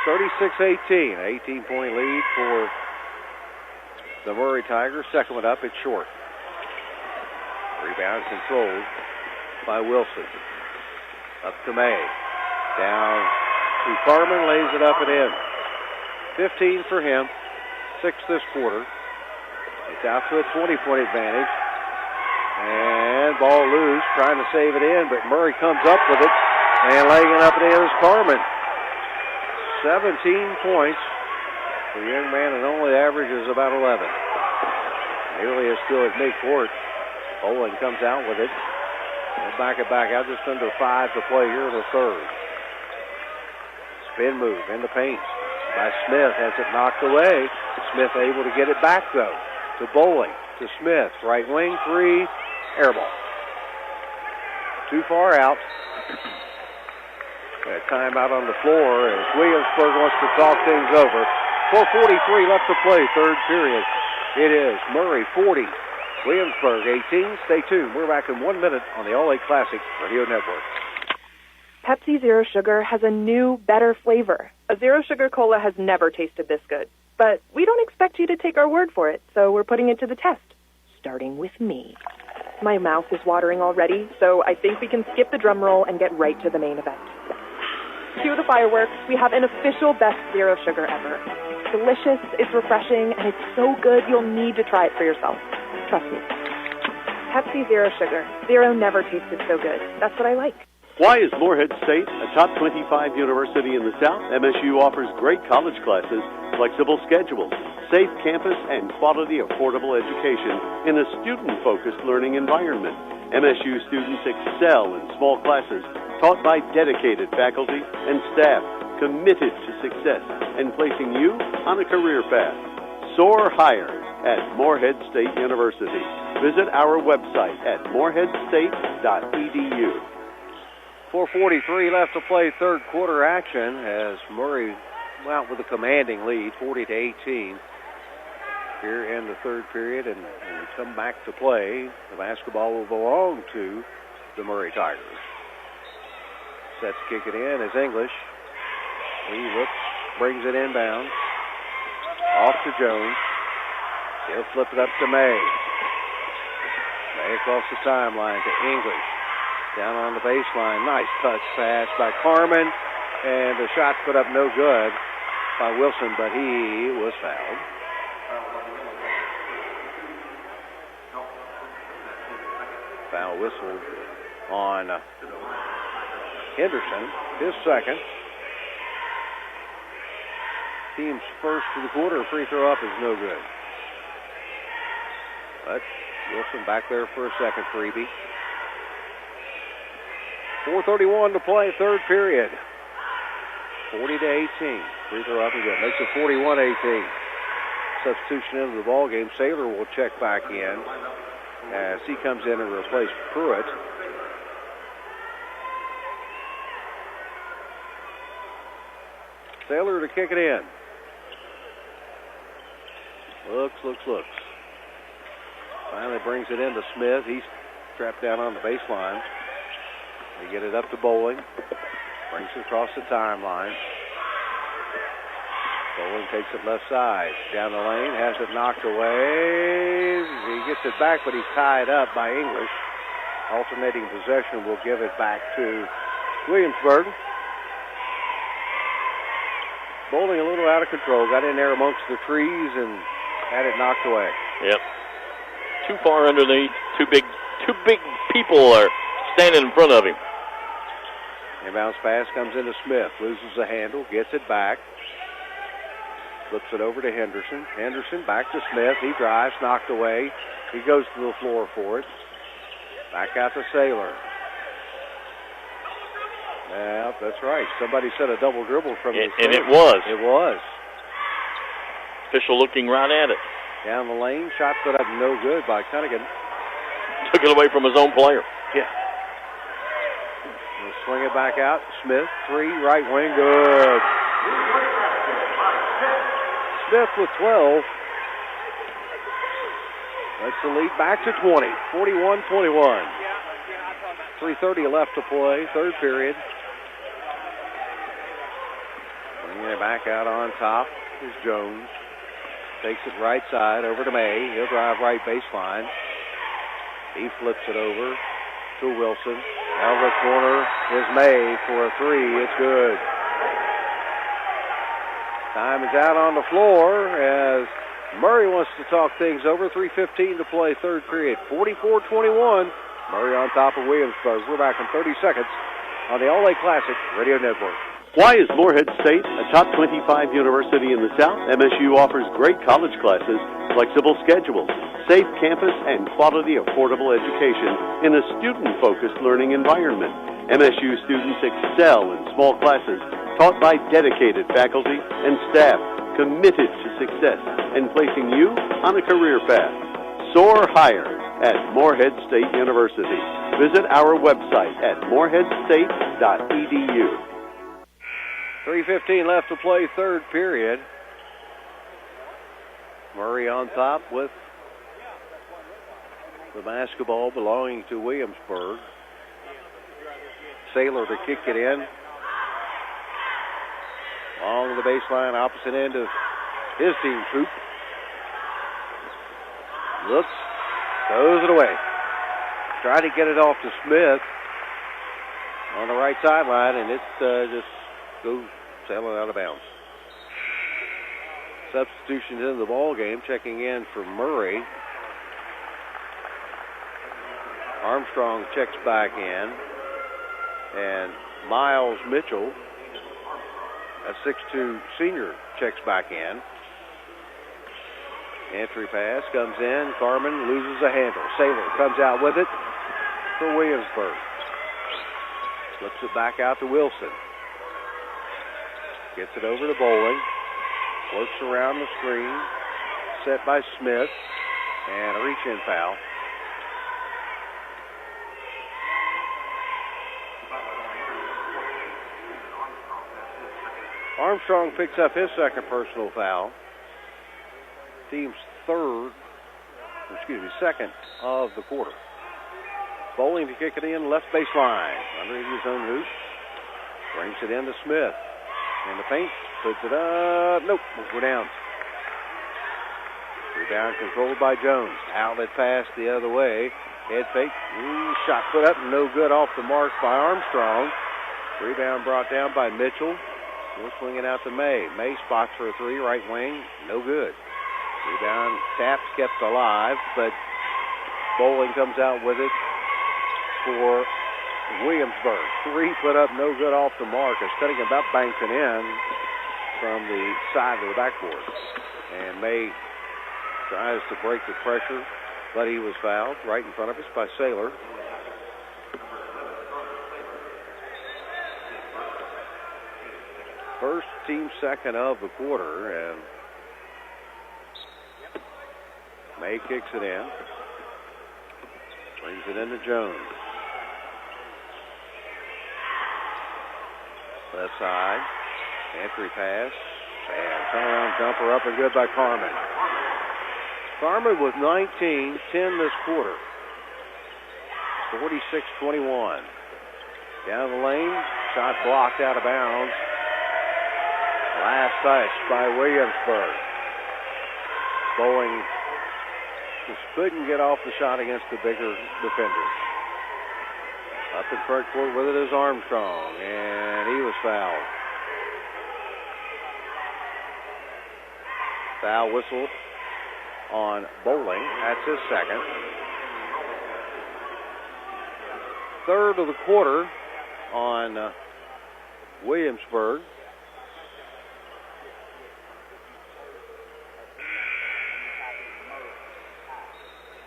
B: 36-18. 18-point lead for the Murray Tigers. Second one up, it's short. Rebound controlled by Wilson. Up to May. Down to Carmen, lays it up and in. 15 for him. 6 this quarter. It's out to a 20-point advantage. And ball loose, trying to save it in, but Murray comes up with it. And laying it up and in is Carmen. 17 points for the young man, and only averages about 11. Nearly as good as midcourt. Bowling comes out with it. They'll back it back out, just under 5 to play here in the third. Spin move in the paint by Smith. Has it knocked away. Smith able to get it back, though, to Bowling, to Smith. Right wing, three, air ball. Too far out. A timeout on the floor as Williamsburg wants to talk things over. 4:43 left to play, third period. It is Murray 40, Williamsburg 18. Stay tuned. We're back in 1 minute on the All-A Classic Radio Network.
F: Pepsi Zero Sugar has a new, better flavor. A Zero Sugar Cola has never tasted this good. But we don't expect you to take our word for it, so we're putting it to the test. Starting with me. My mouth is watering already, so I think we can skip the drum roll and get right to the main event. Cue the fireworks. We have an official best Zero Sugar ever. It's delicious, it's refreshing, and it's so good you'll need to try it for yourself. Trust me. Pepsi Zero Sugar. Zero never tasted so good. That's what I like.
G: Why is Morehead State a top 25 university in the South? MSU offers great college classes, flexible schedules, safe campus, and quality, affordable education in a student-focused learning environment. MSU students excel in small classes taught by dedicated faculty and staff committed to success and placing you on a career path. Soar higher at Morehead State University. Visit our website at moreheadstate.edu.
B: 4:43 left to play, third quarter action as Murray out with a commanding lead, 40-18 here in the third period, and when we come back to play, the basketball will belong to the Murray Tigers. Sets kick it in as English. He looks, brings it inbound. Off to Jones. He'll flip it up to May. May across the timeline to English. Down on the baseline. Nice touch pass by Carmen. And the shot put up no good by Wilson, but he was fouled. Foul whistle on Henderson, his second. Team's first of the quarter. Free throw up is no good. But Wilson back there for a second freebie. 4:31 to play, third period. 40-18. Free throw up again. Makes it 41-18. Substitution into the ball game. Saylor will check back in as he comes in and replaces Pruitt. Saylor to kick it in. Looks. Finally brings it into Smith. He's trapped down on the baseline. They get it up to Bowling. Brings it across the timeline. Bowling takes it left side. Down the lane. Has it knocked away. He gets it back, but he's tied up by English. Alternating possession will give it back to Williamsburg. Bowling a little out of control. Got in there amongst the trees and had it knocked away.
A: Yep. Too far underneath. Two big people are standing in front of him.
B: Inbounds pass comes into Smith. Loses the handle. Gets it back. Flips it over to Henderson. Henderson back to Smith. He drives. Knocked away. He goes to the floor for it. Back out to Saylor. Yeah, that's right. Somebody said a double dribble from the
A: And it was.
B: It was.
A: Official looking right at it.
B: Down the lane. Shot put up no good by Cunningham.
A: Took it away from his own player.
B: Yeah. We'll swing it back out. Smith, three, right wing, good. Smith with 12. That's the lead back to 20. 41-21. 3:30 left to play, third period. Bringing it back out on top is Jones. Takes it right side over to May. He'll drive right baseline. He flips it over to Wilson. Out of the corner is May for a three. It's good. Time is out on the floor as Murray wants to talk things over. 3:15 to play, third period. 44-21. Murray on top of Williamsburg. We're back in 30 seconds on the All-A Classic Radio Network.
G: Why is Morehead State a top 25 university in the South? MSU offers great college classes, flexible schedules, safe campus, and quality, affordable education in a student-focused learning environment. MSU students excel in small classes taught by dedicated faculty and staff committed to success and placing you on a career path. Soar higher at Morehead State University. Visit our website at moreheadstate.edu.
B: 3:15 left to play, third period. Murray on top with the basketball belonging to Williamsburg. Saylor to kick it in. Along the baseline, opposite end of his team's hoop. Looks, throws it away. Tried to get it off to Smith on the right sideline, and it just goes sailing out of bounds. Substitutions in the ball game. Checking in for Murray. Armstrong checks back in, and Miles Mitchell, a 6'2 senior, checks back in. Entry pass comes in. Carmen loses a handle. Saylor comes out with it for Williamsburg. Flips it back out to Wilson. Gets it over to Bowling. Works around the screen. Set by Smith. And a reach-in foul. Armstrong picks up his second personal foul. Team's second of the quarter. Bowling to kick it in, left baseline. Under his own hoop. Brings it in to Smith. In the paint, puts it up. Nope, we're down. Rebound controlled by Jones. Outlet pass the other way. Head fake. Shot put up, no good off the mark by Armstrong. Rebound brought down by Mitchell. We'll swing it out to May. May spots for a three, right wing, no good. Rebound taps kept alive, but Bowling comes out with it for Williamsburg. Three put up, no good off the mark. As Cunningham about banks it in from the side of the backboard. And May tries to break the pressure, but he was fouled right in front of us by Saylor. First, team second of the quarter, and
L: May kicks it in. Brings it into Jones. Left side. Entry pass. And turnaround jumper up and good by Carmen. Carmen with 19, 10 this quarter. 46-21. Down the lane. Shot blocked out of bounds. Last touch by Williamsburg. Bowling just couldn't get off the shot against the bigger defenders. Up in front court with it is Armstrong, and he was fouled. Foul whistle on Bowling. That's his second. Third of the quarter on Williamsburg.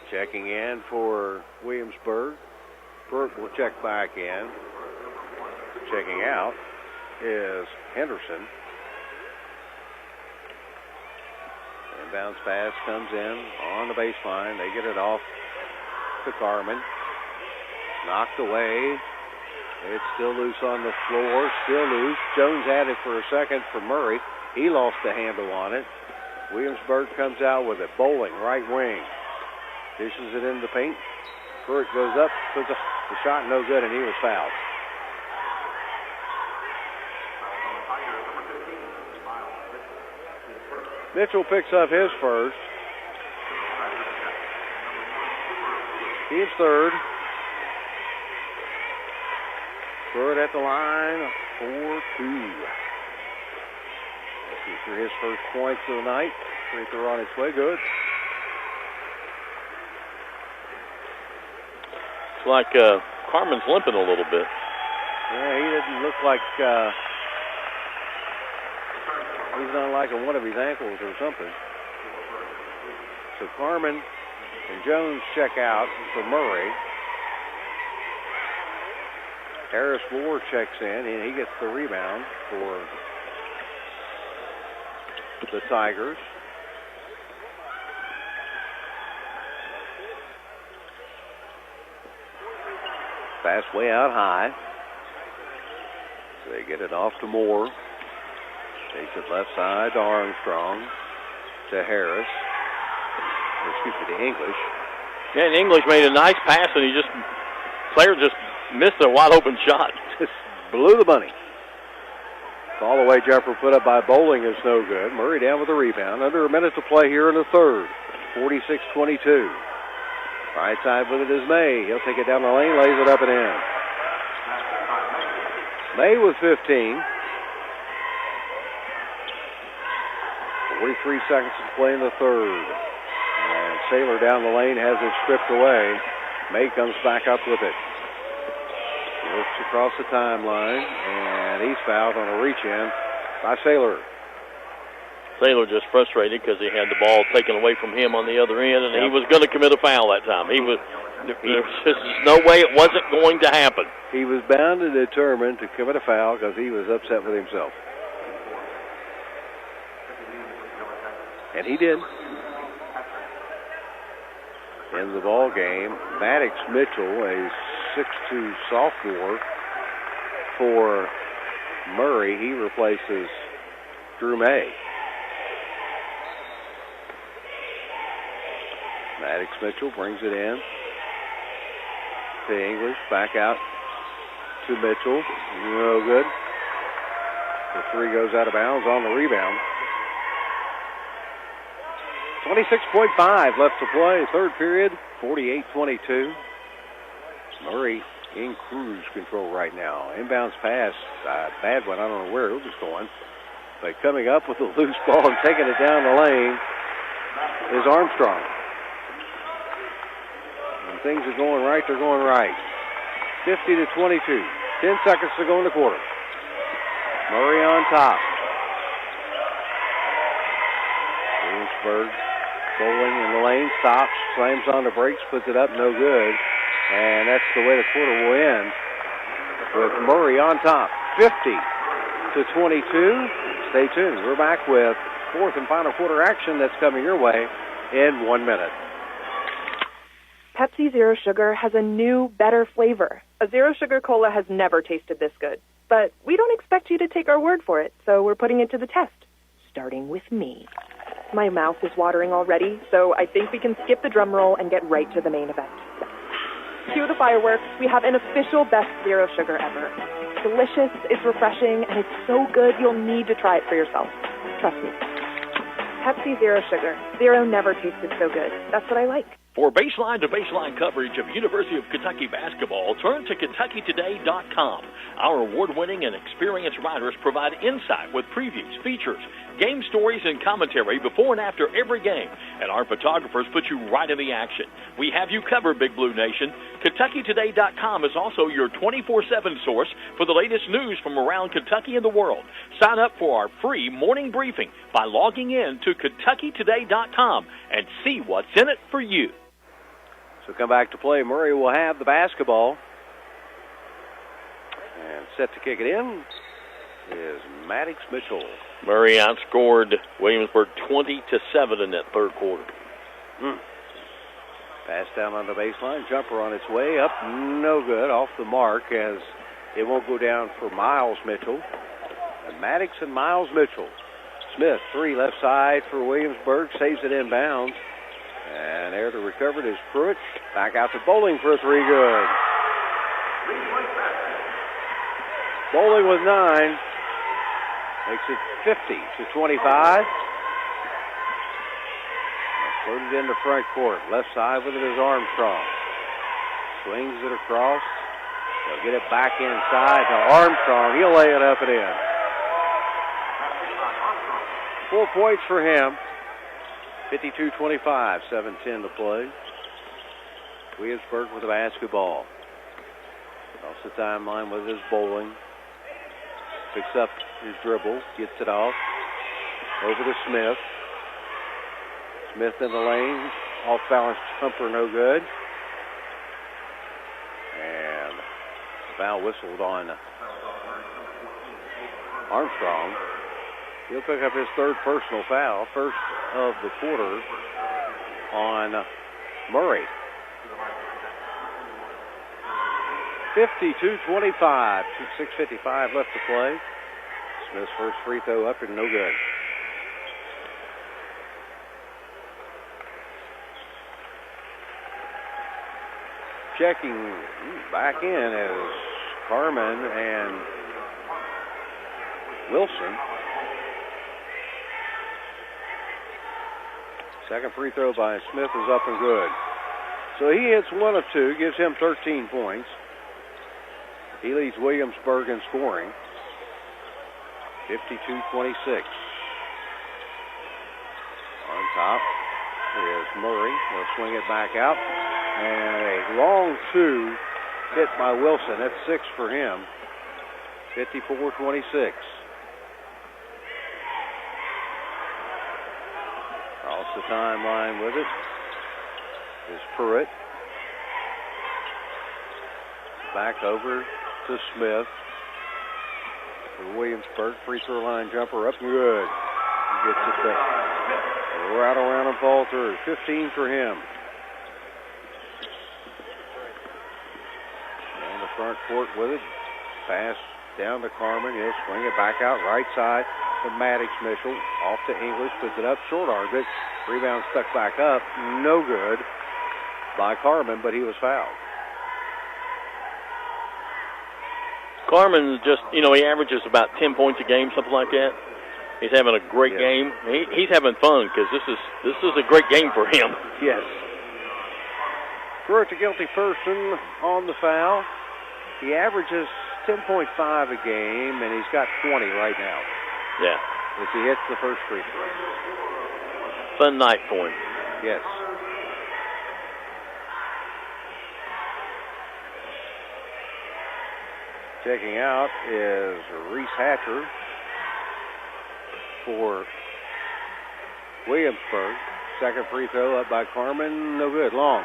L: Checking in for Williamsburg. Burt will check back in. Checking out is Henderson. And bounce pass comes in on the baseline. They get it off to Carmen. Knocked away. It's still loose on the floor. Still loose. Jones had it for a second for Murray. He lost the handle on it. Williamsburg comes out with it. Bowling, right wing. Dishes it in the paint. Burt goes up, puts the shot no good, and he was fouled. Mitchell picks up his first. He's third. Burt at the line, 4-2. Looking for his first points of the night. Free throw on its way, good.
A: Like Carmen's limping a little bit.
L: Yeah, he didn't look like he's not liking one of his ankles or something. So Carmen and Jones check out for Murray. Harris Moore checks in, and he gets the rebound for the Tigers. Pass way out high. So they get it off to Moore. Takes it left side to Armstrong. To Harris. Excuse me, to English.
A: Yeah, and English made a nice pass, and player just missed a wide open shot.
L: Just blew the bunny. All the way jumper put up by Bowling is no good. Murray down with the rebound. Under a minute to play here in the third. 46-22. Right side with it is May. He'll take it down the lane, lays it up and in. May with 15. 43 seconds to play in the third. And Saylor down the lane has it stripped away. May comes back up with it. Works across the timeline, and he's fouled on a reach-in by Saylor.
A: Saylor just frustrated because he had the ball taken away from him on the other end, and he was going to commit a foul that time. There was just no way it wasn't going to happen.
L: He was bound and determined to commit a foul because he was upset with himself. And he did. In the ball game, Maddox Mitchell, a 6'2 sophomore for Murray. He replaces Drew May. Maddox Mitchell brings it in to English. Back out to Mitchell. No good. The three goes out of bounds on the rebound. 26.5 left to play. Third period, 48-22. Murray in cruise control right now. Inbounds pass. Bad one. I don't know where it was going. But coming up with a loose ball and taking it down the lane is Armstrong. When things are going right, they're going right. 50-22. 10 seconds to go in the quarter. Murray on top. Williamsburg bowling in the lane, stops, slams on the brakes, puts it up, no good. And that's the way the quarter will end with Murray on top, 50-22. Stay tuned. We're back with fourth and final quarter action that's coming your way in 1 minute.
F: Pepsi Zero Sugar has a new, better flavor. A Zero Sugar Cola has never tasted this good. But we don't expect you to take our word for it, so we're putting it to the test. Starting with me. My mouth is watering already, so I think we can skip the drum roll and get right to the main event. Cue the fireworks. We have an official best Zero Sugar ever. It's delicious, it's refreshing, and it's so good you'll need to try it for yourself. Trust me. Pepsi Zero Sugar. Zero never tasted so good. That's what I like.
I: For baseline-to-baseline coverage of University of Kentucky basketball, turn to KentuckyToday.com. Our award-winning and experienced writers provide insight with previews, features, game stories, and commentary before and after every game. And our photographers put you right in the action. We have you covered, Big Blue Nation. KentuckyToday.com is also your 24/7 source for the latest news from around Kentucky and the world. Sign up for our free morning briefing by logging in to KentuckyToday.com and see what's in it for you.
L: So come back to play. Murray will have the basketball. And set to kick it in is Maddox Mitchell.
A: Murray outscored Williamsburg 20-7 in that third quarter.
L: Pass down on the baseline. Jumper on its way up. No good. Off the mark as it won't go down for Miles Mitchell. And Maddox and Miles Mitchell. Smith, three left side for Williamsburg. Saves it inbounds. And there to recover it is Pruitt. Back out to Bowling for a three. Good. Bowling with 9. Makes it 50-25. Floated into front court. Left side with it is Armstrong. Swings it across. They'll get it back inside to Armstrong. He'll lay it up and in. 4 points for him. 52-25. 7:10 to play. Williamsburg with the basketball. Across the timeline with his Bowling. Picks up his dribble. Gets it off. Over to Smith. Smith in the lane. Off balance jumper, no good. And foul whistled on Armstrong. He'll pick up his third personal foul. First of the quarter on Murray. 52-25. 6:55 left to play. Smith's first free throw up and no good. Checking back in as Carmen and Wilson. Second free throw by Smith is up and good. So he hits 1 of 2, gives him 13 points. He leads Williamsburg in scoring. 52-26. On top is Murray. He'll swing it back out. And a long 2 hit by Wilson. That's 6 for him. 54-26. Across the timeline with it is Pruitt. Back over to Smith. For Williamsburg, free throw line jumper up and good. He gets it back. Right around and fall through. 15 for him. On the front court with it. Pass down to Carmen. He'll swing it back out right side to Maddox Mitchell. Off to English. Puts it up short arm it. Rebound stuck back up. No good by Carmen, but he was fouled.
A: Carmen's just, he averages about 10 points a game, something like that. He's having a great game. He's having fun because this is a great game for him.
L: Yes. Pruitt, a guilty person on the foul. He averages 10.5 a game, and he's got 20 right now.
A: Yeah.
L: If he hits the first free throw.
A: Fun night for him.
L: Yes. Checking out is Reese Hatcher for Williamsburg. Second free throw up by Carmen. No good. Long.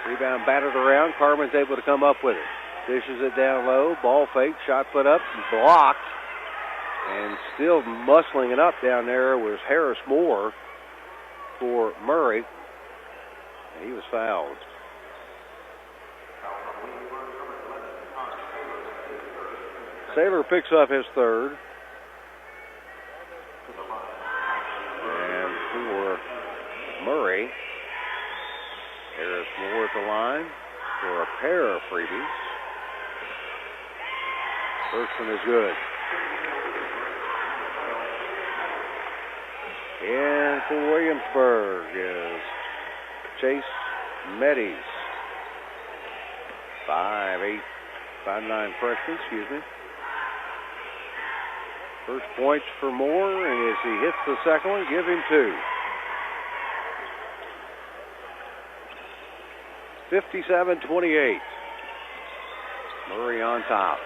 L: Rebound battered around. Carmen's able to come up with it. Dishes it down low. Ball fake. Shot put up. Blocked. And still muscling it up down there was Harris Moore for Murray. And he was fouled. Saylor picks up his third. And for Murray, Harris Moore at the line for a pair of freebies. First one is good. And for Williamsburg is Chase Medes. 5'9" freshman, excuse me. First points for Moore, and as he hits the second one, give him 2. 57-28. Murray on top.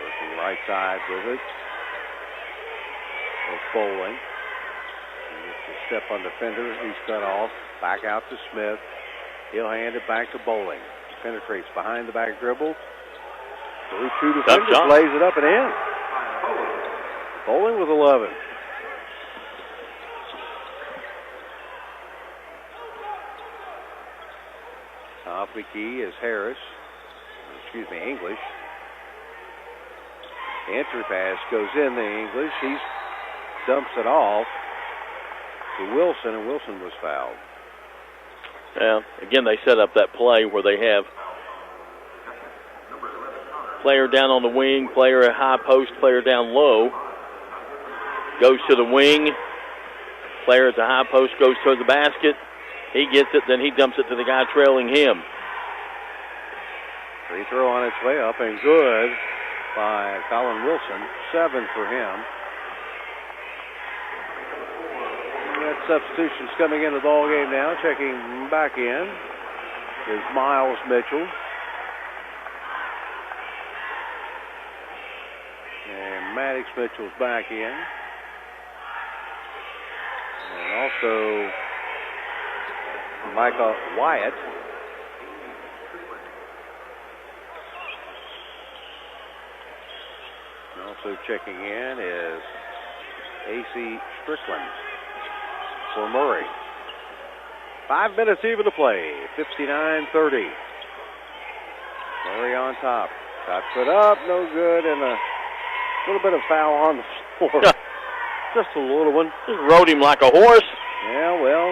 L: Working right side with it. It's Bowling. He gets a step on defender. He's cut off. Back out to Smith. He'll hand it back to Bowling. Penetrates behind the back dribble. Through 2 defenders. Lays it up and in. Bowling with 11. Top of the key is Harris. Excuse me, English. Entry pass goes in the English. He dumps it off to Wilson, and Wilson was fouled.
A: Yeah, again, they set up that play where they have player down on the wing, player at high post, player down low. Goes to the wing. Player at the high post goes toward the basket. He gets it, then he dumps it to the guy trailing him.
L: Free throw on its way up and good by Colin Wilson. 7 for him. That substitution's coming into the ball game now. Checking back in is Miles Mitchell. And Maddox Mitchell's back in. And also Micah Wyatt. And also checking in is A.C. Strickland for Murray. 5 minutes even to play. 59-30. Murray on top. Shot put up, no good, and a little bit of foul on the floor. Just a little one.
A: Just rode him like a horse.
L: Yeah, well,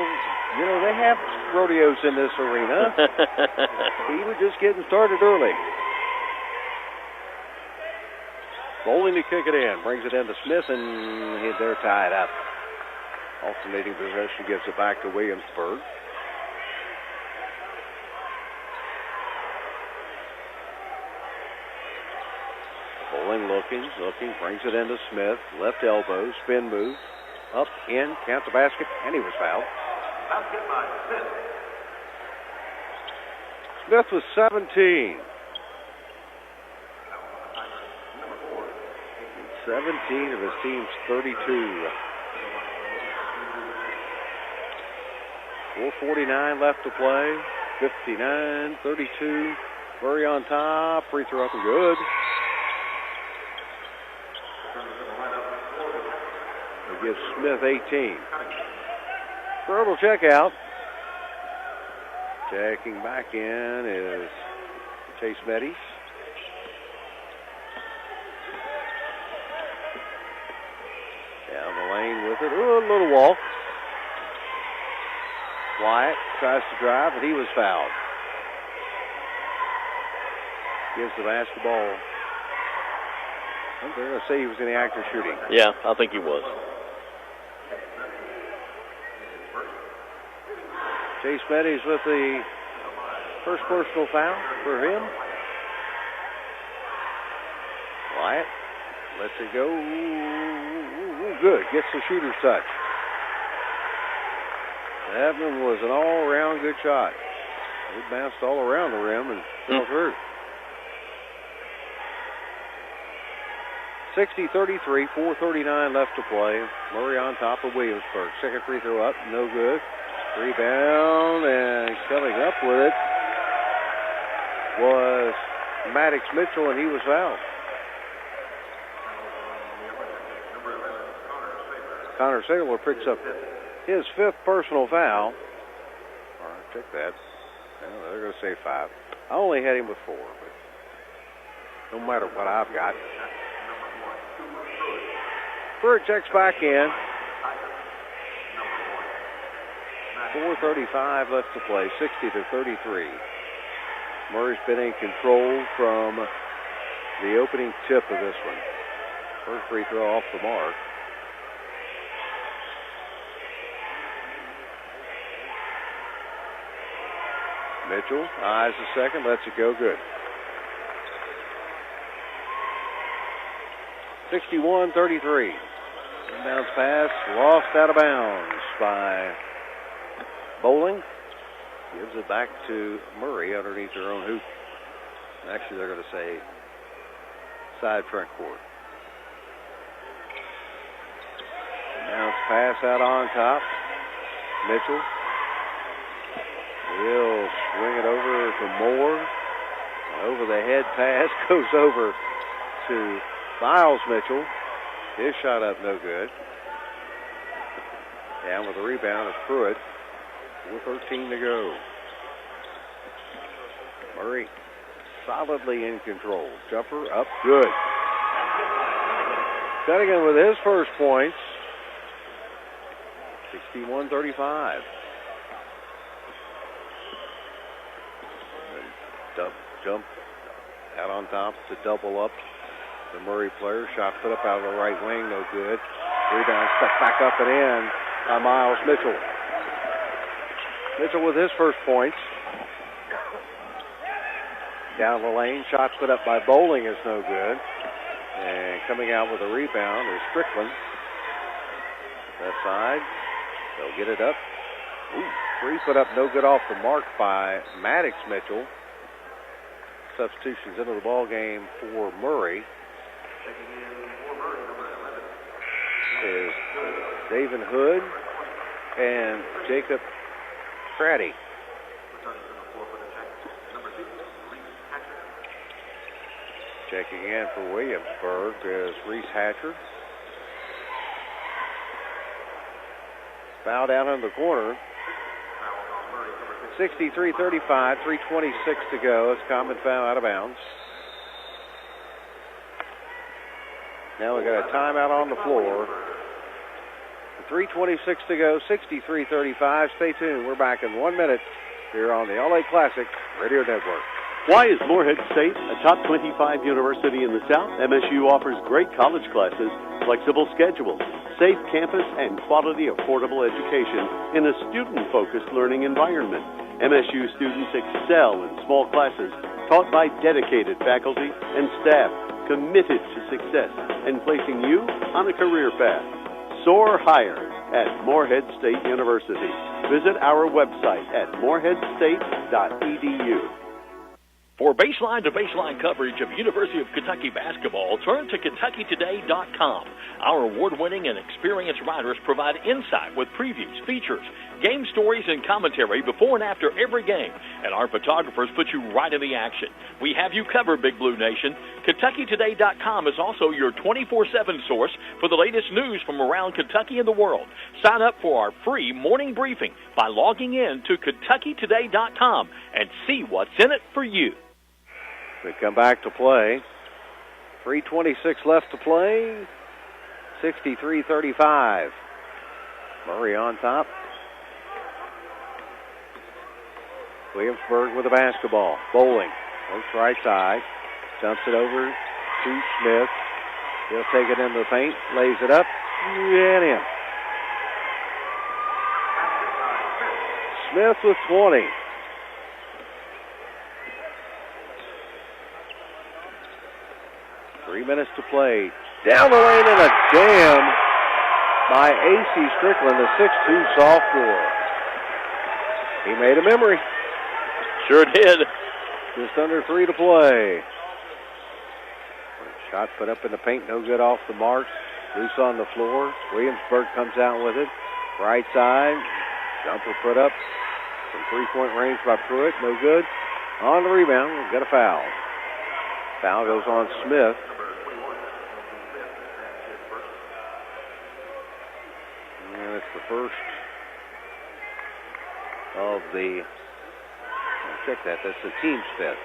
L: you know, they have rodeos in this arena. He was just getting started early. Bowling to kick it in. Brings it into Smith, and they're tied up. Alternating possession gives it back to Williamsburg. Bowling looking, brings it into Smith. Left elbow, spin move. Up, in, count the basket, and he was fouled.
D: Basket by Smith.
L: Smith was 17. 17 of his team's 32. 4:49 left to play. 59-32. Murray on top. Free throw up and good. He gives Smith 18. Verbal checkout. Checking back in is Chase Medes. Down the lane with it. Ooh, a little walk. Wyatt tries to drive, but he was fouled. Gives the basketball. I'm going to say he was in the act of shooting.
A: Yeah, I think he was.
L: Chase Medes with the first personal foul for him. Wyatt lets it go. Ooh, good. Gets the shooter's touch. That one was an all-around good shot. It bounced all around the rim and fell through. 60-33, 4:39 left to play. Murray on top of Williamsburg. Second free throw up, no good. Rebound, and coming up with it was Maddox Mitchell, and he was fouled. Connor Saylor picks up his 5th personal foul. All right, check that. Well, they're going to say 5. I only had him with 4. But no matter what I've got. Pruitt checks back in. 4:35 left to play, 60-33. Murray's been in control from the opening tip of this one. First free throw off the mark. Mitchell eyes the second, lets it go good. 61-33. Bounce pass lost out of bounds by Bowling. Gives it back to Murray underneath their own hoop. Actually, they're going to say side front court. Bounce pass out on top. Mitchell. He'll swing it over to Moore. Over the head pass goes over to Miles Mitchell. His shot up no good. Down with the rebound is Pruitt. 4:13 to go. Murray solidly in control. Jumper up good. Cunningham with his first points. 61-35. Jump out on top to double up the Murray player. Shot put up out of the right wing, no good. Rebound stuck back up and in by Miles Mitchell. Mitchell with his first points. Down the lane, shot put up by Bowling is no good. And coming out with a rebound is Strickland. That side, they'll get it up. Ooh, three put up, no good off the mark by Maddox Mitchell. Substitutions into the ball game for Murray is David Hood and Jacob Craddy. Checking in for Williamsburg is Reese Hatcher. Foul down in the corner. 63-35, 3:26 to go. It's common foul out of bounds. Now we got a timeout on the floor. 3:26 to go, 63-35. Stay tuned. We're back in 1 minute here on the LA Classic Radio Network.
G: Why is Morehead State a top 25 university in the South? MSU offers great college classes, flexible schedules, safe campus, and quality, affordable education in a student-focused learning environment. MSU students excel in small classes taught by dedicated faculty and staff committed to success and placing you on a career path. Soar higher at Morehead State University. Visit our website at moreheadstate.edu.
I: For baseline to baseline coverage of University of Kentucky basketball, turn to KentuckyToday.com. Our award-winning and experienced writers provide insight with previews, features, game stories, and commentary before and after every game. And our photographers put you right in the action. We have you covered, Big Blue Nation. KentuckyToday.com is also your 24/7 source for the latest news from around Kentucky and the world. Sign up for our free morning briefing by logging in to KentuckyToday.com and see what's in it for you.
L: We come back to play. 3:26 left to play. 63-35. Murray on top. Williamsburg with the basketball. Bowling. Looks right side. Dumps it over to Smith. He'll take it into the paint. Lays it up. And in. Smith with 20. Three minutes to play. Down the lane and a jam by A.C. Strickland, the 6'2 sophomore. He made a memory.
A: Sure did.
L: Just under 3 to play. Shot put up in the paint, no good off the mark. Loose on the floor. Williamsburg comes out with it. Right side. Jumper put up from three-point range by Pruitt, no good. On the rebound, we've got a foul. Foul goes on Smith. And it's the first of the, check that, that's the team's fifth.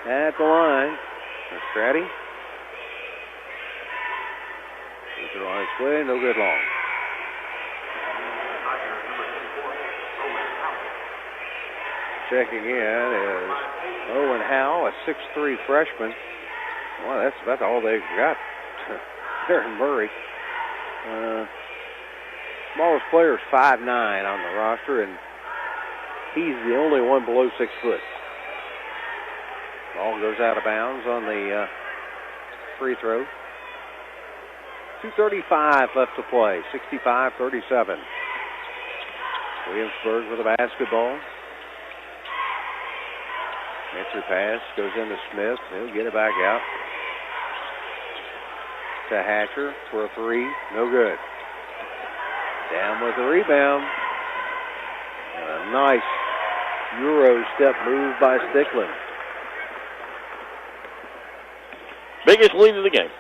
L: at the line. Stratty. They're on its way, no good long. Checking in is Owen Howe, a 6'3" freshman. Well, that's about all they've got there in Murray. Smallest player is 5'9" on the roster, and he's the only one below 6 foot. Ball goes out of bounds on the free throw. 2:35 left to play, 65-37. Williamsburg with a basketball. Entry pass goes into Smith. He'll get it back out to Hatcher for a three. No good. Down with the rebound. And a nice Euro step move by Stickland.
A: Biggest lead of the game.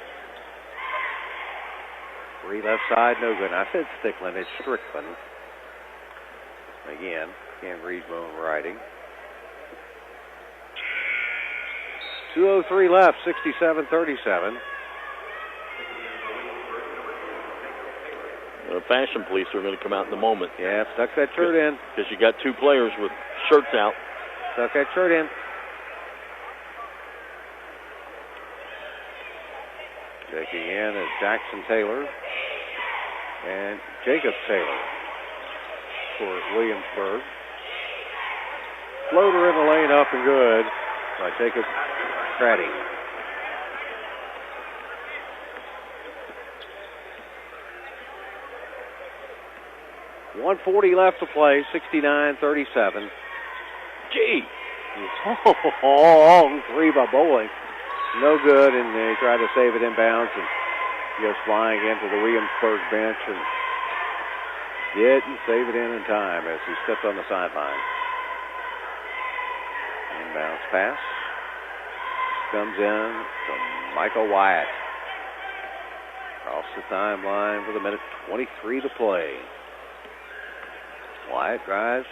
L: Three left side, no good. I said Stickland, it's Strickland. Again, can't read my own writing. 2:03 left, 67-37.
A: The fashion police are going to come out in a moment.
L: Yeah, stuck that shirt in.
A: Because you got two players with shirts out.
L: Stuck that shirt in. Checking in is Jackson Taylor and Jacob Taylor for Williamsburg. Floater in the lane, up and good by Jacob Stratty. .140 left to play, 69-37.
A: Gee.
L: Long three by Bowling. No good, and they tried to save it inbounds and goes flying into the Williamsburg bench and didn't save it in time as he stepped on the sideline. Inbounds pass comes in to Michael Wyatt. Across the timeline with 1:23 to play. Wyatt drives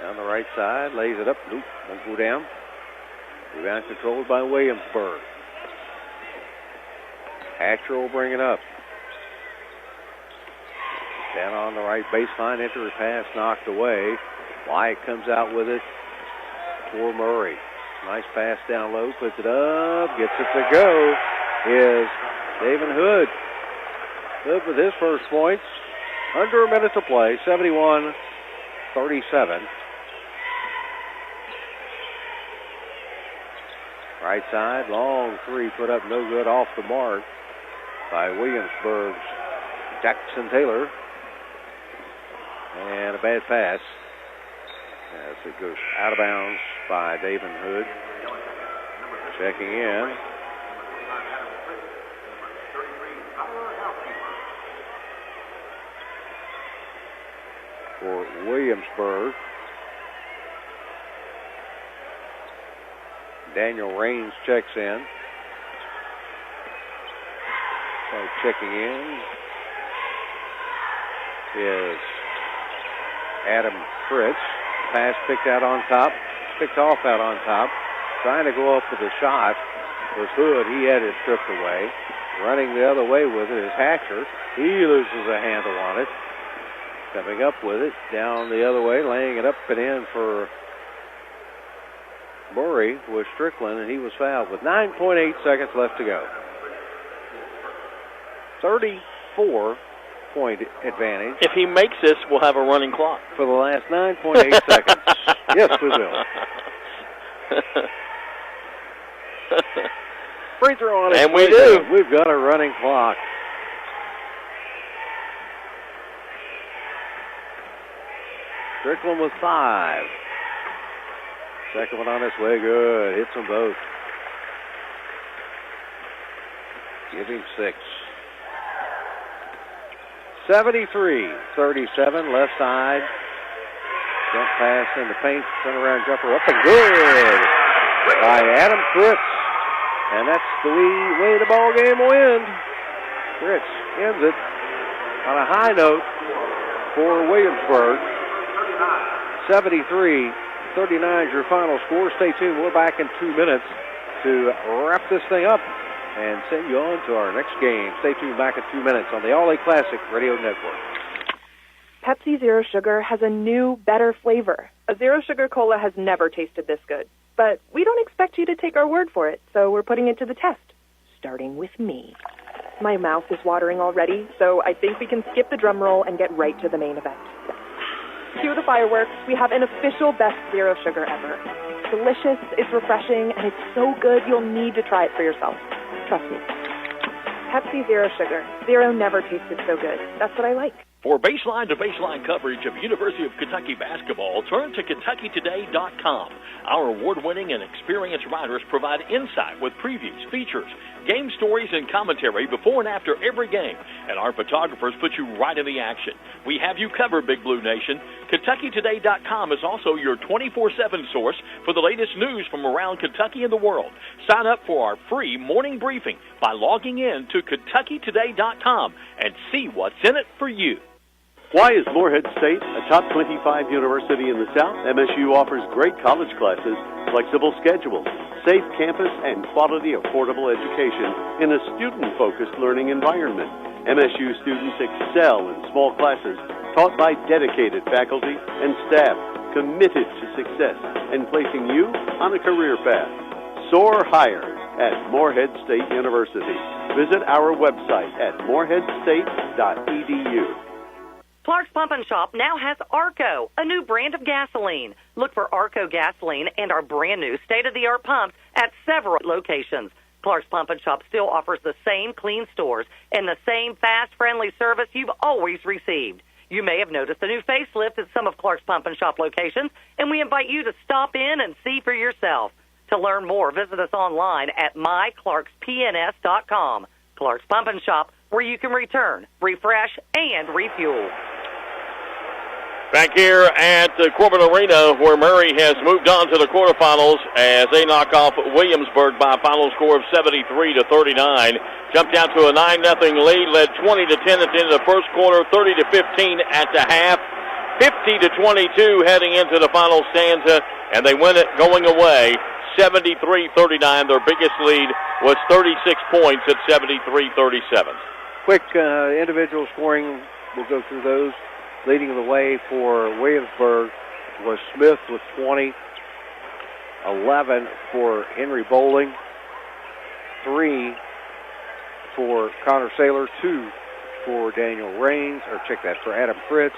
L: down the right side, lays it up. Nope, won't go down. Rebound controlled by Williamsburg. Hatcher will bring it up. Down on the right baseline, entry pass knocked away. Wyatt comes out with it for Murray. Nice pass down low, puts it up, gets it to go. Is David Hood. Hood with his first points. Under a minute to play, 71-37. Right side, long three put up, no good, off the mark by Williamsburg's Jackson Taylor. And a bad pass as it goes out of bounds by David Hood. Checking in. For Williamsburg, Daniel Raines checks in. So checking in is Adam Fritz. Pass picked out on top, picked off out on top. Trying to go up with a shot was Hood. He had it stripped away. Running the other way with it is Hatcher. He loses a handle on it. Coming up with it, down the other way, laying it up and in for Murray was Strickland, and he was fouled with 9.8 seconds left to go. 34-point advantage.
A: If he makes this, we'll have a running clock.
L: For the last 9.8 seconds. Yes, we will. Free throw on it.
A: And we do.
L: We've got a running clock. Strickland with 5. Second one on its way, good. Hits them both. Give him 6. 73-37, left side. Jump pass in the paint, turnaround jumper up and good by Adam Fritz. And that's the way the ball game will end. Fritz ends it on a high note for Williamsburg. 39 is your final score. Stay tuned. We're back in 2 minutes to wrap this thing up and send you on to our next game. Stay tuned, back in 2 minutes on the All A Classic Radio Network.
F: Pepsi Zero Sugar has a new, better flavor. A Zero Sugar Cola has never tasted this good. But we don't expect you to take our word for it, so we're putting it to the test. Starting with me. My mouth is watering already, so I think we can skip the drum roll and get right to the main event. Cue the fireworks. We have an official best Zero Sugar ever. It's delicious, it's refreshing, and it's so good you'll need to try it for yourself. Trust me. Pepsi Zero Sugar. Zero never tasted so good. That's what I like.
I: For baseline-to-baseline coverage of University of Kentucky basketball, turn to KentuckyToday.com. Our award-winning and experienced writers provide insight with previews, features, game stories, and commentary before and after every game. And our photographers put you right in the action. We have you covered, Big Blue Nation. KentuckyToday.com is also your 24/7 source for the latest news from around Kentucky and the world. Sign up for our free morning briefing by logging in to KentuckyToday.com and see what's in it for you.
G: Why is Morehead State a top 25 university in the South? MSU offers great college classes, flexible schedules, safe campus, and quality, affordable education in a student-focused learning environment. MSU students excel in small classes taught by dedicated faculty and staff committed to success and placing you on a career path. Soar higher at Morehead State University. Visit our website at moreheadstate.edu.
H: Clark's Pump and Shop now has Arco, a new brand of gasoline. Look for Arco gasoline and our brand new state-of-the-art pumps at several locations. Clark's Pump and Shop still offers the same clean stores and the same fast, friendly service you've always received. You may have noticed a new facelift at some of Clark's Pump and Shop locations, and we invite you to stop in and see for yourself. To learn more, visit us online at myclarkspns.com. Clark's Pump and Shop, where you can return, refresh, and refuel.
A: Back here at the Corbin Arena, where Murray has moved on to the quarterfinals as they knock off Williamsburg by a final score of 73-39. Jumped out to a 9-0 lead, led 20-10 at the end of the first quarter, 30-15 at the half, 50-22 heading into the final stanza, and they win it going away, 73-39. Their biggest lead was 36 points at 73-37.
L: Quick individual scoring, we'll go through those. Leading the way for Williamsburg was Smith with 20, 11 for Henry Bowling, 3 for Connor Saylor, 2 for Daniel Raines, for Adam Fritz,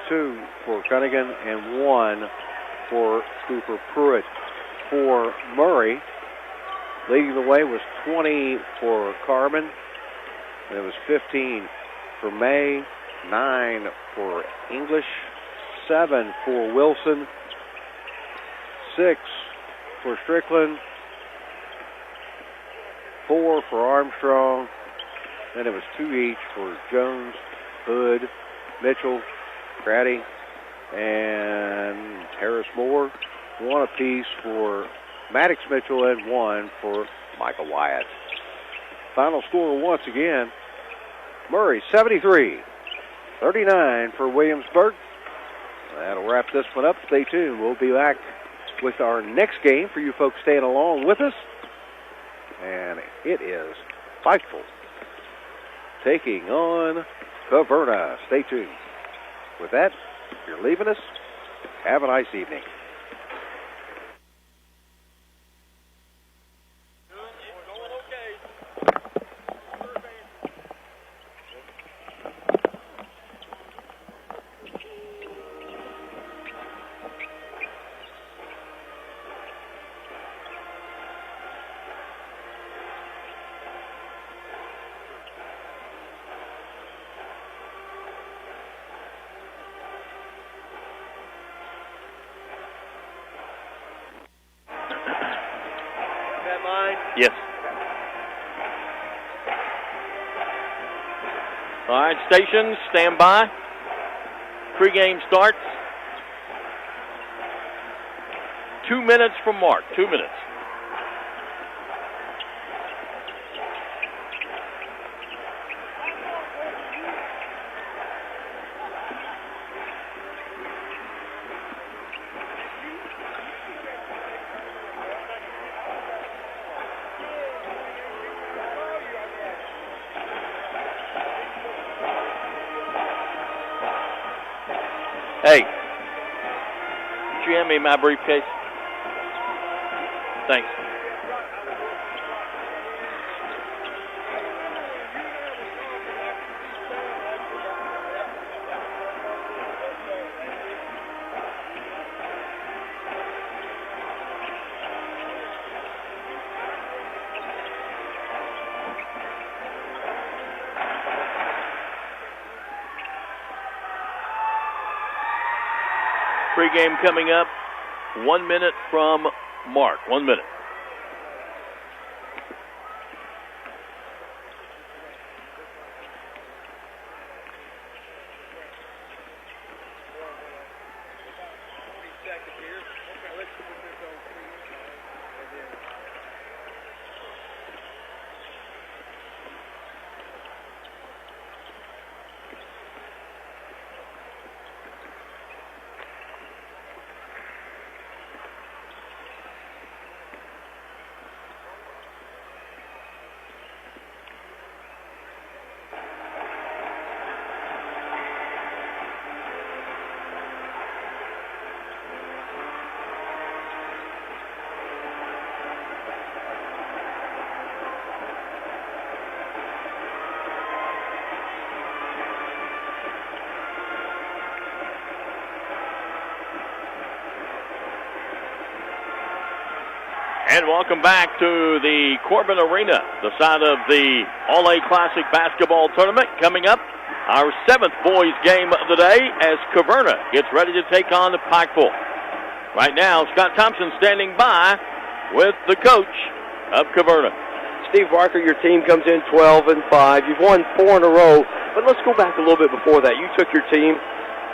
L: 2 for Cunningham, and 1 for Cooper Pruitt. For Murray, leading the way was 20 for Carmen, and it was 15 for May, 9 for English, 7 for Wilson, 6 for Strickland, 4 for Armstrong, and it was 2 each for Jones, Hood, Mitchell, Grady, and Harris Moore. 1 apiece for Maddox Mitchell and 1 for Michael Wyatt. Final score once again, Murray 73-39 for Williamsburg. That'll wrap this one up. Stay tuned. We'll be back with our next game for you folks staying along with us. And it is Pikeville taking on Caverna. Stay tuned. With that, if you're leaving us, have a nice evening.
A: Yes. All right, stations, stand by. Pre-game starts. 2 minutes from mark. 2 minutes. Hey, could you hand me my briefcase? Thanks. Pre-game coming up 1 minute from mark. 1 minute. And welcome back to the Corbin Arena, the side of the All-A Classic basketball tournament. Coming up, our 7th boys game of the day as Caverna gets ready to take on Pikeville. Right now, Scott Thompson standing by with the coach of Caverna.
J: Steve Barker, your team comes in 12-5. You've won 4 in a row, but let's go back a little bit before that. You took your team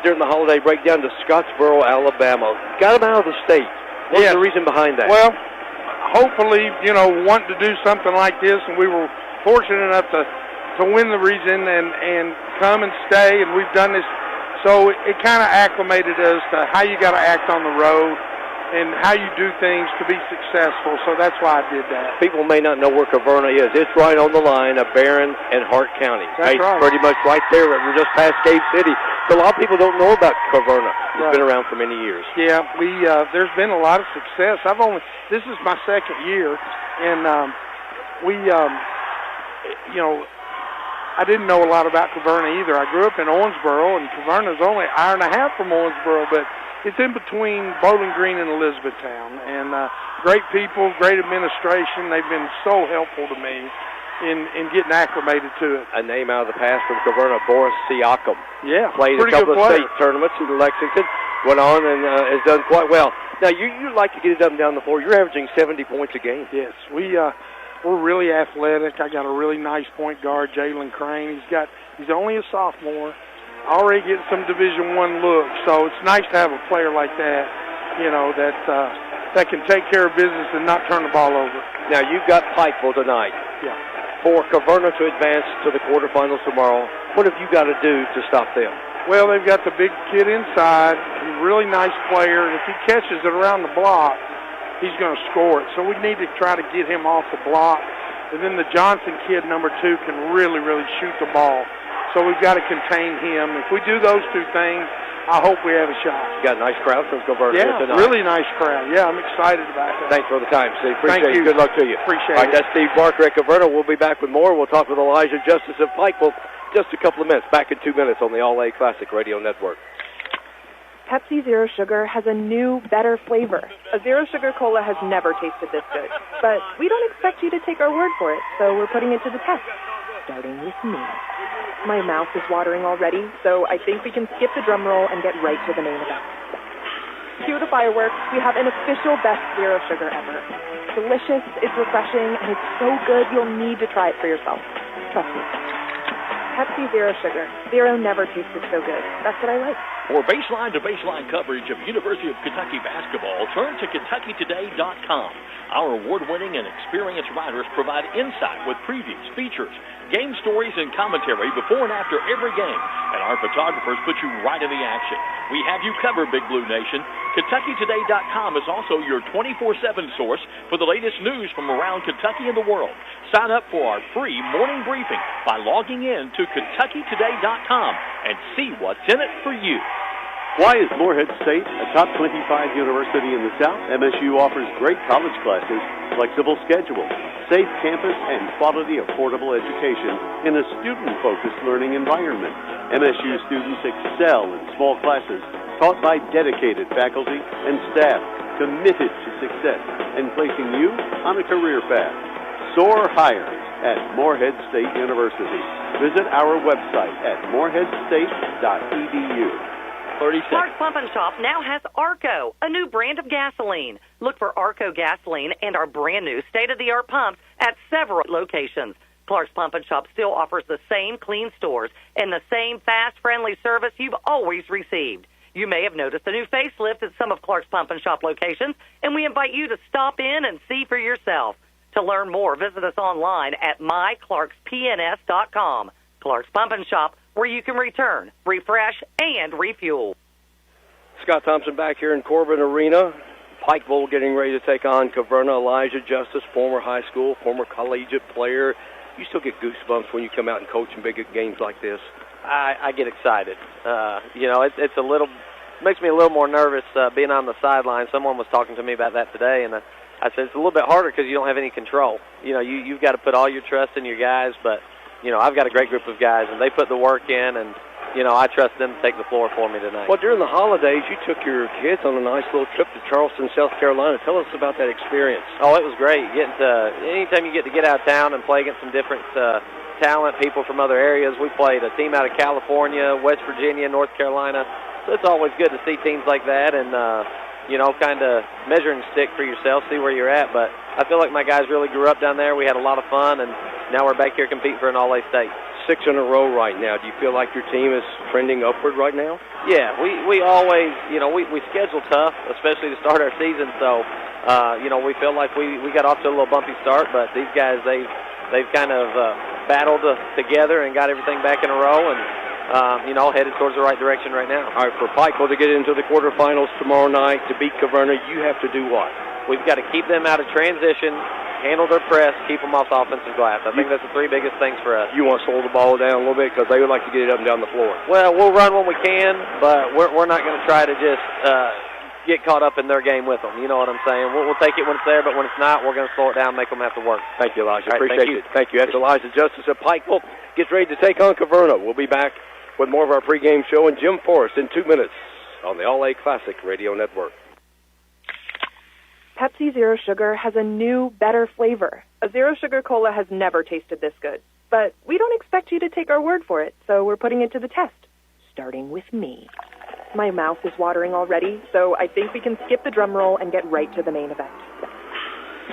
J: during the holiday break down to Scottsboro, Alabama. Got them out of the state. What's the reason behind that?
M: Well, hopefully, wanting to do something like this, and we were fortunate enough to win the region and come and stay, and we've done this. So it kind of acclimated us to how you got to act on the road and how you do things to be successful. So that's why I did that.
J: People may not know where Caverna is. It's right on the line of Barron and Hart County.
M: That's right.
J: Pretty much right there. We're just past Cave City. So a lot of people don't know about Caverna. It's been around for many years.
M: Yeah, there's been a lot of success. This is my 2nd year, and I didn't know a lot about Caverna either. I grew up in Owensboro, and Caverna's only an hour and a half from Owensboro, but it's in between Bowling Green and Elizabethtown. And great people, great administration. They've been so helpful to me in getting acclimated to it.
J: A name out of the past from Caverna, Boris Siakam.
M: Yeah,
J: played a couple of state tournaments in Lexington, went on and has done quite well. Now, you like to get it up and down the floor. You're averaging 70 points a game.
M: Yes, we're really athletic. I got a really nice point guard, Jalen Crane. He's only a sophomore, already getting some Division I looks. So it's nice to have a player like that, that can take care of business and not turn the ball over.
J: Now, you've got Pikeville tonight.
M: Yeah.
J: For Caverna to advance to the quarterfinals tomorrow, what have you got to do to stop them?
M: Well, they've got the big kid inside. He's a really nice player. And if he catches it around the block, he's going to score it. So we need to try to get him off the block. And then the Johnson kid, number 2, can really, really shoot the ball. So we've got to contain him. If we do those 2 things, I hope we have a shot.
J: You got a nice crowd from Caverna here tonight.
M: Really nice crowd. Yeah, I'm excited about that.
J: Thanks for the time, Steve. Appreciate
M: Thank you.
J: it. Good luck to you.
M: Appreciate
J: All right,
M: it.
J: that's Steve Barker at Caverna. We'll be back with more. We'll talk with Elijah Justice of Pikeville just a couple of minutes. Back in 2 minutes on the All-A Classic Radio Network.
F: Pepsi Zero Sugar has a new, better flavor. A Zero Sugar Cola has never tasted this good. But we don't expect you to take our word for it, so we're putting it to the test. Starting with me. My mouth is watering already, so I think we can skip the drum roll and get right to the main event. Cue the fireworks. We have an official best Zero Sugar ever. It's delicious, it's refreshing, and it's so good you'll need to try it for yourself. Trust me. Pepsi Zero Sugar. Zero never tasted so good. That's what I like.
I: For baseline-to-baseline coverage of University of Kentucky basketball, turn to KentuckyToday.com. Our award-winning and experienced writers provide insight with previews, features, game stories, and commentary before and after every game. And our photographers put you right in the action. We have you covered, Big Blue Nation. KentuckyToday.com is also your 24/7 source for the latest news from around Kentucky and the world. Sign up for our free morning briefing by logging in to KentuckyToday.com and see what's in it for you.
G: Why is Morehead State a top 25 university in the South? MSU offers great college classes, flexible schedule, safe campus, and quality, affordable education in a student-focused learning environment. MSU students excel in small classes taught by dedicated faculty and staff committed to success and placing you on a career path. Soar higher at Morehead State University. Visit our website at moreheadstate.edu.
A: 30 seconds.
H: Clark's Pump and Shop now has Arco, a new brand of gasoline. Look for Arco gasoline and our brand new state-of-the-art pumps at several locations. Clark's Pump and Shop still offers the same clean stores and the same fast, friendly service you've always received. You may have noticed a new facelift at some of Clark's Pump and Shop locations, and we invite you to stop in and see for yourself. To learn more, visit us online at myclarkspns.com. Clark's Pump and Shop, where you can return, refresh, and refuel.
J: Scott Thompson back here in Corbin Arena. Pikeville getting ready to take on Caverna. Elijah Justice, former high school, former collegiate player. You still get goosebumps when you come out and coach in big games like this?
N: I get excited. It's a little, makes me a little more nervous being on the sideline. Someone was talking to me about that today, and I said it's a little bit harder because you don't have any control. You've got to put all your trust in your guys, but I've got a great group of guys, and they put the work in, and, I trust them to take the floor for me tonight.
J: Well, during the holidays, you took your kids on a nice little trip to Charleston, South Carolina. Tell us about that experience.
N: Oh, it was great. Anytime you get to get out of town and play against some different talent, people from other areas. We played a team out of California, West Virginia, North Carolina. So it's always good to see teams like that and, kind of measuring stick for yourself, see where you're at. But I feel like my guys really grew up down there. We had a lot of fun, and now we're back here competing for an All-A state.
J: 6 in a row right now. Do you feel like your team is trending upward right now?
N: Yeah, we always, we schedule tough, especially to start our season. So, we feel like we got off to a little bumpy start, but these guys, they've kind of battled together and got everything back in a row and, headed towards the right direction right now.
J: All right, for Pikeville to get into the quarterfinals tomorrow night to beat Caverna, you have to do what?
N: We've got to keep them out of transition, handle their press, keep them off the offensive glass. I think that's the 3 biggest things for us.
J: You want to slow the ball down a little bit because they would like to get it up and down the floor.
N: Well, we'll run when we can, but we're not going to try to just get caught up in their game with them. You know what I'm saying? We'll take it when it's there, but when it's not, we're going to slow it down, make them have to work.
J: Thank you, Elijah.
N: Right,
J: appreciate it. Thank you. That's Elijah Justice at Pikeville. Gets ready to take on Caverna. We'll be back with more of our pregame show and Jim Forrest in 2 minutes on the All-A Classic Radio Network.
F: Pepsi Zero Sugar has a new, better flavor. A Zero Sugar Cola has never tasted this good. But we don't expect you to take our word for it, so we're putting it to the test. Starting with me. My mouth is watering already, so I think we can skip the drum roll and get right to the main event.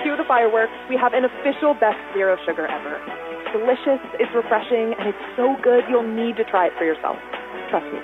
F: Cue the fireworks. We have an official best Zero Sugar ever. It's delicious, it's refreshing, and it's so good you'll need to try it for yourself. Trust me.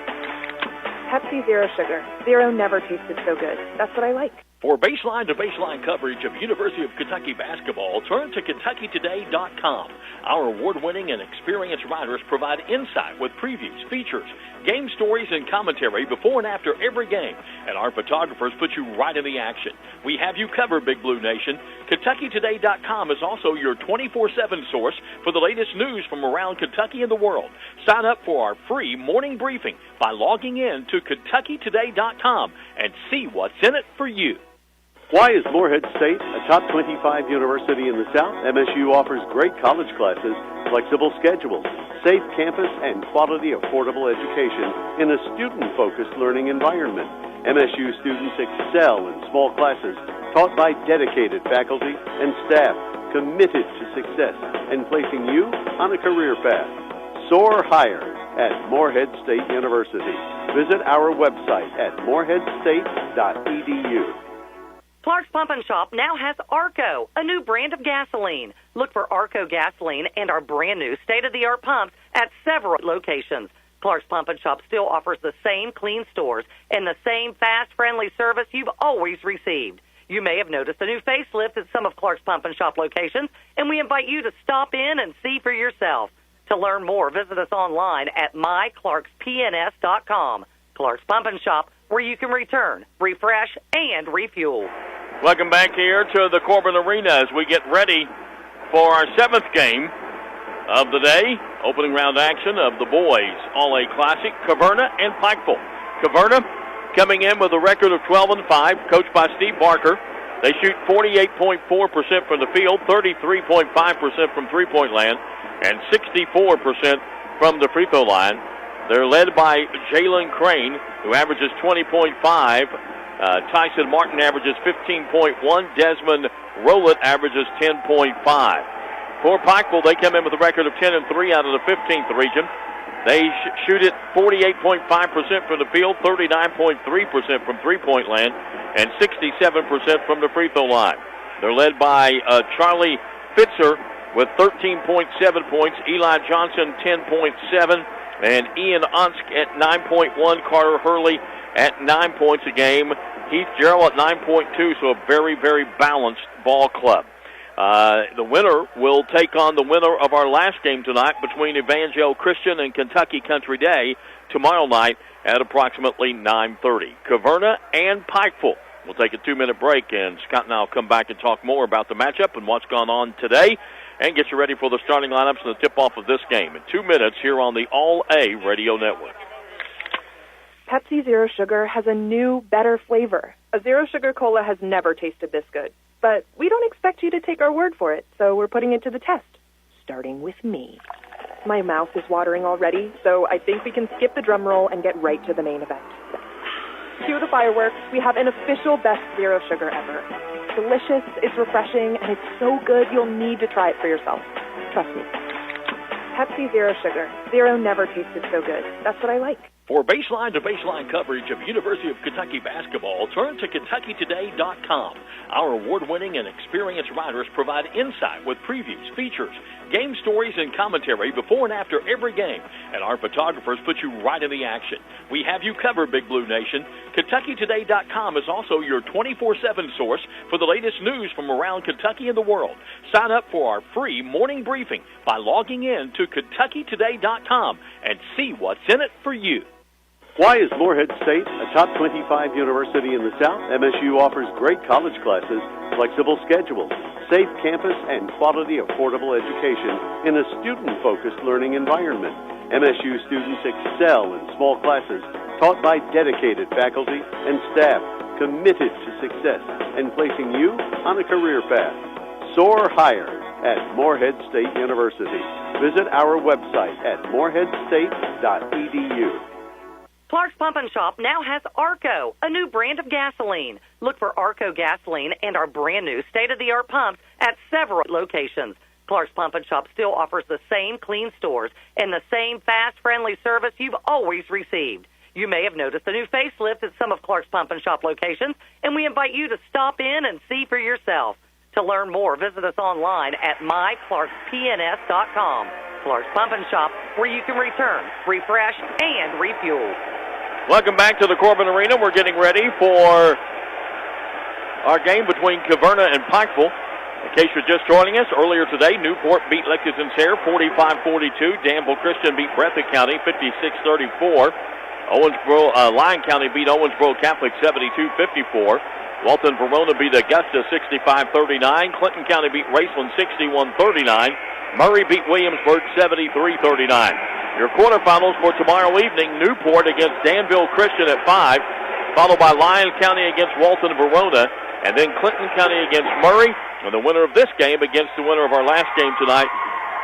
F: Pepsi Zero Sugar. Zero never tasted so good. That's what I like.
I: For baseline-to-baseline coverage of University of Kentucky basketball, turn to KentuckyToday.com. Our award-winning and experienced writers provide insight with previews, features, game stories, and commentary before and after every game. And our photographers put you right in the action. We have you covered, Big Blue Nation. KentuckyToday.com is also your 24/7 source for the latest news from around Kentucky and the world. Sign up for our free morning briefing by logging in to KentuckyToday.com and see what's in it for you.
G: Why is Morehead State a top 25 university in the South? MSU offers great college classes, flexible schedule, safe campus, and quality, affordable education in a student-focused learning environment. MSU students excel in small classes taught by dedicated faculty and staff committed to success and placing you on a career path. Soar higher at Morehead State University. Visit our website at moreheadstate.edu.
H: Clark's Pump and Shop now has Arco, a new brand of gasoline. Look for Arco gasoline and our brand new state-of-the-art pumps at several locations. Clark's Pump and Shop still offers the same clean stores and the same fast, friendly service you've always received. You may have noticed a new facelift at some of Clark's Pump and Shop locations, and we invite you to stop in and see for yourself. To learn more, visit us online at myclarkspns.com. Clark's Pump and Shop, where you can return, refresh, and refuel.
A: Welcome back here to the Corbin Arena as we get ready for our 7th game of the day. Opening round action of the boys All-A Classic, Caverna and Pikeville. Caverna coming in with a record of 12-5, coached by Steve Barker. They shoot 48.4% from the field, 33.5% from three-point land, and 64% from the free throw line. They're led by Jalen Crane, who averages 20.5. Tyson Martin averages 15.1. Desmond Rowlett averages 10.5. For Pikeville, they come in with a record of 10-3 out of the 15th region. They shoot it 48.5% from the field, 39.3% from three-point land, and 67% from the free throw line. They're led by Charlie Fitzer with 13.7 points, Eli Johnson 10.7, and Ian Onsk at 9.1, Carter Hurley at 9 points a game, Heath Gerald at 9.2, so a very, very balanced ball club. The winner will take on the winner of our last game tonight between Evangel Christian and Kentucky Country Day tomorrow night at approximately 9:30. Caverna and Pikeville. We'll take a 2-minute break, and Scott and I will come back and talk more about the matchup and what's gone on today and get you ready for the starting lineups and the tip-off of this game in 2 minutes here on the All-A Radio Network.
F: Pepsi Zero Sugar has a new, better flavor. A Zero Sugar Cola has never tasted this good. But we don't expect you to take our word for it, so we're putting it to the test, starting with me. My mouth is watering already, so I think we can skip the drum roll and get right to the main event. Cue the fireworks. We have an official best Zero Sugar ever. It's delicious, it's refreshing, and it's so good you'll need to try it for yourself. Trust me. Pepsi Zero Sugar. Zero never tasted so good. That's what I like.
I: For baseline-to-baseline coverage of University of Kentucky basketball, turn to KentuckyToday.com. Our award-winning and experienced writers provide insight with previews, features, game stories, and commentary before and after every game, and our photographers put you right in the action. We have you covered, Big Blue Nation. KentuckyToday.com is also your 24/7 source for the latest news from around Kentucky and the world. Sign up for our free morning briefing by logging in to KentuckyToday.com and see what's in it for you.
G: Why is Morehead State a top 25 university in the South? MSU offers great college classes, flexible schedules, safe campus, and quality, affordable education in a student-focused learning environment. MSU students excel in small classes taught by dedicated faculty and staff committed to success and placing you on a career path. Soar higher at Morehead State University. Visit our website at moreheadstate.edu.
H: Clark's Pump and Shop now has Arco, a new brand of gasoline. Look for Arco gasoline and our brand new state-of-the-art pumps at several locations. Clark's Pump and Shop still offers the same clean stores and the same fast, friendly service you've always received. You may have noticed a new facelift at some of Clark's Pump and Shop locations, and we invite you to stop in and see for yourself. To learn more, visit us online at myclarkspns.com. Clark's Pump and Shop, where you can return, refresh, and refuel.
A: Welcome back to the Corbin Arena. We're getting ready for our game between Caverna and Pikeville. In case you're just joining us, earlier today, Newport beat Lexington Sayre 45-42. Danville Christian beat Breathitt County 56-34. Lyon County beat Owensboro Catholic 72-54. Walton Verona beat Augusta 65-39. Clinton County beat Raceland 61-39. Murray beat Williamsburg 73-39. Your quarterfinals for tomorrow evening, Newport against Danville Christian at 5, followed by Lyon County against Walton Verona, and then Clinton County against Murray, and the winner of this game against the winner of our last game tonight,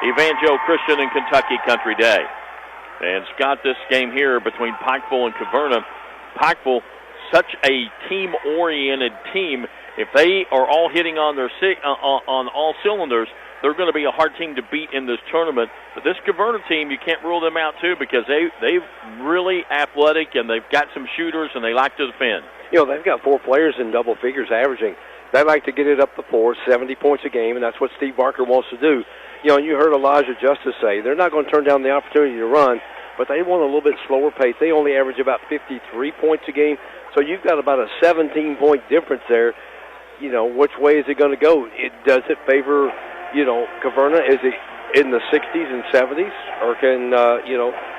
A: Evangel Christian and Kentucky Country Day. And Scott, this game here between Pikeville and Caverna, Pikeville, such a team-oriented team. If they are all hitting on their on all cylinders, they're going to be a hard team to beat in this tournament. But this Caverna team, you can't rule them out, too, because they're really athletic, and they've got some shooters, and they like to defend.
B: You know, they've got 4 players in double figures averaging. They like to get it up the floor, 70 points a game, and that's what Steve Barker wants to do. You know, you heard Elijah Justice say they're not going to turn down the opportunity to run, but they want a little bit slower pace. They only average about 53 points a game, so you've got about a 17-point difference there. You know, which way is it going to go? Does it favor, Caverna? Is it in the 60s and 70s? Or can,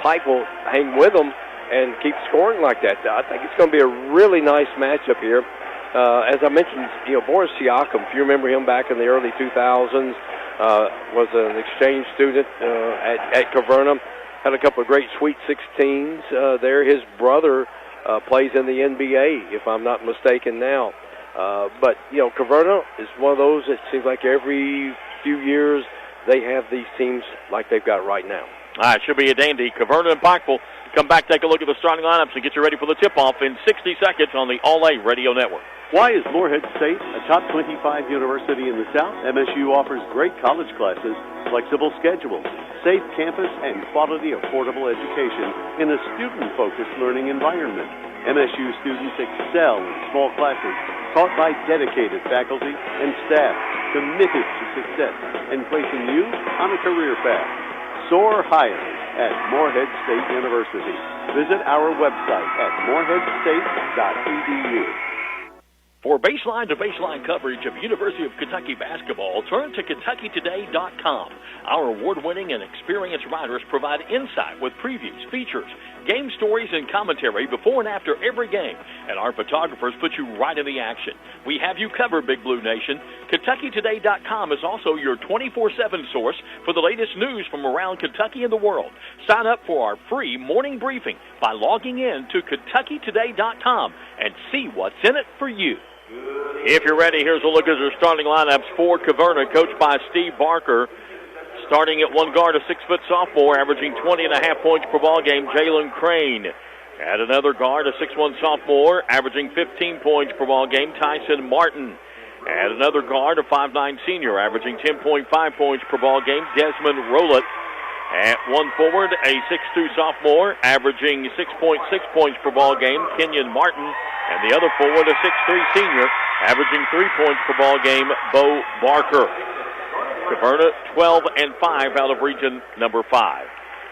B: Pikeville hang with them and keep scoring like that? I think it's going to be a really nice matchup here. As I mentioned, Boris Siakam, if you remember him back in the early 2000s, was an exchange student at Caverna. Had a couple of great Sweet 16s there. His brother
J: plays in the NBA, if I'm not mistaken now. But, you know, Caverna is one of those, it seems like every few years they have these teams like they've got right now.
A: All right, should be a dandy. Caverna and Pikeville come back, take a look at the starting lineups, and get you ready for the tip-off in 60 seconds on the All-A Radio Network.
G: Why is Morehead State a top 25 university in the South? MSU offers great college classes, flexible schedules, safe campus, and quality, affordable education in a student-focused learning environment. MSU students excel in small classes taught by dedicated faculty and staff committed to success and placing you on a career path. Soar higher at Morehead State University. Visit our website at moreheadstate.edu.
I: For baseline to baseline coverage of University of Kentucky basketball, turn to KentuckyToday.com. Our award-winning and experienced writers provide insight with previews, features, game stories, and commentary before and after every game. And our photographers put you right in the action. We have you covered, Big Blue Nation. KentuckyToday.com is also your 24/7 source for the latest news from around Kentucky and the world. Sign up for our free morning briefing by logging in to KentuckyToday.com and see what's in it for you.
A: If you're ready, here's a look at their starting lineups for Caverna, coached by Steve Barker. Starting at one guard, a 6-foot sophomore, averaging 20.5 points per ball game, Jalen Crane. At another guard, a 6'1 sophomore, averaging 15 points per ball game, Tyson Martin. At another guard, a 5'9 senior, averaging 10.5 points per ball game, Desmond Rowlett. At one forward, a 6'2 sophomore, averaging 6.6 points per ball game, Kenyon Martin. And the other forward, a 6'3 senior, averaging 3 points per ball game, Bo Barker. Caverna 12-5 out of region number 5.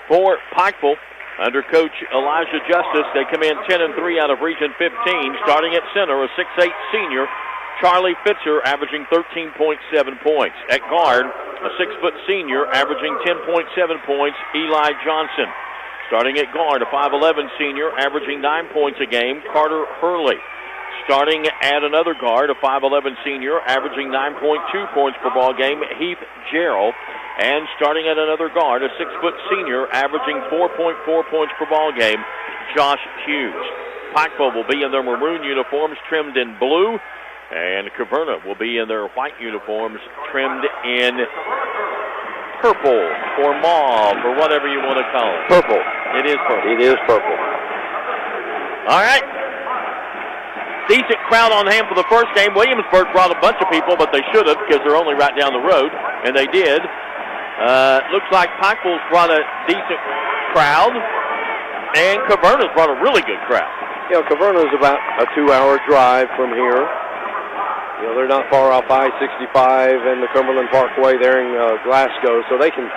A: For Pikeville, under Coach Elijah Justice, they come in 10-3 out of region 15. Starting at center, a 6'8 senior, Charlie Fitzer, averaging 13.7 points. At guard, a 6-foot senior, averaging 10.7 points, Eli Johnson. Starting at guard, a 5'11 senior, averaging 9 points a game, Carter Hurley. Starting at another guard, a 5'11 senior, averaging 9.2 points per ball game, Heath Gerald. And starting at another guard, a 6-foot senior, averaging 4.4 points per ball game, Josh Hughes. Pikeville will be in their maroon uniforms trimmed in blue, and Caverna will be in their white uniforms trimmed in purple or mauve or whatever you want to call it.
J: Purple.
A: It is purple.
J: It is purple.
A: All right. Decent crowd on hand for the first game. Williamsburg brought a bunch of people, but they should have because they're only right down the road, and they did. Looks like Pikeville's brought a decent crowd, and Caverna's brought a really good crowd.
J: You know, Caverna's about a 2-hour drive from here. You know, they're not far off I-65 and the Cumberland Parkway there in Glasgow, so they can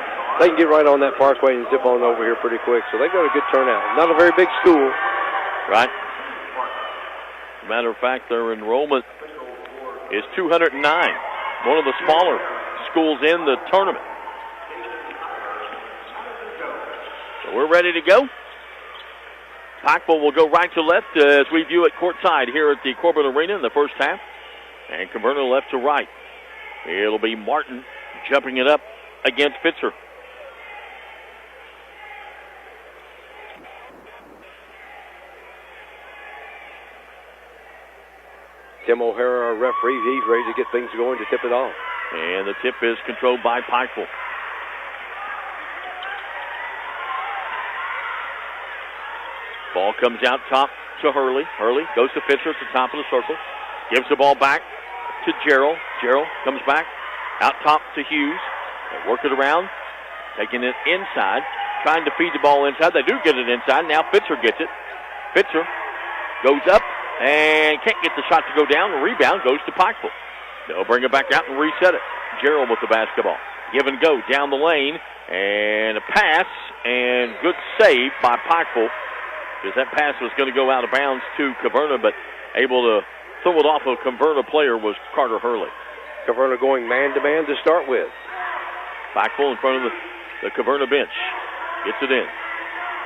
J: get right on that parkway and zip on over here pretty quick. So they got a good turnout. Not a very big school.
A: Right. Matter of fact, their enrollment is 209, one of the smaller schools in the tournament. So we're ready to go. Pikeville will go right to left as we view it courtside here at the Corbin Arena in the first half. And Caverna left to right. It'll be Martin jumping it up against Fitzer.
J: Tim O'Hara, our referee, he's ready to get things going to tip it off.
A: And the tip is controlled by Pikeville. Ball comes out top to Hurley. Hurley goes to Fitzer at the top of the circle. Gives the ball back to Gerald. Gerald comes back out top to Hughes. They work it around, taking it inside, trying to feed the ball inside. They do get it inside. Now Fitzer gets it. Fitzer goes up and can't get the shot to go down. The rebound goes to Pikeville. They'll bring it back out and reset it. Gerald with the basketball. Give and go down the lane. And a pass and good save by Pikeville, because that pass was going to go out of bounds to Caverna, but able to throw it off a Caverna player was Carter Hurley.
J: Caverna going man-to-man to start with.
A: Pikeville in front of the Caverna bench. Gets it in.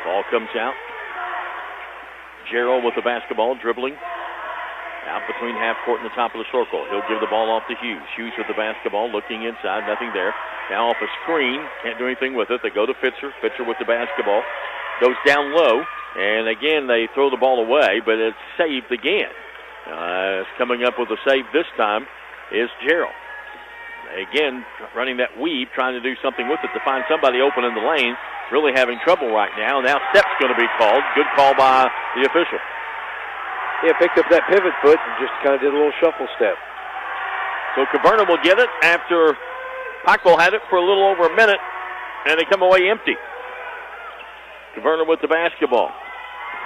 A: Ball comes out. Gerald with the basketball, dribbling. Out between half court and the top of the circle. He'll give the ball off to Hughes. Hughes with the basketball, looking inside, nothing there. Now off a screen, can't do anything with it. They go to Fitzer. Fitzer with the basketball. goes down low, and again they throw the ball away, but it's saved again. Coming up with a save this time is Gerald. Again, running that weave, trying to do something with it to find somebody open in the lane. Really having trouble right now. Now step's going to be called. Good call by the official.
J: Yeah, picked up that pivot foot and just kind of did a little shuffle step.
A: So Caverna will get it after Pikeville had it for a little over a minute, and they come away empty. Caverna with the basketball.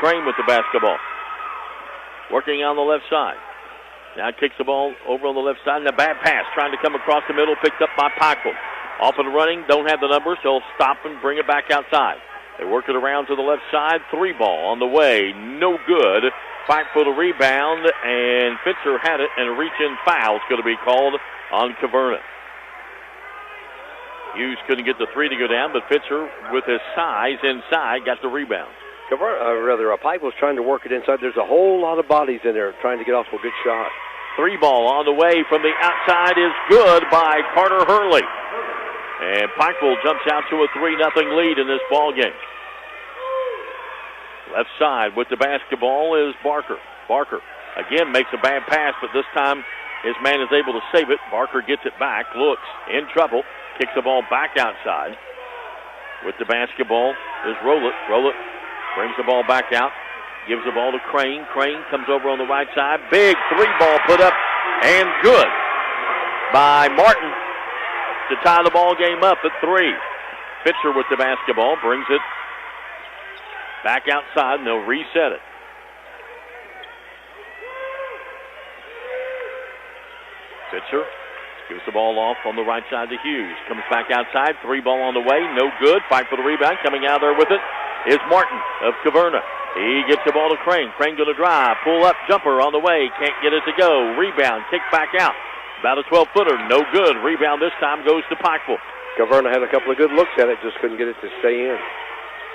A: Crane with the basketball. Working on the left side. Now kicks the ball over on the left side, and a bad pass trying to come across the middle, picked up by Pikeville. Off and running, don't have the numbers, so he'll stop and bring it back outside. They work it around to the left side, 3 ball on the way, no good. Fight for the rebound, and Fitzer had it, and a reach-in foul is going to be called on Caverna. Hughes couldn't get the 3 to go down, but Fitzer, with his size inside, got the rebound.
J: Pike was trying to work it inside. There's a whole lot of bodies in there trying to get off a good shot.
A: 3 ball on the way from the outside is good by Carter Hurley. And Pikeville jumps out to a 3-0 lead in this ball game. Left side with the basketball is Barker. Barker again makes a bad pass, but this time his man is able to save it. Barker gets it back, looks in trouble, kicks the ball back outside. With the basketball is Rowlett. Rowlett brings the ball back out, gives the ball to Crane. Crane comes over on the right side. Big 3-ball put up and good by Martin to tie the ball game up at 3. Fitzer with the basketball brings it back outside, and they'll reset it. Fitzer gives the ball off on the right side to Hughes. Comes back outside, 3-ball on the way, no good. Fight for the rebound. Coming out there with it is Martin of Caverna. He gets the ball to Crane. Crane going to drive, pull up, jumper on the way. Can't get it to go. Rebound, kick back out. About a 12-footer, no good. Rebound this time goes to Pikeville.
J: Caverna had a couple of good looks at it, just couldn't get it to stay in.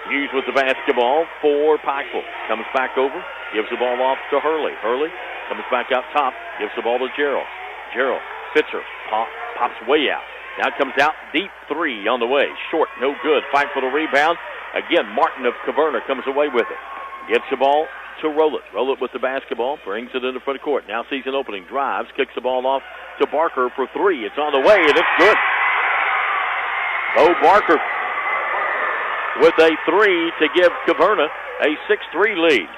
A: Hughes with the basketball for Pikeville. Comes back over, gives the ball off to Hurley. Hurley comes back out top, gives the ball to Gerald. Gerald, Fitzer, pops way out. Now comes out, deep 3 on the way. Short, no good. Fight for the rebound. Again, Martin of Caverna comes away with it. Gets the ball to Rowlett. Rowlett with the basketball, brings it into front of court. Now sees an opening, drives, kicks the ball off to Barker for 3. It's on the way, and it's good. Bo Barker with a 3 to give Caverna a 6-3 lead,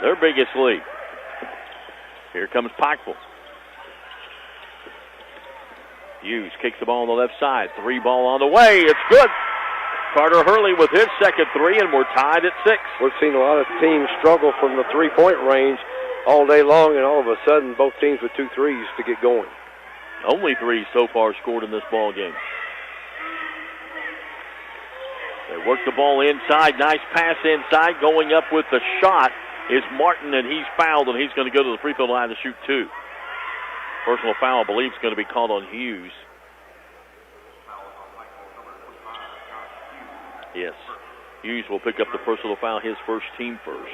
A: their biggest lead. Here comes Pikeville. Hughes kicks the ball on the left side. 3-ball on the way. It's good. Carter Hurley with his second 3, and we're tied at 6.
J: We've seen a lot of teams struggle from the 3-point range all day long, and all of a sudden both teams with 2 threes to get going.
A: Only 3 so far scored in this ball game. They work the ball inside. Nice pass inside. Going up with the shot is Martin, and he's fouled, and he's going to go to the free throw line to shoot 2. Personal foul, I believe, is going to be called on Hughes. Yes. Hughes will pick up the personal foul, his first team first.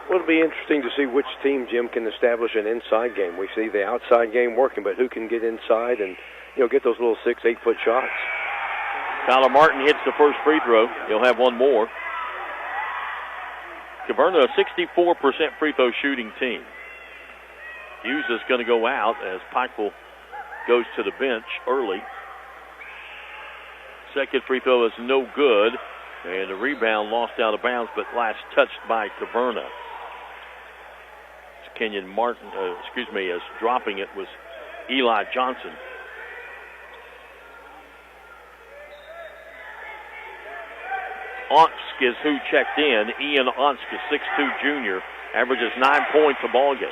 J: Well, it'll be interesting to see which team, Jim, can establish an inside game. We see the outside game working, but who can get inside and, get those little 6, 8-foot shots?
A: Tyler Martin hits the first free throw. He'll have one more. Caverna, a 64% free throw shooting team. Hughes is going to go out as Pikeville goes to the bench early. Second free throw is no good, and the rebound lost out of bounds, but last touched by Caverna. Kenyon Martin, as dropping it was Eli Johnson. Onsk is who checked in. Ian Onsk is 6'2" junior, averages 9 points a ball game.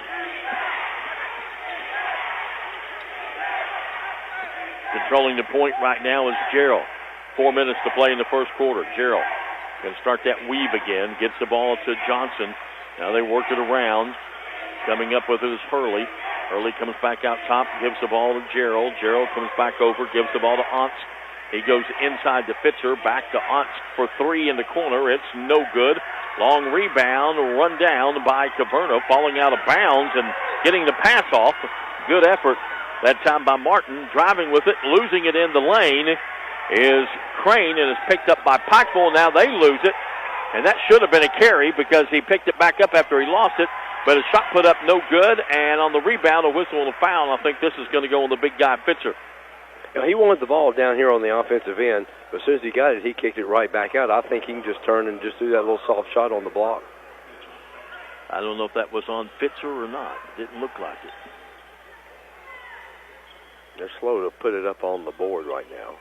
A: Controlling the point right now is Gerald. 4 minutes to play in the first quarter. Gerald going to start that weave again. Gets the ball to Johnson. Now they work it around. Coming up with it is Hurley. Hurley comes back out top, gives the ball to Gerald. Gerald comes back over, gives the ball to Onsk. He goes inside to Fitzer, back to Onsk for 3 in the corner. It's no good. Long rebound, run down by Caverna, falling out of bounds and getting the pass off. Good effort that time by Martin. Driving with it, losing it in the lane is Crane, and it's picked up by Pikeville. Now they lose it, and that should have been a carry because he picked it back up after he lost it, but his shot put up no good, and on the rebound, a whistle and a foul. I think this is going to go on the big guy, Fitzer.
J: You know, he wanted the ball down here on the offensive end, but as soon as he got it, he kicked it right back out. I think he can just turn and just do that little soft shot on the block.
A: I don't know if that was on Fitzer or not. Didn't look like it.
J: They're slow to put it up on the board right now.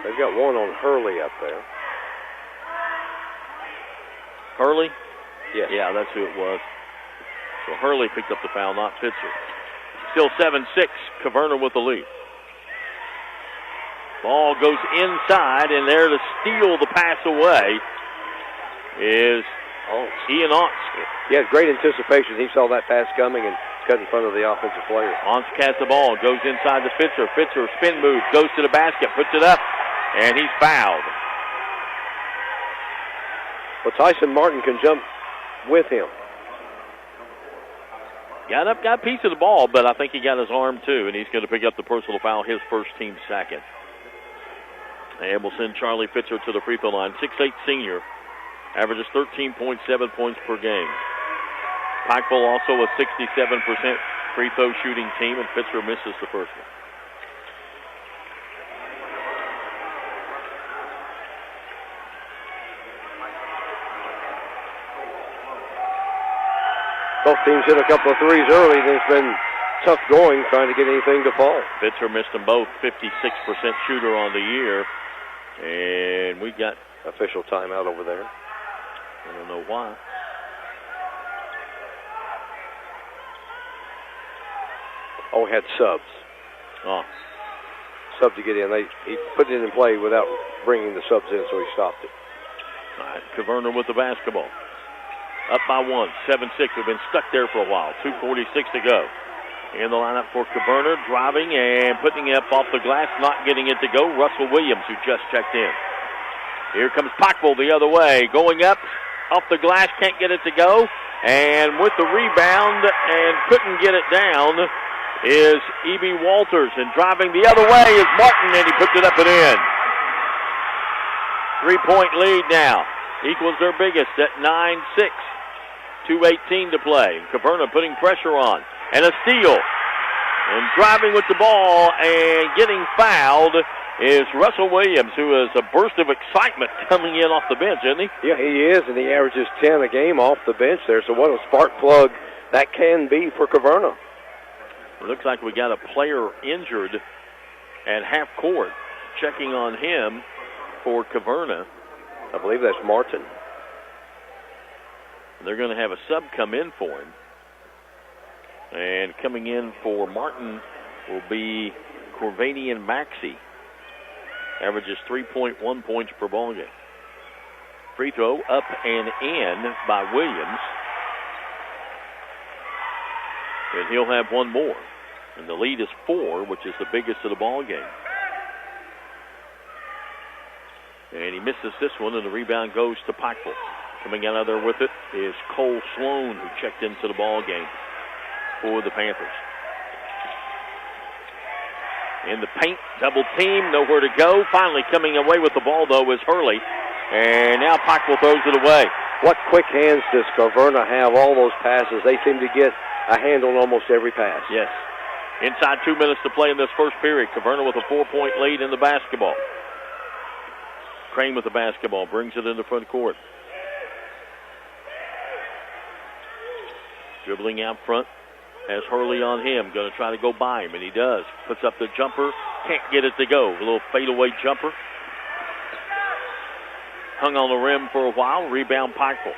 J: They've got one on Hurley up there.
A: Hurley?
J: Yes.
A: Yeah, that's who it was. So Hurley picked up the foul, not Fitzer. Still 7-6, Caverna with the lead. Ball goes inside, and there to steal the pass away is Ian Aunts.
J: He had great anticipation. He saw that pass coming and cut in front of the offensive player.
A: Aunts has the ball, goes inside to Fitzer. Fitzer spin move, goes to the basket, puts it up, and he's fouled.
J: Well, Tyson Martin can jump with him.
A: Got a piece of the ball, but I think he got his arm too, and he's going to pick up the personal foul, his first, team second. And we'll send Charlie Fitzer to the free throw line. 6'8" senior, averages 13.7 points per game. Pikeville also a 67% free throw shooting team, and Fitzer misses the first one.
J: Both teams hit a couple of threes early, and it's been tough going trying to get anything to fall.
A: Fitzer missed them both, 56% shooter on the year. And we got
J: official timeout over there.
A: I don't know why.
J: Oh, he had subs.
A: Oh.
J: Sub to get in. He put it in play without bringing the subs in, so he stopped it.
A: All right, Caverna with the basketball. Up by one, 7-6. We've been stuck there for a while. 2:46 to go. In the lineup for Caverna, driving and putting it up off the glass, not getting it to go. Russell Williams, who just checked in. Here comes Pikeville the other way. Going up off the glass, can't get it to go. And with the rebound and couldn't get it down is E.B. Walters. And driving the other way is Martin, and he puts it up and in. 3-point lead now. Equals their biggest at 9-6. 2:18 to play. Caverna putting pressure on. And a steal. And driving with the ball and getting fouled is Russell Williams, who is a burst of excitement coming in off the bench, isn't he?
J: Yeah, he is, and he averages 10 a game off the bench there. So what a spark plug that can be for Caverna.
A: It looks like we got a player injured at half court. Checking on him for Caverna.
J: I believe that's Martin.
A: They're going to have a sub come in for him. And coming in for Martin will be Corvanian Maxey. Averages 3.1 points per ball game. Free throw up and in by Williams. And he'll have one more. And the lead is 4, which is the biggest of the ball game. And he misses this one, and the rebound goes to Pikeville. Coming out of there with it is Cole Sloan, who checked into the ball game for the Panthers. In the paint, double team, nowhere to go. Finally coming away with the ball, though, is Hurley. And now Pikeville throws it away.
J: What quick hands does Caverna have? All those passes, they seem to get a hand on almost every pass.
A: Yes. Inside 2 minutes to play in this first period. Caverna with a 4-point lead in the basketball. Crane with the basketball, brings it into front court. Dribbling out front, has Hurley on him, going to try to go by him, and he does. Puts up the jumper, can't get it to go. A little fadeaway jumper. Hung on the rim for a while, rebound Pikeville.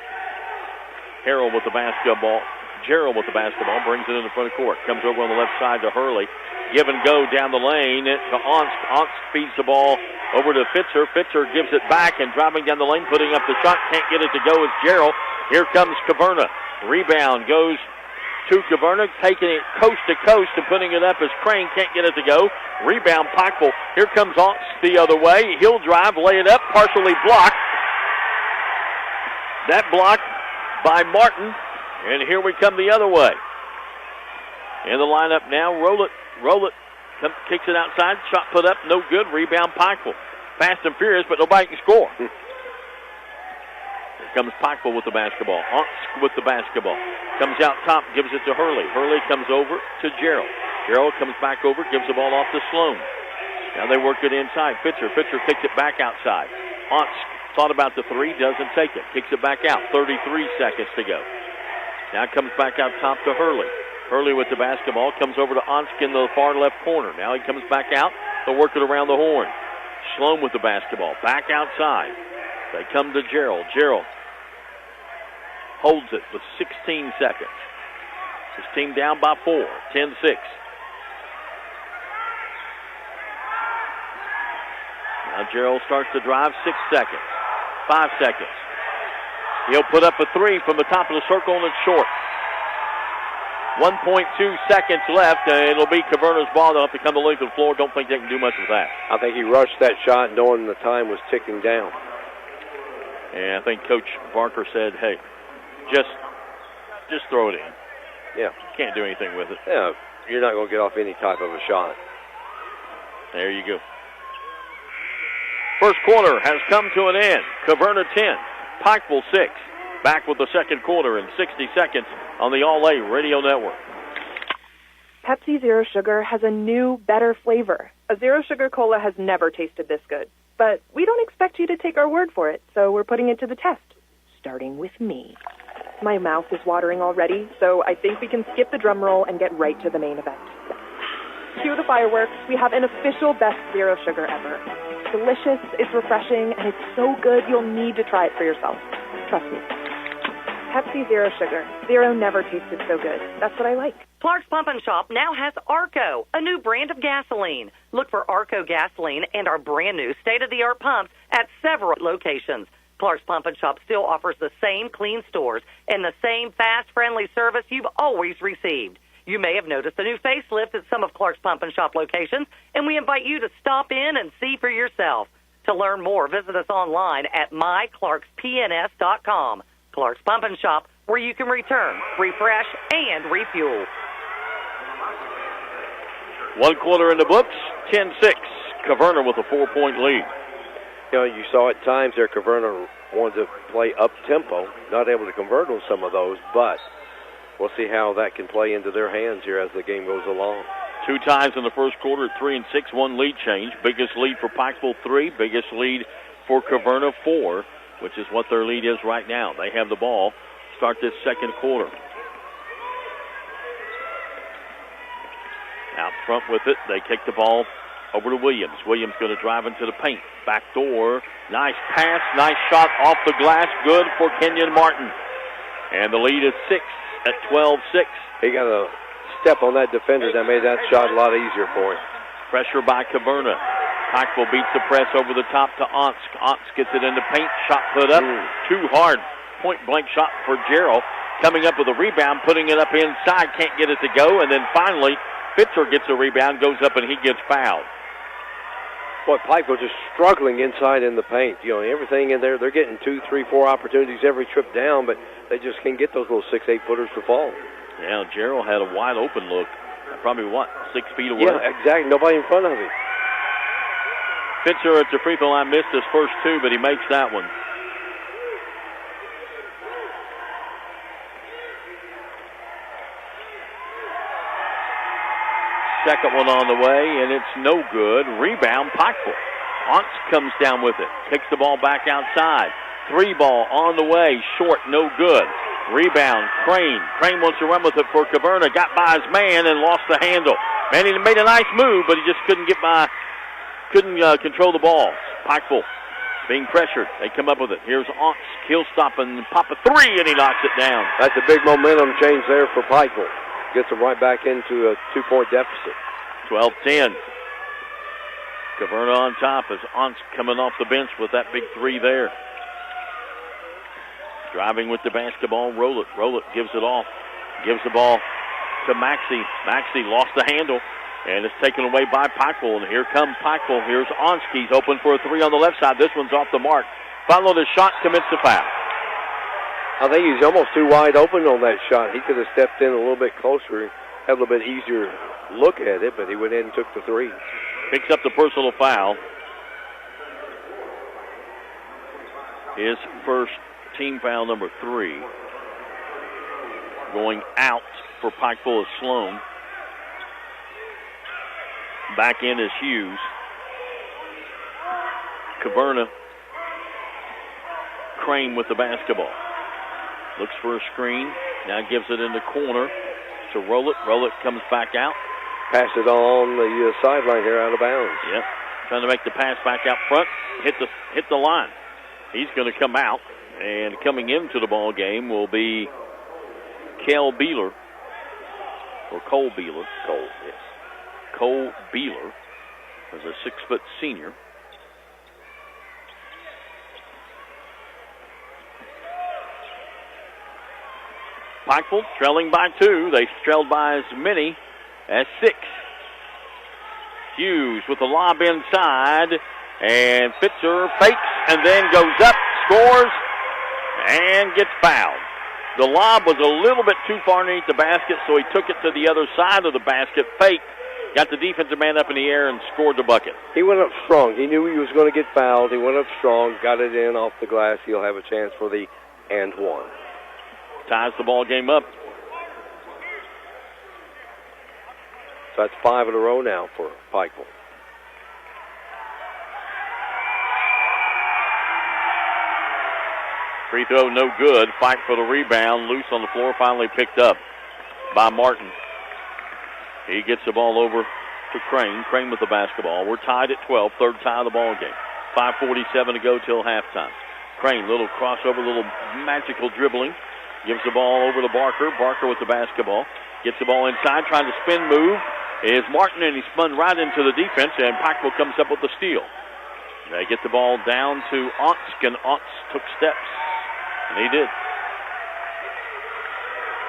A: Harrell with the basketball. Gerald with the basketball, brings it in the front of court. Comes over on the left side to Hurley. Give and go down the lane to Aunts. Aunts feeds the ball over to Fitzer. Fitzer gives it back and driving down the lane, putting up the shot. Can't get it to go is Gerald. Here comes Caverna. Rebound goes to Caverna, taking it coast to coast and putting it up as Crane can't get it to go. Rebound Pikeville. Here comes Aunts the other way. He'll drive, lay it up, partially blocked. That blocked by Martin. And here we come the other way. In the lineup now, roll it. Kicks it outside, shot put up, no good. Rebound Pikeville. Fast and furious, but nobody can score. Here comes Pikeville with the basketball. Onsk with the basketball. Comes out top, gives it to Hurley. Hurley comes over to Gerald. Gerald comes back over, gives the ball off to Sloan. Now they work it inside. Fitzer kicks it back outside. Onsk thought about the three, doesn't take it. Kicks it back out. 33 seconds to go. Now comes back out top to Hurley. Hurley with the basketball, comes over to Onsk in the far left corner. Now he comes back out. They'll work it around the horn. Sloan with the basketball, back outside. They come to Gerald. Gerald holds it with 16 seconds. His team down by 4, 10-6. Now Gerald starts to drive, 6 seconds, 5 seconds. He'll put up a three from the top of the circle, and it's short. 1.2 seconds left, and it'll be Caverna's ball. They'll have to come the length of the floor. Don't think they can do much with that.
J: I think he rushed that shot knowing the time was ticking down.
A: And I think Coach Barker said, hey, just throw it in.
J: Yeah.
A: Can't do anything with it.
J: Yeah, you're not going to get off any type of a shot.
A: There you go. First quarter has come to an end. Caverna 10, Pikeville 6. Back with the second quarter in 60 seconds on the All-A Radio Network.
F: Pepsi Zero Sugar has a new, better flavor. A Zero Sugar Cola has never tasted this good. But we don't expect you to take our word for it, so we're putting it to the test. Starting with me. My mouth is watering already, so I think we can skip the drum roll and get right to the main event. Cue the fireworks. We have an official best Zero Sugar ever. It's delicious, it's refreshing, and it's so good you'll need to try it for yourself. Trust me. Pepsi Zero Sugar. Zero never tasted so good. That's what I like.
H: Clark's Pump and Shop now has Arco, a new brand of gasoline. Look for Arco gasoline and our brand new state-of-the-art pumps at several locations. Clark's Pump and Shop still offers the same clean stores and the same fast, friendly service you've always received. You may have noticed a new facelift at some of Clark's Pump and Shop locations, and we invite you to stop in and see for yourself. To learn more, visit us online at myclarkspns.com. Clark's Pump and Shop, where you can return, refresh, and refuel.
A: 1 quarter in the books, 10-6. Caverna with a 4-point lead.
J: You know, you saw at times there Caverna wanted to play up-tempo, not able to convert on some of those, but we'll see how that can play into their hands here as the game goes along.
A: 2 times in the first quarter, 3 and 6, 1 lead change. Biggest lead for Pikeville, 3. Biggest lead for Caverna, 4. Which is what their lead is right now. They have the ball. Start this second quarter. Out front with it. They kick the ball over to Williams. Williams going to drive into the paint. Back door. Nice pass. Nice shot off the glass. Good for Kenyon Martin. And the lead is 6 at 12-6.
J: He got a step on that defender that made that shot a lot easier for him.
A: Pressure by Caverna. Pikeville beats the press over the top to Onsk. Onsk gets it in the paint. Shot put up. Too hard. Point-blank shot for Gerald. Coming up with a rebound, putting it up inside. Can't get it to go. And then finally, Fitzer gets a rebound, goes up, and he gets fouled.
J: Boy, Pikeville just struggling inside in the paint. You know, everything in there, they're getting 2, 3, 4 opportunities every trip down, but they just can't get those little 6, 8-footers to fall.
A: Yeah, Gerald had a wide-open look. Probably, 6 feet away?
J: Yeah, exactly. Nobody in front of him.
A: Fitzer at the free throw line missed his first 2, but he makes that one. Second one on the way, and it's no good. Rebound, Pikeville. Onsk comes down with it. Kicks the ball back outside. 3 ball on the way. Short, no good. Rebound, Crane. Crane wants to run with it for Caverna. Got by his man and lost the handle. Man, he made a nice move, but he just couldn't get by. Couldn't control the ball. Pikeville being pressured. They come up with it. Here's Onks. He'll stop and pop a 3, and he knocks it down.
J: That's a big momentum change there for Pikeville. Gets them right back into a 2-point deficit.
A: 12-10. Caverna on top as Onks coming off the bench with that big 3 there. Driving with the basketball. Roll it. Gives it off. Gives the ball to Maxey. Maxey lost the handle. And it's taken away by Pikeville. And here comes Pikeville. Here's Onsk. He's open for a 3 on the left side. This one's off the mark. Followed his shot, commits the foul.
J: I think he's almost too wide open on that shot. He could have stepped in a little bit closer. had a little bit easier look at it, but he went in and took the three.
A: Picks up the personal foul. His first team foul, number 3. Going out for Pikeville is Sloan. Back in is Hughes. Caverna. Crane with the basketball. Looks for a screen. Now gives it in the corner to Rowlett. Rowlett comes back out.
J: Pass it on the sideline here, out of bounds.
A: Yep. Trying to make the pass back out front. Hit the line. He's going to come out. And coming into the ball game will be Cole Beeler. Or Cole Beeler.
J: Cole, yes.
A: Cole Beeler is a 6-foot senior. Pikeville trailing by 2. They trailed by as many as 6. Hughes with the lob inside, and Fitzer fakes and then goes up, scores, and gets fouled. The lob was a little bit too far underneath the basket, so he took it to the other side of the basket, faked, got the defensive man up in the air, and scored the bucket.
J: He went up strong. He knew he was going to get fouled. He went up strong, got it in off the glass. He'll have a chance for the and one.
A: Ties the ball game up.
J: So that's 5 in a row now for Pikeville.
A: Free throw no good. Fight for the rebound. Loose on the floor. Finally picked up by Martin. He gets the ball over to Crane. Crane with the basketball. We're tied at 12. Third tie of the ball game. 5:47 to go till halftime. Crane, little crossover, little magical dribbling. Gives the ball over to Barker. Barker with the basketball. Gets the ball inside. Trying to spin move is Martin, and he spun right into the defense, and Pikeville comes up with the steal. They get the ball down to Otsk, and Otsk took steps. And he did.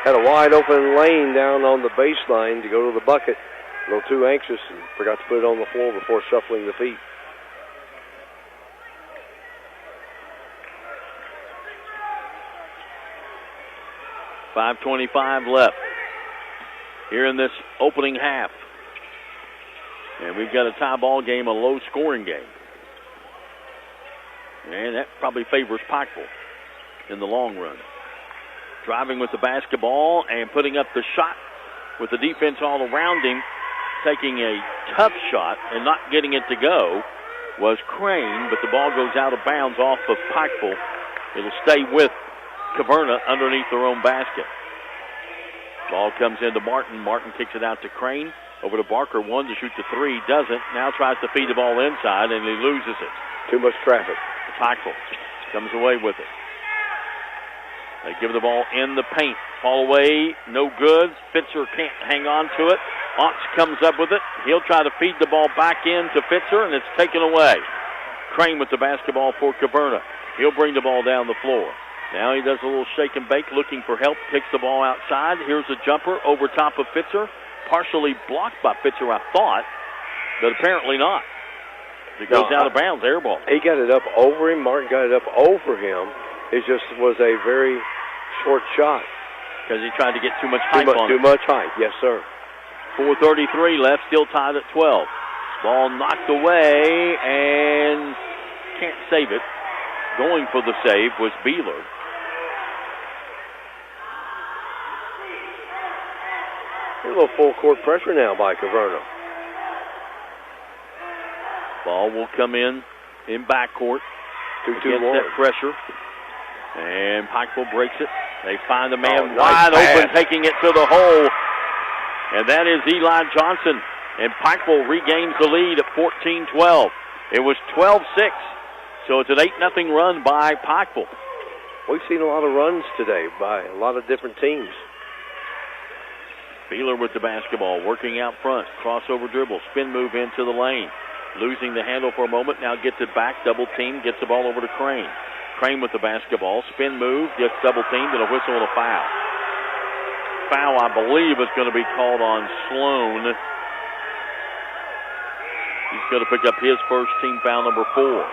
J: Had a wide open lane down on the baseline to go to the bucket. A little too anxious and forgot to put it on the floor before shuffling the feet.
A: .525 left here in this opening half. And we've got a tie ball game, a low-scoring game. And that probably favors Pikeville in the long run. Driving with the basketball and putting up the shot with the defense all around him, taking a tough shot and not getting it to go was Crane, but the ball goes out of bounds off of Pikeville. It'll stay with Caverna underneath their own basket. Ball comes into Martin. Martin kicks it out to Crane. Over to Barker, 1 to shoot the 3. Doesn't. Now tries to feed the ball inside, and he loses it.
J: Too much traffic.
A: Pikeville comes away with it. They give the ball in the paint. Fall away, no good. Fitzer can't hang on to it. Otz comes up with it. He'll try to feed the ball back in to Fitzer, and it's taken away. Crane with the basketball for Caverna. He'll bring the ball down the floor. Now he does a little shake and bake, looking for help. Kicks the ball outside. Here's a jumper over top of Fitzer. Partially blocked by Fitzer, I thought, but apparently not. It goes out of bounds, air ball.
J: He got it up over him. Martin got it up over him. It just was a very short shot.
A: Because he tried to get too much height on it.
J: Too much height, yes, sir.
A: 4:33 left, still tied at 12. Ball knocked away and can't save it. Going for the save was Beeler.
J: A little full court pressure now by Caverna.
A: Ball will come in backcourt.
J: 2-2-1.
A: That pressure. And Pikeville breaks it. They find the man
J: nice
A: wide
J: pass.
A: open, taking it to the hole. And that is Eli Johnson. And Pikeville regains the lead at 14-12. It was 12-6. So it's an 8-0 run by Pikeville.
J: We've seen a lot of runs today by a lot of different teams.
A: Beeler with the basketball, working out front. Crossover dribble, spin move into the lane. Losing the handle for a moment, now gets it back, double team, gets the ball over to Crane. Crane with the basketball, spin move, gets double teamed, and a whistle and a foul. Foul, I believe, is going to be called on Sloan. He's going to pick up his first team foul, number 4.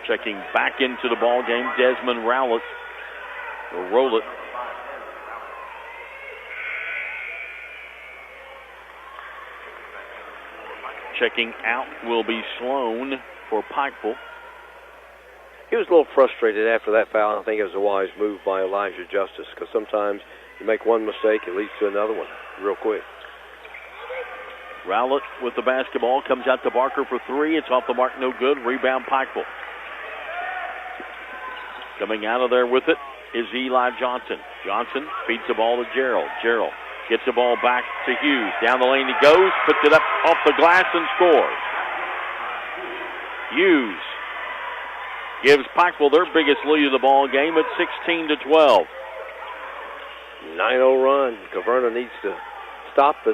A: Checking back into the ball game, Desmond Rowlett. Checking out will be Sloan for Pikeville.
J: He was a little frustrated after that foul. I think it was a wise move by Elijah Justice because sometimes you make one mistake, it leads to another one real quick.
A: Rowlett with the basketball, comes out to Barker for three. It's off the mark, no good. Rebound, Pikeville. Coming out of there with it is Eli Johnson. Johnson feeds the ball to Gerald. Gerald gets the ball back to Hughes. Down the lane he goes, puts it up off the glass and scores. Hughes gives Pikeville their biggest lead of the ball game at 16-12.
J: 9-0 run. Caverna needs to stop the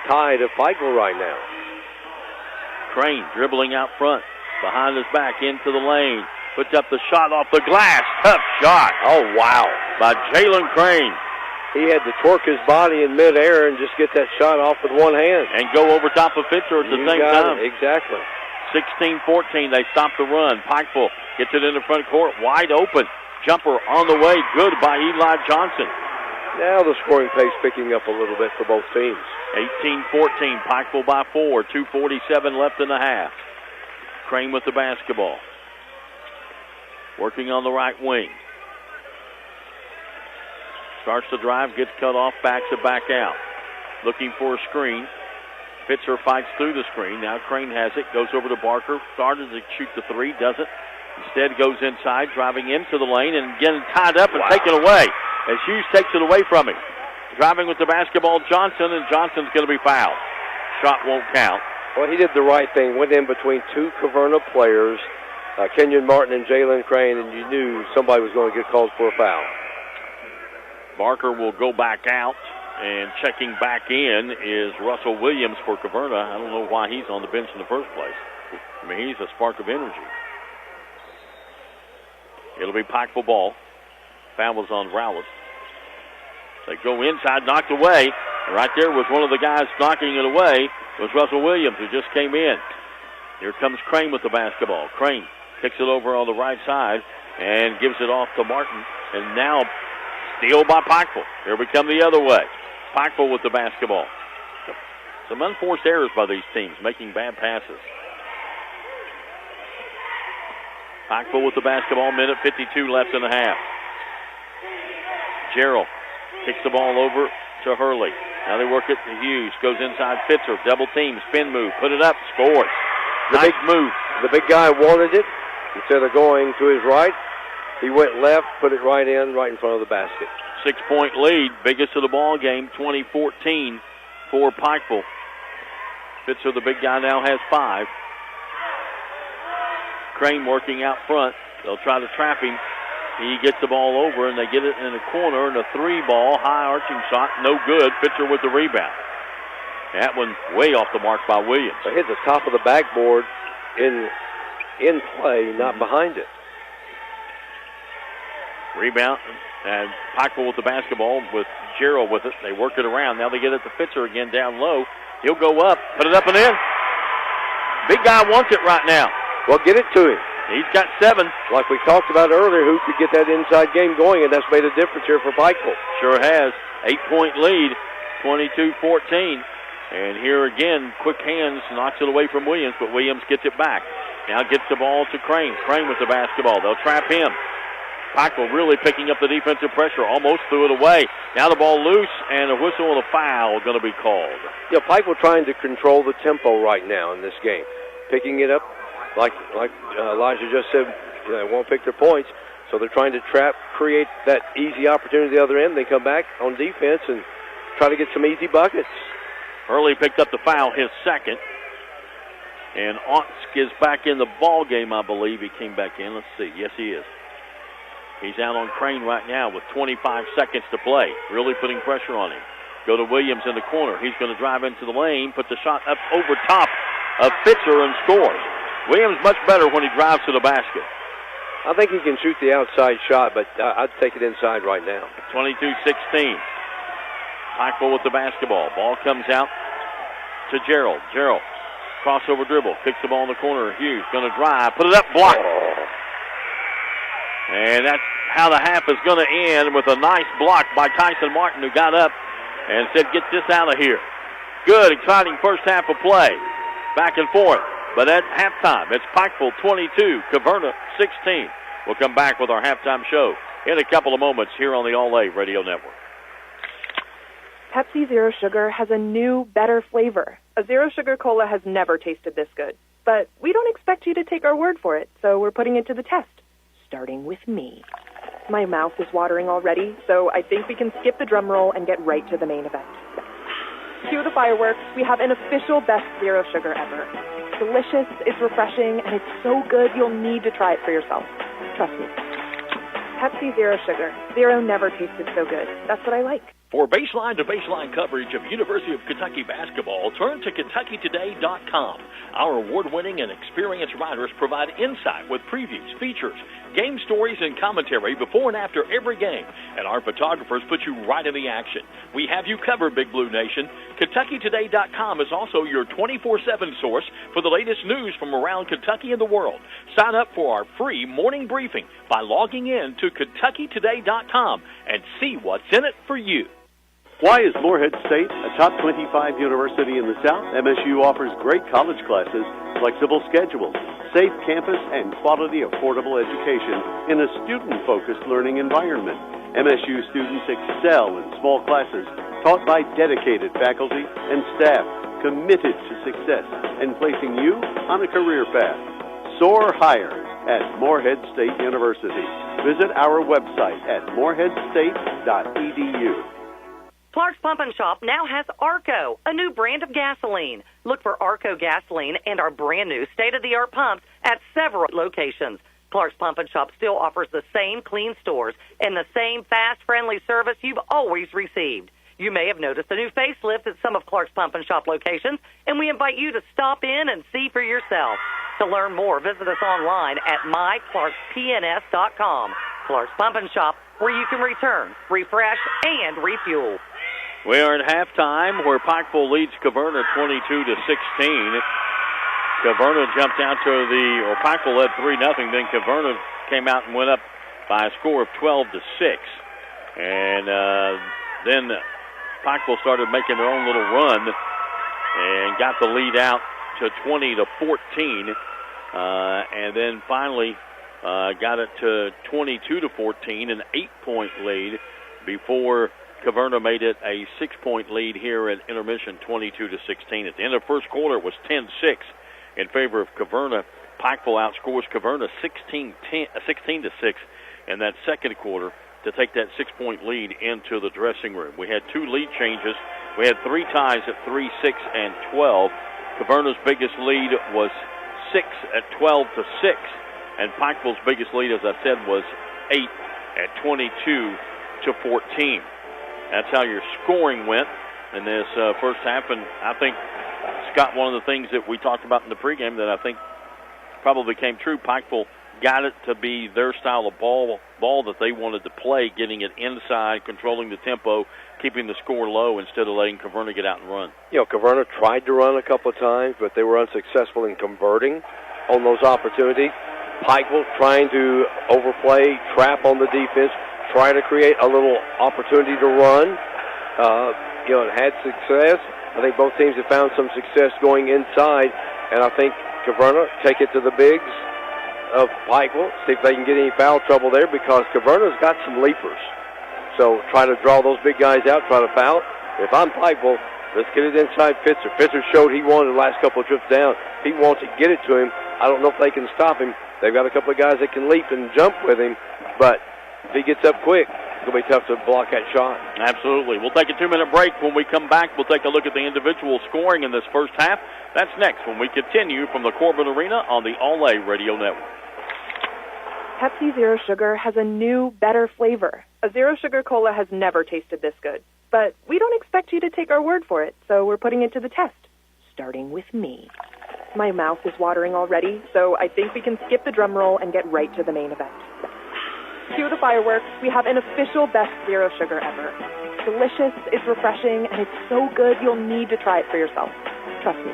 J: tide of Pikeville right now.
A: Crane dribbling out front, behind his back into the lane. Puts up the shot off the glass. Tough shot.
J: Oh, wow.
A: By Jalen Crane.
J: He had to twerk his body in midair and just get that shot off with one hand.
A: And go over top of Fitzer at the same time.
J: Exactly.
A: 16-14, they stop the run. Pikeville gets it in the front court, wide open. Jumper on the way, good by Eli Johnson.
J: Now the scoring pace picking up a little bit for both teams.
A: 18-14, Pikeville by 4, 2:47 left in the half. Crane with the basketball. Working on the right wing. Starts the drive, gets cut off, backs it back out. Looking for a screen. Fitzer fights through the screen. Now Crane has it, goes over to Barker. Started to shoot the three, doesn't. Instead goes inside, driving into the lane, and getting tied up and taken away as Hughes takes it away from him. Driving with the basketball, Johnson, and Johnson's going to be fouled. Shot won't count.
J: Well, he did the right thing. Went in between two Caverna players, Kenyon Martin and Jalen Crane, and you knew somebody was going to get called for a foul.
A: Barker will go back out, and checking back in is Russell Williams for Caverna. I don't know why he's on the bench in the first place. I mean, he's a spark of energy. It'll be Pikeville ball. Foul was on Rowlett. They go inside, knocked away. And right there was one of the guys knocking it away. It was Russell Williams who just came in. Here comes Crane with the basketball. Crane kicks it over on the right side and gives it off to Martin. And now steal by Pikeville. Here we come the other way. Pikeville with the basketball. Some unforced errors by these teams, making bad passes. Pikeville with the basketball, minute 52 left in the half. Gerald kicks the ball over to Hurley. Now they work it to Hughes. Goes inside Fitzer. Double team, spin move, put it up, scores. Nice move.
J: The big guy wanted it. Instead of going to his right, he went left, put it right in front of the basket.
A: 6-point lead, biggest of the ball game, 20-14 for Pikeville. Fitzer, the big guy, now has 5. Crane working out front. They'll try to trap him. He gets the ball over, and they get it in the corner, and a 3-ball, high arching shot, no good. Fitzer with the rebound. That one way off the mark by Williams.
J: They hit the top of the backboard in play, not behind it.
A: Rebound, and Pikeville with the basketball with Gerald with it. They work it around. Now they get it to Fitzer again down low. He'll go up, put it up and in. Big guy wants it right now.
J: Well, get it to him.
A: He's got 7.
J: Like we talked about earlier, who could get that inside game going, and that's made a difference here for Pikeville.
A: Sure has. 8-point lead, 22-14. And here again, quick hands, knocks it away from Williams, but Williams gets it back. Now gets the ball to Crane. Crane with the basketball. They'll trap him. Pikeville really picking up the defensive pressure, almost threw it away. Now the ball loose, and a whistle and a foul going to be called.
J: Yeah, Pikeville trying to control the tempo right now in this game. Picking it up, like Elijah just said, they won't pick their points, so they're trying to trap, create that easy opportunity at the other end. They come back on defense and try to get some easy buckets.
A: Hurley picked up the foul, his second. And Otsk is back in the ball game, I believe. He came back in. Let's see. Yes, he is. He's out on Crane right now with 25 seconds to play. Really putting pressure on him. Go to Williams in the corner. He's going to drive into the lane, put the shot up over top of Fitzer and scores. Williams much better when he drives to the basket.
J: I think he can shoot the outside shot, but I'd take it inside right now.
A: 22-16. Pikeville with the basketball. Ball comes out to Gerald. Gerald, crossover dribble, kicks the ball in the corner. Hughes going to drive, put it up, block. And that's how the half is going to end, with a nice block by Tyson Martin, who got up and said, get this out of here. Good, exciting first half of play. back and forth. But at halftime, it's Pikeville 22, Caverna 16. We'll come back with our halftime show in a couple of moments here on the All-A Radio Network.
F: Pepsi Zero Sugar has a new, better flavor. A Zero Sugar Cola has never tasted this good. But we don't expect you to take our word for it, so we're putting it to the test. Starting with me. My mouth is watering already, so I think we can skip the drum roll and get right to the main event. Cue the fireworks. We have an official best Zero Sugar ever. It's delicious, it's refreshing, and it's so good you'll need to try it for yourself. Trust me. Pepsi Zero Sugar. Zero never tasted so good. That's what I like.
I: For baseline-to-baseline coverage of University of Kentucky basketball, turn to KentuckyToday.com. Our award-winning and experienced writers provide insight with previews, features, game stories, and commentary before and after every game. And our photographers put you right in the action. We have you covered, Big Blue Nation. KentuckyToday.com is also your 24/7 source for the latest news from around Kentucky and the world. Sign up for our free morning briefing by logging in to KentuckyToday.com and see what's in it for you.
G: Why is Morehead State a top 25 university in the South? MSU offers great college classes, flexible schedules, safe campus, and quality, affordable education in a student-focused learning environment. MSU students excel in small classes taught by dedicated faculty and staff committed to success and placing you on a career path. Soar higher at Morehead State University. Visit our website at moreheadstate.edu.
H: Clark's Pump and Shop now has Arco, a new brand of gasoline. Look for Arco gasoline and our brand new state-of-the-art pumps at several locations. Clark's Pump and Shop still offers the same clean stores and the same fast, friendly service you've always received. You may have noticed a new facelift at some of Clark's Pump and Shop locations, and we invite you to stop in and see for yourself. To learn more, visit us online at myclarkspns.com. Clark's Pump and Shop, where you can return, refresh, and refuel.
A: We are at halftime where Pikeville leads Caverna 22-16. Caverna jumped out to Pikeville led 3-0. Then Caverna came out and went up by a score of 12-6. And then Pikeville started making their own little run and got the lead out to 20-14. And then finally got it to 22-14, an 8-point lead before Caverna made it a 6-point lead here at intermission, 22-16. At the end of the first quarter, it was 10-6 in favor of Caverna. Pikeville outscores Caverna 16-6 in that second quarter to take that 6-point lead into the dressing room. We had 2 lead changes. We had 3 ties at 3, 6, and 12. Caverna's biggest lead was 6 at 12-6, and Pikeville's biggest lead, as I said, was 8 at 22-14. That's how your scoring went in this first half. And I think, Scott, one of the things that we talked about in the pregame that I think probably came true, Pikeville got it to be their style of ball that they wanted to play, getting it inside, controlling the tempo, keeping the score low instead of letting Caverna get out and run.
B: You know, Caverna tried to run a couple of times, but they were unsuccessful in converting on those opportunities. Pikeville trying to overplay, trap on the defense, try to create a little opportunity to run. It had success. I think both teams have found some success going inside, and I think Caverna take it to the bigs of Pikeville, see if they can get any foul trouble there, because Caverna's got some leapers. So try to draw those big guys out, try to foul. If I'm Pikeville, let's get it inside Fitzer. Fitzer showed he wanted the last couple of trips down. He wants to get it to him. I don't know if they can stop him. They've got a couple of guys that can leap and jump with him, but if he gets up quick, it's going to be tough to block that shot.
A: Absolutely. We'll take a 2-minute break. When we come back, we'll take a look at the individual scoring in this first half. That's next when we continue from the Corbin Arena on the All-A Radio Network.
F: Pepsi Zero Sugar has a new, better flavor. A Zero Sugar Cola has never tasted this good. But we don't expect you to take our word for it, so we're putting it to the test. Starting with me. My mouth is watering already, so I think we can skip the drum roll and get right to the main event. Cue the fireworks. We have an official best Zero Sugar ever. It's delicious, it's refreshing, and it's so good you'll need to try it for yourself. Trust me.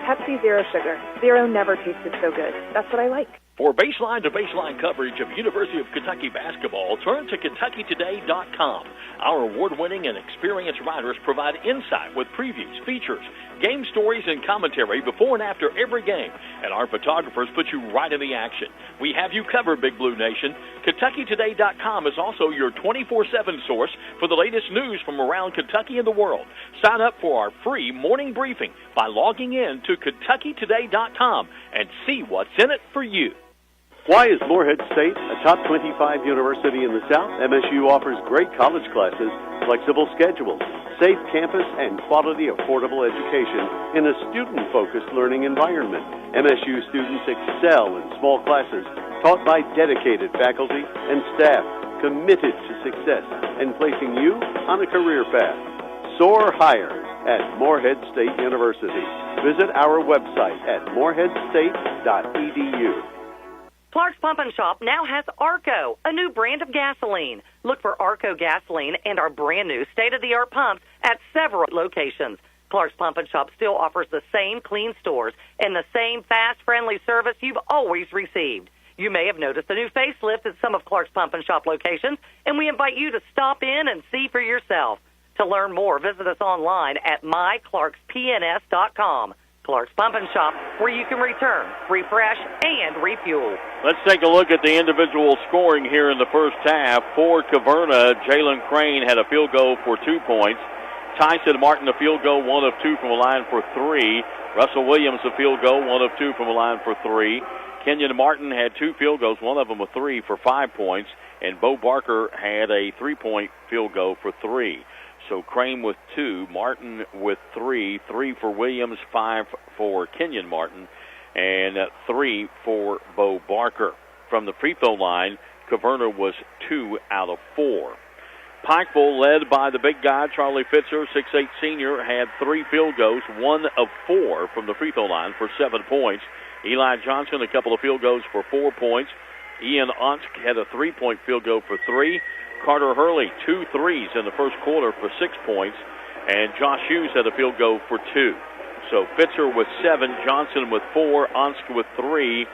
F: Pepsi Zero Sugar. Zero never tasted so good. That's what I like.
I: For baseline to baseline coverage of University of Kentucky basketball, turn to KentuckyToday.com. Our award-winning and experienced writers provide insight with previews, features, game stories, and commentary before and after every game. And our photographers put you right in the action. We have you covered, Big Blue Nation. KentuckyToday.com is also your 24/7 source for the latest news from around Kentucky and the world. Sign up for our free morning briefing by logging in to KentuckyToday.com and see what's in it for you.
G: Why is Morehead State a top 25 university in the South? MSU offers great college classes, flexible schedules, safe campus, and quality, affordable education in a student-focused learning environment. MSU students excel in small classes taught by dedicated faculty and staff committed to success and placing you on a career path. Soar higher at Morehead State University. Visit our website at moreheadstate.edu.
H: Clark's Pump and Shop now has ARCO, a new brand of gasoline. Look for ARCO gasoline and our brand new state-of-the-art pumps at several locations. Clark's Pump and Shop still offers the same clean stores and the same fast, friendly service you've always received. You may have noticed a new facelift at some of Clark's Pump and Shop locations, and we invite you to stop in and see for yourself. To learn more, visit us online at myclarkspns.com. Clark's Pump and Shop, where you can return, refresh, and refuel.
A: Let's take a look at the individual scoring here in the first half. For Caverna, Jalen Crane had a field goal for 2 points. Tyson Martin, a field goal, 1 of 2 from a line for 3. Russell Williams, a field goal, 1 of 2 from a line for 3. Kenyon Martin had 2 field goals, one of them a 3 for 5 points. And Bo Barker had a 3-point field goal for 3. So Crane with 2, Martin with 3, 3 for Williams, 5 for Kenyon Martin, and 3 for Bo Barker. From the free throw line, Caverna was 2 out of 4. Pikeville, led by the big guy, Charlie Fitzer, 6'8 senior, had 3 field goals, 1 of 4 from the free throw line for 7 points. Eli Johnson, a couple of field goals for 4 points. Ian Onsk had a 3-point field goal for 3. Carter Hurley, 2 threes in the first quarter for 6 points. And Josh Hughes had a field goal for 2. So Fitzer with 7, Johnson with 4, Onsk with 3,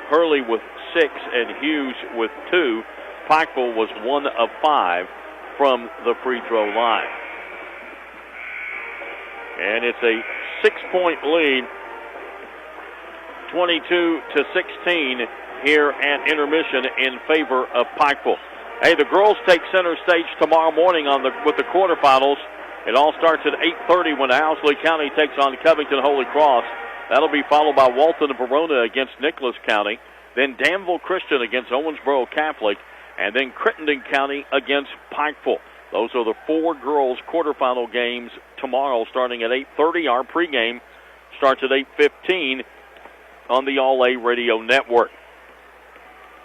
A: Hurley with 6, and Hughes with 2. Pikeville was 1 of 5 from the free throw line. And it's a 6-point lead, 22-16 here at intermission in favor of Pikeville. Hey, the girls take center stage tomorrow morning with the quarterfinals. It all starts at 8:30 when Owsley County takes on Covington Holy Cross. That'll be followed by Walton and Verona against Nicholas County, then Danville Christian against Owensboro Catholic, and then Crittenden County against Pikeville. Those are the 4 girls' quarterfinal games tomorrow starting at 8:30. Our pregame starts at 8:15 on the All-A Radio Network.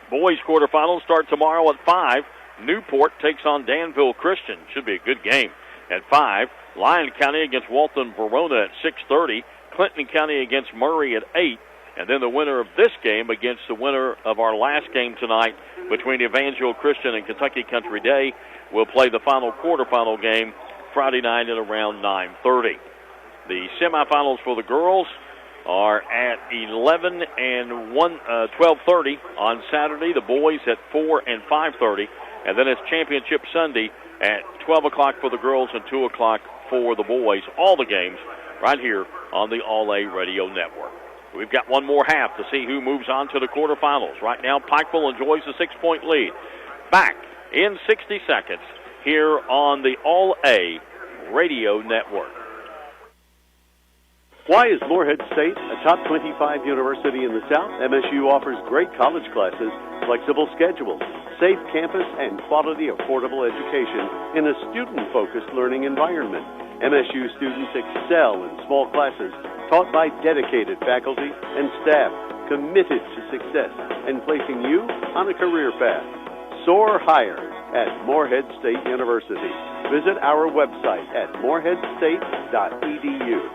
A: Boys quarterfinals start tomorrow at 5. Newport takes on Danville Christian. Should be a good game at 5. Lyon County against Walton Verona at 6:30. Clinton County against Murray at 8. And then the winner of this game against the winner of our last game tonight between Evangel Christian and Kentucky Country Day will play the final quarterfinal game Friday night at around 9:30. The semifinals for the girls are at 11 and 12:30 on Saturday. The boys at 4 and 5:30. And then it's Championship Sunday at 12 o'clock for the girls and 2 o'clock for the boys. All the games right here on the All-A Radio Network. We've got one more half to see who moves on to the quarterfinals. Right now, Pikeville enjoys a 6-point lead. Back in 60 seconds here on the All-A Radio Network.
G: Why is Morehead State a top 25 university in the South? MSU offers great college classes, flexible schedules, safe campus, and quality, affordable education in a student-focused learning environment. MSU students excel in small classes taught by dedicated faculty and staff committed to success and placing you on a career path. Soar higher at Morehead State University. Visit our website at moreheadstate.edu.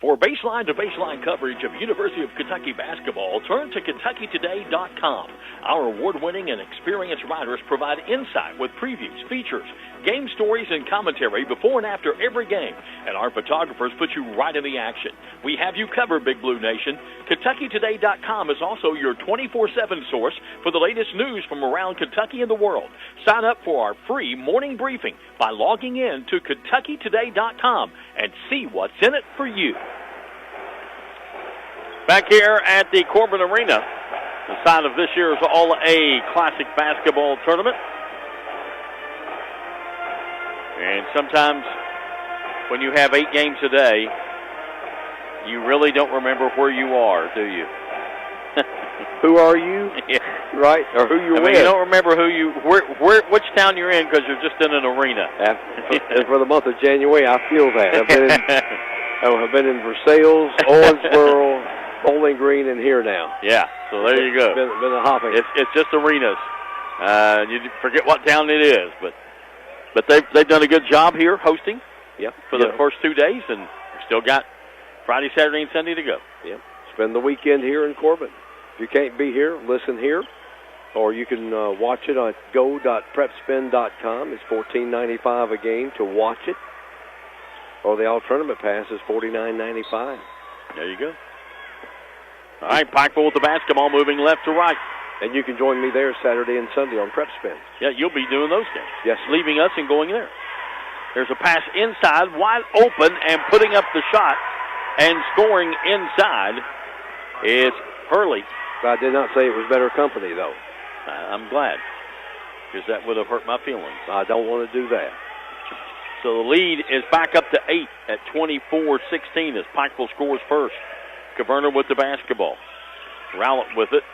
I: For baseline-to-baseline coverage of University of Kentucky basketball, turn to KentuckyToday.com. Our award-winning and experienced writers provide insight with previews, features, game stories, and commentary before and after every game. And our photographers put you right in the action. We have you covered, Big Blue Nation. KentuckyToday.com is also your 24/7 source for the latest news from around Kentucky and the world. Sign up for our free morning briefing by logging in to KentuckyToday.com and see what's in it for you.
A: Back here at the Corbin Arena, the site of this year's All-A Classic Basketball Tournament. And sometimes when you have 8 games a day, you really don't remember where you are, do you?
J: Who are you?
A: Yeah.
J: Right, or who you're with.
A: You don't remember which town you're in because you're just in an arena.
J: And for the month of January, I feel that. I've been in Versailles, Owensboro, Bowling Green, and here now.
A: Yeah, so there you go.
J: Been a hopping.
A: It's just arenas. You forget what town it is, but they've done a good job here hosting.
J: Yep.
A: For the first 2 days, and we've still got Friday, Saturday, and Sunday to go.
J: Yep. Spend the weekend here in Corbin. If you can't be here, listen here, or you can watch it on go.prepspin.com. It's $14.95 a game to watch it, or the all-tournament pass is $49.95.
A: There you go. All right, Pikeville with the basketball moving left to right.
J: And you can join me there Saturday and Sunday on Prep Spin.
A: Yeah, you'll be doing those games.
J: Yes.
A: Leaving us and going there. There's a pass inside, wide open, and putting up the shot and scoring inside is Hurley.
J: I did not say it was better company, though.
A: I'm glad, because that would have hurt my feelings.
J: I don't want to do that.
A: So the lead is back up to 8 at 24-16 as Pikeville scores first. Caverna with the basketball. Rowlett with it.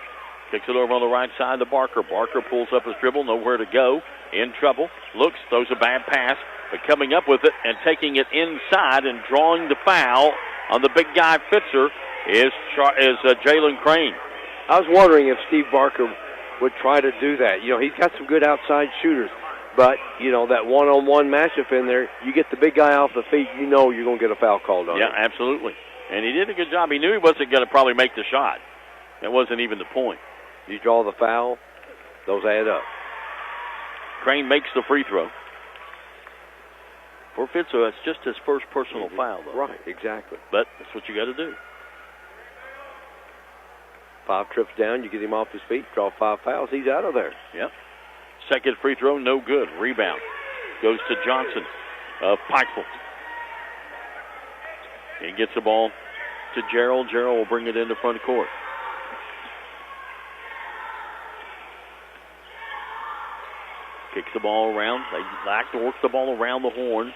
A: Kicks it over on the right side to Barker. Barker pulls up his dribble, nowhere to go. In trouble. Looks, throws a bad pass, but coming up with it and taking it inside and drawing the foul on the big guy Fitzer is Jalen Crane.
J: I was wondering if Steve Barker would try to do that. You know, he's got some good outside shooters, but, you know, that one-on-one matchup in there, you get the big guy off the feet, you know you're going to get a foul called on him.
A: Yeah, absolutely. And he did a good job. He knew he wasn't going to probably make the shot. That wasn't even the point.
J: You draw the foul, those add up.
A: Crane makes the free throw. For Fitzer, that's just his first personal foul, though.
J: Right, exactly.
A: But that's what you got to do.
J: 5 trips down, you get him off his feet, draw 5 fouls, he's out of there.
A: Yep. Second free throw, no good. Rebound goes to Johnson of Pikeville. He gets the ball to Gerald. Gerald will bring it into front court. Kicks the ball around. They like to work the ball around the horn.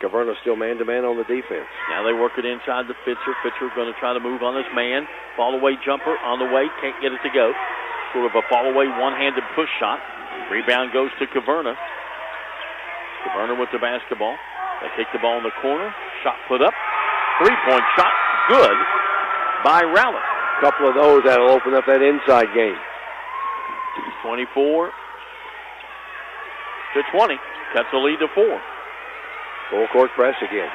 J: Caverna still man-to-man on the defense.
A: Now they work it inside the Fitzer. Fitzer going to try to move on this man. Fall-away jumper on the way. Can't get it to go. Sort of a fall-away one-handed push shot. Rebound goes to Caverna. Caverna with the basketball. They take the ball in the corner. Shot put up. Three-point shot. Good by Rowlett.
J: A couple of those that'll open up that inside game.
A: 24-20. Cuts the lead to 4.
J: Full court press again.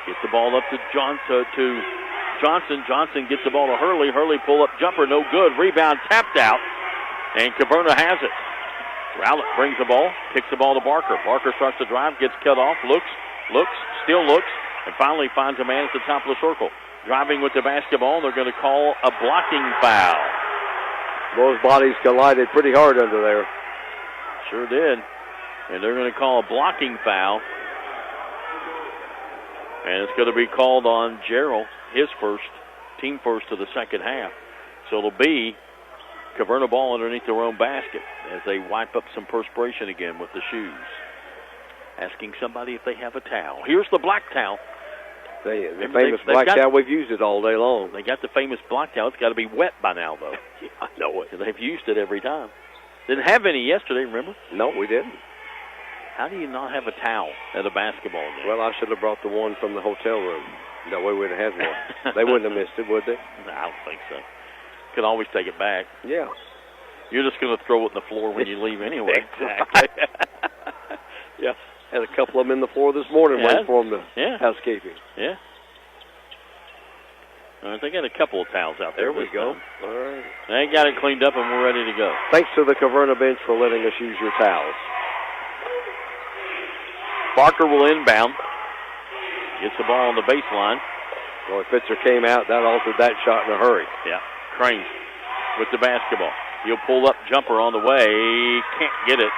A: Gets the ball up to Johnson. Johnson gets the ball to Hurley. Hurley pull-up jumper, no good. Rebound tapped out, and Caverna has it. Rowlett brings the ball, kicks the ball to Barker. Barker starts to drive, gets cut off, looks, still looks, and finally finds a man at the top of the circle. Driving with the basketball, they're going to call a blocking foul.
J: Those bodies collided pretty hard under there.
A: Sure did. And they're going to call a blocking foul. And it's going to be called on Gerald, his first, team first of the second half. So it'll be Caverna ball underneath their own basket as they wipe up some perspiration again with the shoes. Asking somebody if they have a towel. Here's the black towel.
J: The famous black towel, we've used it all day long.
A: They got the famous black towel. It's got to be wet by now, though.
J: Yeah, I know it.
A: They've used it every time. Didn't have any yesterday, remember?
J: No, we didn't.
A: How do you not have a towel at a basketball game?
J: Well, I should have brought the one from the hotel room. That way we'd have had one. They wouldn't have missed it, would they?
A: No, I don't think so. Could always take it back.
J: Yeah.
A: You're just going to throw it in the floor when you leave anyway.
J: Exactly. Yeah. Had a couple of them in the floor this morning waiting for them to housekeeping.
A: Yeah. They got a couple of towels out there.
J: There we
A: this
J: go.
A: time.
J: All right.
A: They got it cleaned up, and we're ready to go.
J: Thanks to the Caverna bench for letting us use your towels.
A: Barker will inbound. Gets the ball on the baseline.
J: Well, if Fitzer came out, that altered that shot in a hurry.
A: Yeah. Crane with the basketball. He'll pull up jumper on the way. Can't get it.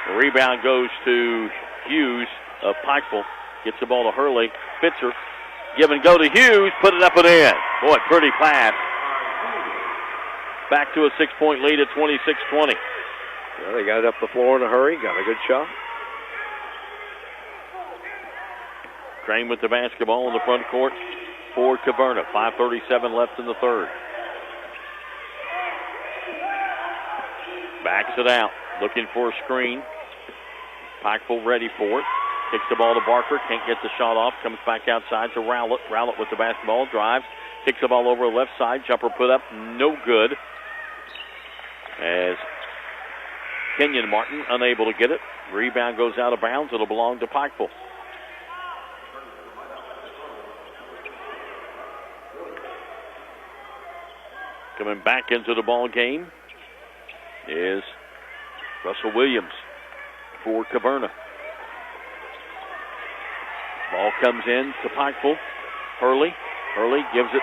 A: The rebound goes to Hughes of Pikeville. Gets the ball to Hurley. Fitzer. Give and go to Hughes. Put it up and in. Boy, pretty pass. Back to a 6-point lead at 26-20.
J: Well, they got it up the floor in a hurry. Got a good shot.
A: Crane with the basketball in the front court for Caverna. 5:37 left in the third. Backs it out. Looking for a screen. Pikeville ready for it. Kicks the ball to Barker. Can't get the shot off. Comes back outside to Rowlett. Rowlett with the basketball. Drives. Kicks the ball over the left side. Jumper put up. No good. As Kenyon Martin unable to get it. Rebound goes out of bounds. It'll belong to Pikeville. Coming back into the ball game is Russell Williams for Caverna. Ball comes in to Pikeville. Hurley gives it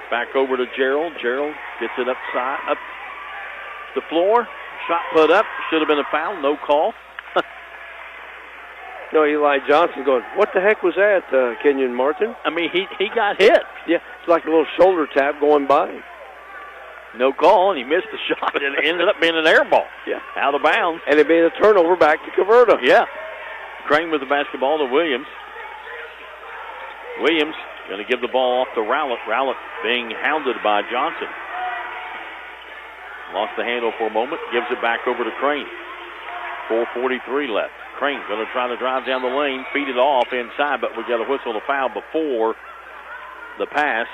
A: back over to Gerald. Gerald gets it up the floor. Shot put up. Should have been a foul. No call.
J: No, Eli Johnson going, what the heck was that, Kenyon Martin?
A: I mean, he got hit.
J: Yeah, it's like a little shoulder tap going by.
A: No call, and he missed the shot, and it ended up being an air ball.
J: Yeah.
A: Out of bounds.
J: And it being a turnover back to Caverna.
A: Yeah. Crane with the basketball to Williams. Williams going to give the ball off to Rowlett. Rowlett being hounded by Johnson. Lost the handle for a moment. Gives it back over to Crane. 4:43 left. Crane going to try to drive down the lane. Feed it off inside, but we got a whistle to foul before the pass.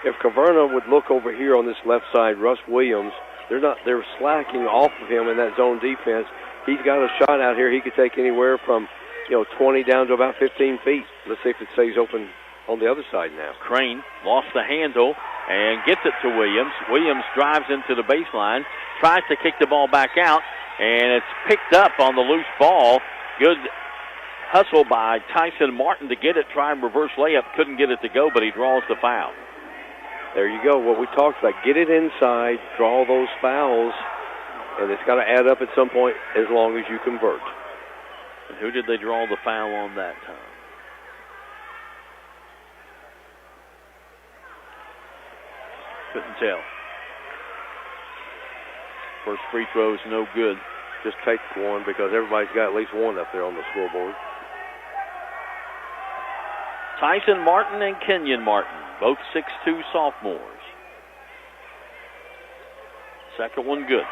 J: If Caverna would look over here on this left side, Russ Williams, they're slacking off of him in that zone defense. He's got a shot out here. He could take anywhere from 20 down to about 15 feet. Let's see if it stays open on the other side now.
A: Crane lost the handle and gets it to Williams. Williams drives into the baseline, tries to kick the ball back out, and it's picked up on the loose ball. Good hustle by Tyson Martin to get it, try and reverse layup. Couldn't get it to go, but he draws the foul.
J: There you go. What we talked about, get it inside, draw those fouls, and it's got to add up at some point as long as you convert.
A: And who did they draw the foul on that time? Couldn't tell. First free throw is no good.
J: Just take one because everybody's got at least one up there on the scoreboard.
A: Tyson Martin and Kenyon Martin, both 6'2" sophomores. Second one good.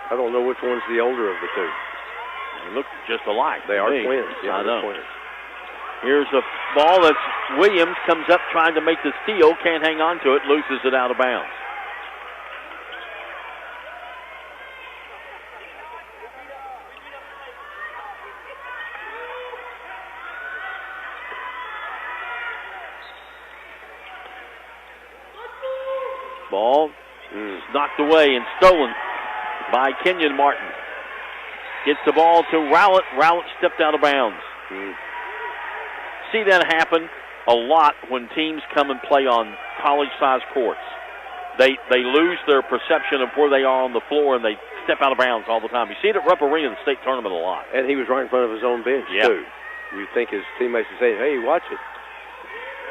J: I don't know which one's the older of the two.
A: They look just alike.
J: They are
A: me.
J: twins. Yeah,
A: I know.
J: twins.
A: Here's a ball that's Williams comes up trying to make the steal. Can't hang on to it. Loses it out of bounds. Ball knocked away and stolen by Kenyon Martin. Gets the ball to Rowlett. Rowlett stepped out of bounds. See that happen a lot when teams come and play on college-sized courts. They lose their perception of where they are on the floor, and they step out of bounds all the time. You see it at Rupp Arena in the state tournament a lot.
J: And he was right in front of his own bench, too. You'd think his teammates would say, hey, watch it.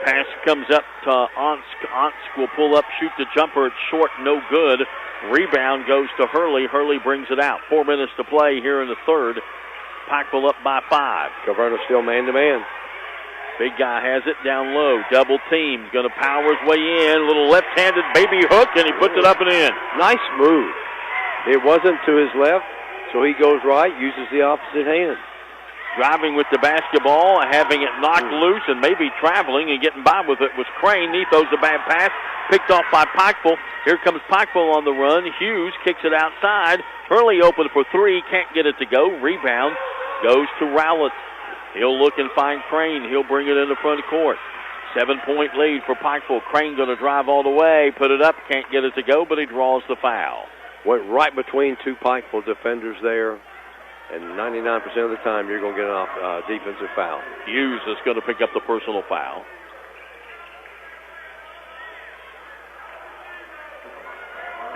A: Pass comes up to Onsk. Onsk will pull up, shoot the jumper. It's short, no good. Rebound goes to Hurley. Hurley brings it out. 4 minutes to play here in the third. Pikeville up by 5.
J: Caverna still man-to-man.
A: Big guy has it down low. Double team. Going to power his way in. Little left-handed baby hook, and he puts it up and in.
J: Nice move. It wasn't to his left, so he goes right, uses the opposite hand.
A: Driving with the basketball, having it knocked loose, and maybe traveling and getting by with it was Crane. He throws a bad pass, picked off by Pikeville. Here comes Pikeville on the run. Hughes kicks it outside. Hurley open for three, can't get it to go. Rebound goes to Rowlett. He'll look and find Crane. He'll bring it in the front court. 7-point lead for Pikeville. Crane going to drive all the way, put it up, can't get it to go, but he draws the foul.
J: Went right between two Pikeville defenders there, and 99% of the time you're going to get an defensive foul.
A: Hughes is going to pick up the personal foul.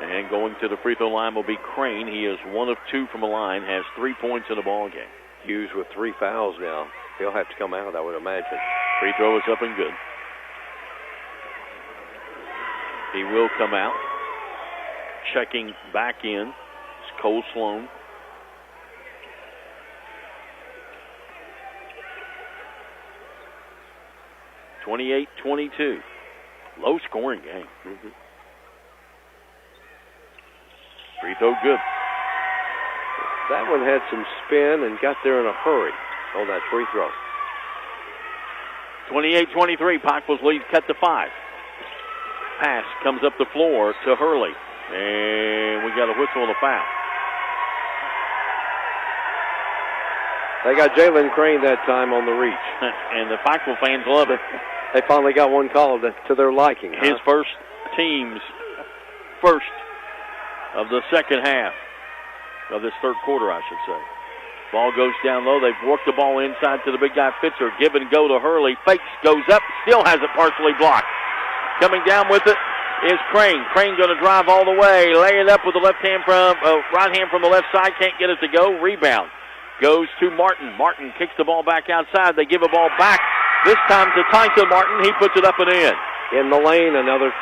A: And going to the free throw line will be Crane. He is 1 of 2 from the line, has 3 points in the ball game.
J: Hughes with 3 fouls now. He'll have to come out, I would imagine.
A: Free throw is up and good. He will come out. Checking back in is Cole Sloan. (28-22). Low scoring game. Free throw good.
J: That one had some spin and got there in a hurry on that free throw.
A: 28-23. Pikeville's lead cut to 5. Pass comes up the floor to Hurley. And we got a whistle and a foul.
J: They got Jalen Crane that time on the reach.
A: And the Pikeville fans love it.
J: They finally got one called to their liking.
A: His first team's first of the second half of this third quarter, I should say. Ball goes down low. They've worked the ball inside to the big guy, Fitzer. Give and go to Hurley. Fakes, goes up, still has it partially blocked. Coming down with it is Crane. Crane going to drive all the way, lay it up with the right hand from the left side. Can't get it to go. Rebound goes to Martin. Martin kicks the ball back outside. They give a ball back. This time to Tyson Martin. He puts it up and in.
J: In the lane, another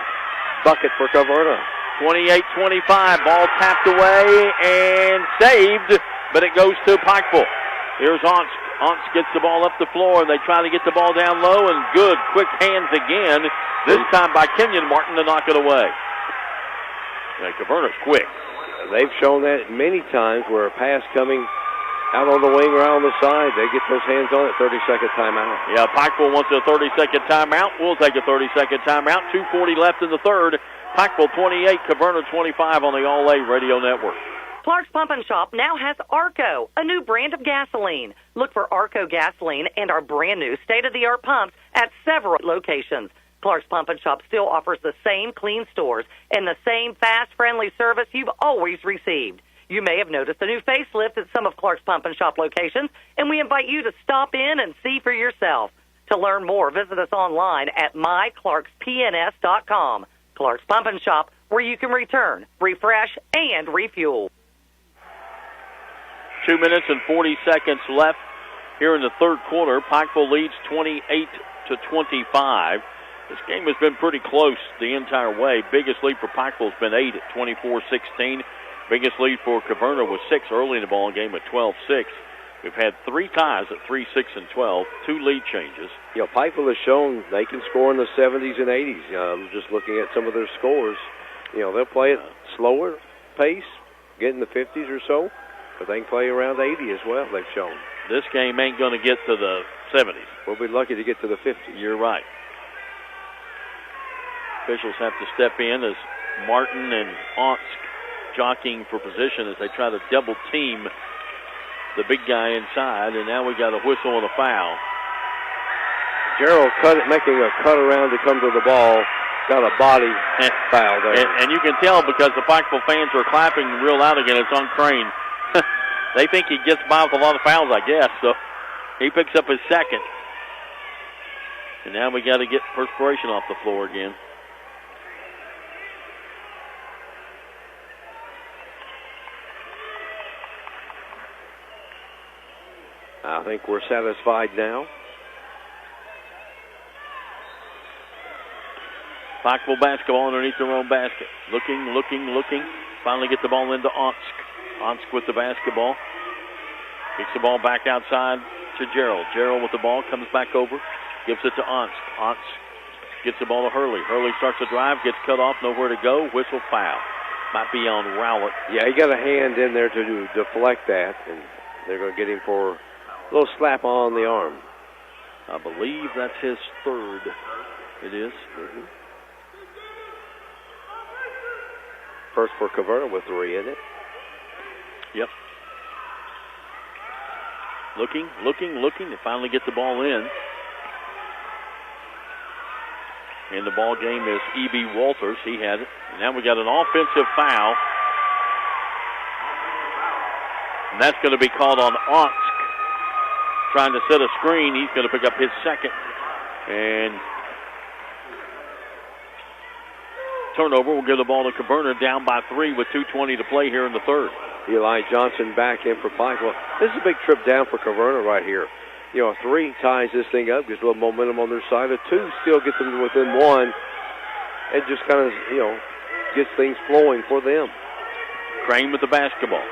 J: bucket for Caverna.
A: 28-25. Ball tapped away and saved, but it goes to Pikeville. Here's Onsk. Onsk gets the ball up the floor, and they try to get the ball down low, and good. Quick hands again, this time by Kenyon Martin to knock it away. Yeah, Caverna's quick.
J: They've shown that many times where a pass coming out on the wing or out on the side, they get those hands on it, 30-second timeout.
A: Yeah, Pikeville wants a 30-second timeout. We'll take a 30-second timeout. 2:40 left in the third. Pikeville 28, Caverna 25 on the All-A Radio Network.
H: Clark's Pump and Shop now has Arco, a new brand of gasoline. Look for Arco gasoline and our brand new state-of-the-art pumps at several locations. Clark's Pump and Shop still offers the same clean stores and the same fast, friendly service you've always received. You may have noticed a new facelift at some of Clark's Pump and Shop locations, and we invite you to stop in and see for yourself. To learn more, visit us online at myclarkspns.com. Clark's Pump and Shop, where you can return, refresh, and refuel.
A: 2 minutes and 40 seconds left here in the third quarter. Pikeville leads 28-25. This game has been pretty close the entire way. Biggest lead for Pikeville has been 8 at 24-16. Biggest lead for Caverna was 6 early in the ball game at 12-6. We've had 3 ties at 3, 6, and 12, 2 lead changes.
J: You know, Pikeville has shown they can score in the 70s and 80s. Just looking at some of their scores, you know, they'll play it slower pace, get in the 50s or so, but they can play around 80 as well, they've shown.
A: This game ain't going to get to the 70s.
J: We'll be lucky to get to the 50s.
A: You're right. Officials have to step in as Martin and Onsk jockeying for position as they try to double team the big guy inside, and now we got a whistle and a foul.
J: Gerald making a cut around to come to the ball, got a body foul there.
A: And you can tell because the Pikeville fans are clapping real loud again. It's on Crane. They think he gets by with a lot of fouls, I guess, so he picks up his second. And now we got to get perspiration off the floor again.
J: I think we're satisfied now.
A: Pikeville basketball underneath their own basket. Looking. Finally get the ball into Onsk. Onsk with the basketball. Kicks the ball back outside to Gerald. Gerald with the ball, comes back over. Gives it to Onsk. Onsk gets the ball to Hurley. Hurley starts to drive, gets cut off, nowhere to go. Whistle, foul. Might be on Rowlett.
J: Yeah, he got a hand in there to deflect that, and they're going to get him for a little slap on the arm.
A: I believe that's his third. It is.
J: Mm-hmm. First for Caverna with 3, isn't it?
A: Yep. Looking. They finally get the ball in. And the ball game is E.B. Walters. He had it. And now we got an offensive foul. And that's going to be called on Onsk. Trying to set a screen. He's going to pick up his second. And turnover will give the ball to Caverna, down by 3 with 2:20 to play here in the third.
J: Eli Johnson back in for Pikeville. This is a big trip down for Caverna right here. You know, a 3 ties this thing up, gets a little momentum on their side. A 2 still gets them within 1 and just kind of, you know, gets things flowing for them.
A: Crane with the basketball.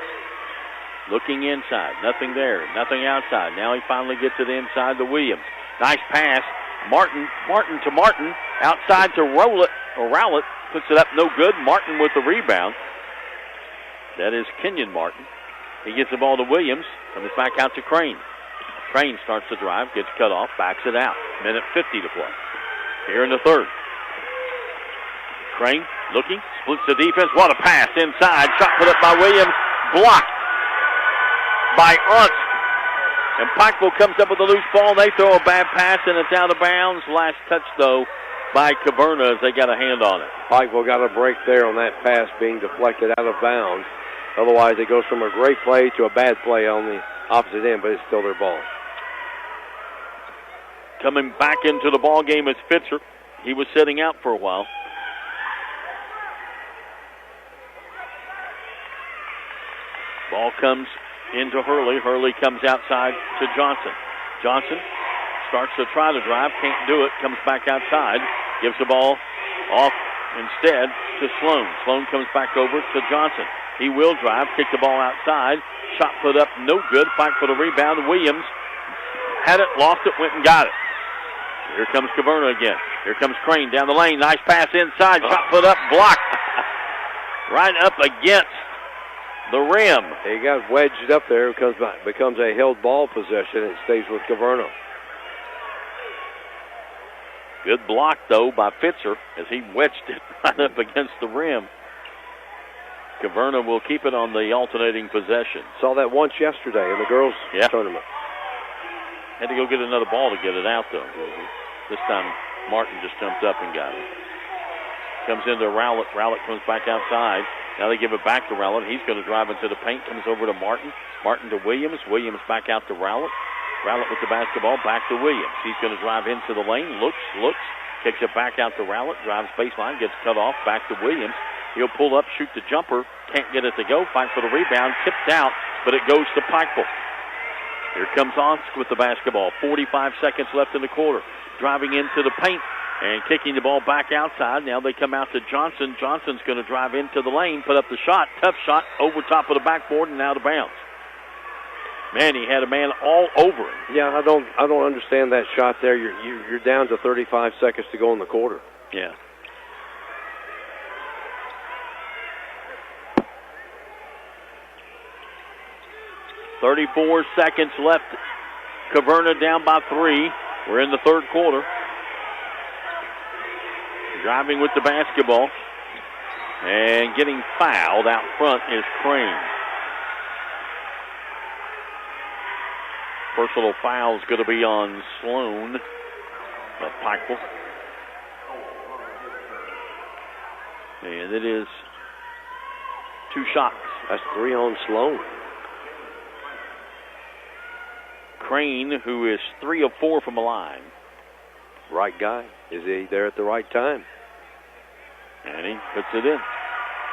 A: Looking inside. Nothing there. Nothing outside. Now he finally gets it inside to Williams. Nice pass. Martin to Martin. Outside to Rowlett. Puts it up, no good. Martin with the rebound. That is Kenyon Martin. He gets the ball to Williams. Comes back out to Crane. Crane starts the drive, gets cut off, backs it out. Minute 50 to play here in the third. Crane looking, splits the defense. What a pass inside. Shot put up by Williams. Blocked by Unsk. And Pikeville comes up with a loose ball. They throw a bad pass, and it's out of bounds. Last touch, though, by Caverna as they got a hand on it.
J: Pikeville got a break there on that pass being deflected out of bounds. Otherwise, it goes from a great play to a bad play on the opposite end, but it's still their ball.
A: Coming back into the ball game is Fitzer. He was sitting out for a while. Ball comes into Hurley. Hurley comes outside to Johnson. Johnson starts to try to drive, can't do it, comes back outside, gives the ball off instead to Sloan. Sloan comes back over to Johnson. He will drive, kick the ball outside, shot put up, no good, fight for the rebound. Williams had it, lost it, went and got it. Here comes Caverna again. Here comes Crane down the lane, nice pass inside, shot put up, blocked. Right up against the rim.
J: He got wedged up there, becomes a held ball possession, and stays with Caverna.
A: Good block, though, by Fitzer as he wedged it right up against the rim. Caverna will keep it on the alternating possession.
J: Saw that once yesterday in the girls' tournament.
A: Had to go get another ball to get it out, though. This time, Martin just jumped up and got it. Comes into Rowlett. Rowlett comes back outside. Now they give it back to Rowlett. He's going to drive into the paint. Comes over to Martin. Martin to Williams. Williams back out to Rowlett. Rowlett with the basketball, back to Williams. He's going to drive into the lane, looks, kicks it back out to Rowlett, drives baseline, gets cut off, back to Williams. He'll pull up, shoot the jumper, can't get it to go, fight for the rebound, tipped out, but it goes to Pikeville. Here comes Onsk with the basketball, 45 seconds left in the quarter. Driving into the paint and kicking the ball back outside. Now they come out to Johnson. Johnson's going to drive into the lane, put up the shot, tough shot, over top of the backboard and out of bounds. Man, he had a man all over him.
J: Yeah, I don't understand that shot there. You're down to 35 seconds to go in the quarter.
A: Yeah. .34 seconds left. Caverna down by 3. We're in the third quarter. Driving with the basketball and getting fouled out front is Crane. Personal foul is going to be on Sloan of Pikeville. And it is 2 shots.
J: That's 3 on Sloan.
A: Crane, who is 3 of 4 from the line.
J: Right guy. Is he there at the right time?
A: And he puts it in.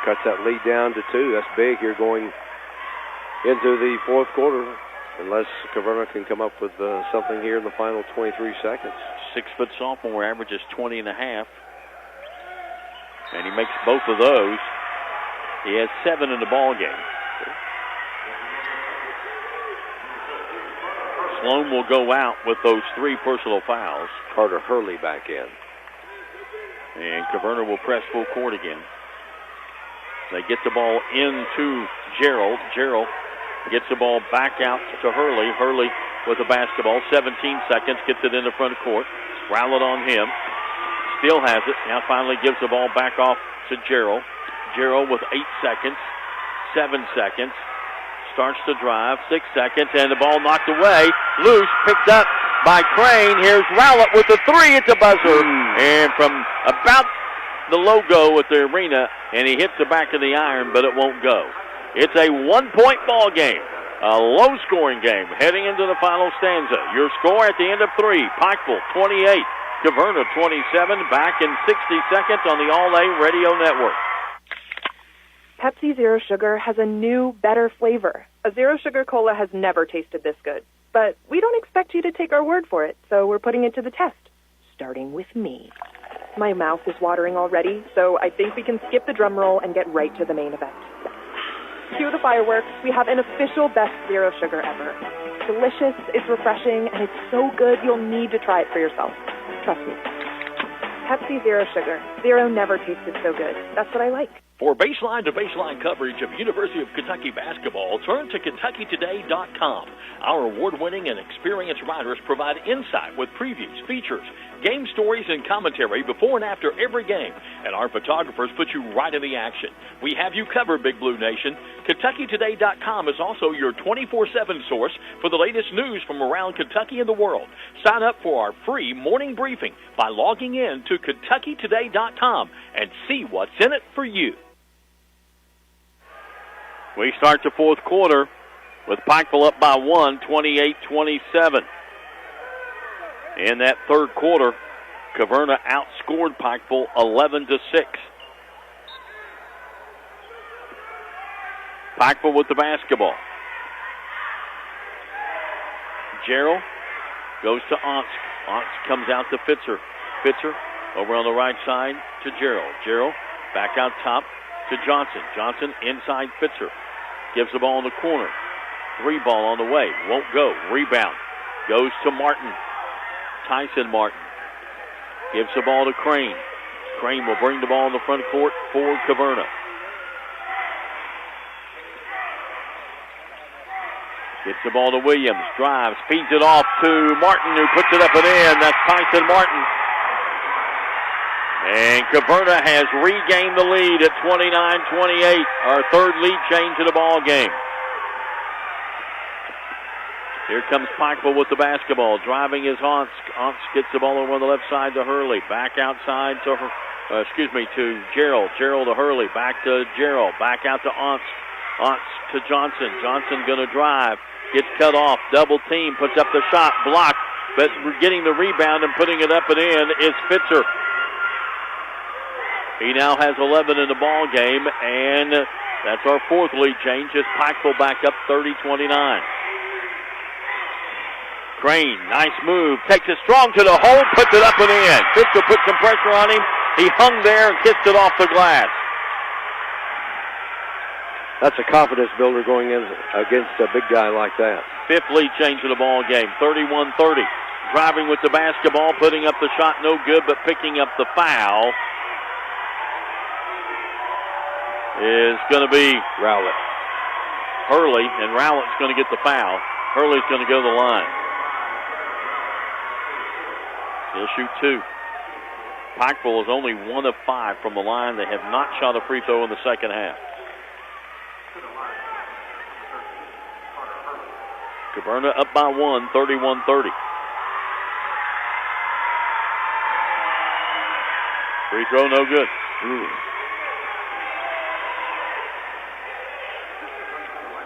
J: Cuts that lead down to 2. That's big here going into the fourth quarter. Unless Caverna can come up with something here in the final 23 seconds.
A: 6-foot sophomore averages 20 and a half. And he makes both of those. He has 7 in the ball game. Sloan will go out with those 3 personal fouls.
J: Carter Hurley back in.
A: And Caverna will press full court again. They get the ball into Gerald. Gerald gets the ball back out to Hurley. Hurley with the basketball. 17 seconds. Gets it in the front court. Rowlett on him. Still has it. Now finally gives the ball back off to Gerald. Gerald with 8 seconds. 7 seconds. starts to drive, 6 seconds, and the ball knocked away. Loose, picked up by Crane. Here's Rowlett with the three. It's a buzzer. And from about the logo at the arena, and he hits the back of the iron, but it won't go. It's a 1-point ball game, a low-scoring game heading into the final stanza. Your score at the end of 3, Pikeville 28, Caverna 27, back in 60 seconds on the All-A Radio Network.
F: Pepsi Zero Sugar has a new, better flavor. A Zero Sugar Cola has never tasted this good. But we don't expect you to take our word for it, so we're putting it to the test. Starting with me. My mouth is watering already, so I think we can skip the drum roll and get right to the main event. Cue the fireworks. We have an official best Zero Sugar ever. Delicious, it's refreshing, and it's so good you'll need to try it for yourself. Trust me. Pepsi Zero Sugar. Zero never tasted so good. That's what I like.
I: For baseline-to-baseline coverage of University of Kentucky basketball, turn to KentuckyToday.com. Our award-winning and experienced writers provide insight with previews, features, game stories, and commentary before and after every game. And our photographers put you right in the action. We have you covered, Big Blue Nation. KentuckyToday.com is also your 24/7 source for the latest news from around Kentucky and the world. Sign up for our free morning briefing by logging in to KentuckyToday.com and see what's in it for you.
A: We start the fourth quarter with Pikeville up by 1, 28-27. In that third quarter, Caverna outscored Pikeville 11-6. Pikeville with the basketball. Gerald goes to Onsk. Onsk comes out to Fitzer. Fitzer over on the right side to Gerald. Gerald back out top to Johnson. Johnson inside Fitzer. Gives the ball in the corner. 3 ball on the way. Won't go. Rebound. Goes to Martin. Tyson Martin. Gives the ball to Crane. Crane will bring the ball in the front court for Caverna. Gets the ball to Williams. Drives. Feeds it off to Martin, who puts it up and in. That's Tyson Martin. And Caverna has regained the lead at 29-28. Our third lead change of the ball game. Here comes Pikeville with the basketball. Driving is Onsk. Onsk gets the ball over on the left side to Hurley. Back outside to to Gerald. Gerald to Hurley. Back to Gerald. Back out to Onsk. Onsk to Johnson. Johnson going to drive. Gets cut off. Double team. Puts up the shot. Blocked. But getting the rebound and putting it up and in is Fitzer. He now has 11 in the ball game, and that's our fourth lead change. As Pikeville back up 30-29. Crane, nice move, takes it strong to the hole, puts it up and in. Fitzer put some pressure on him. He hung there and kissed it off the glass.
J: That's a confidence builder going in against a big guy like that.
A: Fifth lead change of the ball game, 31-30. Driving with the basketball, putting up the shot, no good, but picking up the foul is going to be
J: Rowlett.
A: Hurley, and Rowlett's going to get the foul. Hurley's going to go to the line. He'll shoot 2. Pikeville is only 1 of 5 from the line. They have not shot a free throw in the second half. Caverna up by 1, 31-30. Free throw no good.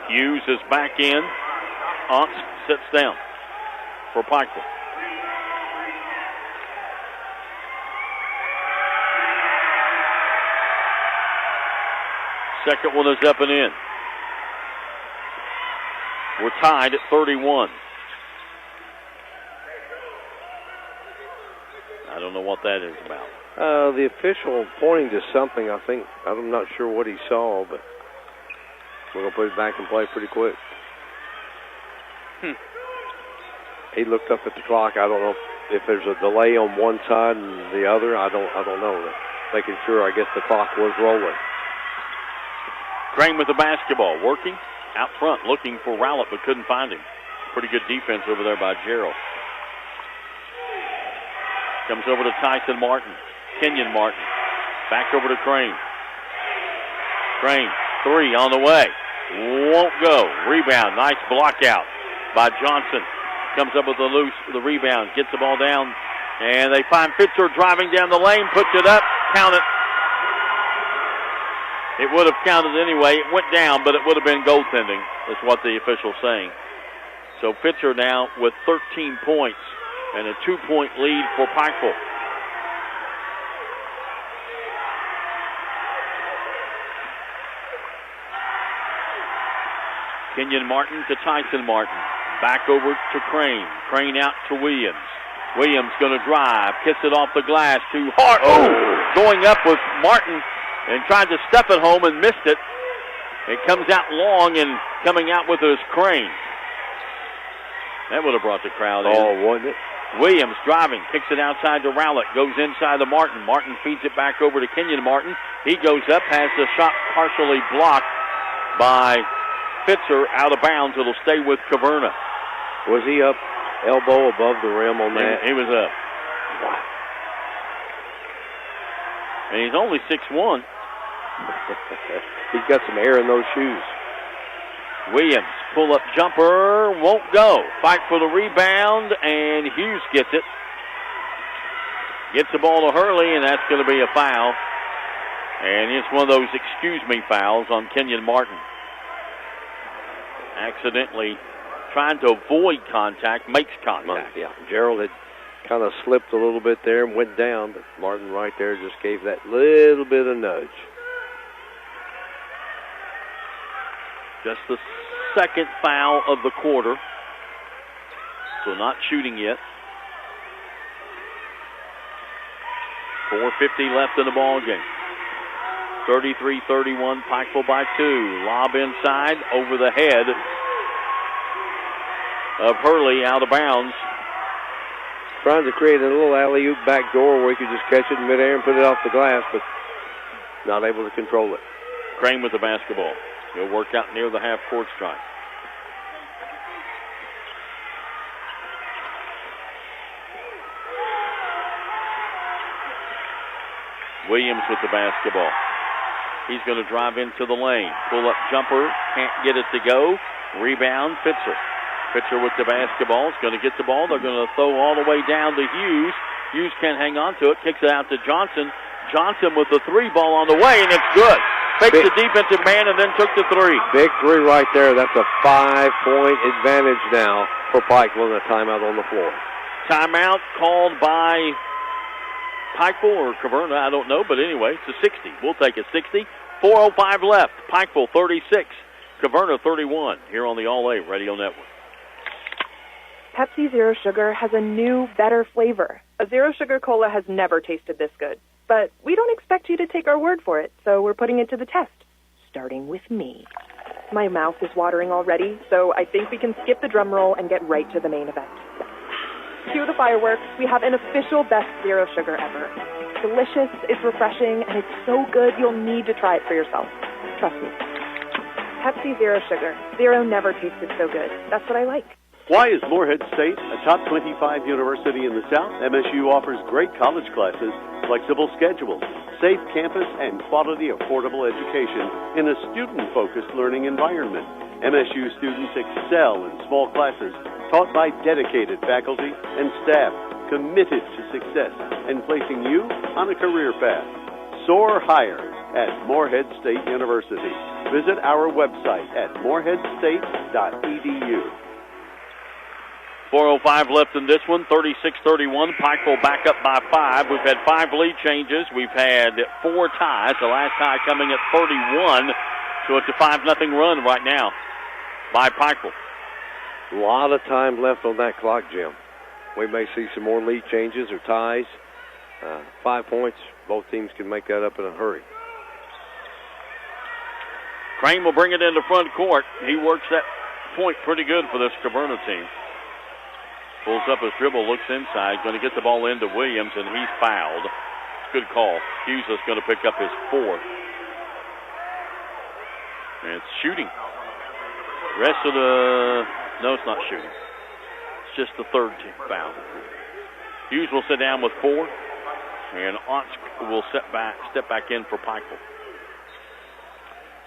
A: Hughes is back in. Onsk sits down for Pikeville. Second one is up and in. We're tied at 31. I don't know what that is about.
J: The official pointing to something, I think. I'm not sure what he saw, but we're going to put it back in play pretty quick. He looked up at the clock. I don't know if there's a delay on one side and the other. I don't know. Making sure, I guess, the clock was rolling.
A: Crane with the basketball, working out front, looking for Rowlett, but couldn't find him. Pretty good defense over there by Gerald. Comes over to Tyson Martin. Kenyon Martin. Back over to Crane. Crane, 3 on the way. Won't go. Rebound. Nice block out by Johnson. Comes up with the rebound. Gets the ball down. And they find Fitzer driving down the lane. Puts it up. Count it. It would have counted anyway. It went down, but it would have been goaltending, is what the official's saying. So Fitzer now with 13 points and a 2-point lead for Pikeville. Kenyon Martin to Tyson Martin. Back over to Crane. Crane out to Williams. Williams going to drive. Kiss it off the glass to Hart. Oh! Going up with Martin and tried to step it home and missed it. It comes out long, and coming out with it is Crane. That would have brought the crowd in.
J: Oh, wasn't it?
A: Williams driving, kicks it outside to Rowlett, goes inside to Martin. Martin feeds it back over to Kenyon Martin. He goes up, has the shot partially blocked by Fitzer, out of bounds. It'll stay with Caverna.
J: Was he up elbow above the rim on that?
A: He was up.
J: Wow.
A: And he's only 6'1".
J: He's got some air in those shoes.
A: Williams, pull-up jumper, won't go. Fight for the rebound, and Hughes gets it. Gets the ball to Hurley, and that's going to be a foul. And it's one of those excuse me fouls on Kenyon Martin. Accidentally trying to avoid contact, makes contact.
J: Yeah, Gerald had kind of slipped a little bit there and went down, but Martin right there just gave that little bit of nudge.
A: Just the second foul of the quarter. So not shooting yet. 4:50 left in the ball game. 33-31, Pikeville by 2. Lob inside, over the head of Hurley, out of bounds.
J: Trying to create a little alley-oop back door where he could just catch it in midair and put it off the glass, but not able to control it.
A: Crane with the basketball. He'll work out near the half-court stripe. Williams with the basketball. He's going to drive into the lane. Pull-up jumper. Can't get it to go. Rebound, Fitzer. Fitzer with the basketball. Is going to get the ball. They're going to throw all the way down to Hughes. Hughes can't hang on to it. Kicks it out to Johnson. Johnson with the 3 ball on the way, and it's good. Faked the defensive man and then took the 3.
J: Big 3 right there. That's a 5-point advantage now for Pikeville and a timeout on the floor.
A: Timeout called by Pikeville or Caverna, I don't know, but anyway, it's a 60. We'll take a 60. 4:05 left. Pikeville 36, Caverna 31 here on the All-A Radio Network.
F: Pepsi Zero Sugar has a new, better flavor. A Zero Sugar Cola has never tasted this good. But we don't expect you to take our word for it, so we're putting it to the test, starting with me. My mouth is watering already, so I think we can skip the drum roll and get right to the main event. Cue the fireworks. We have an official best Zero Sugar ever. It's delicious, it's refreshing, and it's so good you'll need to try it for yourself. Trust me. Pepsi Zero Sugar. Zero never tasted so good. That's what I like.
G: Why is Morehead State a top 25 university in the South? MSU offers great college classes, flexible schedules, safe campus, and quality, affordable education in a student-focused learning environment. MSU students excel in small classes taught by dedicated faculty and staff committed to success and placing you on a career path. Soar higher at Morehead State University. Visit our website at moreheadstate.edu.
A: 4:05 left in this one, 36-31. Pikeville back up by 5. We've had 5 lead changes. We've had 4 ties, the last tie coming at 31. So it's a 5-0 run right now by Pikeville.
J: A lot of time left on that clock, Jim. We may see some more lead changes or ties. 5 points, both teams can make that up in a hurry.
A: Crane will bring it into front court. He works that point pretty good for this Caverna team. Pulls up his dribble, looks inside, going to get the ball into Williams, and he's fouled. Good call. Hughes is going to pick up his 4th. And it's shooting. Rest of the... No, it's not shooting. It's just the 3rd team foul. Hughes will sit down with 4, and Otsk will step back in for Pikeville.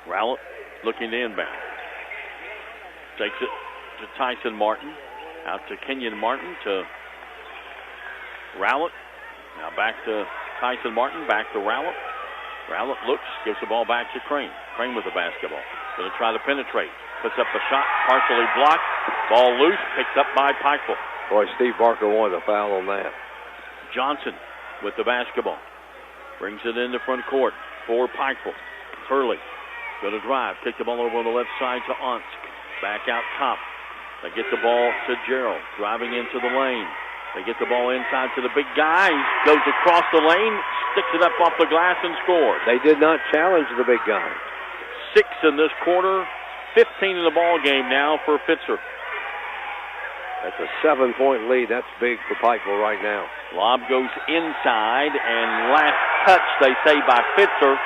A: Rowlett looking to inbound. Takes it to Tyson Martin. Out to Kenyon Martin to Rowlett. Now back to Tyson Martin. Back to Rowlett. Rowlett looks, gives the ball back to Crane. Crane with the basketball. Going to try to penetrate. Puts up the shot, partially blocked. Ball loose, picked up by Pikeville.
J: Boy, Steve Barker wanted a foul on that.
A: Johnson with the basketball. Brings it into front court for Pikeville. Hurley going to drive. Kick the ball over on the left side to Onsk. Back out top. They get the ball to Gerald. Driving into the lane. They get the ball inside to the big guy. He goes across the lane, sticks it up off the glass and scores.
J: They did not challenge the big guy.
A: 6 in this quarter. 15 in the ball game now for Fitzer.
J: That's a 7-point lead. That's big for Pikeville right now.
A: Lob goes inside, and last touch, they say, by Fitzer.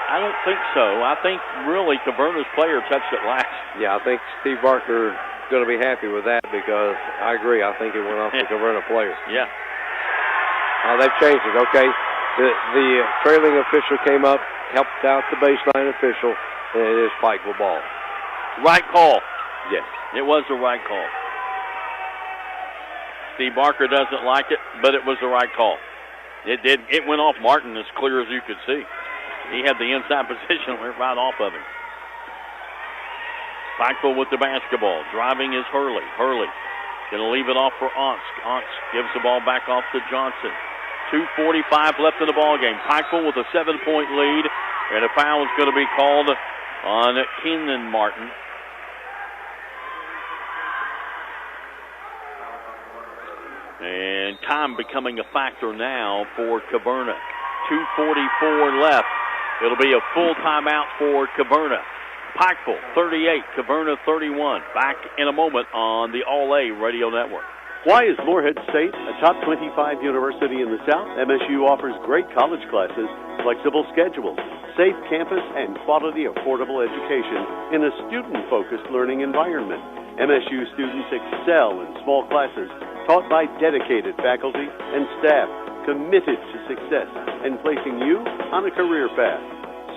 A: I don't think so. I think really Caverna's player touched it last.
J: Yeah, I think Steve Barker is going to be happy with that because I agree. I think it went off the Caverna player.
A: Yeah.
J: They've changed it. Okay. The trailing official came up, helped out the baseline official, and it is Pikeville ball.
A: Right call.
J: Yes.
A: It was the right call. Steve Barker doesn't like it, but it was the right call. It did. It went off Martin as clear as you could see. He had the inside position, went right off of him. Pikeville with the basketball. Driving is Hurley. Hurley going to leave it off for Onsk. Onsk gives the ball back off to Johnson. 2:45 left in the ball game. Pikeville with a 7-point lead, and a foul is going to be called on Kenyon Martin. And time becoming a factor now for Caverna. 2:44 left. It'll be a full timeout for Caverna. Pikeville 38, Caverna 31. Back in a moment on the All-A Radio Network.
G: Why is Morehead State a top 25 university in the South? MSU offers great college classes, flexible schedules, safe campus, and quality, affordable education in a student-focused learning environment. MSU students excel in small classes taught by dedicated faculty and staff committed to success and placing you on a career path.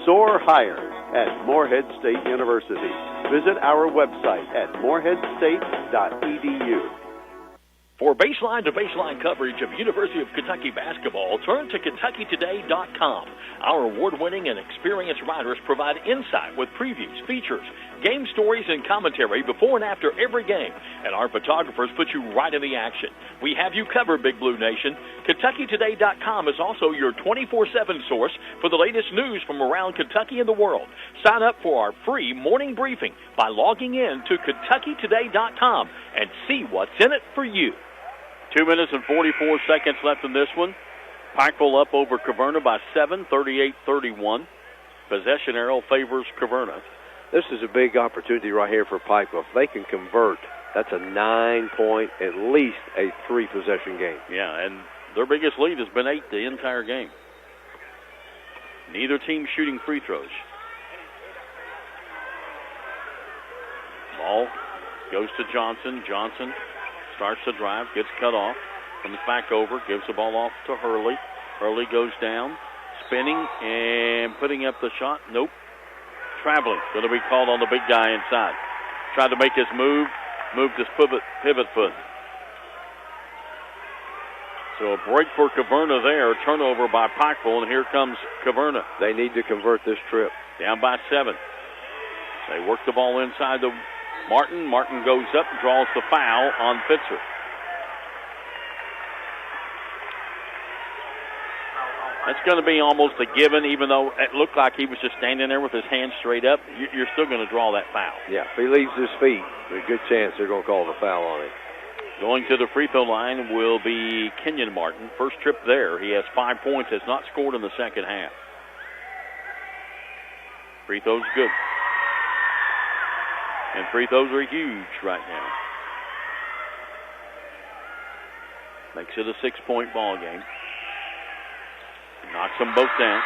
G: Soar higher at Morehead State University. Visit our website at moreheadstate.edu.
I: For baseline-to-baseline coverage of University of Kentucky basketball, turn to KentuckyToday.com. Our award-winning and experienced writers provide insight with previews, features, game stories, and commentary before and after every game. And our photographers put you right in the action. We have you covered, Big Blue Nation. KentuckyToday.com is also your 24/7 source for the latest news from around Kentucky and the world. Sign up for our free morning briefing by logging in to KentuckyToday.com and see what's in it for you.
A: 2 minutes and 44 seconds left in this one. Pikeville up over Caverna by 7, 38-31. Possession arrow favors Caverna.
J: This is a big opportunity right here for Pikeville. If they can convert, that's a 9-point, at least a 3-possession game.
A: Yeah, and their biggest lead has been 8 the entire game. Neither team shooting free throws. Ball goes to Johnson. Johnson starts to drive, gets cut off, comes back over, gives the ball off to Hurley. Hurley goes down, spinning and putting up the shot. Nope. Traveling. Going to be called on the big guy inside. Tried to make his move, moved his pivot foot. So a break for Caverna there. Turnover by Pikeville, and here comes Caverna.
J: They need to convert this trip.
A: Down by 7. They work the ball inside to Martin. Martin goes up and draws the foul on Fitzer. That's going to be almost a given, even though it looked like he was just standing there with his hands straight up. You're still going to draw that foul.
J: Yeah, if he leaves his feet, there's a good chance they're going to call the foul on him.
A: Going to the free throw line will be Kenyon Martin. First trip there. He has 5 points, has not scored in the second half. Free throws good. And free throws are huge right now. Makes it a 6-point ball game. Knocks them both down.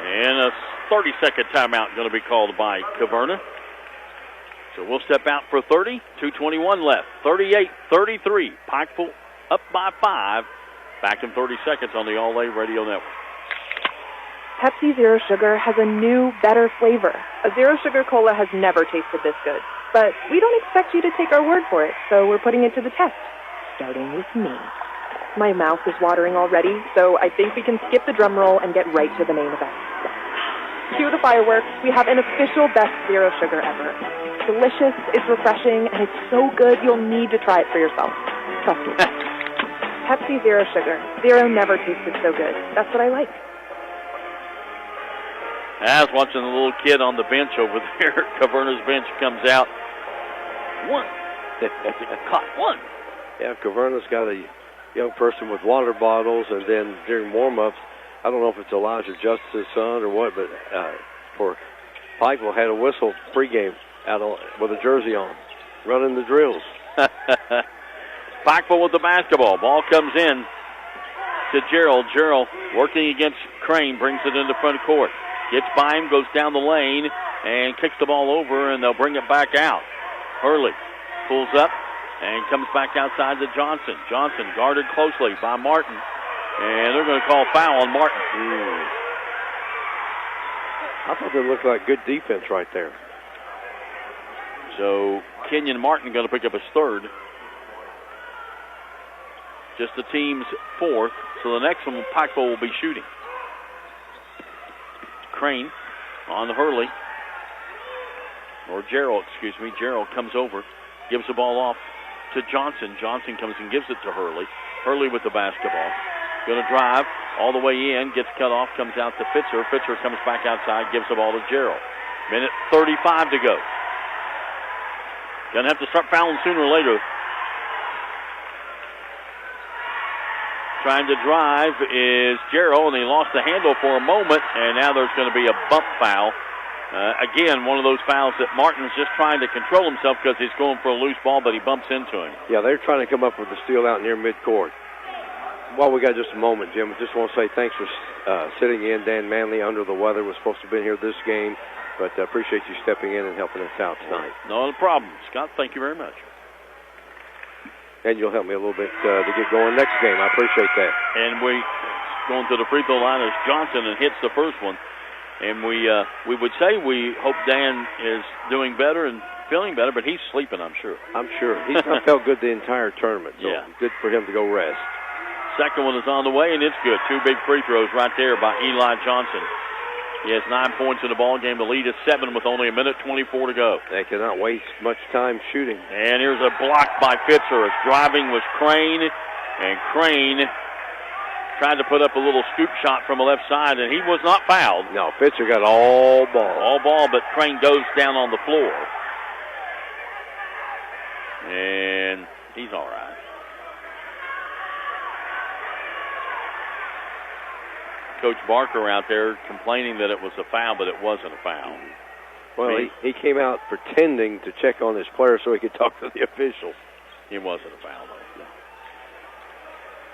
A: And a 30-second timeout going to be called by Caverna. So we'll step out for 30. 2:21 left. 38-33. Pikeville up by 5. Back in 30 seconds on the All-A Radio Network.
F: Pepsi Zero Sugar has a new, better flavor. A Zero Sugar Cola has never tasted this good. But we don't expect you to take our word for it, so we're putting it to the test. Starting with me. My mouth is watering already, so I think we can skip the drum roll and get right to the main event. Cue the fireworks. We have an official best Zero Sugar ever. It's delicious, it's refreshing, and it's so good you'll need to try it for yourself. Trust me. Pepsi Zero Sugar. Zero never tasted so good. That's what I like.
A: I was watching the little kid on the bench over there. Caverna's bench comes out. One. Caught one.
J: Yeah, Caverna's got a young person with water bottles, and then during warm-ups, I don't know if it's Elijah Justice's son or what, but for Pikeville had a whistle pregame out with a jersey on, running the drills.
A: Pikeville with the basketball. Ball comes in to Gerald. Gerald working against Crane, brings it into front court. Gets by him, goes down the lane, and kicks the ball over, and they'll bring it back out. Hurley pulls up and comes back outside to Johnson. Johnson guarded closely by Martin, and they're going to call foul on Martin.
J: I thought that looked like good defense right there.
A: So Kenyon Martin going to pick up his third. Just the team's fourth, so the next one, Pikeville will be shooting. Crane on the Hurley. Or Gerald, excuse me. Gerald comes over, gives the ball off to Johnson. Johnson comes and gives it to Hurley. Hurley with the basketball. Going to drive all the way in, gets cut off, comes out to Fitzer. Fitzer comes back outside, gives the ball to Gerald. Minute 35 to go. Going to have to start fouling sooner or later. Trying to drive is Gerald, and he lost the handle for a moment, and now there's going to be a bump foul. Again, one of those fouls that Martin's just trying to control himself because he's going for a loose ball, but he bumps into him.
J: Yeah, they're trying to come up with the steal out near midcourt. While we got just a moment, Jim, I just want to say thanks for sitting in. Dan Manley under the weather was supposed to have been here this game, but I appreciate you stepping in and helping us out tonight.
A: No problem. Scott, thank you very much.
J: And you'll help me a little bit to get going next game. I appreciate that.
A: And we going to the free throw line as Johnson and hits the first one. And we would say we hope Dan is doing better and feeling better, but he's sleeping, I'm sure.
J: I'm sure. He's not felt good the entire tournament, so
A: yeah.
J: Good for him to go rest.
A: Second one is on the way, and it's good. Two big free throws right there by Eli Johnson. He has 9 points in the ball game. The lead is 7 with only a minute 24 to go.
J: They cannot waste much time shooting.
A: And here's a block by Fitzer. It's driving was Crane, and Crane tried to put up a little scoop shot from the left side, and he was not fouled.
J: No, Fitzer got all ball.
A: All ball, but Crane goes down on the floor. And he's all right. Coach Barker out there complaining that it was a foul, but it wasn't a foul.
J: Well, he came out pretending to check on his player so he could talk to the officials.
A: It wasn't a foul, though. No.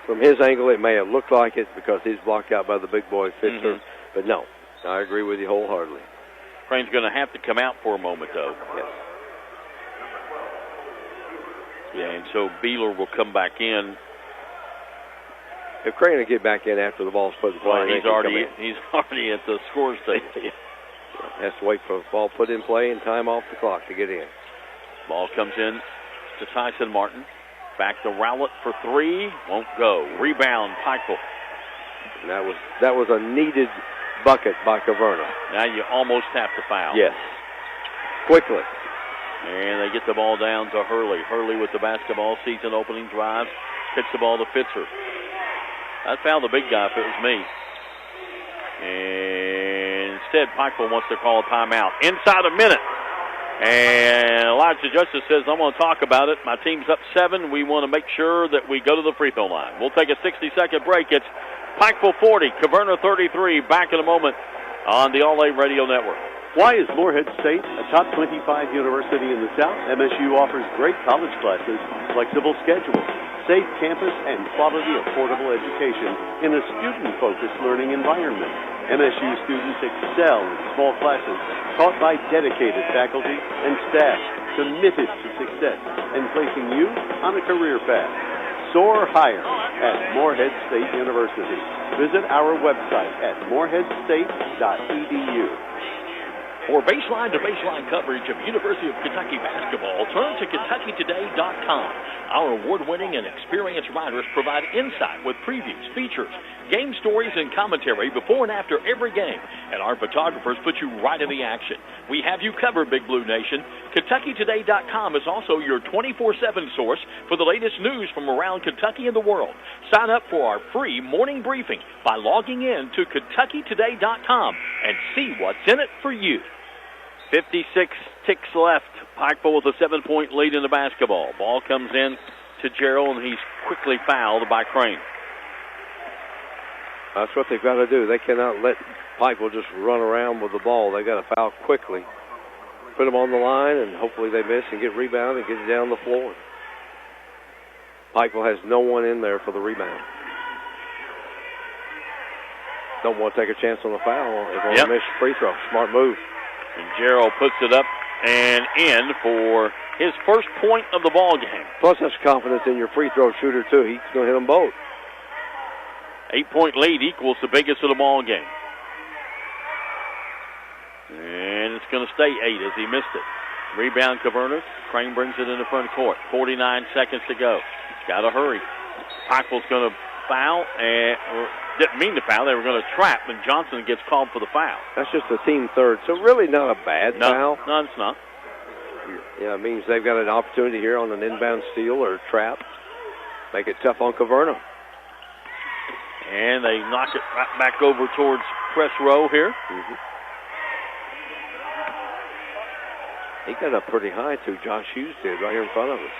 J: From his angle, it may have looked like it because he's blocked out by the big boy Fitzer. But no, I agree with you wholeheartedly.
A: Crane's going to have to come out for a moment, though.
J: Yes.
A: Yeah, and so Beeler will come back in.
J: If Crane will get back in after the ball's put in play,
A: well, he's already at the score table.
J: Has to wait for the ball put in play and time off the clock to get in.
A: Ball comes in to Tyson Martin. Back to Rowlett for three. Won't go. Rebound, Pikeville.
J: And that was a needed bucket by Caverna.
A: Now you almost have to foul.
J: Yes. Quickly.
A: And they get the ball down to Hurley. Hurley with the basketball. Season opening drive. Kicks the ball to Fitzer. I'd foul the big guy if it was me. And instead, Pikeville wants to call a timeout. Inside a minute. And Elijah Justice says, I'm going to talk about it. My team's up 7. We want to make sure that we go to the free throw line. We'll take a 60-second break. It's Pikeville 40, Caverna 33. Back in a moment on the All-A Radio Network.
G: Why is Morehead State a top 25 university in the South? MSU offers great college classes, flexible schedule, safe campus, and quality, affordable education in a student-focused learning environment. MSU students excel in small classes taught by dedicated faculty and staff committed to success and placing you on a career path. Soar higher at Morehead State University. Visit our website at moreheadstate.edu.
I: For baseline to baseline coverage of University of Kentucky basketball, turn to KentuckyToday.com. Our award-winning and experienced writers provide insight with previews, features, game stories, and commentary before and after every game. And our photographers put you right in the action. We have you covered, Big Blue Nation. KentuckyToday.com is also your 24/7 source for the latest news from around Kentucky and the world. Sign up for our free morning briefing by logging in to KentuckyToday.com and see what's in it for you.
A: 56 ticks left. Pikeville with a 7-point lead in the basketball. Ball comes in to Gerald, and he's quickly fouled by Crane.
L: That's what they've got to do. They cannot let Pikeville just run around with the ball. They've got to foul quickly. Put them on the line, and hopefully they miss and get rebound and get it down the floor. Pikeville has no one in there for the rebound. Don't want to take a chance on the foul. They're going to miss free throw. Smart move.
A: And Gerald puts it up and in for his first point of the ball game.
L: Plus, that's confidence in your free throw shooter, too. He's going to hit them both.
A: 8-point lead equals the biggest of the ball game. And it's going to stay 8 as he missed it. Rebound, Caverna. Crane brings it in the front court. 49 seconds to go. Got to hurry. Pikeville's going to foul, and didn't mean to foul. They were going to trap, and Johnson gets called for the foul.
L: That's just a team third, so really not a bad foul.
A: No, it's not.
L: Yeah, it means they've got an opportunity here on an inbound steal or trap. Make it tough on Caverna.
A: And they knock it right back over towards press row here.
L: He got up pretty high, too. Josh Hughes did, right here in front of us.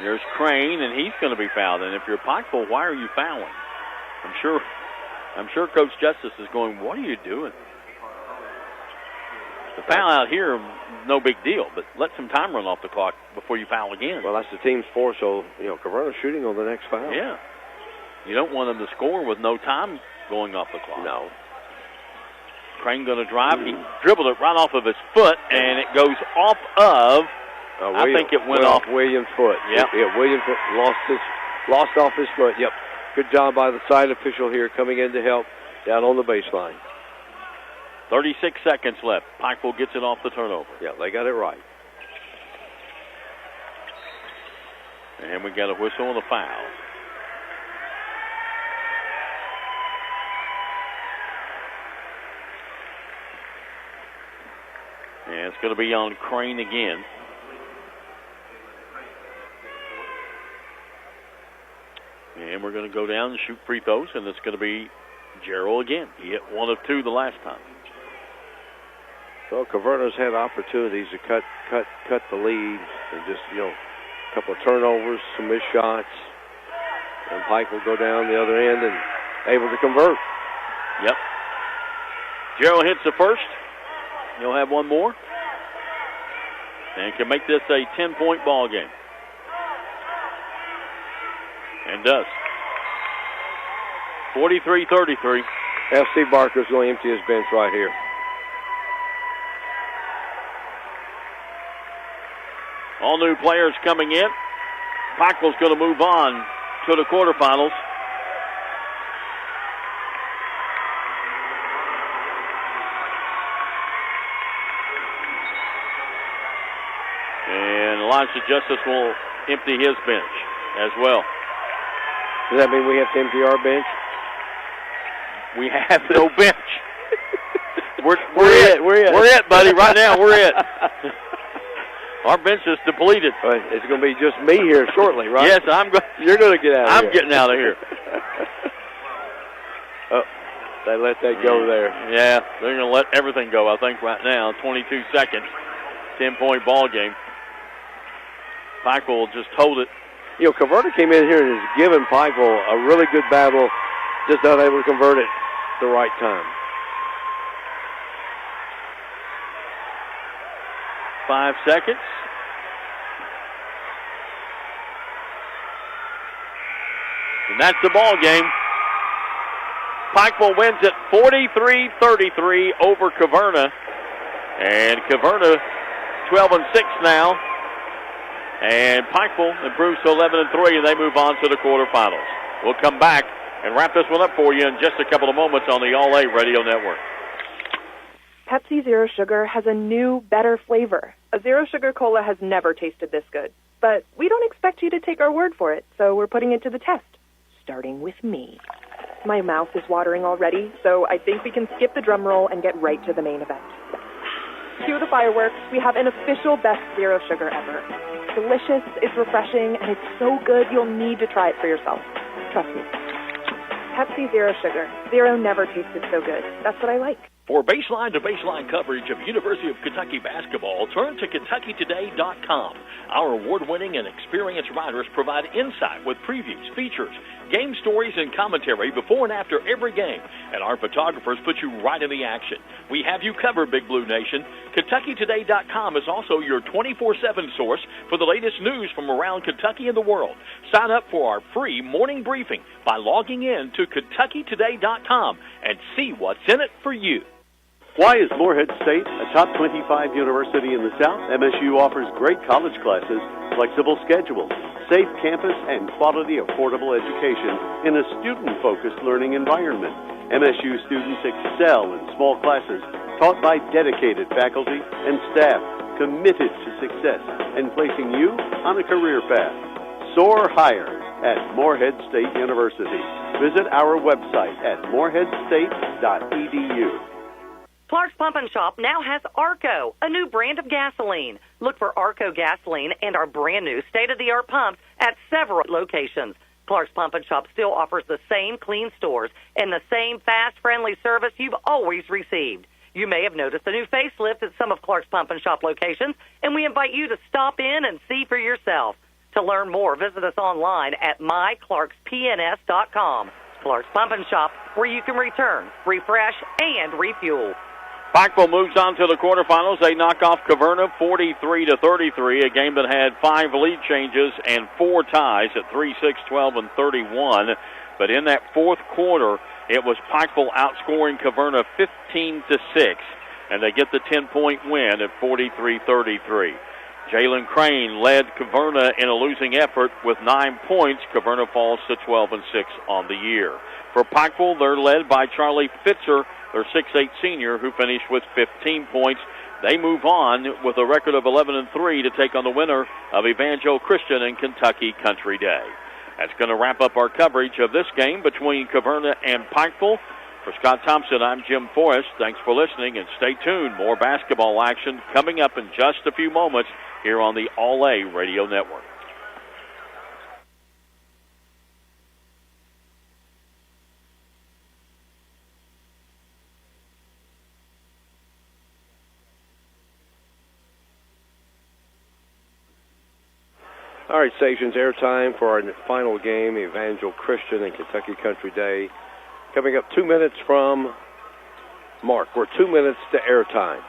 A: There's Crane, and he's going to be fouled. And if you're Pikeville, why are you fouling? I'm sure Coach Justice is going, what are you doing? The foul out here, no big deal, but let some time run off the clock before you foul again.
L: Well, that's the team's four, so, Caverna's shooting on the next foul.
A: Yeah. You don't want them to score with no time going off the clock.
L: No.
A: Crane going to drive. He dribbled it right off of his foot, and it goes off of, I think it went off
L: Williams' foot.
A: Yep.
L: Yeah, Williams lost off his foot. Yep. Good job by the side official here coming in to help down on the baseline.
A: 36 seconds left. Pikeville gets it off the turnover.
L: Yeah, they got it right.
A: And we got a whistle and a foul. And it's going to be on Crane again. And we're going to go down and shoot free throws, and it's going to be Gerald again. He hit 1 of 2 the last time.
L: So Caverna's had opportunities to cut the lead, and just a couple of turnovers, some missed shots, and Pike will go down the other end and able to convert.
A: Yep. Gerald hits the first. He'll have one more, and can make this a 10-point ball game. And does. 43-33.
L: F.C. Barker's going to empty his bench right here.
A: All new players coming in. Pikeville's going to move on to the quarterfinals. And Elijah Justice will empty his bench as well.
L: Does that mean we have to empty our bench?
A: We have no bench. We're it.
L: We're it.
A: We're it, buddy. Right now, we're it. Our bench is depleted.
L: It's going to be just me here shortly, right?
A: Yes,
L: you're going to get out of here.
A: I'm getting out of here.
L: Oh, they let that go there.
A: Yeah, they're going to let everything go, I think, right now. 22 seconds. 10-point ball game. Pikeville will just hold it.
L: Caverna came in here and has given Pikeville a really good battle, just not able to convert it the right time.
A: 5 seconds. And that's the ball game. Pikeville wins it 43-33 over Caverna. And Caverna 12-6 now. And Pikeville improves to 11-3, and they move on to the quarterfinals. We'll come back and wrap this one up for you in just a couple of moments on the All-A Radio Network.
F: Pepsi Zero Sugar has a new, better flavor. A Zero Sugar Cola has never tasted this good. But we don't expect you to take our word for it, so we're putting it to the test. Starting with me. My mouth is watering already, so I think we can skip the drum roll and get right to the main event. Cue the fireworks. We have an official best Zero Sugar ever. It's delicious, it's refreshing, and it's so good you'll need to try it for yourself. Trust me. Pepsi Zero Sugar. Zero never tasted so good. That's what I like.
I: For baseline-to-baseline coverage of University of Kentucky basketball, turn to KentuckyToday.com. Our award-winning and experienced writers provide insight with previews, features, game stories, and commentary before and after every game. And our photographers put you right in the action. We have you covered, Big Blue Nation. KentuckyToday.com is also your 24/7 source for the latest news from around Kentucky and the world. Sign up for our free morning briefing by logging in to KentuckyToday.com and see what's in it for you.
G: Why is Morehead State a top 25 university in the South? MSU offers great college classes, flexible schedules, safe campus, and quality, affordable education in a student-focused learning environment. MSU students excel in small classes taught by dedicated faculty and staff committed to success and placing you on a career path. Soar higher at Morehead State University. Visit our website at moreheadstate.edu.
H: Clark's Pump and Shop now has Arco, a new brand of gasoline. Look for Arco gasoline and our brand new state-of-the-art pumps at several locations. Clark's Pump and Shop still offers the same clean stores and the same fast, friendly service you've always received. You may have noticed a new facelift at some of Clark's Pump and Shop locations, and we invite you to stop in and see for yourself. To learn more, visit us online at myclarkspns.com. Clark's Pump and Shop, where you can return, refresh, and refuel.
A: Pikeville moves on to the quarterfinals. They knock off Caverna 43-33, a game that had 5 lead changes and 4 ties at 3-6, 12, and 31. But in that fourth quarter, it was Pikeville outscoring Caverna 15-6, and they get the 10-point win at 43-33. Jalen Crane led Caverna in a losing effort with 9 points. Caverna falls to 12-6 on the year. For Pikeville, they're led by Charlie Fitzer, their 6'8 senior, who finished with 15 points. They move on with a record of 11-3 to take on the winner of Evangel Christian and Kentucky Country Day. That's going to wrap up our coverage of this game between Caverna and Pikeville. For Scott Thompson, I'm Jim Forrest. Thanks for listening, and stay tuned. More basketball action coming up in just a few moments here on the All-A Radio Network.
J: All right, stations, airtime for our final game, Evangel Christian and Kentucky Country Day. Coming up 2 minutes from Mark. We're 2 minutes to airtime.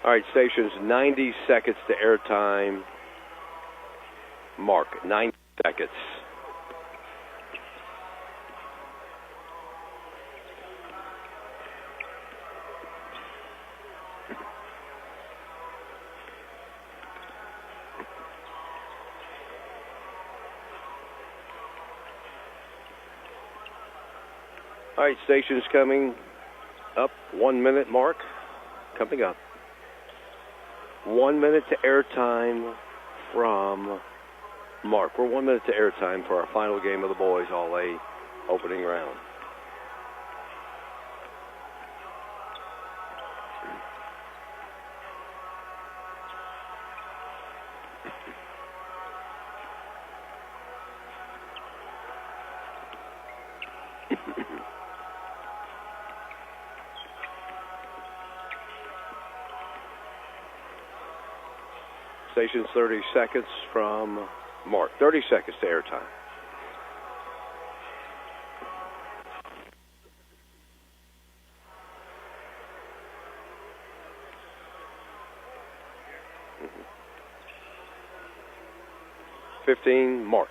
J: All right, stations, 90 seconds to airtime. Mark, 90 seconds. All right, stations coming up. 1 minute, Mark. Coming up. 1 minute to airtime from Mark. We're 1 minute to airtime for our final game of the boys All-A opening round. Stations 30 seconds from Mark. 30 seconds to airtime. . 15 mark.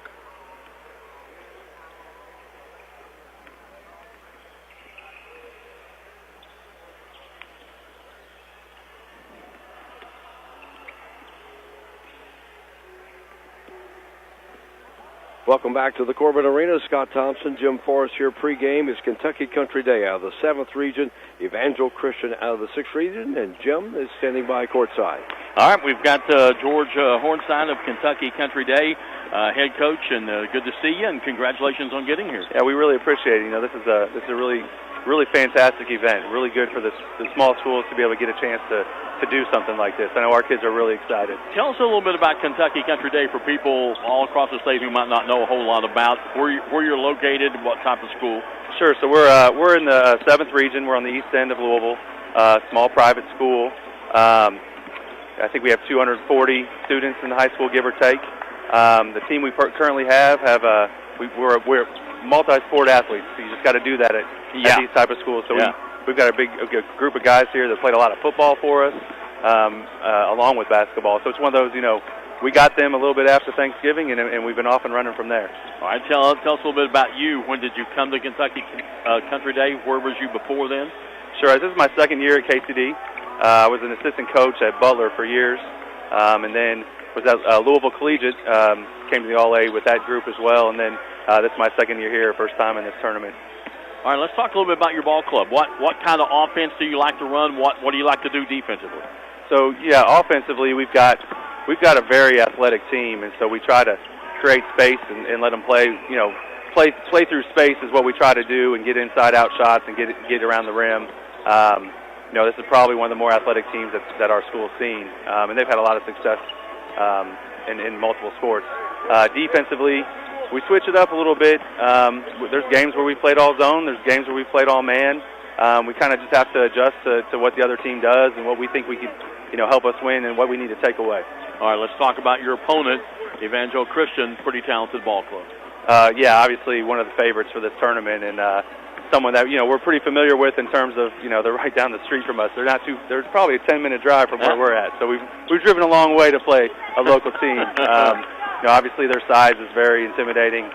J: Welcome back to the Corbin Arena. Scott Thompson, Jim Forrest here pregame. It's Kentucky Country Day out of the 7th region, Evangel Christian out of the 6th region, and Jim is standing by courtside.
I: All right, we've got George Hornstein of Kentucky Country Day, head coach, and good to see you, and congratulations on getting here.
O: Yeah, we really appreciate it. You know, this is a really fantastic event. Really good for the small schools to be able to get a chance to do something like this. I know our kids are really excited.
I: Tell us a little bit about Kentucky Country Day for people all across the state who might not know a whole lot about where you're located, what type of school.
O: Sure. So we're in the 7th region. We're on the east end of Louisville, small private school. I think we have 240 students in the high school, give or take. The team we currently have we're multi-sport athletes. So you just got to do that at these type of schools. So we've got a good group of guys here that played a lot of football for us, along with basketball. So it's one of those, you know, we got them a little bit after Thanksgiving, and we've been off and running from there.
I: All right, tell us a little bit about you. When did you come to Kentucky Country Day? Where was you before then?
O: Sure. This is my second year at KCD. I was an assistant coach at Butler for years, and then was at Louisville Collegiate. Came to the All-A with that group as well, and then this is my second year here, first time in this tournament.
I: All right, let's talk a little bit about your ball club. What kind of offense do you like to run? What do you like to do defensively?
O: So yeah, offensively we've got a very athletic team, and so we try to create space and let them play. You know, play through space is what we try to do, and get inside-out shots and get around the rim. You know, this is probably one of the more athletic teams that our school's seen, and they've had a lot of success in multiple sports. Defensively, we switch it up a little bit. There's games where we played all zone. There's games where we played all man. We kind of just have to adjust to what the other team does and what we think we could, you know, help us win and what we need to take away.
I: All right, let's talk about your opponent, Evangel Christian, pretty talented ball club.
O: Yeah, obviously one of the favorites for this tournament, and someone that, you know, we're pretty familiar with in terms of, you know, they're right down the street from us. They're probably a 10-minute drive from where we're at. So we've driven a long way to play a local team. You know, obviously their size is very intimidating.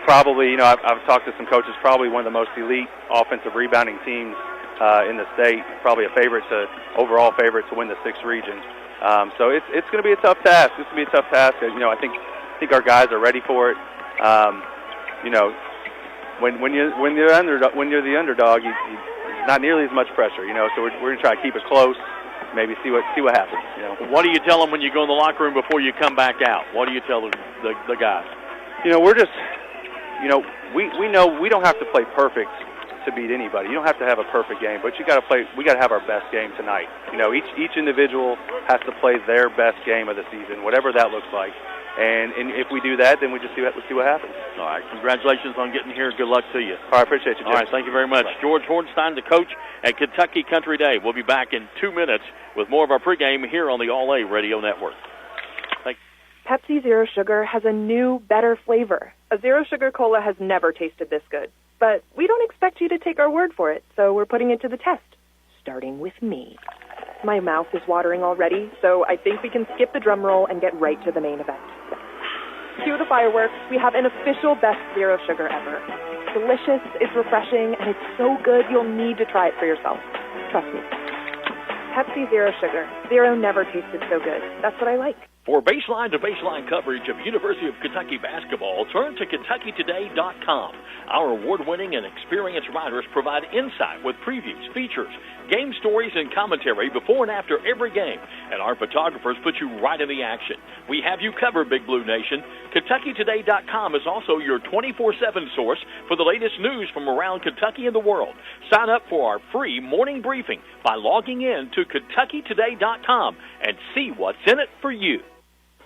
O: Probably, you know, I've talked to some coaches, probably one of the most elite offensive rebounding teams in the state. Probably overall favorite to win the 6th region. So it's going to be a tough task. It's going to be a tough task. You know, I think our guys are ready for it. You know, when you're the underdog, not nearly as much pressure. You know, so we're going to try to keep it close. Maybe see what happens. You know.
I: What do you tell them when you go in the locker room before you come back out? What do you tell the guys?
O: You know, we're just, you know, we know we don't have to play perfect to beat anybody. You don't have to have a perfect game, but we got to have our best game tonight. You know, each individual has to play their best game of the season, whatever that looks like. And if we do that, then we just see what happens.
I: All right. Congratulations on getting here. Good luck to you.
O: All right. Appreciate you, Jim.
I: All right. Thank you very much. Bye. George Hornstein, the coach at Kentucky Country Day. We'll be back in 2 minutes with more of our pregame here on the All-A Radio Network. Thank you.
F: Pepsi Zero Sugar has a new, better flavor. A Zero Sugar Cola has never tasted this good. But we don't expect you to take our word for it, so we're putting it to the test. Starting with me. My mouth is watering already, so I think we can skip the drum roll and get right to the main event. Cue the fireworks. We have an official best Zero Sugar ever. It's delicious, it's refreshing, and it's so good you'll need to try it for yourself. Trust me. Pepsi Zero Sugar. Zero never tasted so good. That's what I like.
I: For baseline-to-baseline coverage of University of Kentucky basketball, turn to KentuckyToday.com. Our award-winning and experienced writers provide insight with previews, features, game stories, and commentary before and after every game. And our photographers put you right in the action. We have you covered, Big Blue Nation. KentuckyToday.com is also your 24/7 source for the latest news from around Kentucky and the world. Sign up for our free morning briefing by logging in to KentuckyToday.com and see what's in it for you.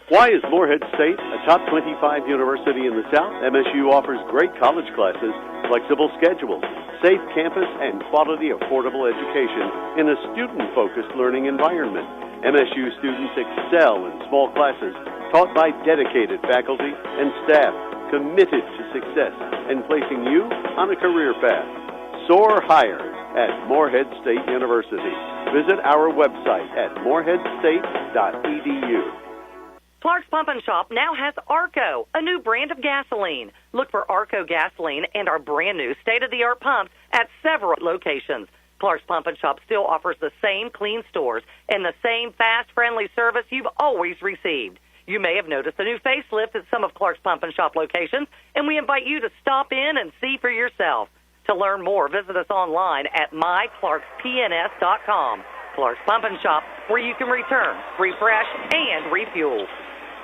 G: Why is Morehead State a top 25 university in the South? MSU offers great college classes, flexible schedules, safe campus, and quality, affordable education in a student-focused learning environment. MSU students excel in small classes taught by dedicated faculty and staff committed to success and placing you on a career path. Soar higher at Morehead State University. Visit our website at moreheadstate.edu.
H: Clark's Pump and Shop now has Arco, a new brand of gasoline. Look for Arco gasoline and our brand new state-of-the-art pumps at several locations. Clark's Pump and Shop still offers the same clean stores and the same fast, friendly service you've always received. You may have noticed a new facelift at some of Clark's Pump and Shop locations, and we invite you to stop in and see for yourself. To learn more, visit us online at myclarkspns.com. Clark's Pump and Shop, where you can return, refresh, and refuel.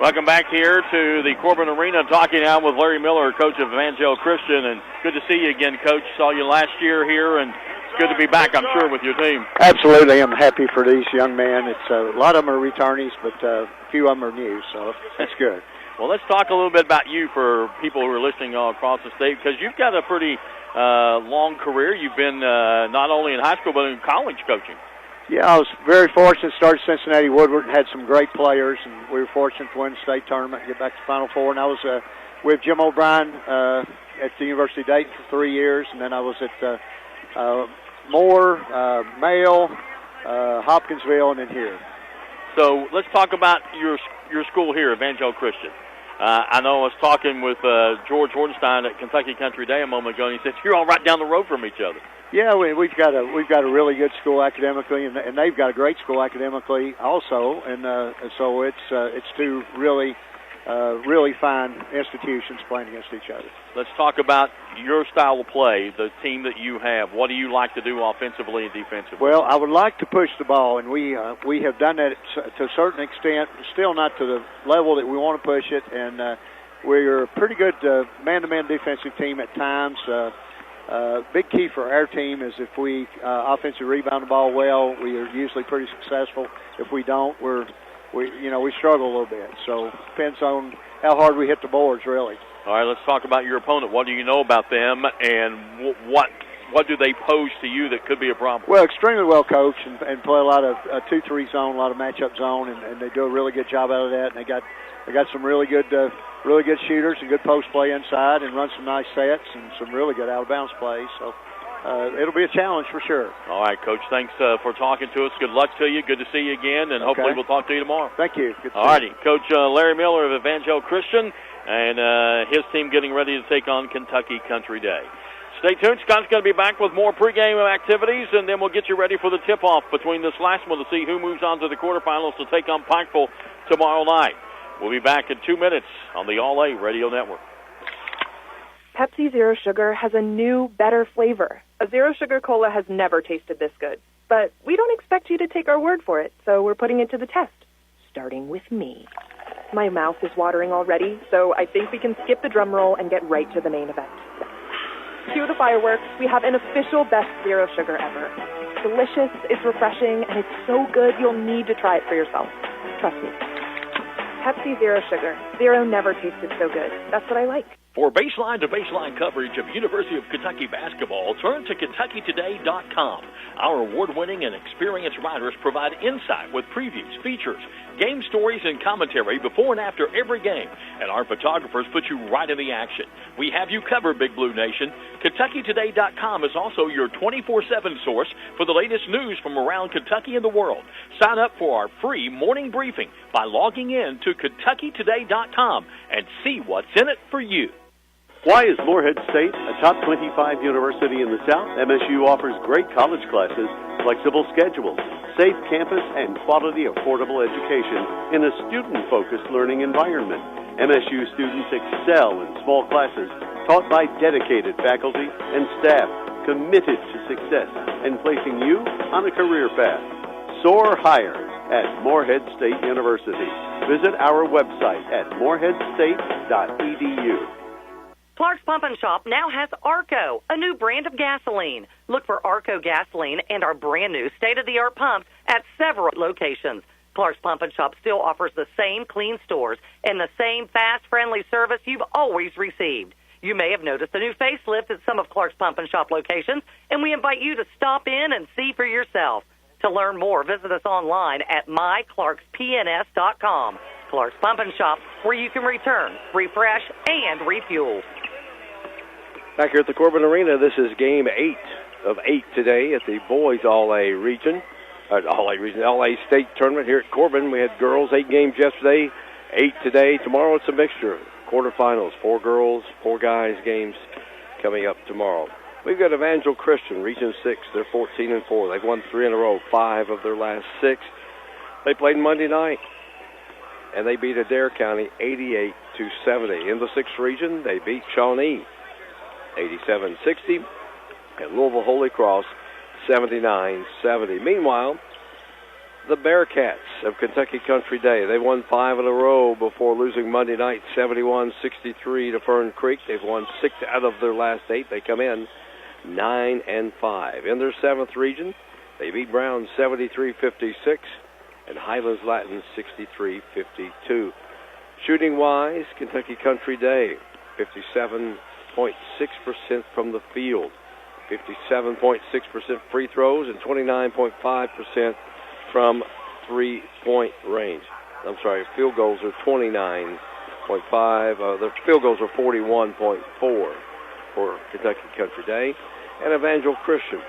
A: Welcome back here to the Corbin Arena, talking now with Larry Miller, coach of Evangel Christian, and good to see you again, Coach. Saw you last year here, and it's good to be back, I'm sure, with your team.
P: Absolutely. I'm happy for these young men. It's a lot of them are returnees, but a few of them are new, so that's good.
A: Well, let's talk a little bit about you for people who are listening all across the state, because you've got a pretty long career. You've been not only in high school, but in college coaching.
P: Yeah, I was very fortunate. Started Cincinnati Woodward and had some great players, and we were fortunate to win the state tournament and get back to the Final Four. And I was with Jim O'Brien at the University of Dayton for 3 years, and then I was at Moore, Mayo, Hopkinsville, and then here.
A: So let's talk about your school here, Evangel Christian. I know I was talking with George Hordenstein at Kentucky Country Day a moment ago, and he said, you're all right down the road from each other.
P: Yeah, we've got a really good school academically, and they've got a great school academically also, and so it's two really fine institutions playing against each other.
A: Let's talk about your style of play, the team that you have. What do you like to do offensively and defensively?
P: Well, I would like to push the ball, and we have done that to a certain extent, still not to the level that we want to push it, and we're a pretty good man-to-man defensive team at times. Big key for our team is if we offensive rebound the ball well, we are usually pretty successful. If we don't, we struggle a little bit. So depends on how hard we hit the boards, really.
A: All right, let's talk about your opponent. What do you know about them, and what do they pose to you that could be a problem?
P: Well, extremely well coached and play a lot of 2-3 zone, a lot of matchup zone, and they do a really good job out of that. And they got some really good shooters and good post play inside, and run some nice sets and some really good out of bounds plays. So it'll be a challenge for sure.
A: All right, Coach. Thanks for talking to us. Good luck to you. Good to see you again, and hopefully we'll talk to you tomorrow.
P: Thank you. Good to
A: All righty, Coach Larry Miller of Evangel Christian, and his team getting ready to take on Kentucky Country Day. Stay tuned. Scott's going to be back with more pregame activities, and then we'll get you ready for the tip-off between this last one to see who moves on to the quarterfinals to take on Pikeville tomorrow night. We'll be back in 2 minutes on the All-A Radio Network.
F: Pepsi Zero Sugar has a new, better flavor. A Zero Sugar Cola has never tasted this good. But we don't expect you to take our word for it, so we're putting it to the test. Starting with me. My mouth is watering already, so I think we can skip the drum roll and get right to the main event. Cue the fireworks. We have an official best Zero Sugar ever. It's delicious, it's refreshing, and it's so good you'll need to try it for yourself. Trust me. Pepsi Zero Sugar. Zero never tasted so good. That's what I like.
I: For baseline-to-baseline coverage of University of Kentucky basketball, turn to KentuckyToday.com. Our award-winning and experienced writers provide insight with previews, features, game stories, and commentary before and after every game. And our photographers put you right in the action. We have you covered, Big Blue Nation. KentuckyToday.com is also your 24/7 source for the latest news from around Kentucky and the world. Sign up for our free morning briefing by logging in to KentuckyToday.com and see what's in it for you.
G: Why is Morehead State a top 25 university in the South? MSU offers great college classes, flexible schedules, safe campus, and quality, affordable education in a student-focused learning environment. MSU students excel in small classes taught by dedicated faculty and staff committed to success and placing you on a career path. Soar higher at Morehead State University. Visit our website at moreheadstate.edu.
H: Clark's Pump and Shop now has Arco, a new brand of gasoline. Look for Arco gasoline and our brand new state-of-the-art pumps at several locations. Clark's Pump and Shop still offers the same clean stores and the same fast, friendly service you've always received. You may have noticed a new facelift at some of Clark's Pump and Shop locations, and we invite you to stop in and see for yourself. To learn more, visit us online at myclarkspns.com. Clark's Pump and Shop, where you can return, refresh, and refuel.
J: Back here at the Corbin Arena, this is game 8 of 8 today at the boys All-A region, All-A State tournament here at Corbin. We had girls 8 games yesterday, 8 today. Tomorrow it's a mixture. Quarterfinals, 4 girls, 4 guys games coming up tomorrow. We've got Evangel Christian, Region 6. They're 14-4. They've won 3 in a row, 5 of their last 6. They played Monday night, and they beat Adair County 88-70. In the 6th region, they beat Shawnee 87-60, and Louisville Holy Cross 79-70. Meanwhile, the Bearcats of Kentucky Country Day, they won 5 in a row before losing Monday night 71-63 to Fern Creek. They've won 6 out of their last 8. They come in 9-5. In their 7th region, they beat Brown 73-56 and Highlands Latin 63-52. Shooting-wise, Kentucky Country Day, 57.6% from the field, 57.6% free throws, and 29.5% from three-point range. I'm sorry, field goals are 29.5. The field goals are 41.4 for Kentucky Country Day. And Evangel Christian,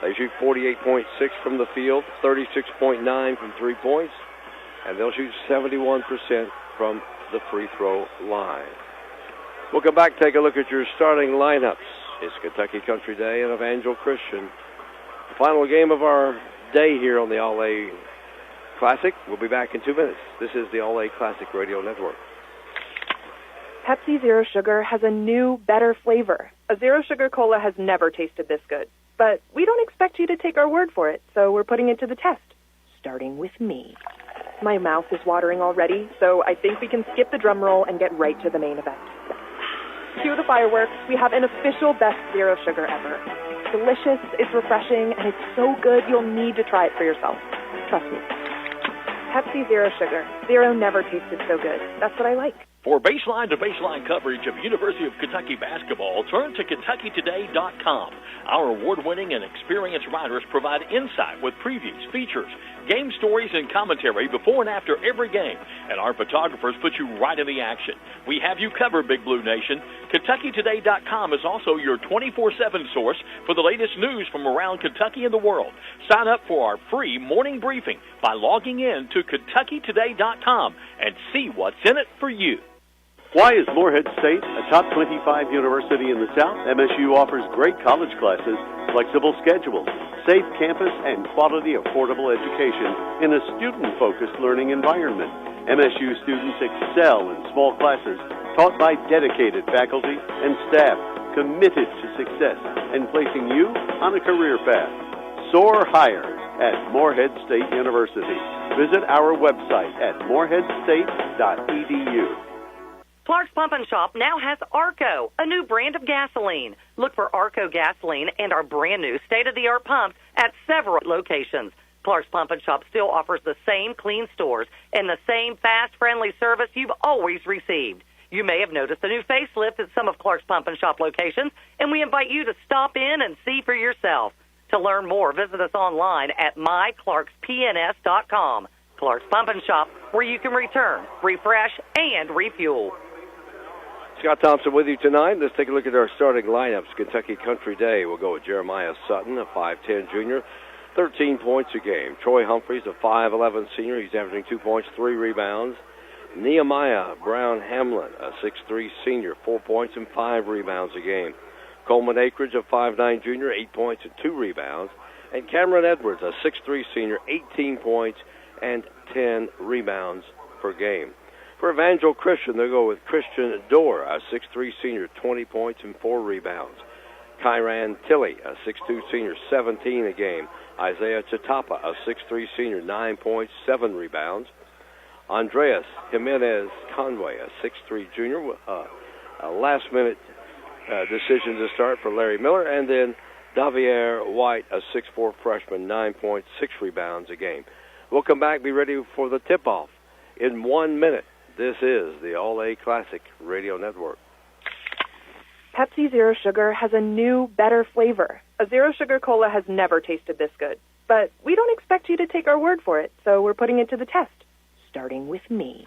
J: they shoot 48.6 from the field, 36.9 from 3 points, and they'll shoot 71% from the free throw line. We'll come back, take a look at your starting lineups. It's Kentucky Country Day and Evangel Christian. The final game of our day here on the All-A Classic. We'll be back in 2 minutes. This is the All-A Classic Radio Network.
F: Pepsi Zero Sugar has a new, better flavor. A Zero Sugar Cola has never tasted this good. But we don't expect you to take our word for it, so we're putting it to the test. Starting with me. My mouth is watering already, so I think we can skip the drum roll and get right to the main event. Cue the fireworks. We have an official best Zero Sugar ever. Delicious, it's refreshing, and it's so good you'll need to try it for yourself. Trust me. Pepsi Zero Sugar. Zero never tasted so good. That's what I like.
I: For baseline-to-baseline coverage of University of Kentucky basketball, turn to KentuckyToday.com. Our award-winning and experienced writers provide insight with previews, features, game stories, and commentary before and after every game. And our photographers put you right in the action. We have you covered, Big Blue Nation. KentuckyToday.com is also your 24/7 source for the latest news from around Kentucky and the world. Sign up for our free morning briefing by logging in to KentuckyToday.com and see what's in it for you.
G: Why is Morehead State a top 25 university in the South? MSU offers great college classes, flexible schedules, safe campus, and quality, affordable education in a student-focused learning environment. MSU students excel in small classes taught by dedicated faculty and staff committed to success and placing you on a career path. Soar higher at Morehead State University. Visit our website at moreheadstate.edu.
H: Clark's Pump and Shop now has Arco, a new brand of gasoline. Look for Arco gasoline and our brand new state-of-the-art pumps at several locations. Clark's Pump and Shop still offers the same clean stores and the same fast, friendly service you've always received. You may have noticed a new facelift at some of Clark's Pump and Shop locations, and we invite you to stop in and see for yourself. To learn more, visit us online at myclarkspns.com. Clark's Pump and Shop, where you can return, refresh, and refuel.
J: Scott Thompson with you tonight. Let's take a look at our starting lineups. Kentucky Country Day. We'll go with Jeremiah Sutton, a 5'10 junior, 13 points a game. Troy Humphreys, a 5'11 senior. He's averaging 2 points, 3 rebounds. Nehemiah Brown Hamlin, a 6'3 senior, 4 points and 5 rebounds a game. Coleman Akridge, a 5'9 junior, 8 points and 2 rebounds. And Cameron Edwards, a 6'3 senior, 18 points and 10 rebounds per game. For Evangel Christian, they'll go with Christian Dorr, a 6'3 senior, 20 points and 4 rebounds. Kyran Tilley, a 6'2 senior, 17 a game. Isaiah Chatapa, a 6'3 senior, 9 points, 7 rebounds. Andreas Jimenez Conway, a 6'3 junior, a last-minute decision to start for Larry Miller. And then Davier White, a 6'4 freshman, 9 points, 6 rebounds a game. We'll come back, be ready for the tip-off in 1 minute. This is the All-A Classic Radio Network.
F: Pepsi Zero Sugar has a new, better flavor. A Zero Sugar Cola has never tasted this good. But we don't expect you to take our word for it, so we're putting it to the test. Starting with me.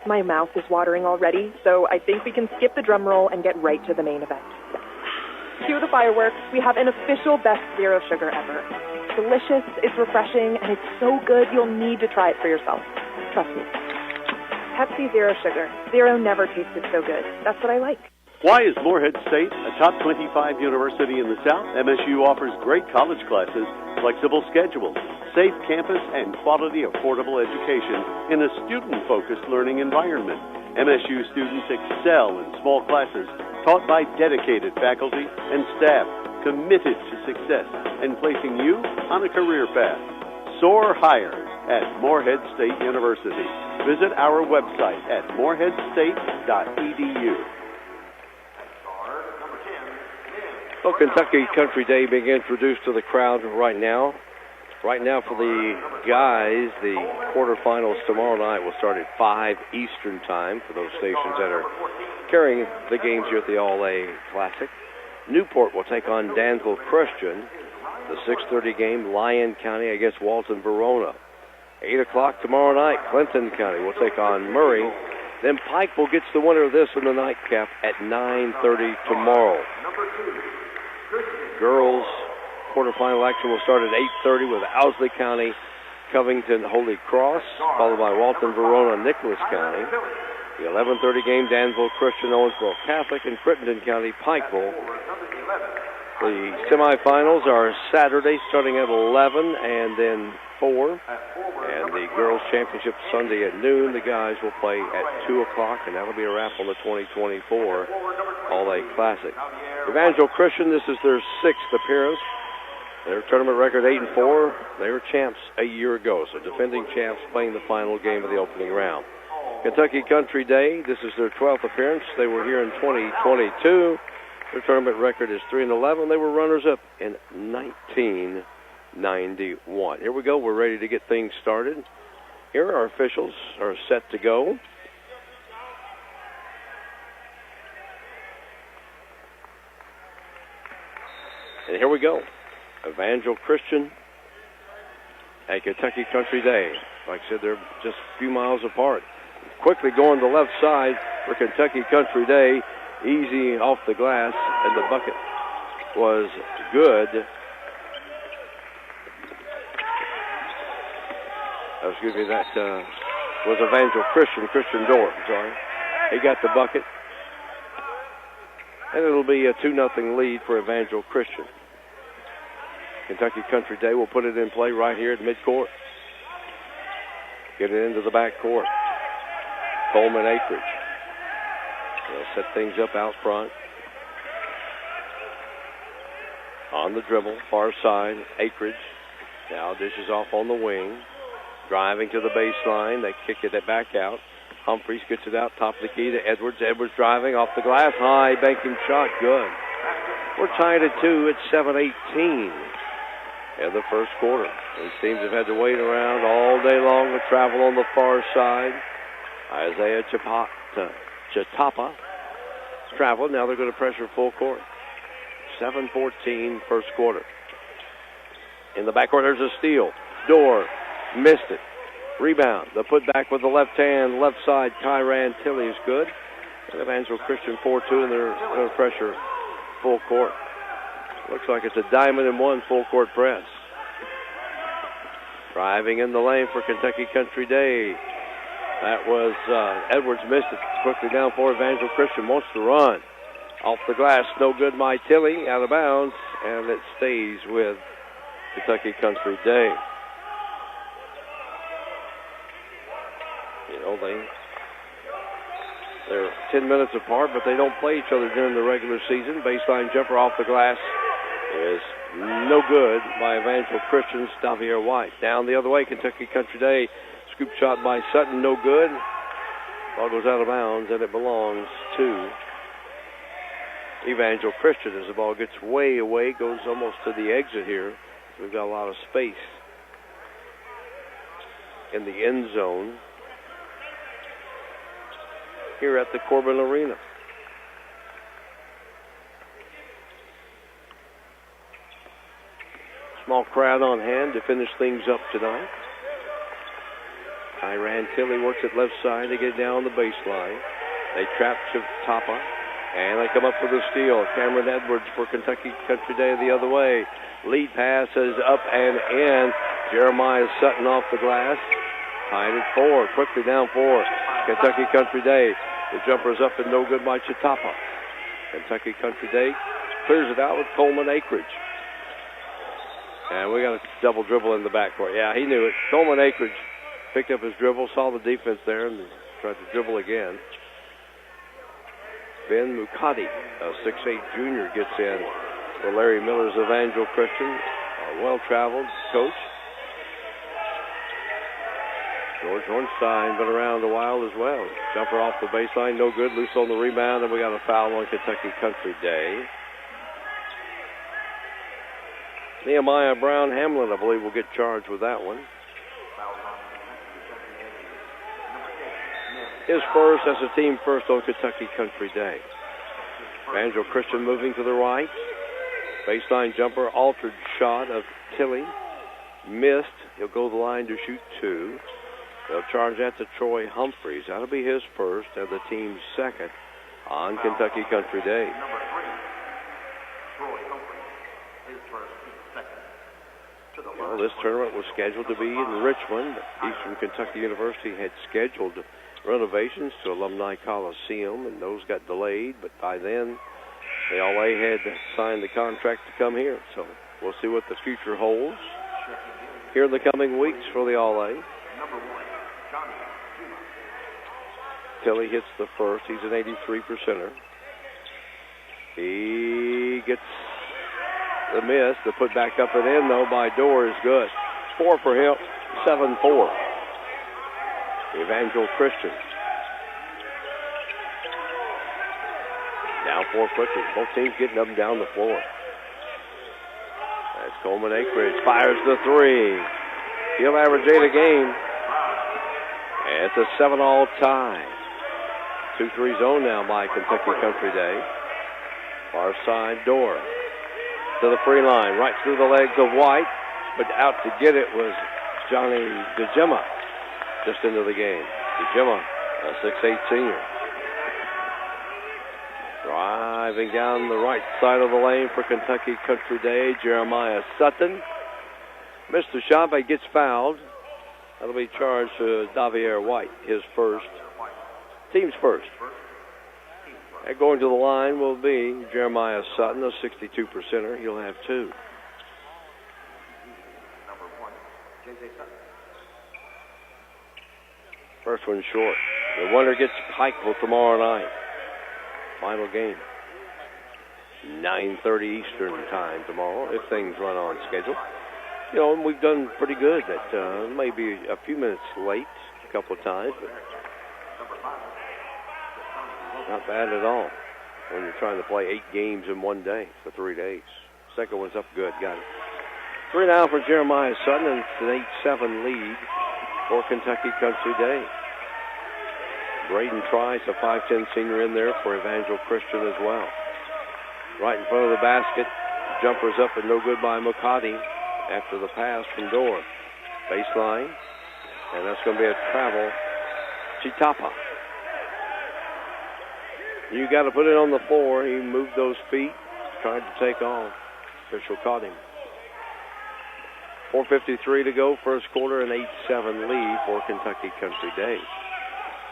F: My mouth is watering already, so I think we can skip the drum roll and get right to the main event. Cue the fireworks. We have an official best Zero Sugar ever. Delicious, it's refreshing, and it's so good you'll need to try it for yourself. Trust me. Pepsi Zero Sugar. Zero never tasted so good. That's what I like.
G: Why is Morehead State a top 25 university in the South? MSU offers great college classes, flexible schedules, safe campus, and quality, affordable education in a student-focused learning environment. MSU students excel in small classes taught by dedicated faculty and staff committed to success and placing you on a career path. Soar higher at Morehead State University. Visit our website at moreheadstate.edu.
J: Well, Kentucky Country Day being introduced to the crowd right now. Right now for the guys, the quarterfinals tomorrow night will start at 5 Eastern time for those stations that are carrying the games here at the All-A Classic. Newport will take on Danville Christian. The 6:30 game, Lyon County against Walton Verona. 8 o'clock tomorrow night, Clinton County will take on Murray. Then Pikeville gets the winner of this in the nightcap at 9:30 tomorrow. Girls quarterfinal action will start at 8:30 with Owsley County, Covington Holy Cross, followed by Walton Verona, Nicholas County. The 11:30 game, Danville Christian, Owensboro Catholic, and Crittenden County, Pikeville. The semifinals are Saturday starting at 11 and then 4. And the girls' championship Sunday at noon. The guys will play at 2 o'clock, and that'll be a wrap on the 2024 All-A Classic. Evangel Christian, this is their 6th appearance. Their tournament record 8-4. They were champs a year ago, so defending champs playing the final game of the opening round. Kentucky Country Day, this is their 12th appearance. They were here in 2022. Their tournament record is 3-11. They were runners-up in 1991. Here we go. We're ready to get things started. Here our officials are set to go. And here we go. Evangel Christian and Kentucky Country Day. Like I said, they're just a few miles apart. Quickly going to the left side for Kentucky Country Day. Easy off the glass, and the bucket was good. Excuse me, that was Evangel Christian Dorr, sorry. He got the bucket. And it'll be a 2-0 lead for Evangel Christian. Kentucky Country Day will put it in play right here at midcourt. Get it into the backcourt. Coleman Akridge. They'll set things up out front. On the dribble, far side, Akridge. Now dishes off on the wing. Driving to the baseline. They kick it back out. Humphreys gets it out top of the key to Edwards. Edwards driving off the glass. High banking shot. Good. We're tied at 2. It's 7:18 in the first quarter. These teams have had to wait around all day long to travel on the far side. Isaiah Chatapa traveled. Now they're going to pressure full court. 7:14 first quarter. In the backcourt, there's a steal. Dorr missed it. Rebound. The putback with the left hand, left side. Kyran Tilley is good. And Evangel Christian 4-2, and they're going to pressure full court. Looks like it's a diamond and one full court press. Driving in the lane for Kentucky Country Day. That was Edwards missed it. Quickly down for Evangel Christian. Wants to run. Off the glass. No good by Tilley. Out of bounds. And it stays with Kentucky Country Day. You know, they're 10 minutes apart, but they don't play each other during the regular season. Baseline jumper off the glass is no good by Evangel Christian's Davier White. Down the other way, Kentucky Country Day. Scoop shot by Sutton, no good. Ball goes out of bounds, and it belongs to Evangel Christian as the ball gets way away, goes almost to the exit here. We've got a lot of space in the end zone here at the Corbin Arena. Small crowd on hand to finish things up tonight. Kyran Tilley works it left side. They get down the baseline. They trap Chatapa, and they come up with a steal. Cameron Edwards for Kentucky Country Day the other way. Lead pass is up and in. Jeremiah Sutton off the glass. Tied at 4. Quickly down 4. Kentucky Country Day. The jumper's up and no good by Chitapa. Kentucky Country Day clears it out with Coleman Akridge. And we got a double dribble in the backcourt. Yeah, he knew it. Coleman Akridge picked up his dribble, saw the defense there, and tried to dribble again. Ben Mukadi, a 6'8 junior, gets in for Larry Miller's Evangel Christian, a well-traveled coach. George Hornstein been around a while as well. Jumper off the baseline, no good. Loose on the rebound, and we got a foul on Kentucky Country Day. Nehemiah Brown Hamlin, I believe, will get charged with that one. His first as a team first on Kentucky Country Day. Evangel Christian moving to the right. Baseline jumper, altered shot of Tilley. Missed. He'll go to the line to shoot 2. They'll charge that to Troy Humphreys. That'll be his first and the team's second on Kentucky Country Day. Well, this tournament was scheduled to be in Richmond. Eastern Kentucky University had scheduled renovations to Alumni Coliseum, and those got delayed. But by then, the All-A had signed the contract to come here. So we'll see what the future holds here in the coming weeks for the All-A. Tilley hits the first. He's an 83%er. He gets the miss. The put back up and in, though, by Dorr is good. 4 for him, 7-4. Evangel Christian. Down 4 quickly. Both teams getting up and down the floor. That's Coleman Akridge. Fires the 3. He'll average 8 a game. And it's a 7-all tie. 2-3 zone now by Kentucky Country Day. Far side Dorr. To the free line. Right through the legs of White. But out to get it was Johnny DeGemma. Just into the game. DeGemma, a 6'8 senior. Driving down the right side of the lane for Kentucky Country Day, Jeremiah Sutton. Missed the shot, but gets fouled. That'll be charged to Davier White, his first. Team's first. And going to the line will be Jeremiah Sutton, a 62%er. He'll have 2. First one short. The winner gets Pikeville tomorrow night. Final game. 9:30 Eastern time tomorrow, if things run on schedule. You know, we've done pretty good. That maybe a few minutes late a couple of times, but not bad at all when you're trying to play 8 games in one day for 3 days. Second one's up good. Got it. 3 now for Jeremiah Sutton, and it's an 8-7 lead for Kentucky Country Day. Braden Trice, a 5'10 senior, in there for Evangel Christian as well. Right in front of the basket. Jumper's up and no good by Mukadi after the pass from Dorr. Baseline. And that's going to be a travel. Chitapa. You got to put it on the floor. He moved those feet. Tried to take off. Official caught him. 4:53 to go. First quarter, an 8-7 lead for Kentucky Country Day.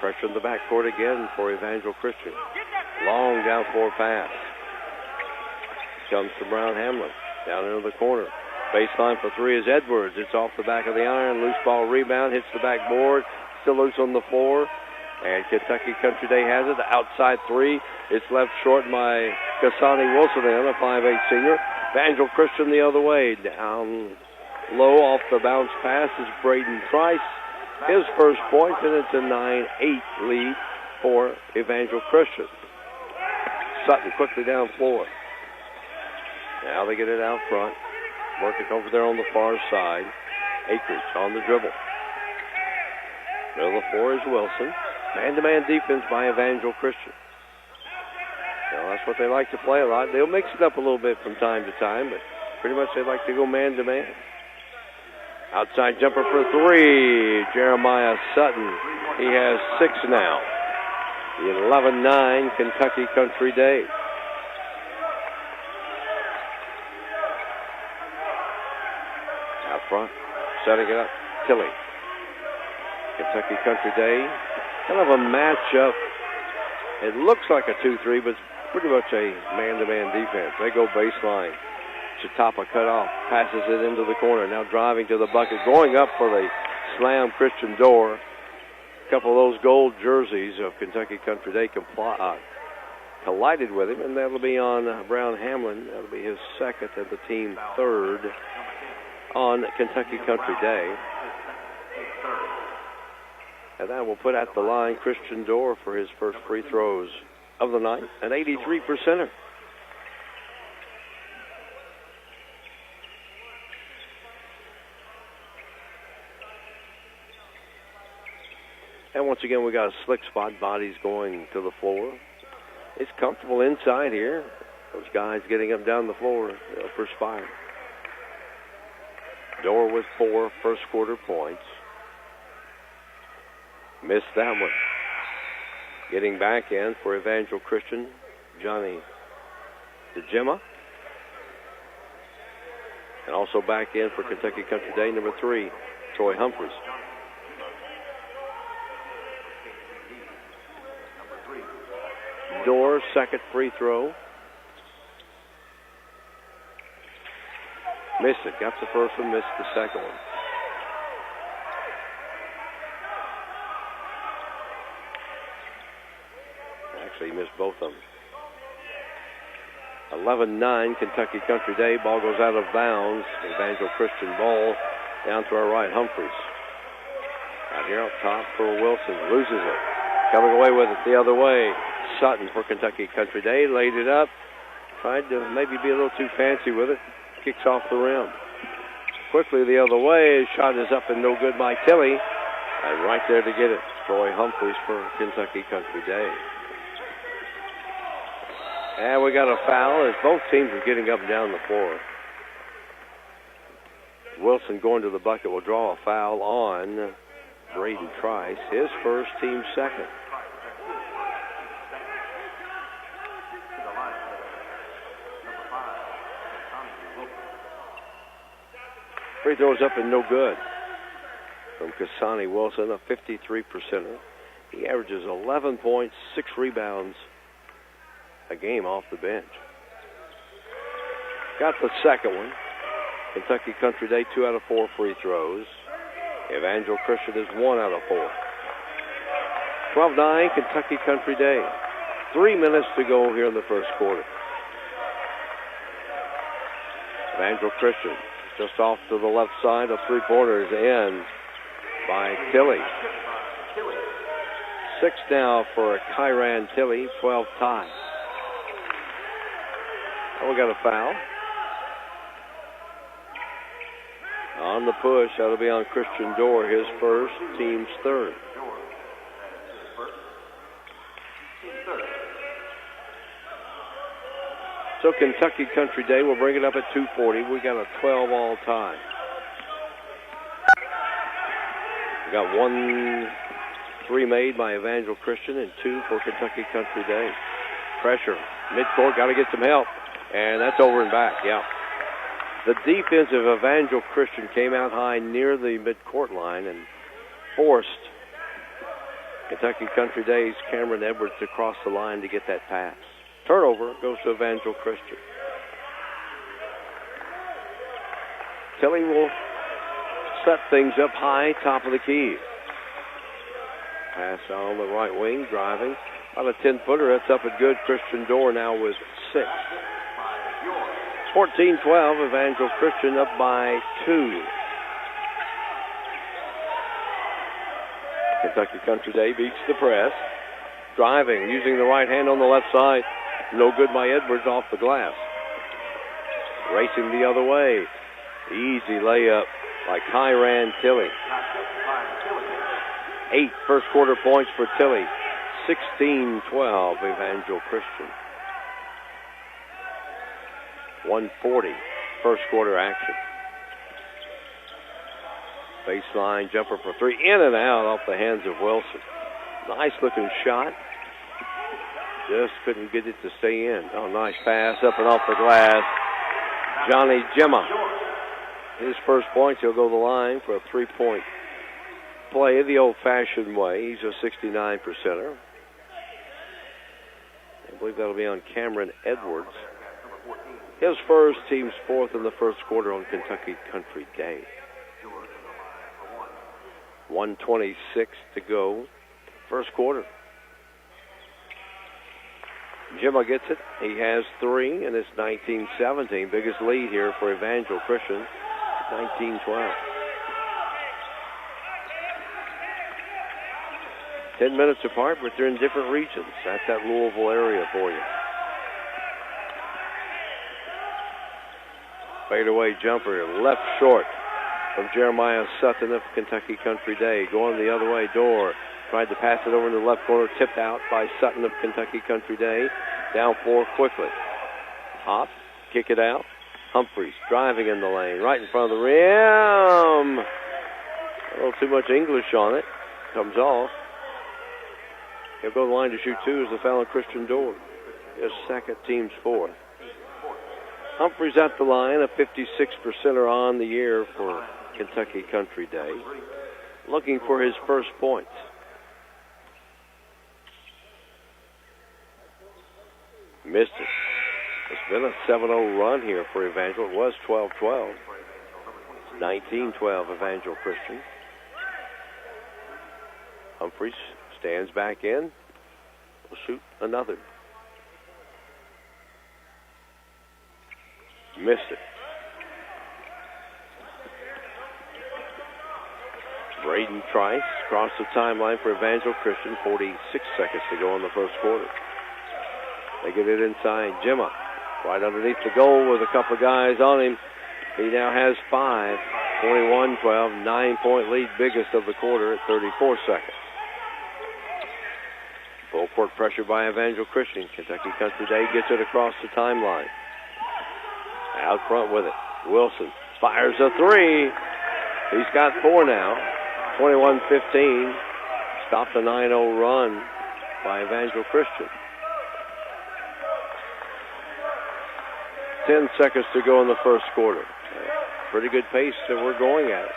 J: Pressure in the backcourt again for Evangel Christian. Long down floor pass. Comes to Brown Hamlin. Down into the corner. Baseline for 3 is Edwards. It's off the back of the iron. Loose ball rebound. Hits the backboard. Still loose on the floor. And Kentucky Country Day has it. The outside 3. It's left short by Kasani Wilson, a 5'8 senior. Evangel Christian the other way. Down low off the bounce pass is Braden Trice. His first point, and it's a 9-8 lead for Evangel Christian. Sutton quickly down floor. Now they get it out front. Working over there on the far side. Akridge on the dribble. Middle of the floor is Wilson. Man-to-man defense by Evangel Christian. Well, that's what they like to play a lot. They'll mix it up a little bit from time to time, but pretty much they like to go man-to-man. Outside jumper for 3. Jeremiah Sutton. He has 6 now. The 11-9 Kentucky Country Day. Out front. Setting it up. Tilley. Kentucky Country Day
L: kind of a matchup. It looks like a 2-3, but it's pretty much a man-to-man defense. They go baseline. Chatapa cut off, passes it into the corner. Now driving to the bucket, going up for the slam, Christian Dorr. A couple of those gold jerseys of Kentucky Country Day collided with him, and that'll be on Brown Hamlin. That'll be his second and the team third on Kentucky Country Day. And that will put at the line Christian Dorr for his first free throws of the night, an 83%er. And once again, we got a slick spot, bodies going to the floor. It's comfortable inside here. Those guys getting up down the floor, they'll perspire. Dorr with 4 first quarter points. Missed that one. Getting back in for Evangel Christian, Johnny DeGemma. And also back in for Kentucky Country Day, number 3, Troy Humphreys. Dorr's second free throw. Missed it. Got the first one, missed the second one. Actually, he missed both of them. 11-9, Kentucky Country Day. Ball goes out of bounds. Evangel Christian ball down to our right, Humphreys. Out here up top for Wilson. Loses it. Coming away with it the other way. Sutton for Kentucky Country Day. Laid it up. Tried to maybe be a little too fancy with it. Kicks off the rim. Quickly the other way. Shot is up and no good by Tilley. And right there to get it, Troy Humphreys for Kentucky Country Day. And we got a foul as both teams are getting up and down the floor. Wilson going to the bucket will draw a foul on Braden Trice, his first, team second. Free throws up and no good from Kasani Wilson, a 53%er. He averages 11 points, 6 rebounds a game off the bench. Got the second one. Kentucky Country Day, 2 out of 4 free throws. Evangel Christian is 1 out of 4. 12-9, Kentucky Country Day. 3 minutes to go here in the first quarter. Evangel Christian just off to the left side of three-pointers in by Tilley. 6 now for Kyran Tilley, 12 tie. Oh, we got a foul. On the push, that'll be on Christian Dorr, his first, team's third. So Kentucky Country Day will bring it up at 2:40. We got a 12-all tie. We got 1 3 made by Evangel Christian and 2 for Kentucky Country Day. Pressure, midcourt, got to get some help. And that's over and back, yeah. The defense of Evangel Christian came out high near the midcourt line and forced Kentucky Country Day's Cameron Edwards to cross the line to get that pass. Turnover goes to Evangel Christian. Tilley will set things up high, top of the key. Pass on the right wing, driving. About a 10-footer, that's up and good. Christian Dorr now with 6. 14-12, Evangel Christian up by 2. Kentucky Country Day beats the press. Driving, using the right hand on the left side. No good by Edwards off the glass. Racing the other way. Easy layup by Kyran Tilley. 8 first quarter points for Tilley. 16-12, Evangel Christian. 1:40 first quarter action. Baseline jumper for 3. In and out off the hands of Wilson. Nice looking shot. Just couldn't get it to stay in. Oh, nice pass up and off the glass. Johnny Gemma. His first points, he'll go to the line for a 3-point play the old-fashioned way. He's a 69%er. I believe that'll be on Cameron Edwards. His first, team's fourth in the first quarter on Kentucky Country Day. 1:26 to go, first quarter. Jimma gets it. He has 3, and it's 19-17. Biggest lead here for Evangel Christian, 19-12. 10 minutes apart, but they're in different regions. That's that Louisville area for you. Fadeaway jumper, left short from Jeremiah Sutton of Kentucky Country Day. Going the other way, Dorr tried to pass it over in the left corner, tipped out by Sutton of Kentucky Country Day. Down 4 quickly. Hop, kick it out. Humphreys driving in the lane, right in front of the rim. A little too much English on it. Comes off. He'll go to the line to shoot 2 as the foul on Christian Dorr. His second, team's fourth. Humphreys at the line, a 56%er on the year for Kentucky Country Day. Looking for his first points. Missed it. It's been a 7-0 run here for Evangel. It was 12-12. 19-12 Evangel Christian. Humphreys stands back in. Will shoot another. Missed it. Braden Trice across the timeline for Evangel Christian. 46 seconds to go in the first quarter. They get it inside. Jimma right underneath the goal with a couple of guys on him. He now has 5. 21-12, 9-point lead, biggest of the quarter at 34 seconds. Full court pressure by Evangel Christian. Kentucky Country Day gets it across the timeline. Out front with it. Wilson fires a 3. He's got 4 now. 21-15. Stopped a 9-0 run by Evangel Christian. 10 seconds to go in the first quarter. Pretty good pace that we're going at.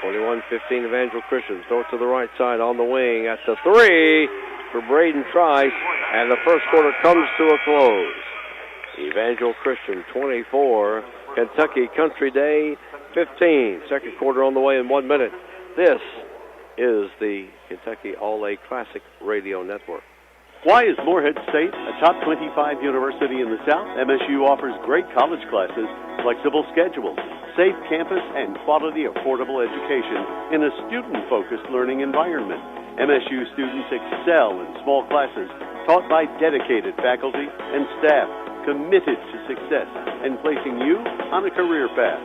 L: 21-15 Evangel Christian. Throw it to the right side on the wing at the 3 for Braden Trice. And the first quarter comes to a close. Evangel Christian 24, Kentucky Country Day 15. Second quarter on the way in 1 minute. This is the Kentucky All-A Classic Radio Network.
G: Why is Morehead State a top 25 university in the South? MSU offers great college classes, flexible schedules, safe campus, and quality, affordable education in a student-focused learning environment. MSU students excel in small classes taught by dedicated faculty and staff committed to success and placing you on a career path.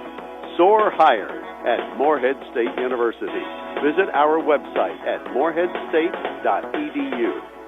G: Soar higher at Morehead State University. Visit our website at moreheadstate.edu.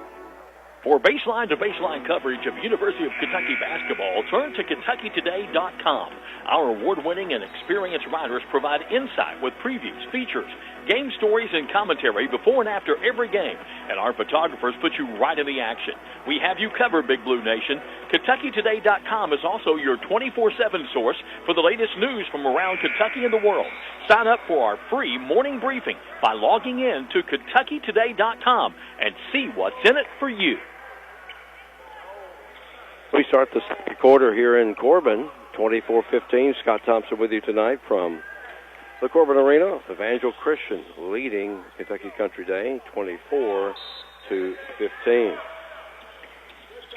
I: For baseline-to-baseline coverage of University of Kentucky basketball, turn to KentuckyToday.com. Our award-winning and experienced writers provide insight with previews, features, game stories, and commentary before and after every game. And our photographers put you right in the action. We have you covered, Big Blue Nation. KentuckyToday.com is also your 24/7 source for the latest news from around Kentucky and the world. Sign up for our free morning briefing by logging in to KentuckyToday.com and see what's in it for you.
L: We start the second quarter here in Corbin, 24-15. Scott Thompson with you tonight from the Corbin Arena. Evangel Christian leading Kentucky Country Day, 24-15.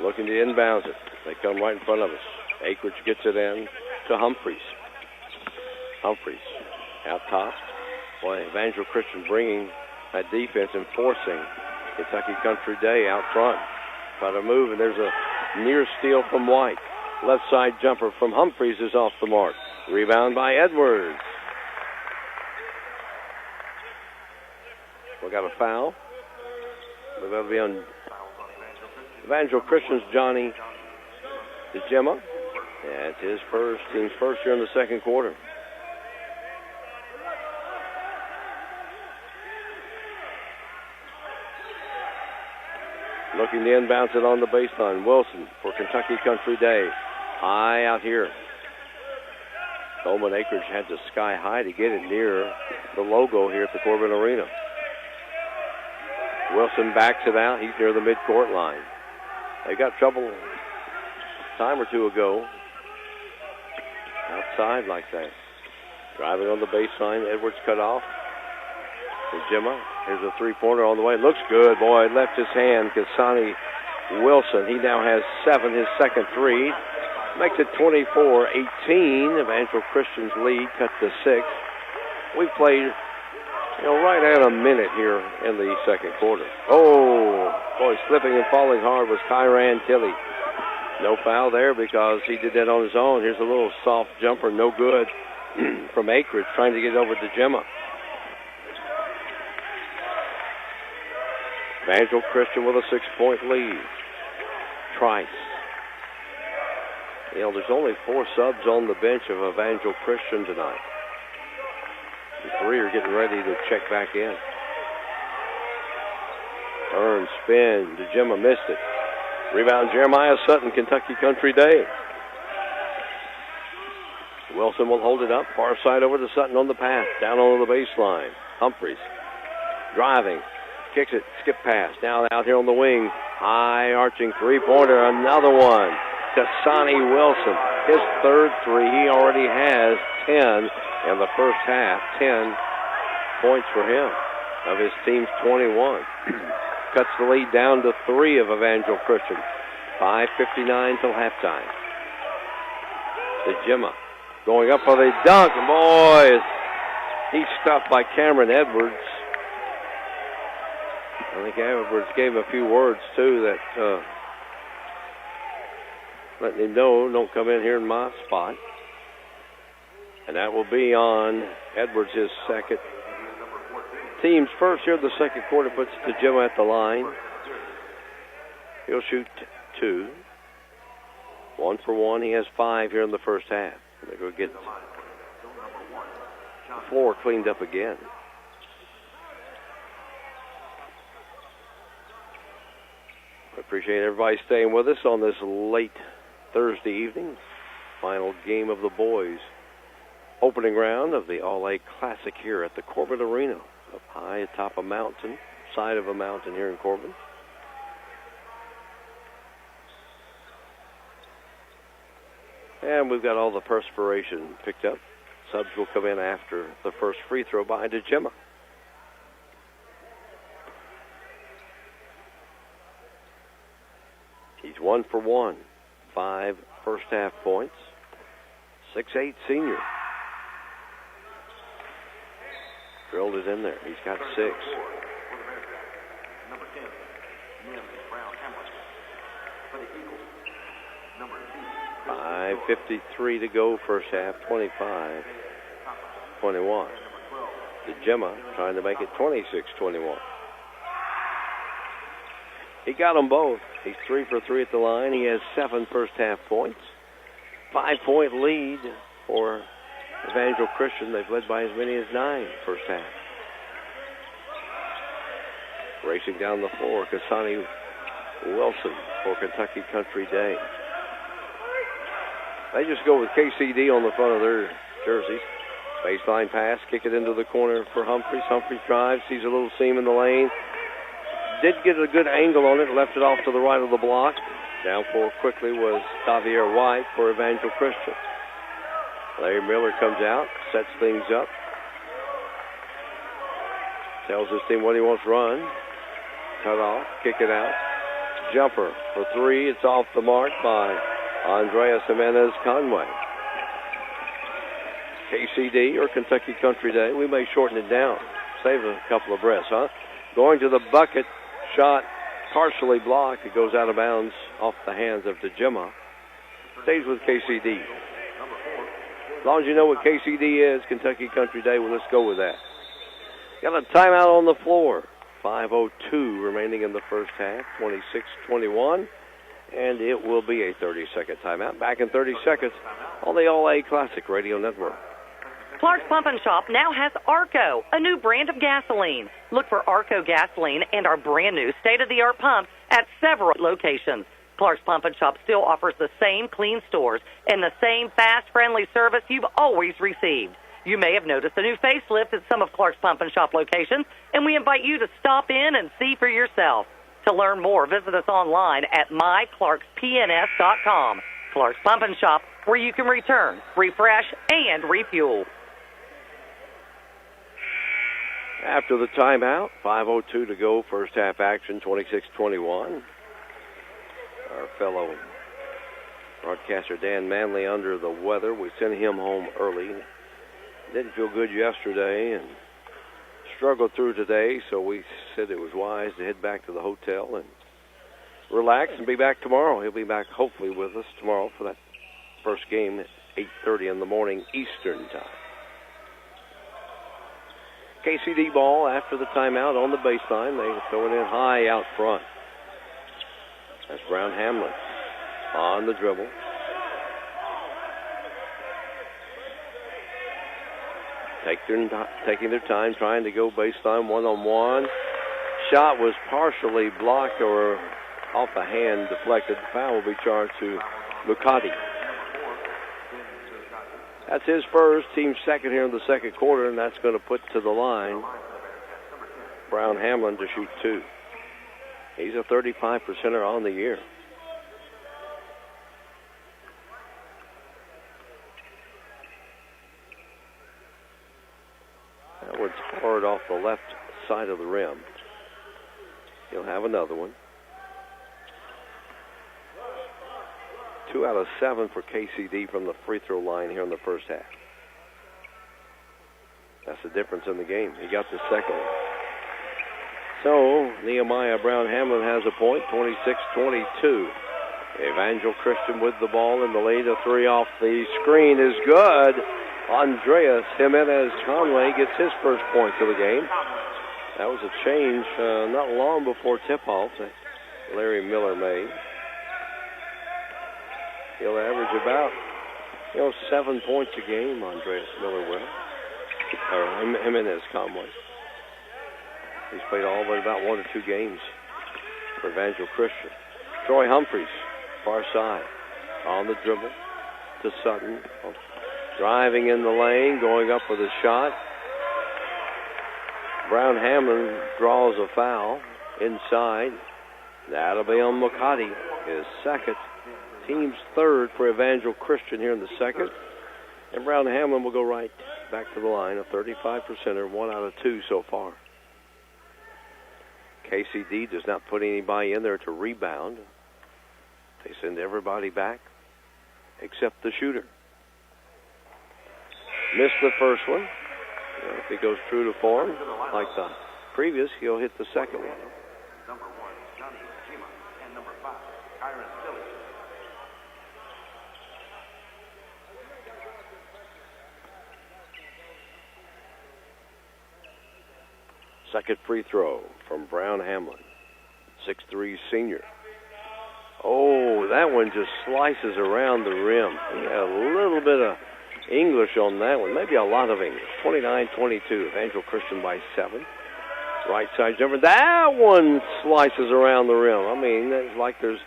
L: Looking to inbound it. They come right in front of us. Akridge gets it in to Humphreys. Humphreys out top. Boy, Evangel Christian bringing that defense and forcing Kentucky Country Day out front. Try to move, and there's a near steal from White. Left side jumper from Humphreys is off the mark. Rebound by Edwards. We got a foul. But that'll be on Evangel Christian's Johnny DeGemma. That's his first, team's first here in the second quarter. Looking to inbounds it on the baseline. Wilson for Kentucky Country Day. High out here. Bowman Acreage had to sky high to get it near the logo here at the Corbin Arena. Wilson backs it out. He's near the midcourt line. They got trouble a time or two ago. Outside like that. Driving on the baseline. Edwards cut off. To Gemma. Here's a three-pointer on the way. Looks good. Boy, it left his hand. Kasani Wilson. He now has 7, his second three. Makes it 24-18. Evangel Christian's lead cut to 6. We've played, right at a minute here in the second quarter. Oh, boy, slipping and falling hard was Kyran Tilley. No foul there because he did that on his own. Here's a little soft jumper, no good from Acreage, trying to get over to Gemma. Evangel Christian with a 6-point lead. Trice. There's only 4 subs on the bench of Evangel Christian tonight. The 3 are getting ready to check back in. Turn, spin. DeGemma missed it. Rebound, Jeremiah Sutton, Kentucky Country Day. Wilson will hold it up. Far side over to Sutton on the pass. Down on the baseline. Humphreys driving. Kicks it. Skip pass. Now out here on the wing. High arching three-pointer. Another one. To Sonny Wilson. His third 3. He already has 10 in the first half. 10 points for him of his team's 21. Cuts the lead down to 3 of Evangel Christian. 5:59 till halftime. DeGemma going up for the dunk. Boy, he's stopped by Cameron Edwards. I think Edwards gave him a few words, too, that letting him know, don't come in here in my spot. And that will be on Edwards, his second. Team's first here in the second quarter puts DeGemma at the line. He'll shoot 2. 1 for 1. He has 5 here in the first half. They're going to get the floor cleaned up again. I appreciate everybody staying with us on this late Thursday evening. Final game of the boys. Opening round of the All-A Classic here at the Corbin Arena. Up high atop a mountain, side of a mountain here in Corbin. And we've got all the perspiration picked up. Subs will come in after the first free throw by DeGemma. He's 1 for 1. 5 first half points. 6'8" senior. Drilled it in there. He's got 6. 5:53 to go first half. 25-21. DeGemma trying to make it 26-21. He got them both. He's 3 for 3 at the line. He has 7 first half points. 5-point lead for Evangel Christian. They've led by as many as 9 first half. Racing down the floor, Kasani Wilson for Kentucky Country Day. They just go with KCD on the front of their jerseys. Baseline pass, kick it into the corner for Humphreys. Humphreys drives, sees a little seam in the lane. Did get a good angle on it, left it off to the right of the block. Down for quickly was Xavier White for Evangel Christian. Larry Miller comes out, sets things up. Tells his team what he wants to run. Cut off, kick it out. Jumper for 3. It's off the mark by Andrea Jimenez Conway. KCD or Kentucky Country Day. We may shorten it down. Save a couple of breaths, huh? Going to the bucket. Shot partially blocked. It goes out of bounds off the hands of DeGemma. Stays with KCD. As long as you know what KCD is, Kentucky Country Day, well, let's go with that. Got a timeout on the floor. 5:02 remaining in the first half. 26-21. And it will be a 30-second timeout. Back in 30 seconds on the All-A Classic Radio Network.
H: Clark's Pump and Shop now has Arco, a new brand of gasoline. Look for Arco gasoline and our brand new state-of-the-art pumps at several locations. Clark's Pump and Shop still offers the same clean stores and the same fast, friendly service you've always received. You may have noticed a new facelift at some of Clark's Pump and Shop locations, and we invite you to stop in and see for yourself. To learn more, visit us online at myclarkspns.com. Clark's Pump and Shop, where you can return, refresh, and refuel.
J: After the timeout, 5:02 to go, first half action, 26-21. Our fellow broadcaster Dan Manley under the weather. We sent him home early. Didn't feel good yesterday and struggled through today, so we said it was wise to head back to the hotel and relax and be back tomorrow. He'll be back hopefully with us tomorrow for that first game at 8:30 in the morning Eastern time. KCD ball after the timeout on the baseline. They throw it in high out front. That's Brown Hamlin on the dribble. Taking their time, trying to go baseline one-on-one. Shot was partially blocked or off the hand, deflected. The foul will be charged to Lucati. That's his first, team second here in the second quarter, and that's going to put to the line Brown Hamlin to shoot two. He's a 35%er on the year. That one's hard off the left side of the rim. He'll have another one. 2 out of 7 for KCD from the free throw line here in the first half. That's the difference in the game. He got the second one. So, Nehemiah Brown Hamlin has a point, 26-22. Evangel Christian with the ball in the lane. A three off the screen is good. Andreas Jimenez Conway gets his first point of the game. That was a change not long before tip-off that Larry Miller made. He'll average about, 7 points a game, Andreas Miller will. Or Jimenez Conway. He's played all but about 1 or 2 games for Evangel Christian. Troy Humphreys, far side, on the dribble to Sutton. Driving in the lane, going up with a shot. Brown Hamlin draws a foul inside. That'll be on McCarty, his second. Team's third for Evangel Christian here in the second. And Brown Hamlin will go right back to the line, a 35%er, 1 out of 2 so far. KCD does not put anybody in there to rebound. They send everybody back except the shooter. Missed the first one. If he goes true to form, like the previous, he'll hit the second one.
D: Number 1, Johnny Jima, and number 5, Kyron Phillips.
J: Second free throw from Brown Hamlin, 6'3" senior. Oh, that one just slices around the rim. He had a little bit of English on that one, maybe a lot of English. 29-22, Evangel Christian by 7. Right side jumper. That one slices around the rim. I mean, it's like there's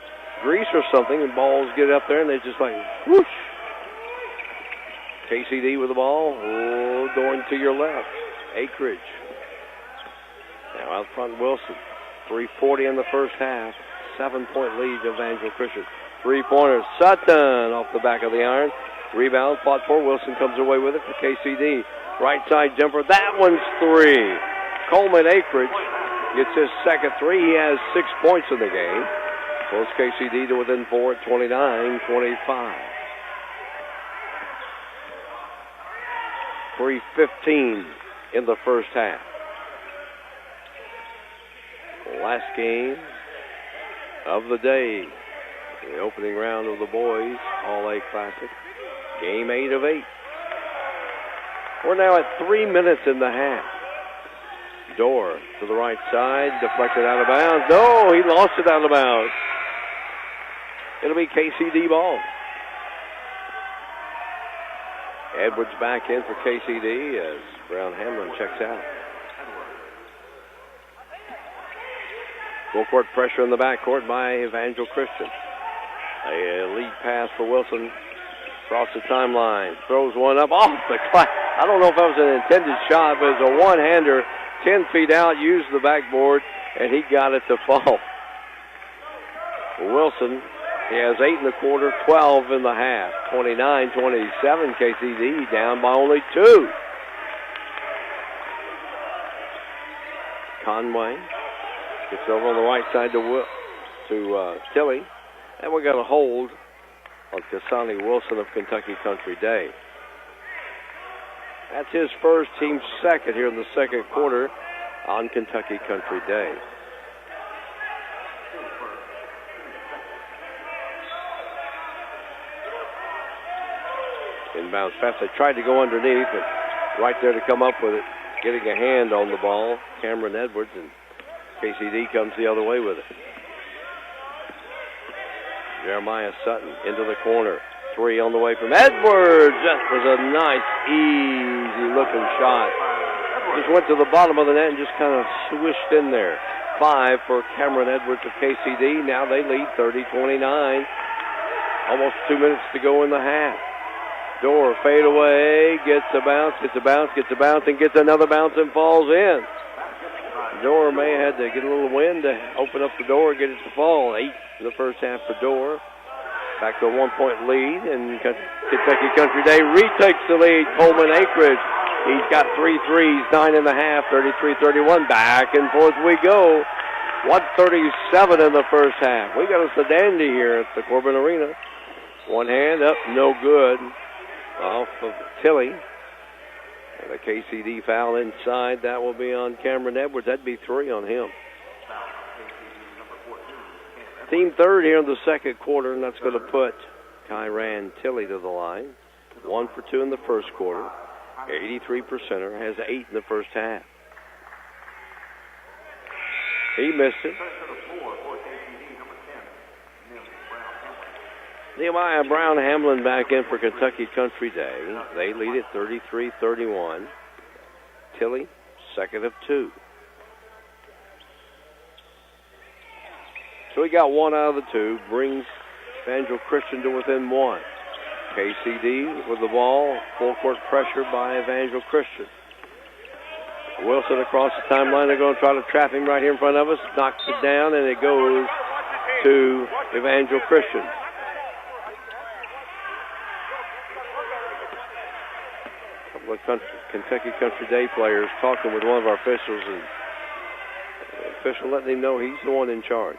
J: grease or something, and balls get up there, and they just like, whoosh. KCD with the ball, going to your left. Akridge. Now out front, Wilson. 3:40 in the first half. 7-point lead to Evangel Christian. Three-pointer, Sutton off the back of the iron. Rebound, fought for. Wilson comes away with it for KCD. Right side jumper. That one's 3. Coleman Akridge gets his second 3. He has 6 points in the game. Pulls KCD to within 4 at 29-25. 3:15 in the first half. Last game of the day. The opening round of the boys All-A Classic. Game 8 of 8. We're now at 3 minutes in the half. Dorr to the right side, deflected out of bounds. No, he lost it out of bounds. It'll be KCD ball. Edwards back in for KCD as Brown Hamlin checks out. Full court pressure in the backcourt by Evangel Christian. A lead pass for Wilson. Across the timeline. Throws one up off the glass. I don't know if that was an intended shot, but it's a one-hander. 10 feet out, used the backboard, and he got it to fall. Wilson, he has 8 in the quarter, 12 in the half. 29-27, KCD down by only 2. Conway gets over on the right side to Tilly. And we got a hold on Kasani Wilson of Kentucky Country Day. That's his first, team second here in the second quarter on Kentucky Country Day. Inbounds pass. They tried to go underneath, but right there to come up with it, getting a hand on the ball, Cameron Edwards, and KCD comes the other way with it. Jeremiah Sutton into the corner. 3 on the way from Edwards. That was a nice, easy-looking shot. Just went to the bottom of the net and just kind of swished in there. 5 for Cameron Edwards of KCD. Now they lead 30-29. Almost 2 minutes to go in the half. Dorr fade away, gets a bounce, and gets another bounce and falls in. Dorr may have had to get a little wind to open up the door and get it to fall. 8 in the first half for Dorr. Back to a 1-point lead, and Kentucky Country Day retakes the lead. Coleman Akridge, he's got 3 threes, 9 in the half, 33-31. Back and forth we go. 1:37 in the first half. We got us a dandy here at the Corbin Arena. One hand up, no good. Off of Tilly. And a KCD foul inside. That will be on Cameron Edwards. That'd be 3 on him. Team third here in the second quarter, and that's going to put Kyran Tilly to the line. 1 for 2 in the first quarter. 83%er, has 8 in the first half. He missed it. Nehemiah Brown Hamlin back in for Kentucky Country Day. They lead it 33-31. Tilly, second of 2. So he got 1 out of the 2, brings Evangel Christian to within 1. KCD with the ball, full court pressure by Evangel Christian. Wilson across the timeline. They're going to try to trap him right here in front of us. Knocks it down, and it goes to Evangel Christian. A couple of Kentucky Country Day players talking with one of our officials, and the official letting him know he's the one in charge.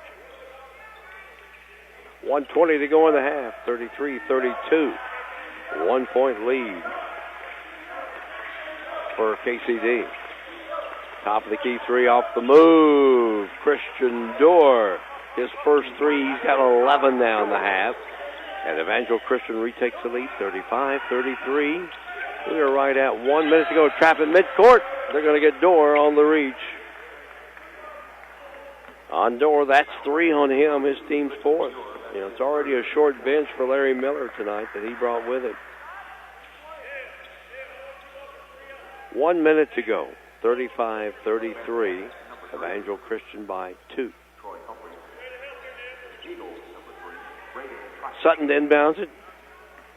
J: 1:20 to go in the half, 33-32. 1-point lead for KCD. Top of the key 3 off the move. Christian Dorr, his first 3. He's got 11 now in the half. And Evangel Christian retakes the lead, 35-33. We are right at 1 minute to go. Trap at midcourt. They're going to get Dorr on the reach. On Dorr, that's 3 on him, his team's 4th. You know, it's already a short bench for Larry Miller tonight that he brought with him. 1 minute to go. 35-33. Evangel Christian by 2. Sutton inbounds it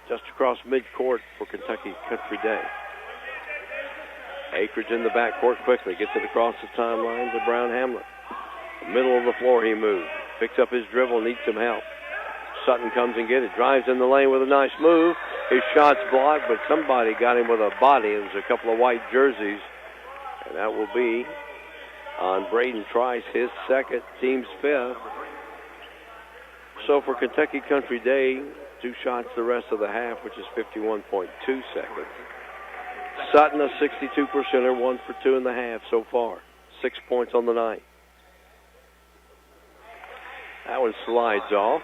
J: just across midcourt for Kentucky Country Day. Akridge in the backcourt quickly. Gets it across the timeline to Brown Hamlin. Middle of the floor he moves. Picks up his dribble, needs some help. Sutton comes and gets it. Drives in the lane with a nice move. His shot's blocked, but somebody got him with a body. It was a couple of white jerseys. And that will be on Braden Trice, his second, team's 5th. So for Kentucky Country Day, 2 shots the rest of the half, which is 51.2 seconds. Sutton, a 62%er, 1 for 2 in the half so far. 6 points on the night. That one slides off.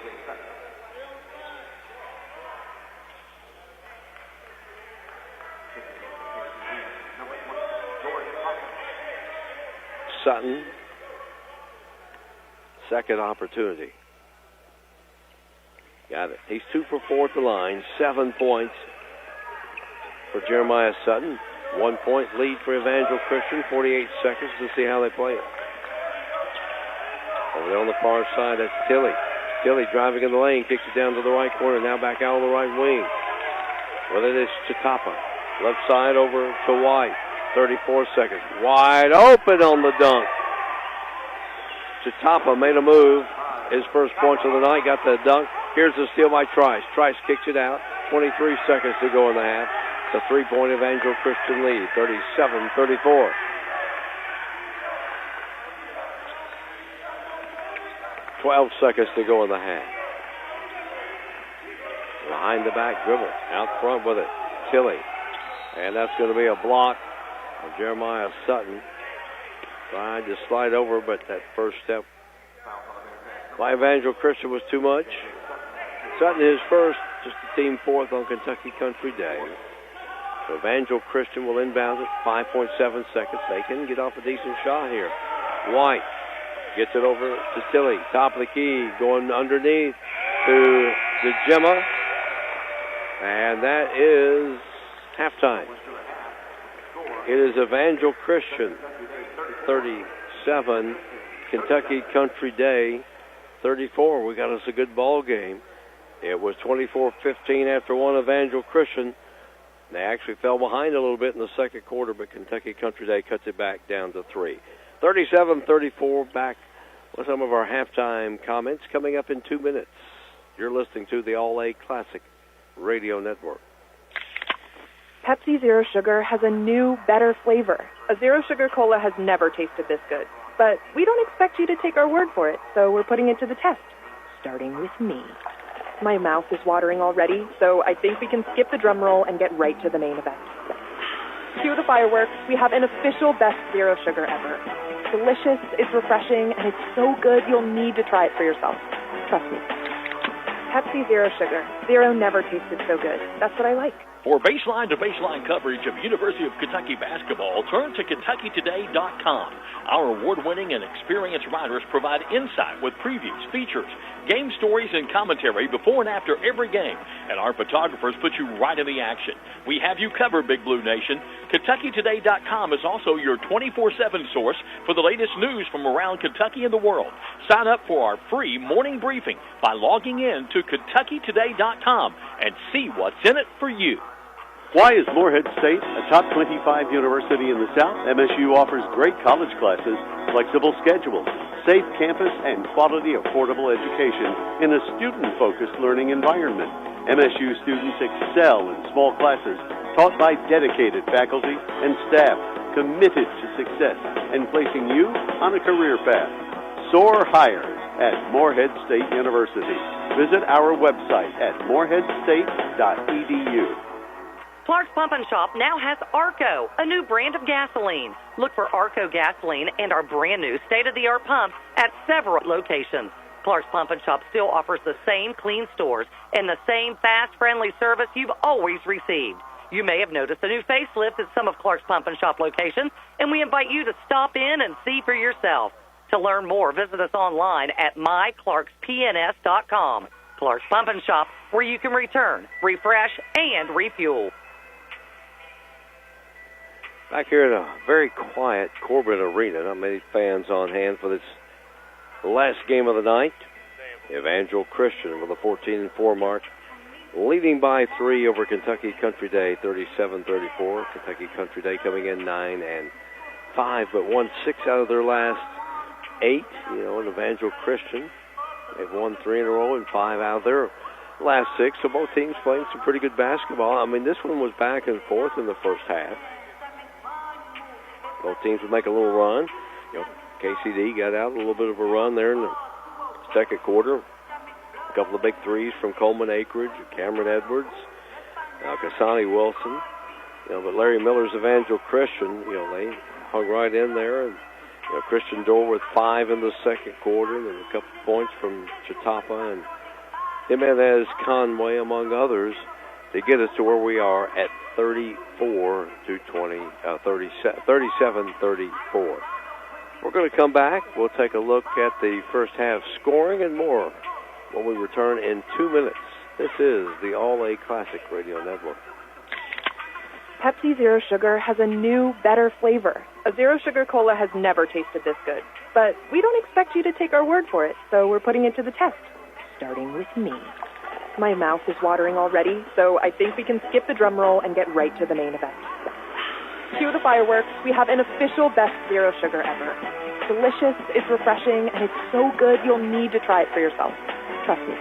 J: Sutton, second opportunity. Got it. He's 2 for 4 at the line. 7 points for Jeremiah Sutton. 1 point lead for Evangel Christian. 48 seconds to see how they play it. Over there on the far side, that's Tilly. Tilly driving in the lane, kicks it down to the right corner, now back out on the right wing. With it is Chatapa. Left side over to White. 34 seconds. Wide open on the dunk. Chatapa made a move. His first points of the night, got the dunk. Here's the steal by Trice. Trice kicks it out. 23 seconds to go in the half. The three-point Evangel Christian lead, 37-34. "12 seconds to go in the half. Behind the back dribble. Out front with it. Tilly. And that's going to be a block of Jeremiah Sutton. Tried to slide over, but that first step by Evangel Christian was too much. Sutton his first, just the team fourth on Kentucky Country Day. So Evangel Christian will inbound it, 5.7 seconds. They can get off a decent shot here. White gets it over to Tilly, top of the key, going underneath to Gemma. And that is halftime. It is Evangel Christian, 37, Kentucky Country Day, 34. We got us a good ball game. It was 24-15 after one Evangel Christian. They actually fell behind a little bit in the second quarter, but Kentucky Country Day cuts it back down to 3. 37-34, back with some of our halftime comments coming up in 2 minutes. You're listening to the All-A Classic Radio Network.
F: Pepsi Zero Sugar has a new, better flavor. A Zero Sugar Cola has never tasted this good. But we don't expect you to take our word for it, so we're putting it to the test. Starting with me. My mouth is watering already, so I think we can skip the drum roll and get right to the main event. Cue the fireworks. We have an official best Zero Sugar ever. It's delicious, it's refreshing, and it's so good you'll need to try it for yourself. Trust me. Pepsi Zero Sugar. Zero never tasted so good. That's what I like.
I: For baseline-to-baseline coverage of University of Kentucky basketball, turn to KentuckyToday.com. Our award-winning and experienced writers provide insight with previews, features, game stories, and commentary before and after every game. And our photographers put you right in the action. We have you covered, Big Blue Nation. KentuckyToday.com is also your 24/7 source for the latest news from around Kentucky and the world. Sign up for our free morning briefing by logging in to KentuckyToday.com and see what's in it for you.
G: Why is Morehead State a top 25 university in the South? MSU offers great college classes, flexible schedules, safe campus, and quality, affordable education in a student-focused learning environment. MSU students excel in small classes taught by dedicated faculty and staff committed to success and placing you on a career path. Soar higher at Morehead State University. Visit our website at moreheadstate.edu.
H: Clark's Pump and Shop now has Arco, a new brand of gasoline. Look for Arco gasoline and our brand new state-of-the-art pumps at several locations. Clark's Pump and Shop still offers the same clean stores and the same fast, friendly service you've always received. You may have noticed a new facelift at some of Clark's Pump and Shop locations, and we invite you to stop in and see for yourself. To learn more, visit us online at myclarkspns.com. Clark's Pump and Shop, where you can return, refresh, and refuel.
J: Back here in a very quiet Corbin Arena. Not many fans on hand for this last game of the night. Evangel Christian with a 14-4 mark, leading by 3 over Kentucky Country Day, 37-34. Kentucky Country Day coming in 9-5, but won 6 out of their last 8. And Evangel Christian, they've won 3 in a row and 5 out of their last 6. So both teams playing some pretty good basketball. I mean, this one was back and forth in the first half. Both teams would make a little run. KCD got out a little bit of a run there in the second quarter. A couple of big threes from Coleman Akridge, Cameron Edwards, Cassani Wilson. But Larry Miller's Evangel Christian, they hung right in there. And, Christian Dorr with 5 in the second quarter, and a couple points from Chatapa and Jimenez Conway, among others, to get us to where we are at 37-34. We're going to come back. We'll take a look at the first half scoring and more when we return in 2 minutes. This is the All-A Classic Radio Network.
F: Pepsi Zero Sugar has a new, better flavor. A Zero Sugar Cola has never tasted this good. But we don't expect you to take our word for it, so we're putting it to the test. starting with me. My mouth is watering already, so I think we can skip the drum roll and get right to the main event. Cue the fireworks. We have an official best zero sugar ever. It's delicious, it's refreshing, and it's so good you'll need to try it for yourself. Trust me.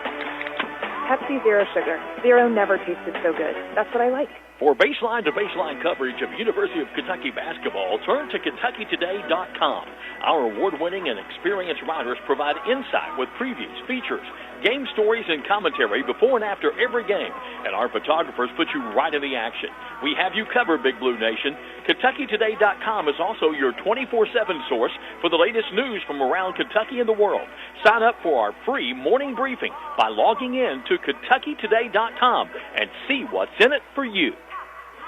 F: Pepsi Zero Sugar. Zero never tasted so good. That's what I like.
I: For baseline-to-baseline coverage of University of Kentucky basketball, turn to KentuckyToday.com. Our award-winning and experienced writers provide insight with previews, features, game stories, and commentary before and after every game. And our photographers put you right in the action. We have you covered, Big Blue Nation. KentuckyToday.com is also your 24/7 source for the latest news from around Kentucky and the world. Sign up for our free morning briefing by logging in to KentuckyToday.com and see what's in it for you.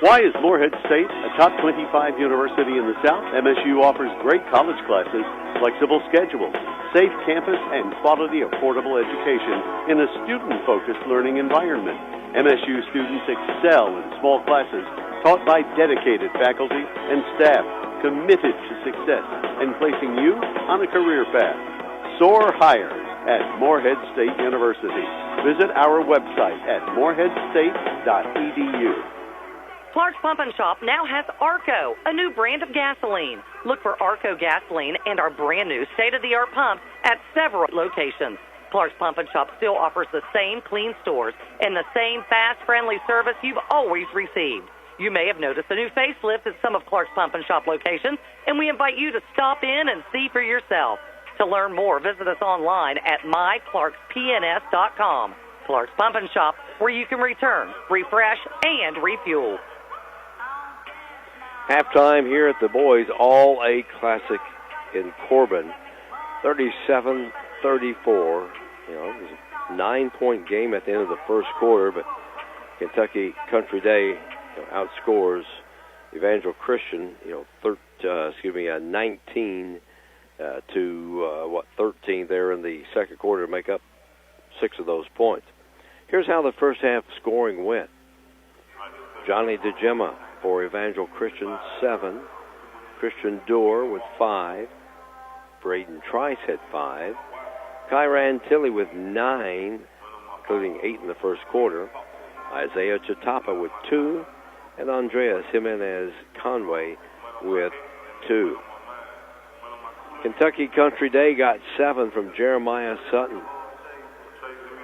G: Why is Morehead State a top 25 university in the South? MSU offers great college classes, flexible schedules, safe campus, and quality, affordable education in a student-focused learning environment. MSU students excel in small classes taught by dedicated faculty and staff committed to success and placing you on a career path. Soar higher at Morehead State University. Visit our website at moreheadstate.edu.
H: Clark's Pump and Shop now has Arco, a new brand of gasoline. Look for Arco gasoline and our brand new state-of-the-art pumps at several locations. Clark's Pump and Shop still offers the same clean stores and the same fast, friendly service you've always received. You may have noticed a new facelift at some of Clark's Pump and Shop locations, and we invite you to stop in and see for yourself. To learn more, visit us online at myclarkspns.com. Clark's Pump and Shop, where you can return, refresh, and refuel.
J: Halftime here at the Boys All-A Classic in Corbin, 37-34. It was a 9-point game at the end of the first quarter, but Kentucky Country Day outscores Evangel Christian, 19 to 13 there in the second quarter to make up 6 of those points. Here's how the first half scoring went. Johnny DeGemma for Evangel Christian, 7. Christian Dorr with 5. Braden Trice had 5. Kyran Tilley with 9, including 8 in the first quarter. Isaiah Chatapa with 2. And Andreas Jimenez Conway with 2. Kentucky Country Day got 7 from Jeremiah Sutton.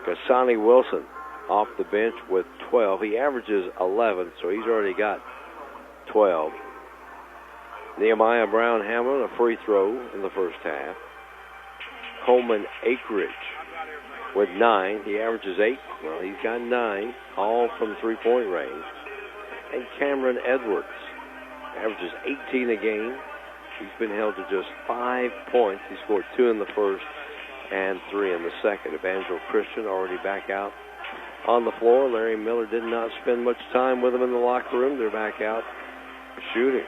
J: Kasani Wilson off the bench with 12. He averages 11, so he's already got 12. Nehemiah Brown Hamlin, a free throw in the first half. Coleman Akeridge with 9. He averages 8. Well, he's got 9, all from three-point range. And Cameron Edwards averages 18 a game. He's been held to just 5 points. He scored 2 in the first and 3 in the second. Evangel Christian already back out on the floor. Larry Miller did not spend much time with them in the locker room. They're back out shooting.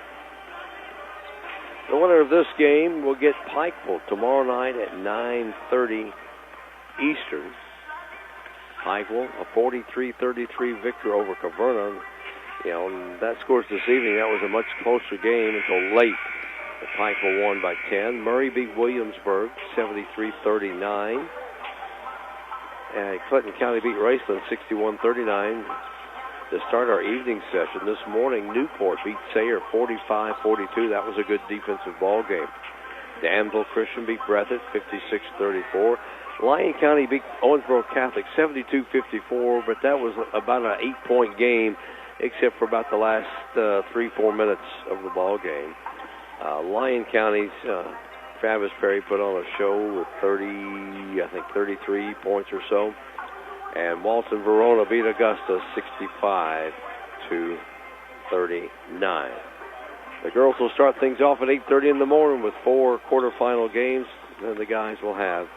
J: The winner of this game will get Pikeville tomorrow night at 9:30 Eastern. Pikeville, a 43-33 victory over Caverna. That scores this evening. That was a much closer game until late. Pikeville won by 10. Murray beat Williamsburg 73-39. And Clinton County beat Raceland 61-39 to start our evening session. This morning, Newport beat Sayre 45-42. That was a good defensive ball game. Danville Christian beat Breathitt 56-34. Lyon County beat Owensboro Catholic 72-54, but that was about an 8-point game, except for about the last 3-4 minutes of the ball game. Lyon County's Travis Perry put on a show with 33 points or so. And Walton Verona beat Augusta 65-39. The girls will start things off at 8:30 in the morning with 4 quarterfinal games. Then the guys will have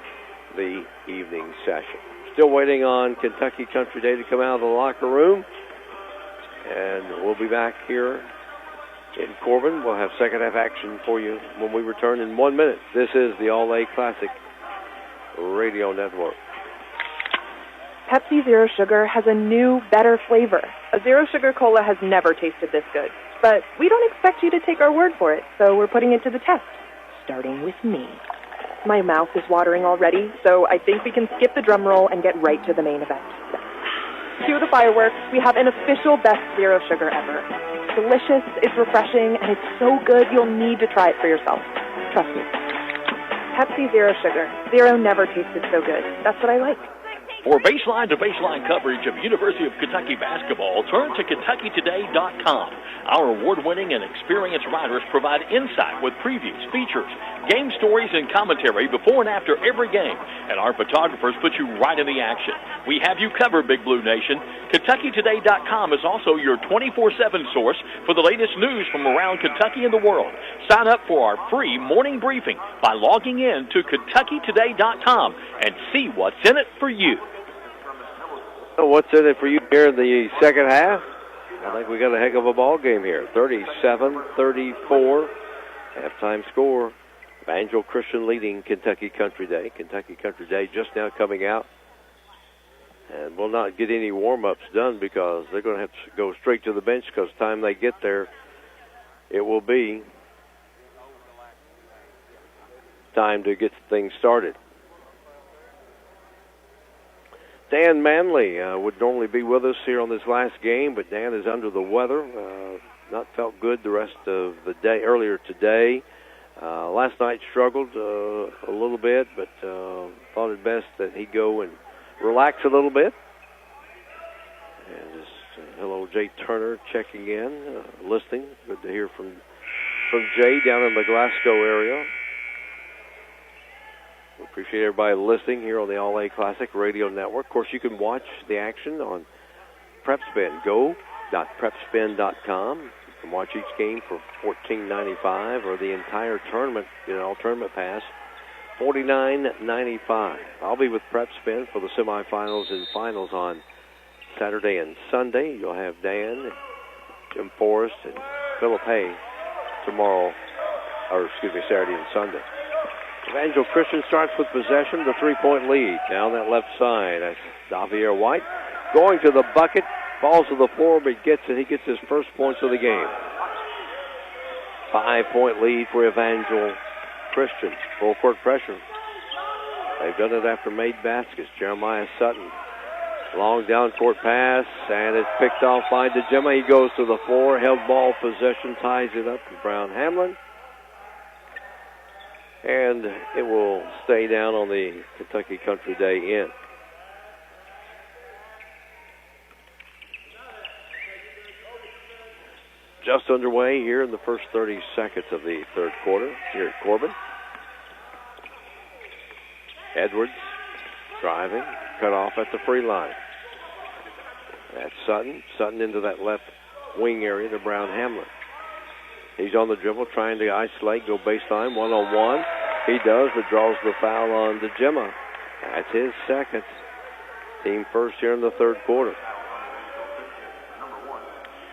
J: the evening session. Still waiting on Kentucky Country Day to come out of the locker room. And we'll be back here in Corbin. We'll have second half action for you when we return in 1 minute. This is the All-A Classic Radio Network.
F: Pepsi Zero Sugar has a new, better flavor. A Zero Sugar Cola has never tasted this good. But we don't expect you to take our word for it, so we're putting it to the test. Starting with me. My mouth is watering already, so I think we can skip the drum roll and get right to the main event. Cue the fireworks. We have an official best zero sugar ever. It's delicious, it's refreshing, and it's so good you'll need to try it for yourself. Trust me. Pepsi Zero Sugar. Zero never tasted so good. That's what I like.
I: For baseline-to-baseline coverage of University of Kentucky basketball, turn to KentuckyToday.com. Our award-winning and experienced writers provide insight with previews, features, game stories, and commentary before and after every game. And our photographers put you right in the action. We have you covered, Big Blue Nation. KentuckyToday.com is also your 24/7 source for the latest news from around Kentucky and the world. Sign up for our free morning briefing by logging in to KentuckyToday.com and see what's in it for you.
L: What's in it for you here in the second half? I think we got a heck of a ball game here. 37-34, halftime score. Evangel Christian leading Kentucky Country Day. Kentucky Country Day just now coming out. And will not get any warm-ups done because they're going to have to go straight to the bench because the time they get there, it will be time to get things started. Dan Manley would normally be with us here on this last game, but Dan is under the weather. Not felt good the rest of the day, earlier today. Last night struggled a little bit, but thought it best that he'd go and relax a little bit. And just hello, Jay Turner checking in, listening. Good to hear from Jay down in the Glasgow area. We appreciate everybody listening here on the All-A Classic Radio Network. Of course, you can watch the action on PrepSpin. Go.prepspin.com. You can watch each game for $14.95 or the entire tournament, all tournament pass, $49.95. I'll be with PrepSpin for the semifinals and finals on Saturday and Sunday. You'll have Dan, Jim Forrest, and Philip Hay Saturday and Sunday. Evangel Christian starts with possession, the three-point lead. Down that left side, that's Davier White. Going to the bucket, falls to the floor, but he gets his first points of the game. 5-point lead for Evangel Christian. Full court pressure. They've done it after made baskets. Jeremiah Sutton. Long down court pass, and it's picked off by DeGemma. He goes to the floor, held ball possession, ties it up to Brown Hamlin. And it will stay down on the Kentucky Country Day end. Just underway here in the first 30 seconds of the third quarter here at Corbin. Edwards driving, cut off at the free line. That's Sutton. Sutton into that left wing area to Brown Hamlin. He's on the dribble trying to isolate, go baseline, one-on-one. He does, but draws the foul on DeGemma. That's his second. Team first here in the third quarter.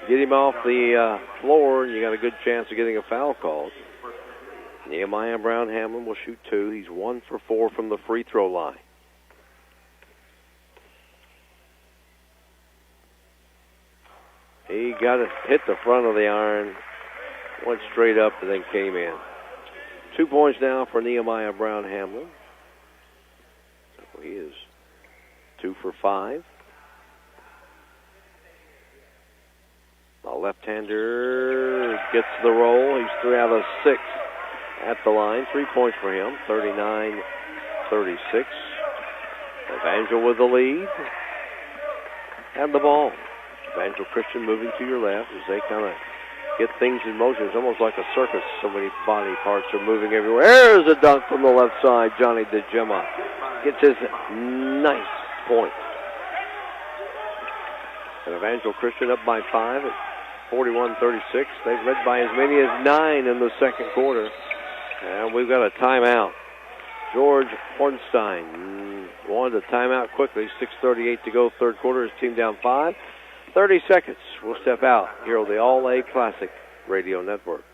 L: Get him off the floor, and you got a good chance of getting a foul called. Nehemiah Brown Hamlin will shoot two. He's 1 for 4 from the free throw line. He got it, hit the front of the iron, went straight up, and then came in. 2 points now for Nehemiah Brown Hamlin. So he is 2 for 5. The left-hander gets the roll. He's 3 out of 6 at the line. 3 points for him, 39-36. Evangel with the lead. And the ball. Evangel Christian moving to your left as they kind of get things in motion. It's almost like a circus. So many body parts are moving everywhere. There's a dunk from the left side. Johnny DeGemma gets his 9th point. And Evangel Christian up by 5 at 41-36. They've led by as many as 9 in the second quarter. And we've got a timeout. George Hornstein wanted a timeout quickly. 6:38 to go, third quarter. His team down 5. 30 seconds. We'll step out here on the All-A Classic Radio Network.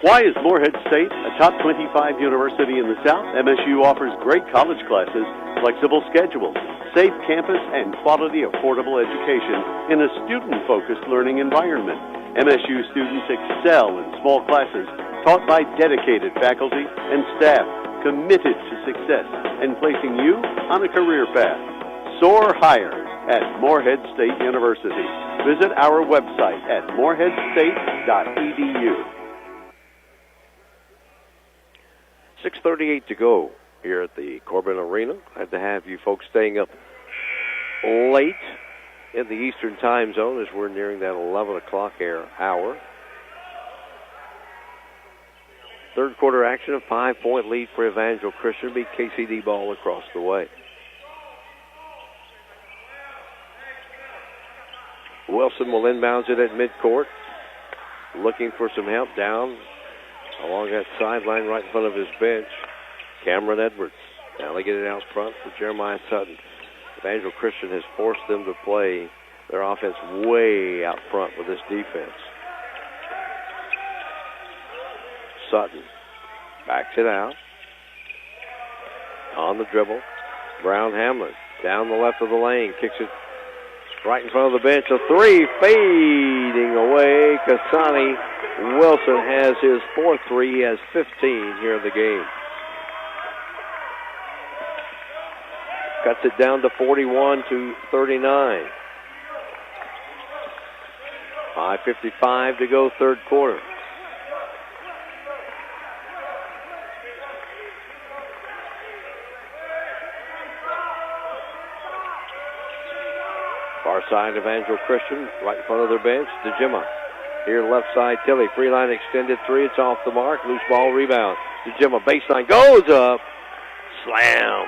G: Why is Morehead State a top 25 university in the South? MSU offers great college classes, flexible schedules, safe campus, and quality, affordable education in a student-focused learning environment. MSU students excel in small classes taught by dedicated faculty and staff. committed to success and placing you on a career path. Soar higher at Morehead State University. Visit our website at moreheadstate.edu.
J: 6:38 to go here at the Corbin Arena. Glad to have you folks staying up late in the Eastern time zone as we're nearing that 11 o'clock hour. Third quarter action, a 5-point lead for Evangel Christian. Beat KCD ball across the way. Wilson will inbounds it at midcourt. Looking for some help down along that sideline right in front of his bench. Cameron Edwards. Now they get it out front for Jeremiah Sutton. Evangel Christian has forced them to play their offense way out front with this defense. Sutton backs it out. On the dribble. Brown Hamlin down the left of the lane. Kicks it right in front of the bench. A three fading away. Kasani Wilson has his fourth three. He has 15 here in the game. Cuts it down to 41-39. 5:55 to go, third quarter. Far side Evangel Christian, right in front of their bench. DeGema. Here left side, Tilley. Free line extended three. It's off the mark. Loose ball rebound. DeGema baseline goes up. Slam.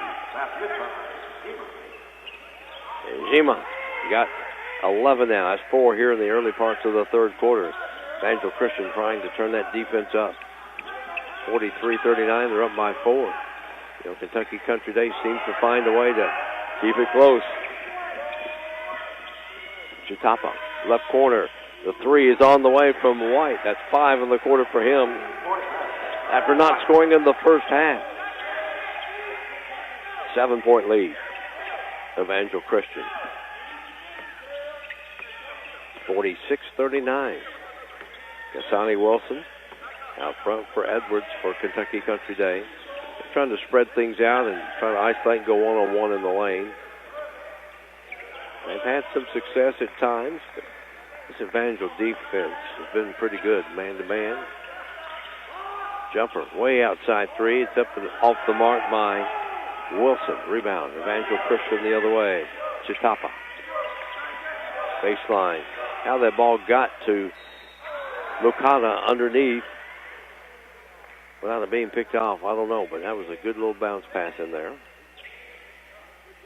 J: DeGema got 11 now. That's 4 here in the early parts of the third quarter. Evangel Christian trying to turn that defense up. 43-39. They're up by 4. Kentucky Country Day seems to find a way to keep it close. Chitapa, left corner. The three is on the way from White. That's 5 in the quarter for him after not scoring in the first half. 7-point lead. Evangel Christian. 46-39. Kasani Wilson out front for Edwards for Kentucky Country Day. They're trying to spread things out and try to isolate and go one-on-one in the lane. They've had some success at times, but this Evangel defense has been pretty good, man-to-man. Jumper way outside three. It's up and off the mark by Wilson. Rebound. Evangel Christian the other way. Chitapa. Baseline. How that ball got to Lucana underneath without it being picked off, I don't know, but that was a good little bounce pass in there.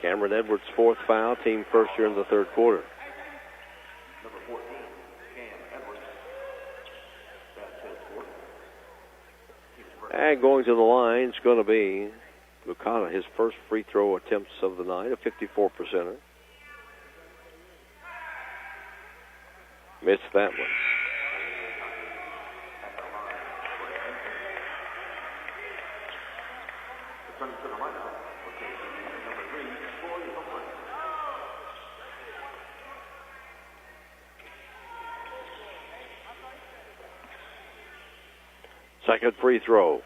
J: Cameron Edwards' fourth foul, team first here in the third quarter.
D: Number 14, Cam Edwards.
J: And going to the line is going to be Lucana, his first free throw attempts of the night, a 54%er. Missed that one. Second free throw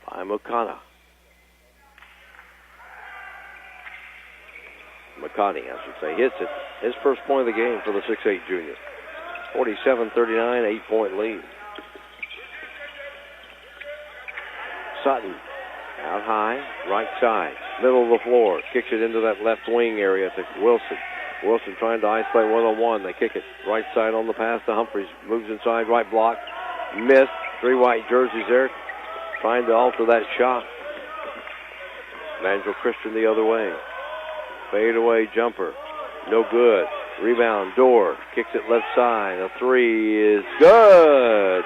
J: by Mukana. McConney, I should say, hits it. His first point of the game for the 6'8 junior. 47-39, 8-point lead. Sutton out high, right side, middle of the floor. Kicks it into that left wing area to Wilson. Wilson trying to isolate one-on-one. They kick it right side on the pass to Humphreys. Moves inside, right block. Missed. 3 white jerseys there. Trying to alter that shot. Evangel Christian the other way. Fade away jumper. No good. Rebound, Dorr. Kicks it left side. A three is good.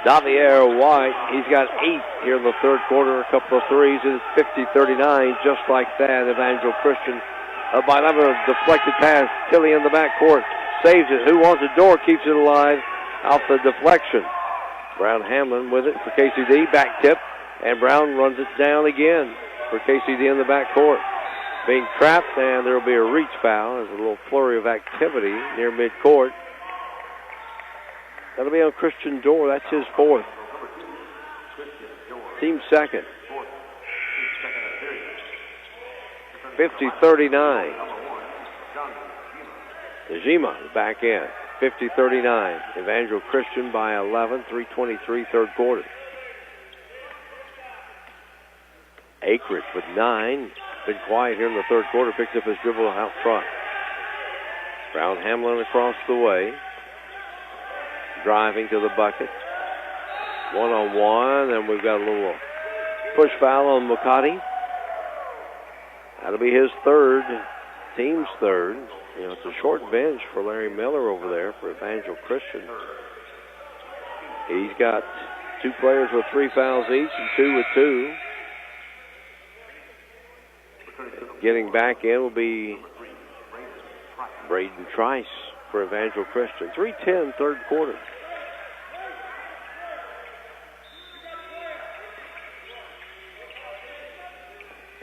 J: Davier White, he's got 8 here in the third quarter. A couple of threes. It's 50-39, just like that. Evangel Christian by 11, a deflected pass. Tilley in the backcourt. Saves it. Who wants it? Dorr keeps it alive. Off the deflection. Brown Hamlin with it for KCD. Back tip. And Brown runs it down again for KCD in the backcourt. Being trapped, and there will be a reach foul. There's a little flurry of activity near midcourt. That'll be on Christian Dorr. That's his fourth.
L: Team second. 50-39. Najima back in. 50-39. Evangel Christian by 11. 3:23 third quarter. Akridge with 9. Been quiet here in the third quarter. Picks up his dribble out front. Brown Hamlin across the way. Driving to the bucket. One-on-one, and we've got a little push foul on McCarty. That'll be his third, team's third. You know, it's a short bench for Larry Miller over there for Evangel Christian. He's got 2 players with 3 fouls each and 2 with 2. Getting back in will be Braden Trice for Evangel Christian. 3:10 third quarter.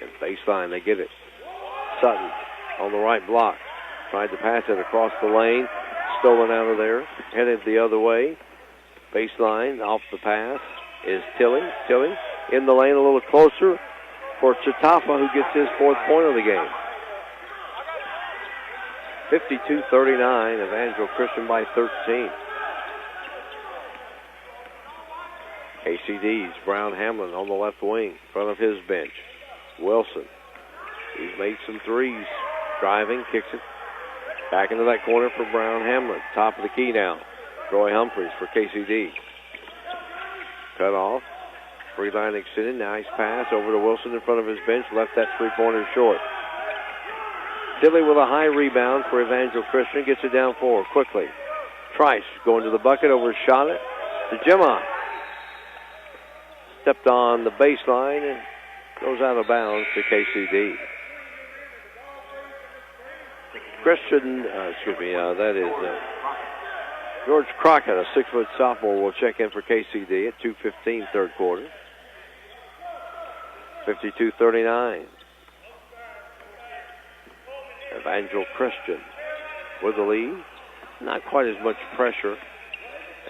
L: And baseline, they get it. Sutton on the right block. Tried to pass it across the lane. Stolen out of there. Headed the other way. Baseline, off the pass is Tilly. Tilly in the lane a little closer for Chitafa, who gets his 4th point of the game. 52-39, Evangel Christian by 13. KCD's Brown Hamlin on the left wing, in front of his bench. Wilson, he's made some threes. Driving, kicks it back into that corner for Brown Hamlin. Top of the key now. Troy Humphreys for KCD. Cut off. Free line extended. Nice pass over to Wilson in front of his bench. Left that 3-pointer short. Tilly with a high rebound for Evangel Christian. Gets it down 4 quickly. Trice going to the bucket. Overshot it to Gemma. Stepped on the baseline and goes out of bounds to KCD. Christian, that is George Crockett, a 6-foot sophomore, will check in for KCD at 2:15 third quarter. 52-39. Evangel Christian with the lead. Not quite as much pressure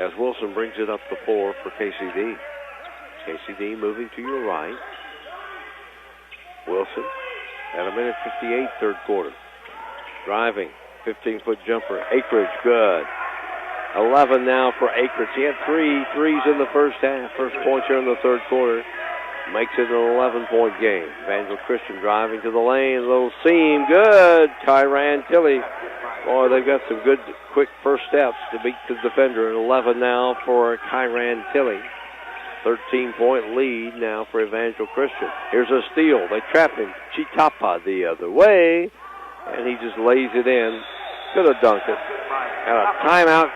L: as Wilson brings it up the floor for KCD. KCD moving to your right. Wilson at 1:58 third quarter. Driving, 15-foot jumper. Akridge, good. 11 now for Akridge. He had 3 threes in the first half. First point here in the third quarter. Makes it an 11-point game. Evangel Christian driving to the lane. Little seam, good. Kyran Tilly. Boy, they've got some good, quick first steps to beat the defender. 11 now for Kyran Tilly. 13-point lead now for Evangel Christian. Here's a steal. They trap him. Chitapa the other way. And he just lays it in. Could have dunked it. And a timeout,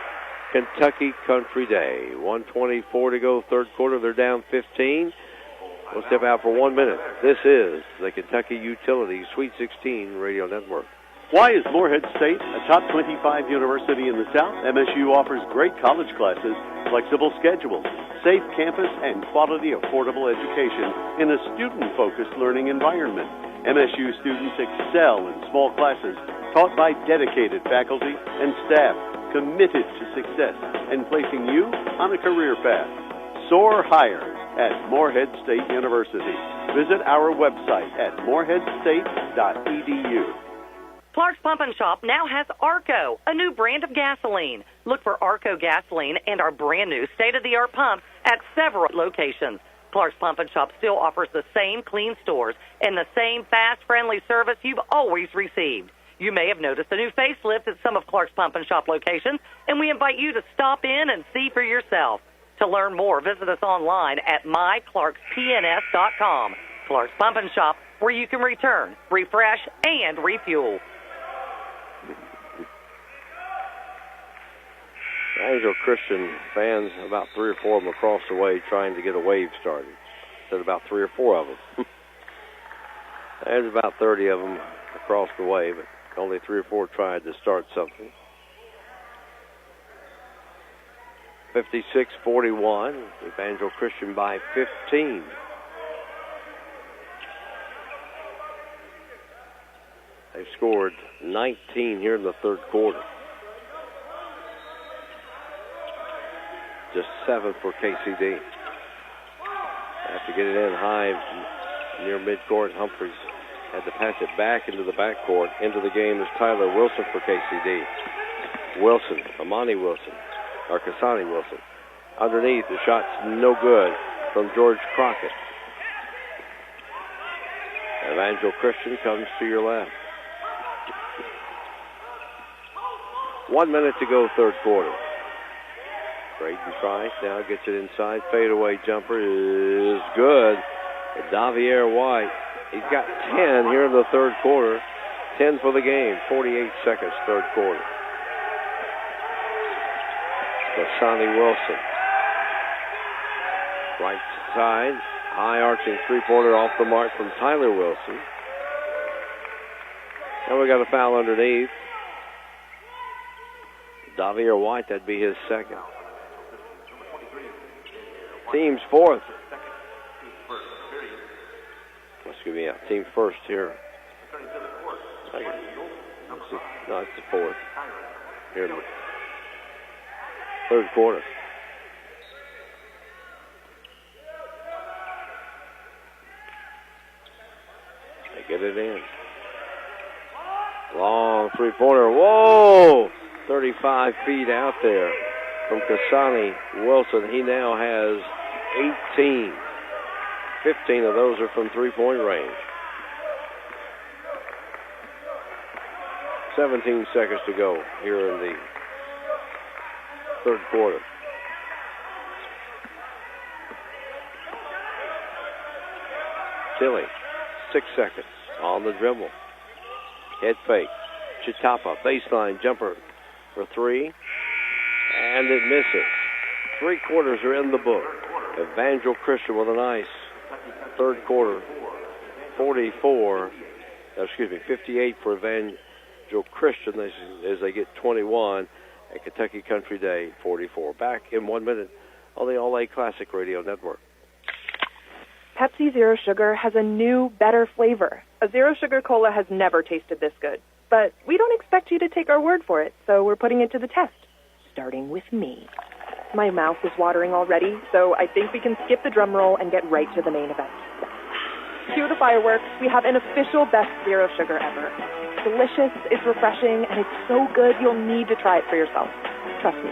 L: Kentucky Country Day. 1:24 to go, third quarter. They're down 15. We'll step out for 1 minute. This is the Kentucky Utilities Sweet 16 Radio Network.
G: Why is Morehead State a top 25 university in the South? MSU offers great college classes, flexible schedules, safe campus, and quality, affordable education in a student-focused learning environment. MSU students excel in small classes taught by dedicated faculty and staff committed to success and placing you on a career path. Soar higher at Morehead State University. Visit our website at moreheadstate.edu.
H: Clark's Pump and Shop now has Arco, a new brand of gasoline. Look for Arco gasoline and our brand new state-of-the-art pumps at several locations. Clark's Pump and Shop still offers the same clean stores and the same fast, friendly service you've always received. You may have noticed a new facelift at some of Clark's Pump and Shop locations, and we invite you to stop in and see for yourself. To learn more, visit us online at myclarkspns.com. Clark's Pump and Shop, where you can return, refresh, and refuel.
L: Evangel Christian fans, about 3 or 4 of them across the way trying to get a wave started. Said about 3 or 4 of them. There's about 30 of them across the way, but only 3 or 4 tried to start something. 56-41, Evangel Christian by 15. They've scored 19 here in the third quarter. Just 7 for KCD. After to get it in high near midcourt. Humphreys had to pass it back into the backcourt. Into the game is Tyler Wilson for KCD. Wilson, Amani Wilson, or Kasani Wilson. Underneath, the shot's no good from George Crockett. Evangel Christian comes to your left. 1 minute to go, third quarter. Braden tries, now gets it inside. Fadeaway jumper is good. Davier White, he's got 10 here in the third quarter. 10 for the game, 48 seconds, third quarter. Kasani Wilson. Right side, high arching three-pointer off the mark from Tyler Wilson. And we got a foul underneath. Davier White, that'd be his second. Team's fourth. Excuse me, team first here. Second. No, it's the fourth. Here in the third quarter. They get it in. Long three-pointer. Whoa! 35 feet out there from Kasani Wilson. He now has 18. 15 of those are from three-point range. 17 seconds to go here in the third quarter. Tilly, 6 seconds on the dribble. Head fake. Chitapa, baseline jumper for three. And it misses. 3 quarters are in the book. Evangel Christian with a nice third quarter. 58 for Evangel Christian as they get 21 at Kentucky Country Day 44. Back in 1 minute on the All-A Classic Radio Network.
F: Pepsi Zero Sugar has a new, better flavor. A Zero Sugar Cola has never tasted this good. But we don't expect you to take our word for it, so we're putting it to the test. Starting with me. My mouth is watering already, so I think we can skip the drum roll and get right to the main event. Cue the fireworks. We have an official best Zero Sugar ever. It's delicious, it's refreshing, and it's so good you'll need to try it for yourself. Trust me.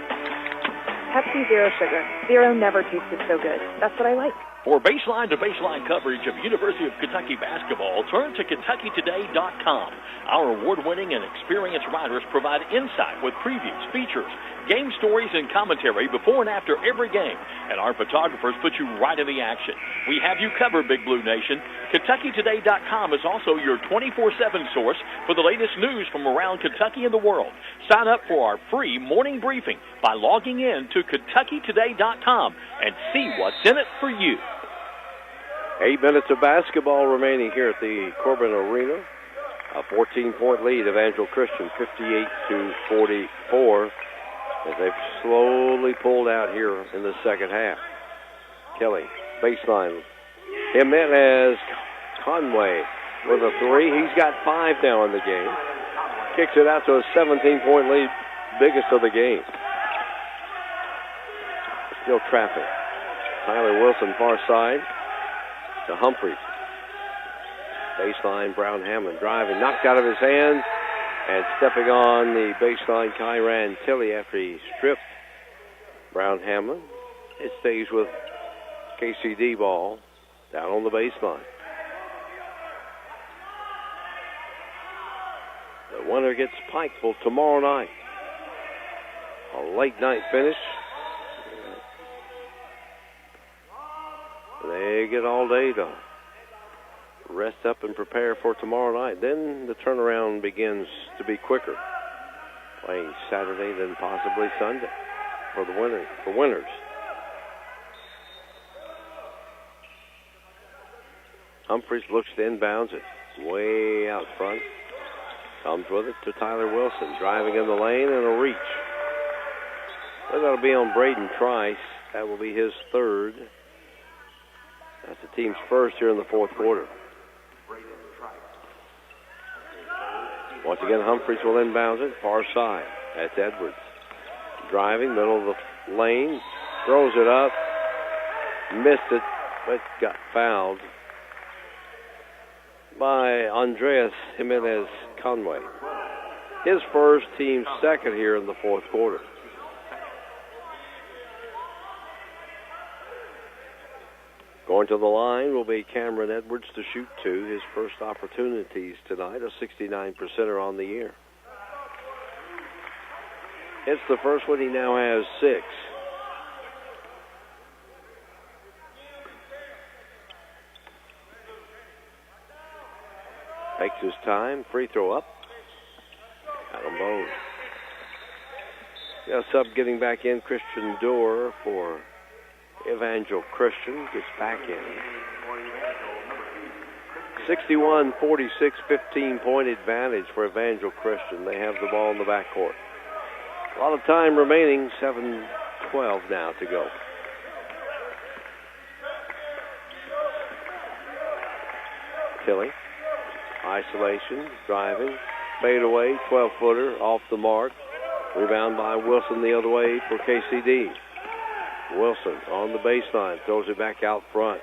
F: Pepsi Zero Sugar. Zero never tasted so good. That's what I like.
I: For baseline-to-baseline coverage of University of Kentucky basketball, turn to KentuckyToday.com. Our award-winning and experienced writers provide insight with previews, features, game stories, and commentary before and after every game. And our photographers put you right in the action. We have you covered, Big Blue Nation. KentuckyToday.com is also your 24/7 source for the latest news from around Kentucky and the world. Sign up for our free morning briefing by logging in to KentuckyToday.com and see what's in it for you.
L: 8 minutes of basketball remaining here at the Corbin Arena. A 14-point lead, Evangel Christian, 58-44, as they've slowly pulled out here in the second half. Kelly, baseline. Jimenez Conway with a three. He's got 5 now in the game. Kicks it out to a 17-point lead, biggest of the game. Still traffic. Tyler Wilson, far side to Humphreys. Baseline, Brown Hamlin driving, knocked out of his hands, and stepping on the baseline, Kyran Tilly after he stripped Brown Hamlin. It stays with KCD ball down on the baseline. The winner gets Pikeville tomorrow night. A late night finish. They get all day to rest up and prepare for tomorrow night. Then the turnaround begins to be quicker. Playing Saturday, then possibly Sunday for the winners. Humphreys looks to inbounds it way out front. Comes with it to Tyler Wilson, driving in the lane and a reach. Well, that'll be on Braden Trice. That will be his third. That's the team's first here in the fourth quarter. Once again, Humphreys will inbound it, far side. That's Edwards. Driving, middle of the lane, throws it up, missed it, but got fouled by Andreas Jimenez Conway. His first, team second here in the fourth quarter. Going to the line will be Cameron Edwards to shoot two. His first opportunities tonight, a 69%er on the year. It's the first one. He now has 6. Takes his time. Free throw up. Got them both. Yeah, sub getting back in. Christian Dorr for Evangel Christian gets back in. 61-46, 15-point advantage for Evangel Christian. They have the ball in the backcourt. A lot of time remaining, 7:12 now to go. Tilly, isolation, driving, fade away, 12-footer off the mark. Rebound by Wilson the other way for KCD. Wilson on the baseline, throws it back out front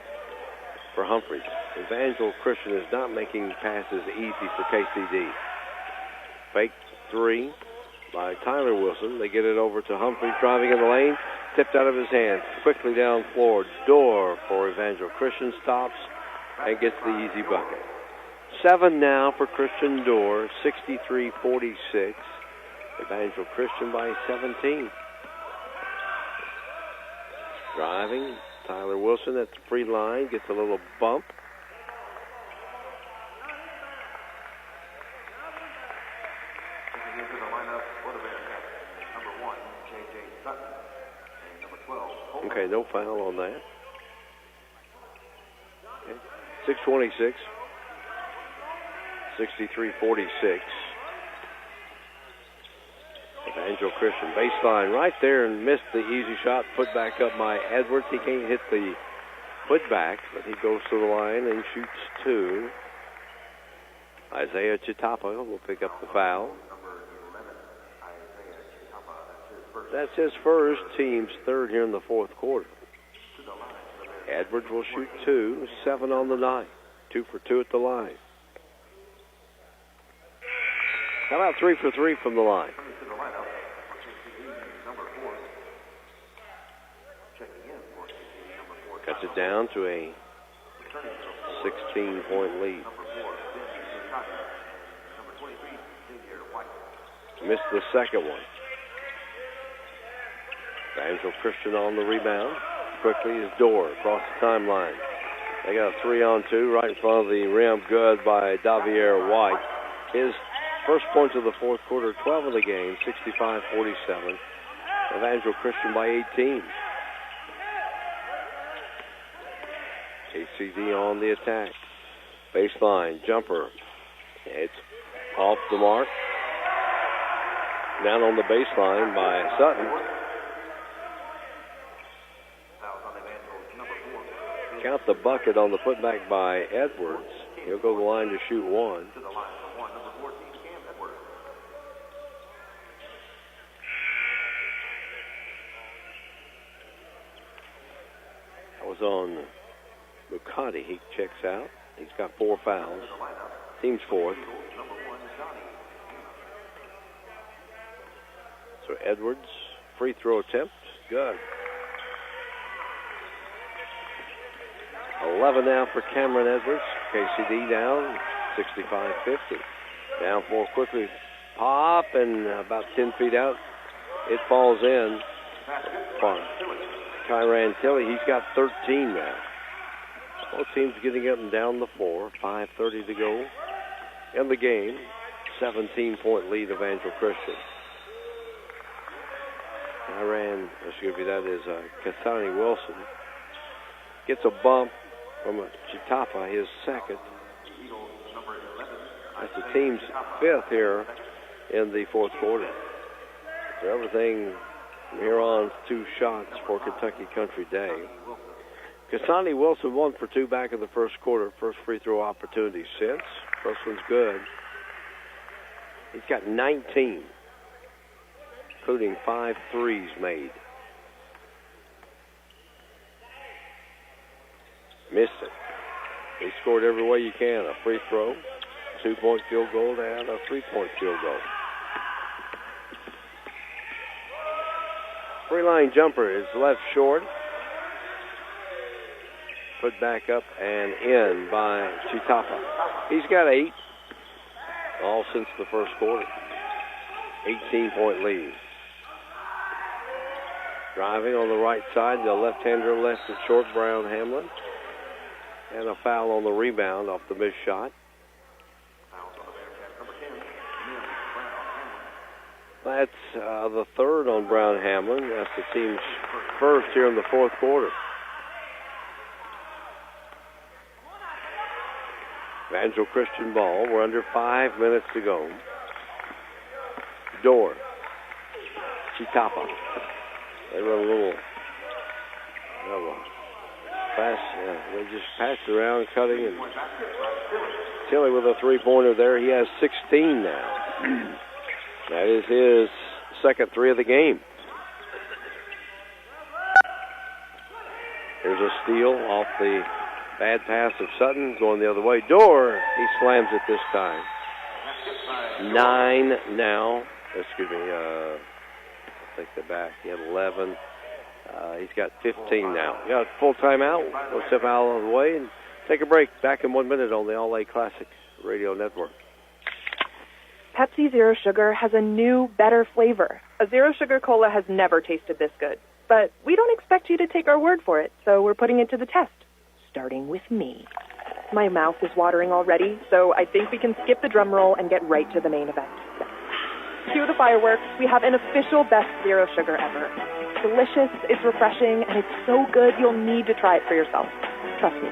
L: for Humphreys. Evangel Christian is not making passes easy for KCD. Fake three by Tyler Wilson. They get it over to Humphreys, driving in the lane, tipped out of his hands. Quickly down floor, Dorr for Evangel Christian, stops and gets the easy bucket. 7 now for Christian Dorr, 63-46. Evangel Christian by 17. Driving, Tyler Wilson at the free line, gets a little bump.
D: Into the lineup, would have been number 1, J.J. Sutton, and number 12.
L: Okay, no foul on that. Okay. 6:26. 63-46. Evangel Christian baseline right there and missed the easy shot. Put back up by Edwards. He can't hit the putback, but he goes to the line and shoots 2. Isaiah Chitapa will pick up the foul. That's his first, team's third here in the fourth quarter. Edwards will shoot 2, 7 on the night. 2 for 2 at the line. How about 3 for 3 from the line? Cuts it down to a 16-point lead. Missed the second one. Evangel Christian on the rebound. Quickly is Dorr across the timeline. They got a 3-on-2 right in front of the rim. Good by Davier White. His first points of the fourth quarter, 12 of the game, 65-47. Evangel Christian by 18. KCD on the attack. Baseline, jumper. It's off the mark. Down on the baseline by Sutton. Count the bucket on the putback by Edwards. He'll go to the line to shoot 1. That was on Bucati. He checks out. He's got 4 fouls. Team's fourth. So Edwards, free throw attempt. Good. 11 now for Cameron Edwards. KCD down, 65-50. Down 4 quickly. Pop, and about 10 feet out, it falls in. Kyran Tilley, he's got 13 now. Both teams getting up and down the floor. 5:30 to go in the game. 17-point lead, Evangel Christian. That is Cassani Wilson. Gets a bump from Chitapa, his second. That's the team's 5th here in the fourth quarter. So everything from here on, 2 shots for Kentucky Country Day. Cassani Wilson 1 for 2 back in the first quarter. First free throw opportunity since. First one's good. He's got 19, including 5 threes made. Missed it. He scored every way you can. A free throw, 2-point field goal, and a 3-point field goal. Free line jumper is left short. Put back up and in by Chitapa. He's got 8, all since the first quarter. 18-point lead. Driving on the right side, the left-hander left it short, Brown Hamlin. And a foul on the rebound off the missed shot. That's the third on Brown Hamlin. That's the team's first here in the fourth quarter. Evangel Christian ball. We're under 5 minutes to go. Door. Chitapa. They run a little fast. They just pass it around, cutting. And Tilly with a three-pointer there. He has 16 now. That is his second 3 of the game. There's a steal off the bad pass of Sutton, going the other way. Dorr, he slams it this time. 9 now. Excuse me, I'll take that back. He had 11. He's got 15 now. Got a full timeout. We'll step out of the way and take a break. Back in 1 minute on the All-A Classic Radio Network.
F: Pepsi Zero Sugar has a new, better flavor. A Zero Sugar Cola has never tasted this good. But we don't expect you to take our word for it, so we're putting it to the test. Starting with me. My mouth is watering already, so I think we can skip the drum roll and get right to the main event. Cue the fireworks. We have an official best Zero Sugar ever. It's delicious, it's refreshing, and it's so good you'll need to try it for yourself. Trust me.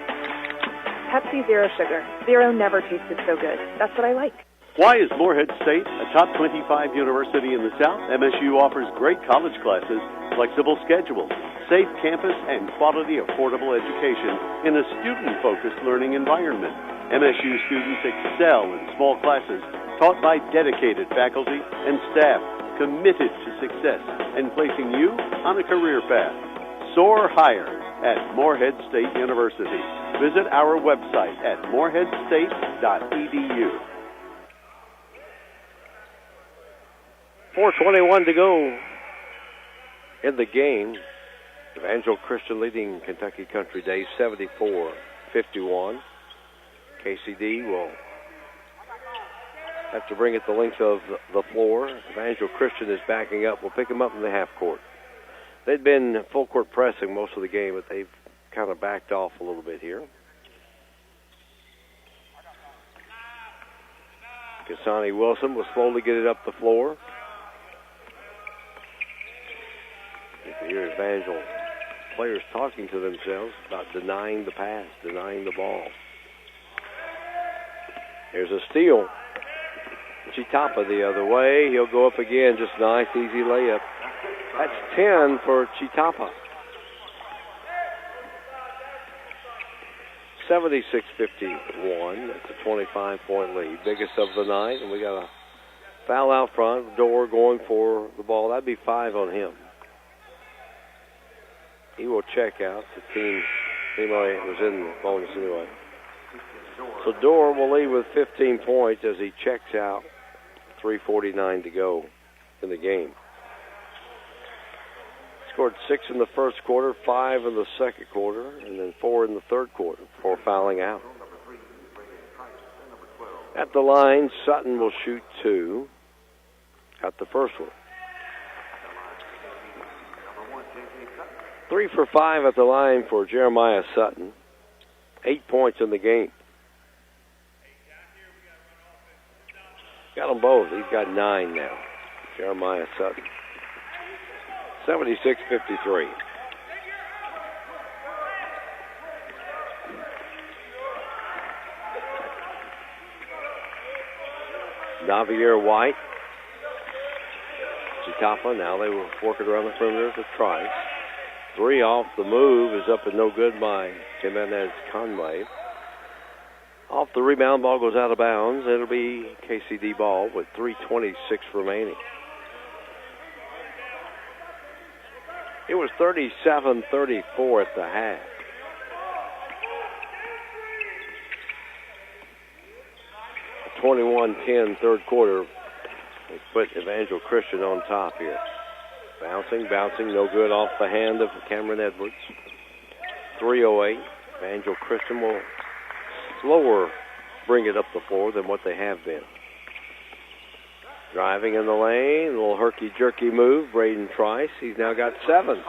F: Pepsi Zero Sugar. Zero never tasted so good. That's what I like.
G: Why is Morehead State a top 25 university in the South? MSU offers great college classes, flexible schedules, safe campus, and quality, affordable education in a student-focused learning environment. MSU students excel in small classes taught by dedicated faculty and staff committed to success and placing you on a career path. Soar higher at Morehead State University. Visit our website at moreheadstate.edu.
L: 4:21 to go in the game. Evangel Christian leading Kentucky Country Day 74-51. KCD will have to bring it the length of the floor. Evangel Christian is backing up. We'll pick them up in the half court. They'd been full court pressing most of the game, but they've kind of backed off a little bit here. Kasani Wilson will slowly get it up the floor. You can hear Evangel players talking to themselves about denying the pass, denying the ball. There's a steal. Chitapa the other way. He'll go up again. Just nice, easy layup. That's 10 for Chitapa. 76-51. That's a 25-point lead. Biggest of the night. And we got a foul out front. Door going for the ball. That'd be 5 on him. He will check out. The team was in the bonus anyway. So Dorr will lead with 15 points as he checks out. 3:49 to go in the game. Scored 6 in the first quarter, 5 in the second quarter, and then 4 in the third quarter before fouling out. At the line, Sutton will shoot 2. Got the first one. 3 for 5 at the line for Jeremiah Sutton. 8 points in the game. Got them both. He's got 9 now. Jeremiah Sutton. 76-53. Navier White. Chitapa. Now they will work it around the perimeter to Trice. 3 off the move is up and no good by Jimenez Conway. Off the rebound, ball goes out of bounds. It'll be KCD ball with 3:26 remaining. It was 37-34 at the half. 21-10 third quarter. They put Evangel Christian on top here. Bouncing, no good off the hand of Cameron Edwards. 3:08. Evangel Christian will slower bring it up the floor than what they have been. Driving in the lane, a little herky-jerky move. Braden Trice, he's now got 7.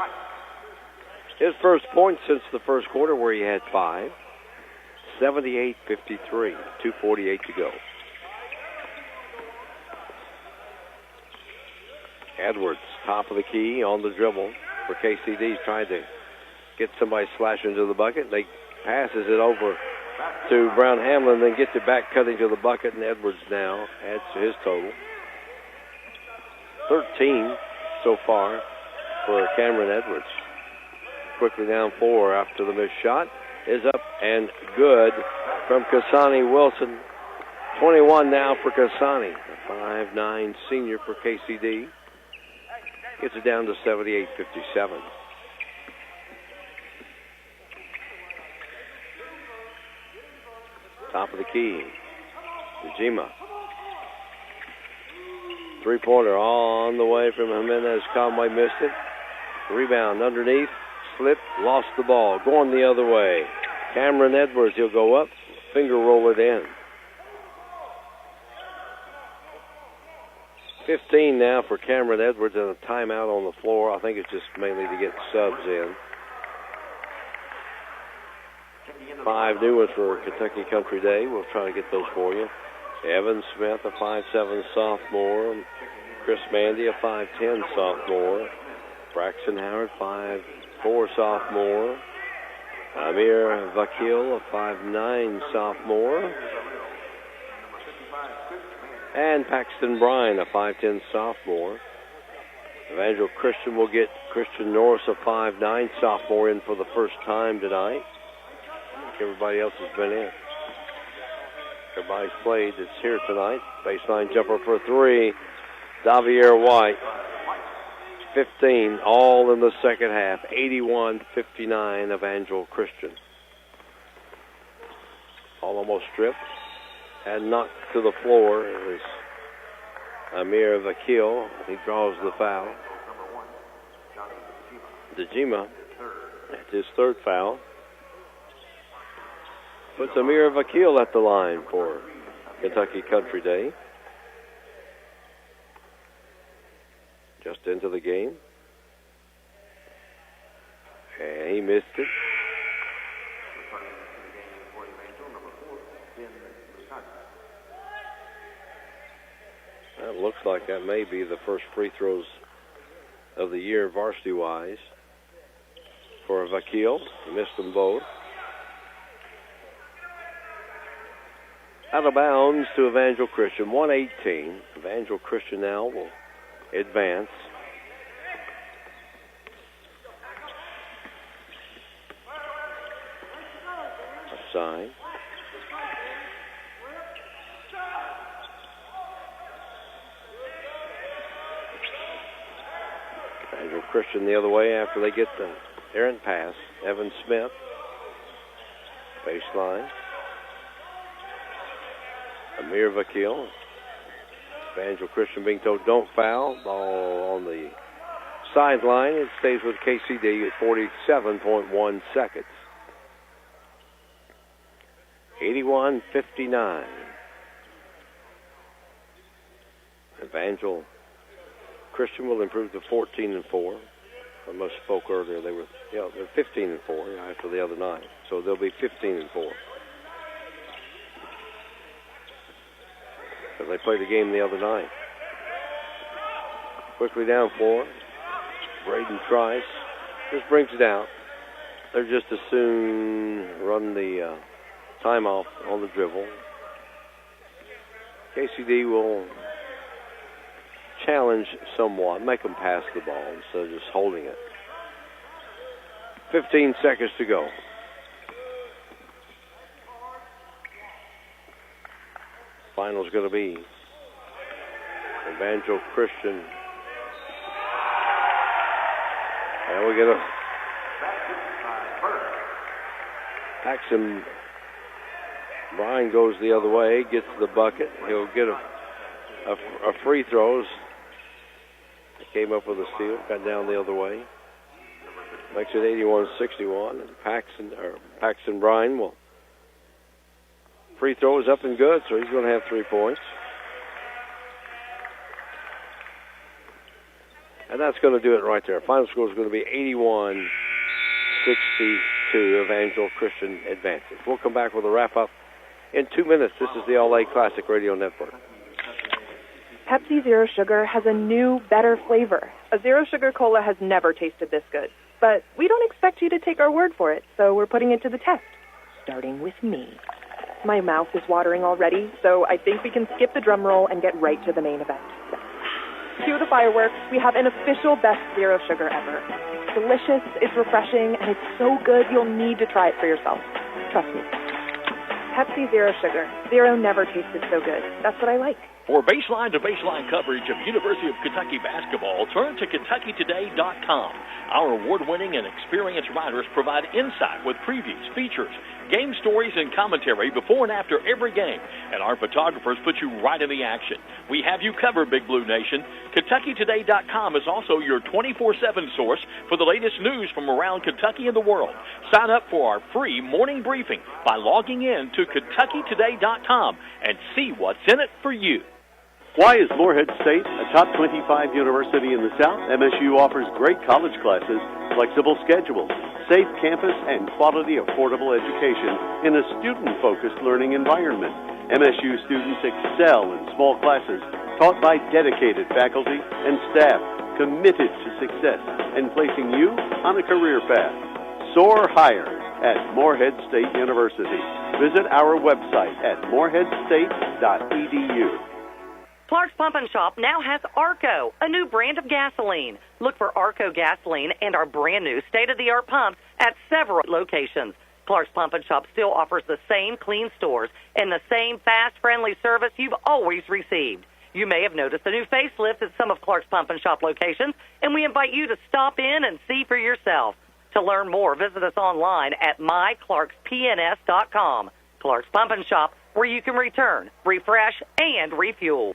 L: His first point since the first quarter where he had 5. 78-53, 2:48 to go. Edwards, top of the key on the dribble for KCD. He's trying to get somebody slashing to the bucket. They passes it over to Brown Hamlin, then gets it back cutting to the bucket, and Edwards now adds to his total. 13 so far for Cameron Edwards. Quickly down 4 after the missed shot. Is up and good from Kasani Wilson. 21 now for Kasani, a 5'9" senior for KCD. Gets it down to 78-57. Top of the key, Najima. Three-pointer on the way from Jimenez. Conway missed it. Rebound underneath. Slipped, lost the ball. Going the other way. Cameron Edwards, he'll go up. Finger roll it in. 15 now for Cameron Edwards and a timeout on the floor. I think it's just mainly to get subs in. 5 new ones for Kentucky Country Day. We'll try to get those for you. Evan Smith, a 5'7" sophomore. Chris Mandy, a 5'10" sophomore. Braxton Howard, 5'4" sophomore. Amir Vakil, a 5'9" sophomore. And Paxton Bryan, a 5'10" sophomore. Evangel Christian will get Christian Norris, a 5'9" sophomore, in for the first time tonight. Everybody else has been in. Everybody's played that's here tonight. Baseline jumper for 3. Davier White. 15, all in the second half. 81-59 Evangel Christian. Ball almost stripped. And knocked to the floor. It was Amir Vakil. He draws the foul. Dejima, that's his third foul. Puts Amir Vakil at the line for Kentucky Country Day. Just into the game. And he missed it. That looks like that may be the first free throws of the year varsity-wise for Vakil. He missed them both. Out of bounds to Evangel Christian, 118. Evangel Christian now will advance. A sign. Evangel Christian the other way after they get the errant pass. Evan Smith. Baseline. Amir Vakil. Evangel Christian being told don't foul. Ball on the sideline. It stays with KCD at 47.1 seconds. 81-59. Evangel Christian will improve to 14-4. I misspoke earlier. They're 15-4 after the other night. So they'll be 15-4. Because they played a game the other night. Quickly down 4. Braden Trice just brings it out. They're just as soon run the time off on the dribble. KCD will challenge somewhat, make them pass the ball instead of just holding it. 15 seconds to go. Final's going to be Evangel Christian. And we get a Paxton
J: Bryan goes the other way, gets the bucket. He'll get a free throws. Came up with a steal, got down the other way. Makes it 81-61. And Paxton Bryan will free throw is up and good, so he's going to have 3 points. And that's going to do it right there. Final score is going to be 81-62. Evangel Christian advances. We'll come back with a wrap-up in 2 minutes. This is the All-A Classic Radio Network.
F: Pepsi Zero Sugar has a new, better flavor. A Zero Sugar Cola has never tasted this good. But we don't expect you to take our word for it, so we're putting it to the test. Starting with me. My mouth is watering already, so I think we can skip the drum roll and get right to the main event. Cue the fireworks. We have an official best Zero Sugar ever. It's delicious, it's refreshing, and it's so good you'll need to try it for yourself. Trust me. Pepsi Zero Sugar. Zero never tasted so good. That's what I like.
I: For baseline-to-baseline coverage of University of Kentucky basketball, turn to KentuckyToday.com. Our award-winning and experienced writers provide insight with previews, features, game stories, and commentary before and after every game. And our photographers put you right in the action. We have you covered, Big Blue Nation. KentuckyToday.com is also your 24/7 source for the latest news from around Kentucky and the world. Sign up for our free morning briefing by logging in to KentuckyToday.com and see what's in it for you.
G: Why is Morehead State a top 25 university in the South? MSU offers great college classes, flexible schedules, safe campus, and quality, affordable education in a student-focused learning environment. MSU students excel in small classes taught by dedicated faculty and staff committed to success and placing you on a career path. Soar higher at Morehead State University. Visit our website at moreheadstate.edu.
H: Clark's Pump and Shop now has Arco, a new brand of gasoline. Look for Arco gasoline and our brand new state-of-the-art pumps at several locations. Clark's Pump and Shop still offers the same clean stores and the same fast, friendly service you've always received. You may have noticed a new facelift at some of Clark's Pump and Shop locations, and we invite you to stop in and see for yourself. To learn more, visit us online at myclarkspns.com. Clark's Pump and Shop, where you can return, refresh, and refuel.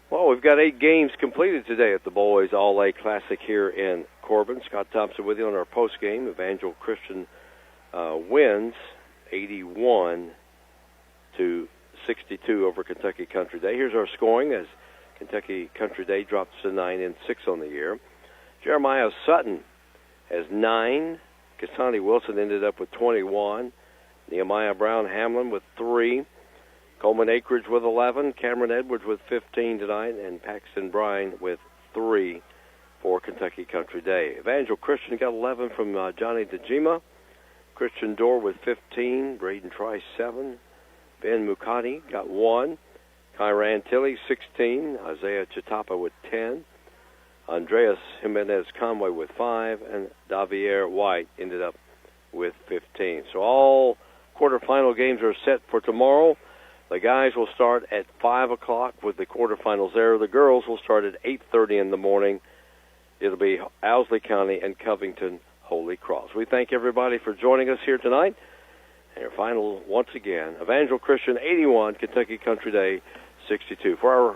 J: Well, we've got 8 games completed today at the Boys All-A Classic here in Corbin. Scott Thompson with you on our post game. Evangel Christian wins 81-62 over Kentucky Country Day. Here's our scoring as Kentucky Country Day drops to 9-6 on the year. Jeremiah Sutton has 9. Cassani Wilson ended up with 21. Nehemiah Brown Hamlin with 3. Coleman Akridge with 11, Cameron Edwards with 15 tonight, and Paxton Bryan with 3 for Kentucky Country Day. Evangel Christian got 11 from Johnny DeGima. Christian Dorr with 15, Braden Trice 7. Ben Mukati got 1. Kyran Tilley 16, Isaiah Chitapa with 10. Andreas Jimenez Conway with 5, and Davier White ended up with 15. So all quarterfinal games are set for tomorrow. The guys will start at 5 o'clock with the quarterfinals there. The girls will start at 8:30 in the morning. It'll be Owsley County and Covington Holy Cross. We thank everybody for joining us here tonight. And our final, once again, Evangel Christian 81, Kentucky Country Day 62. For our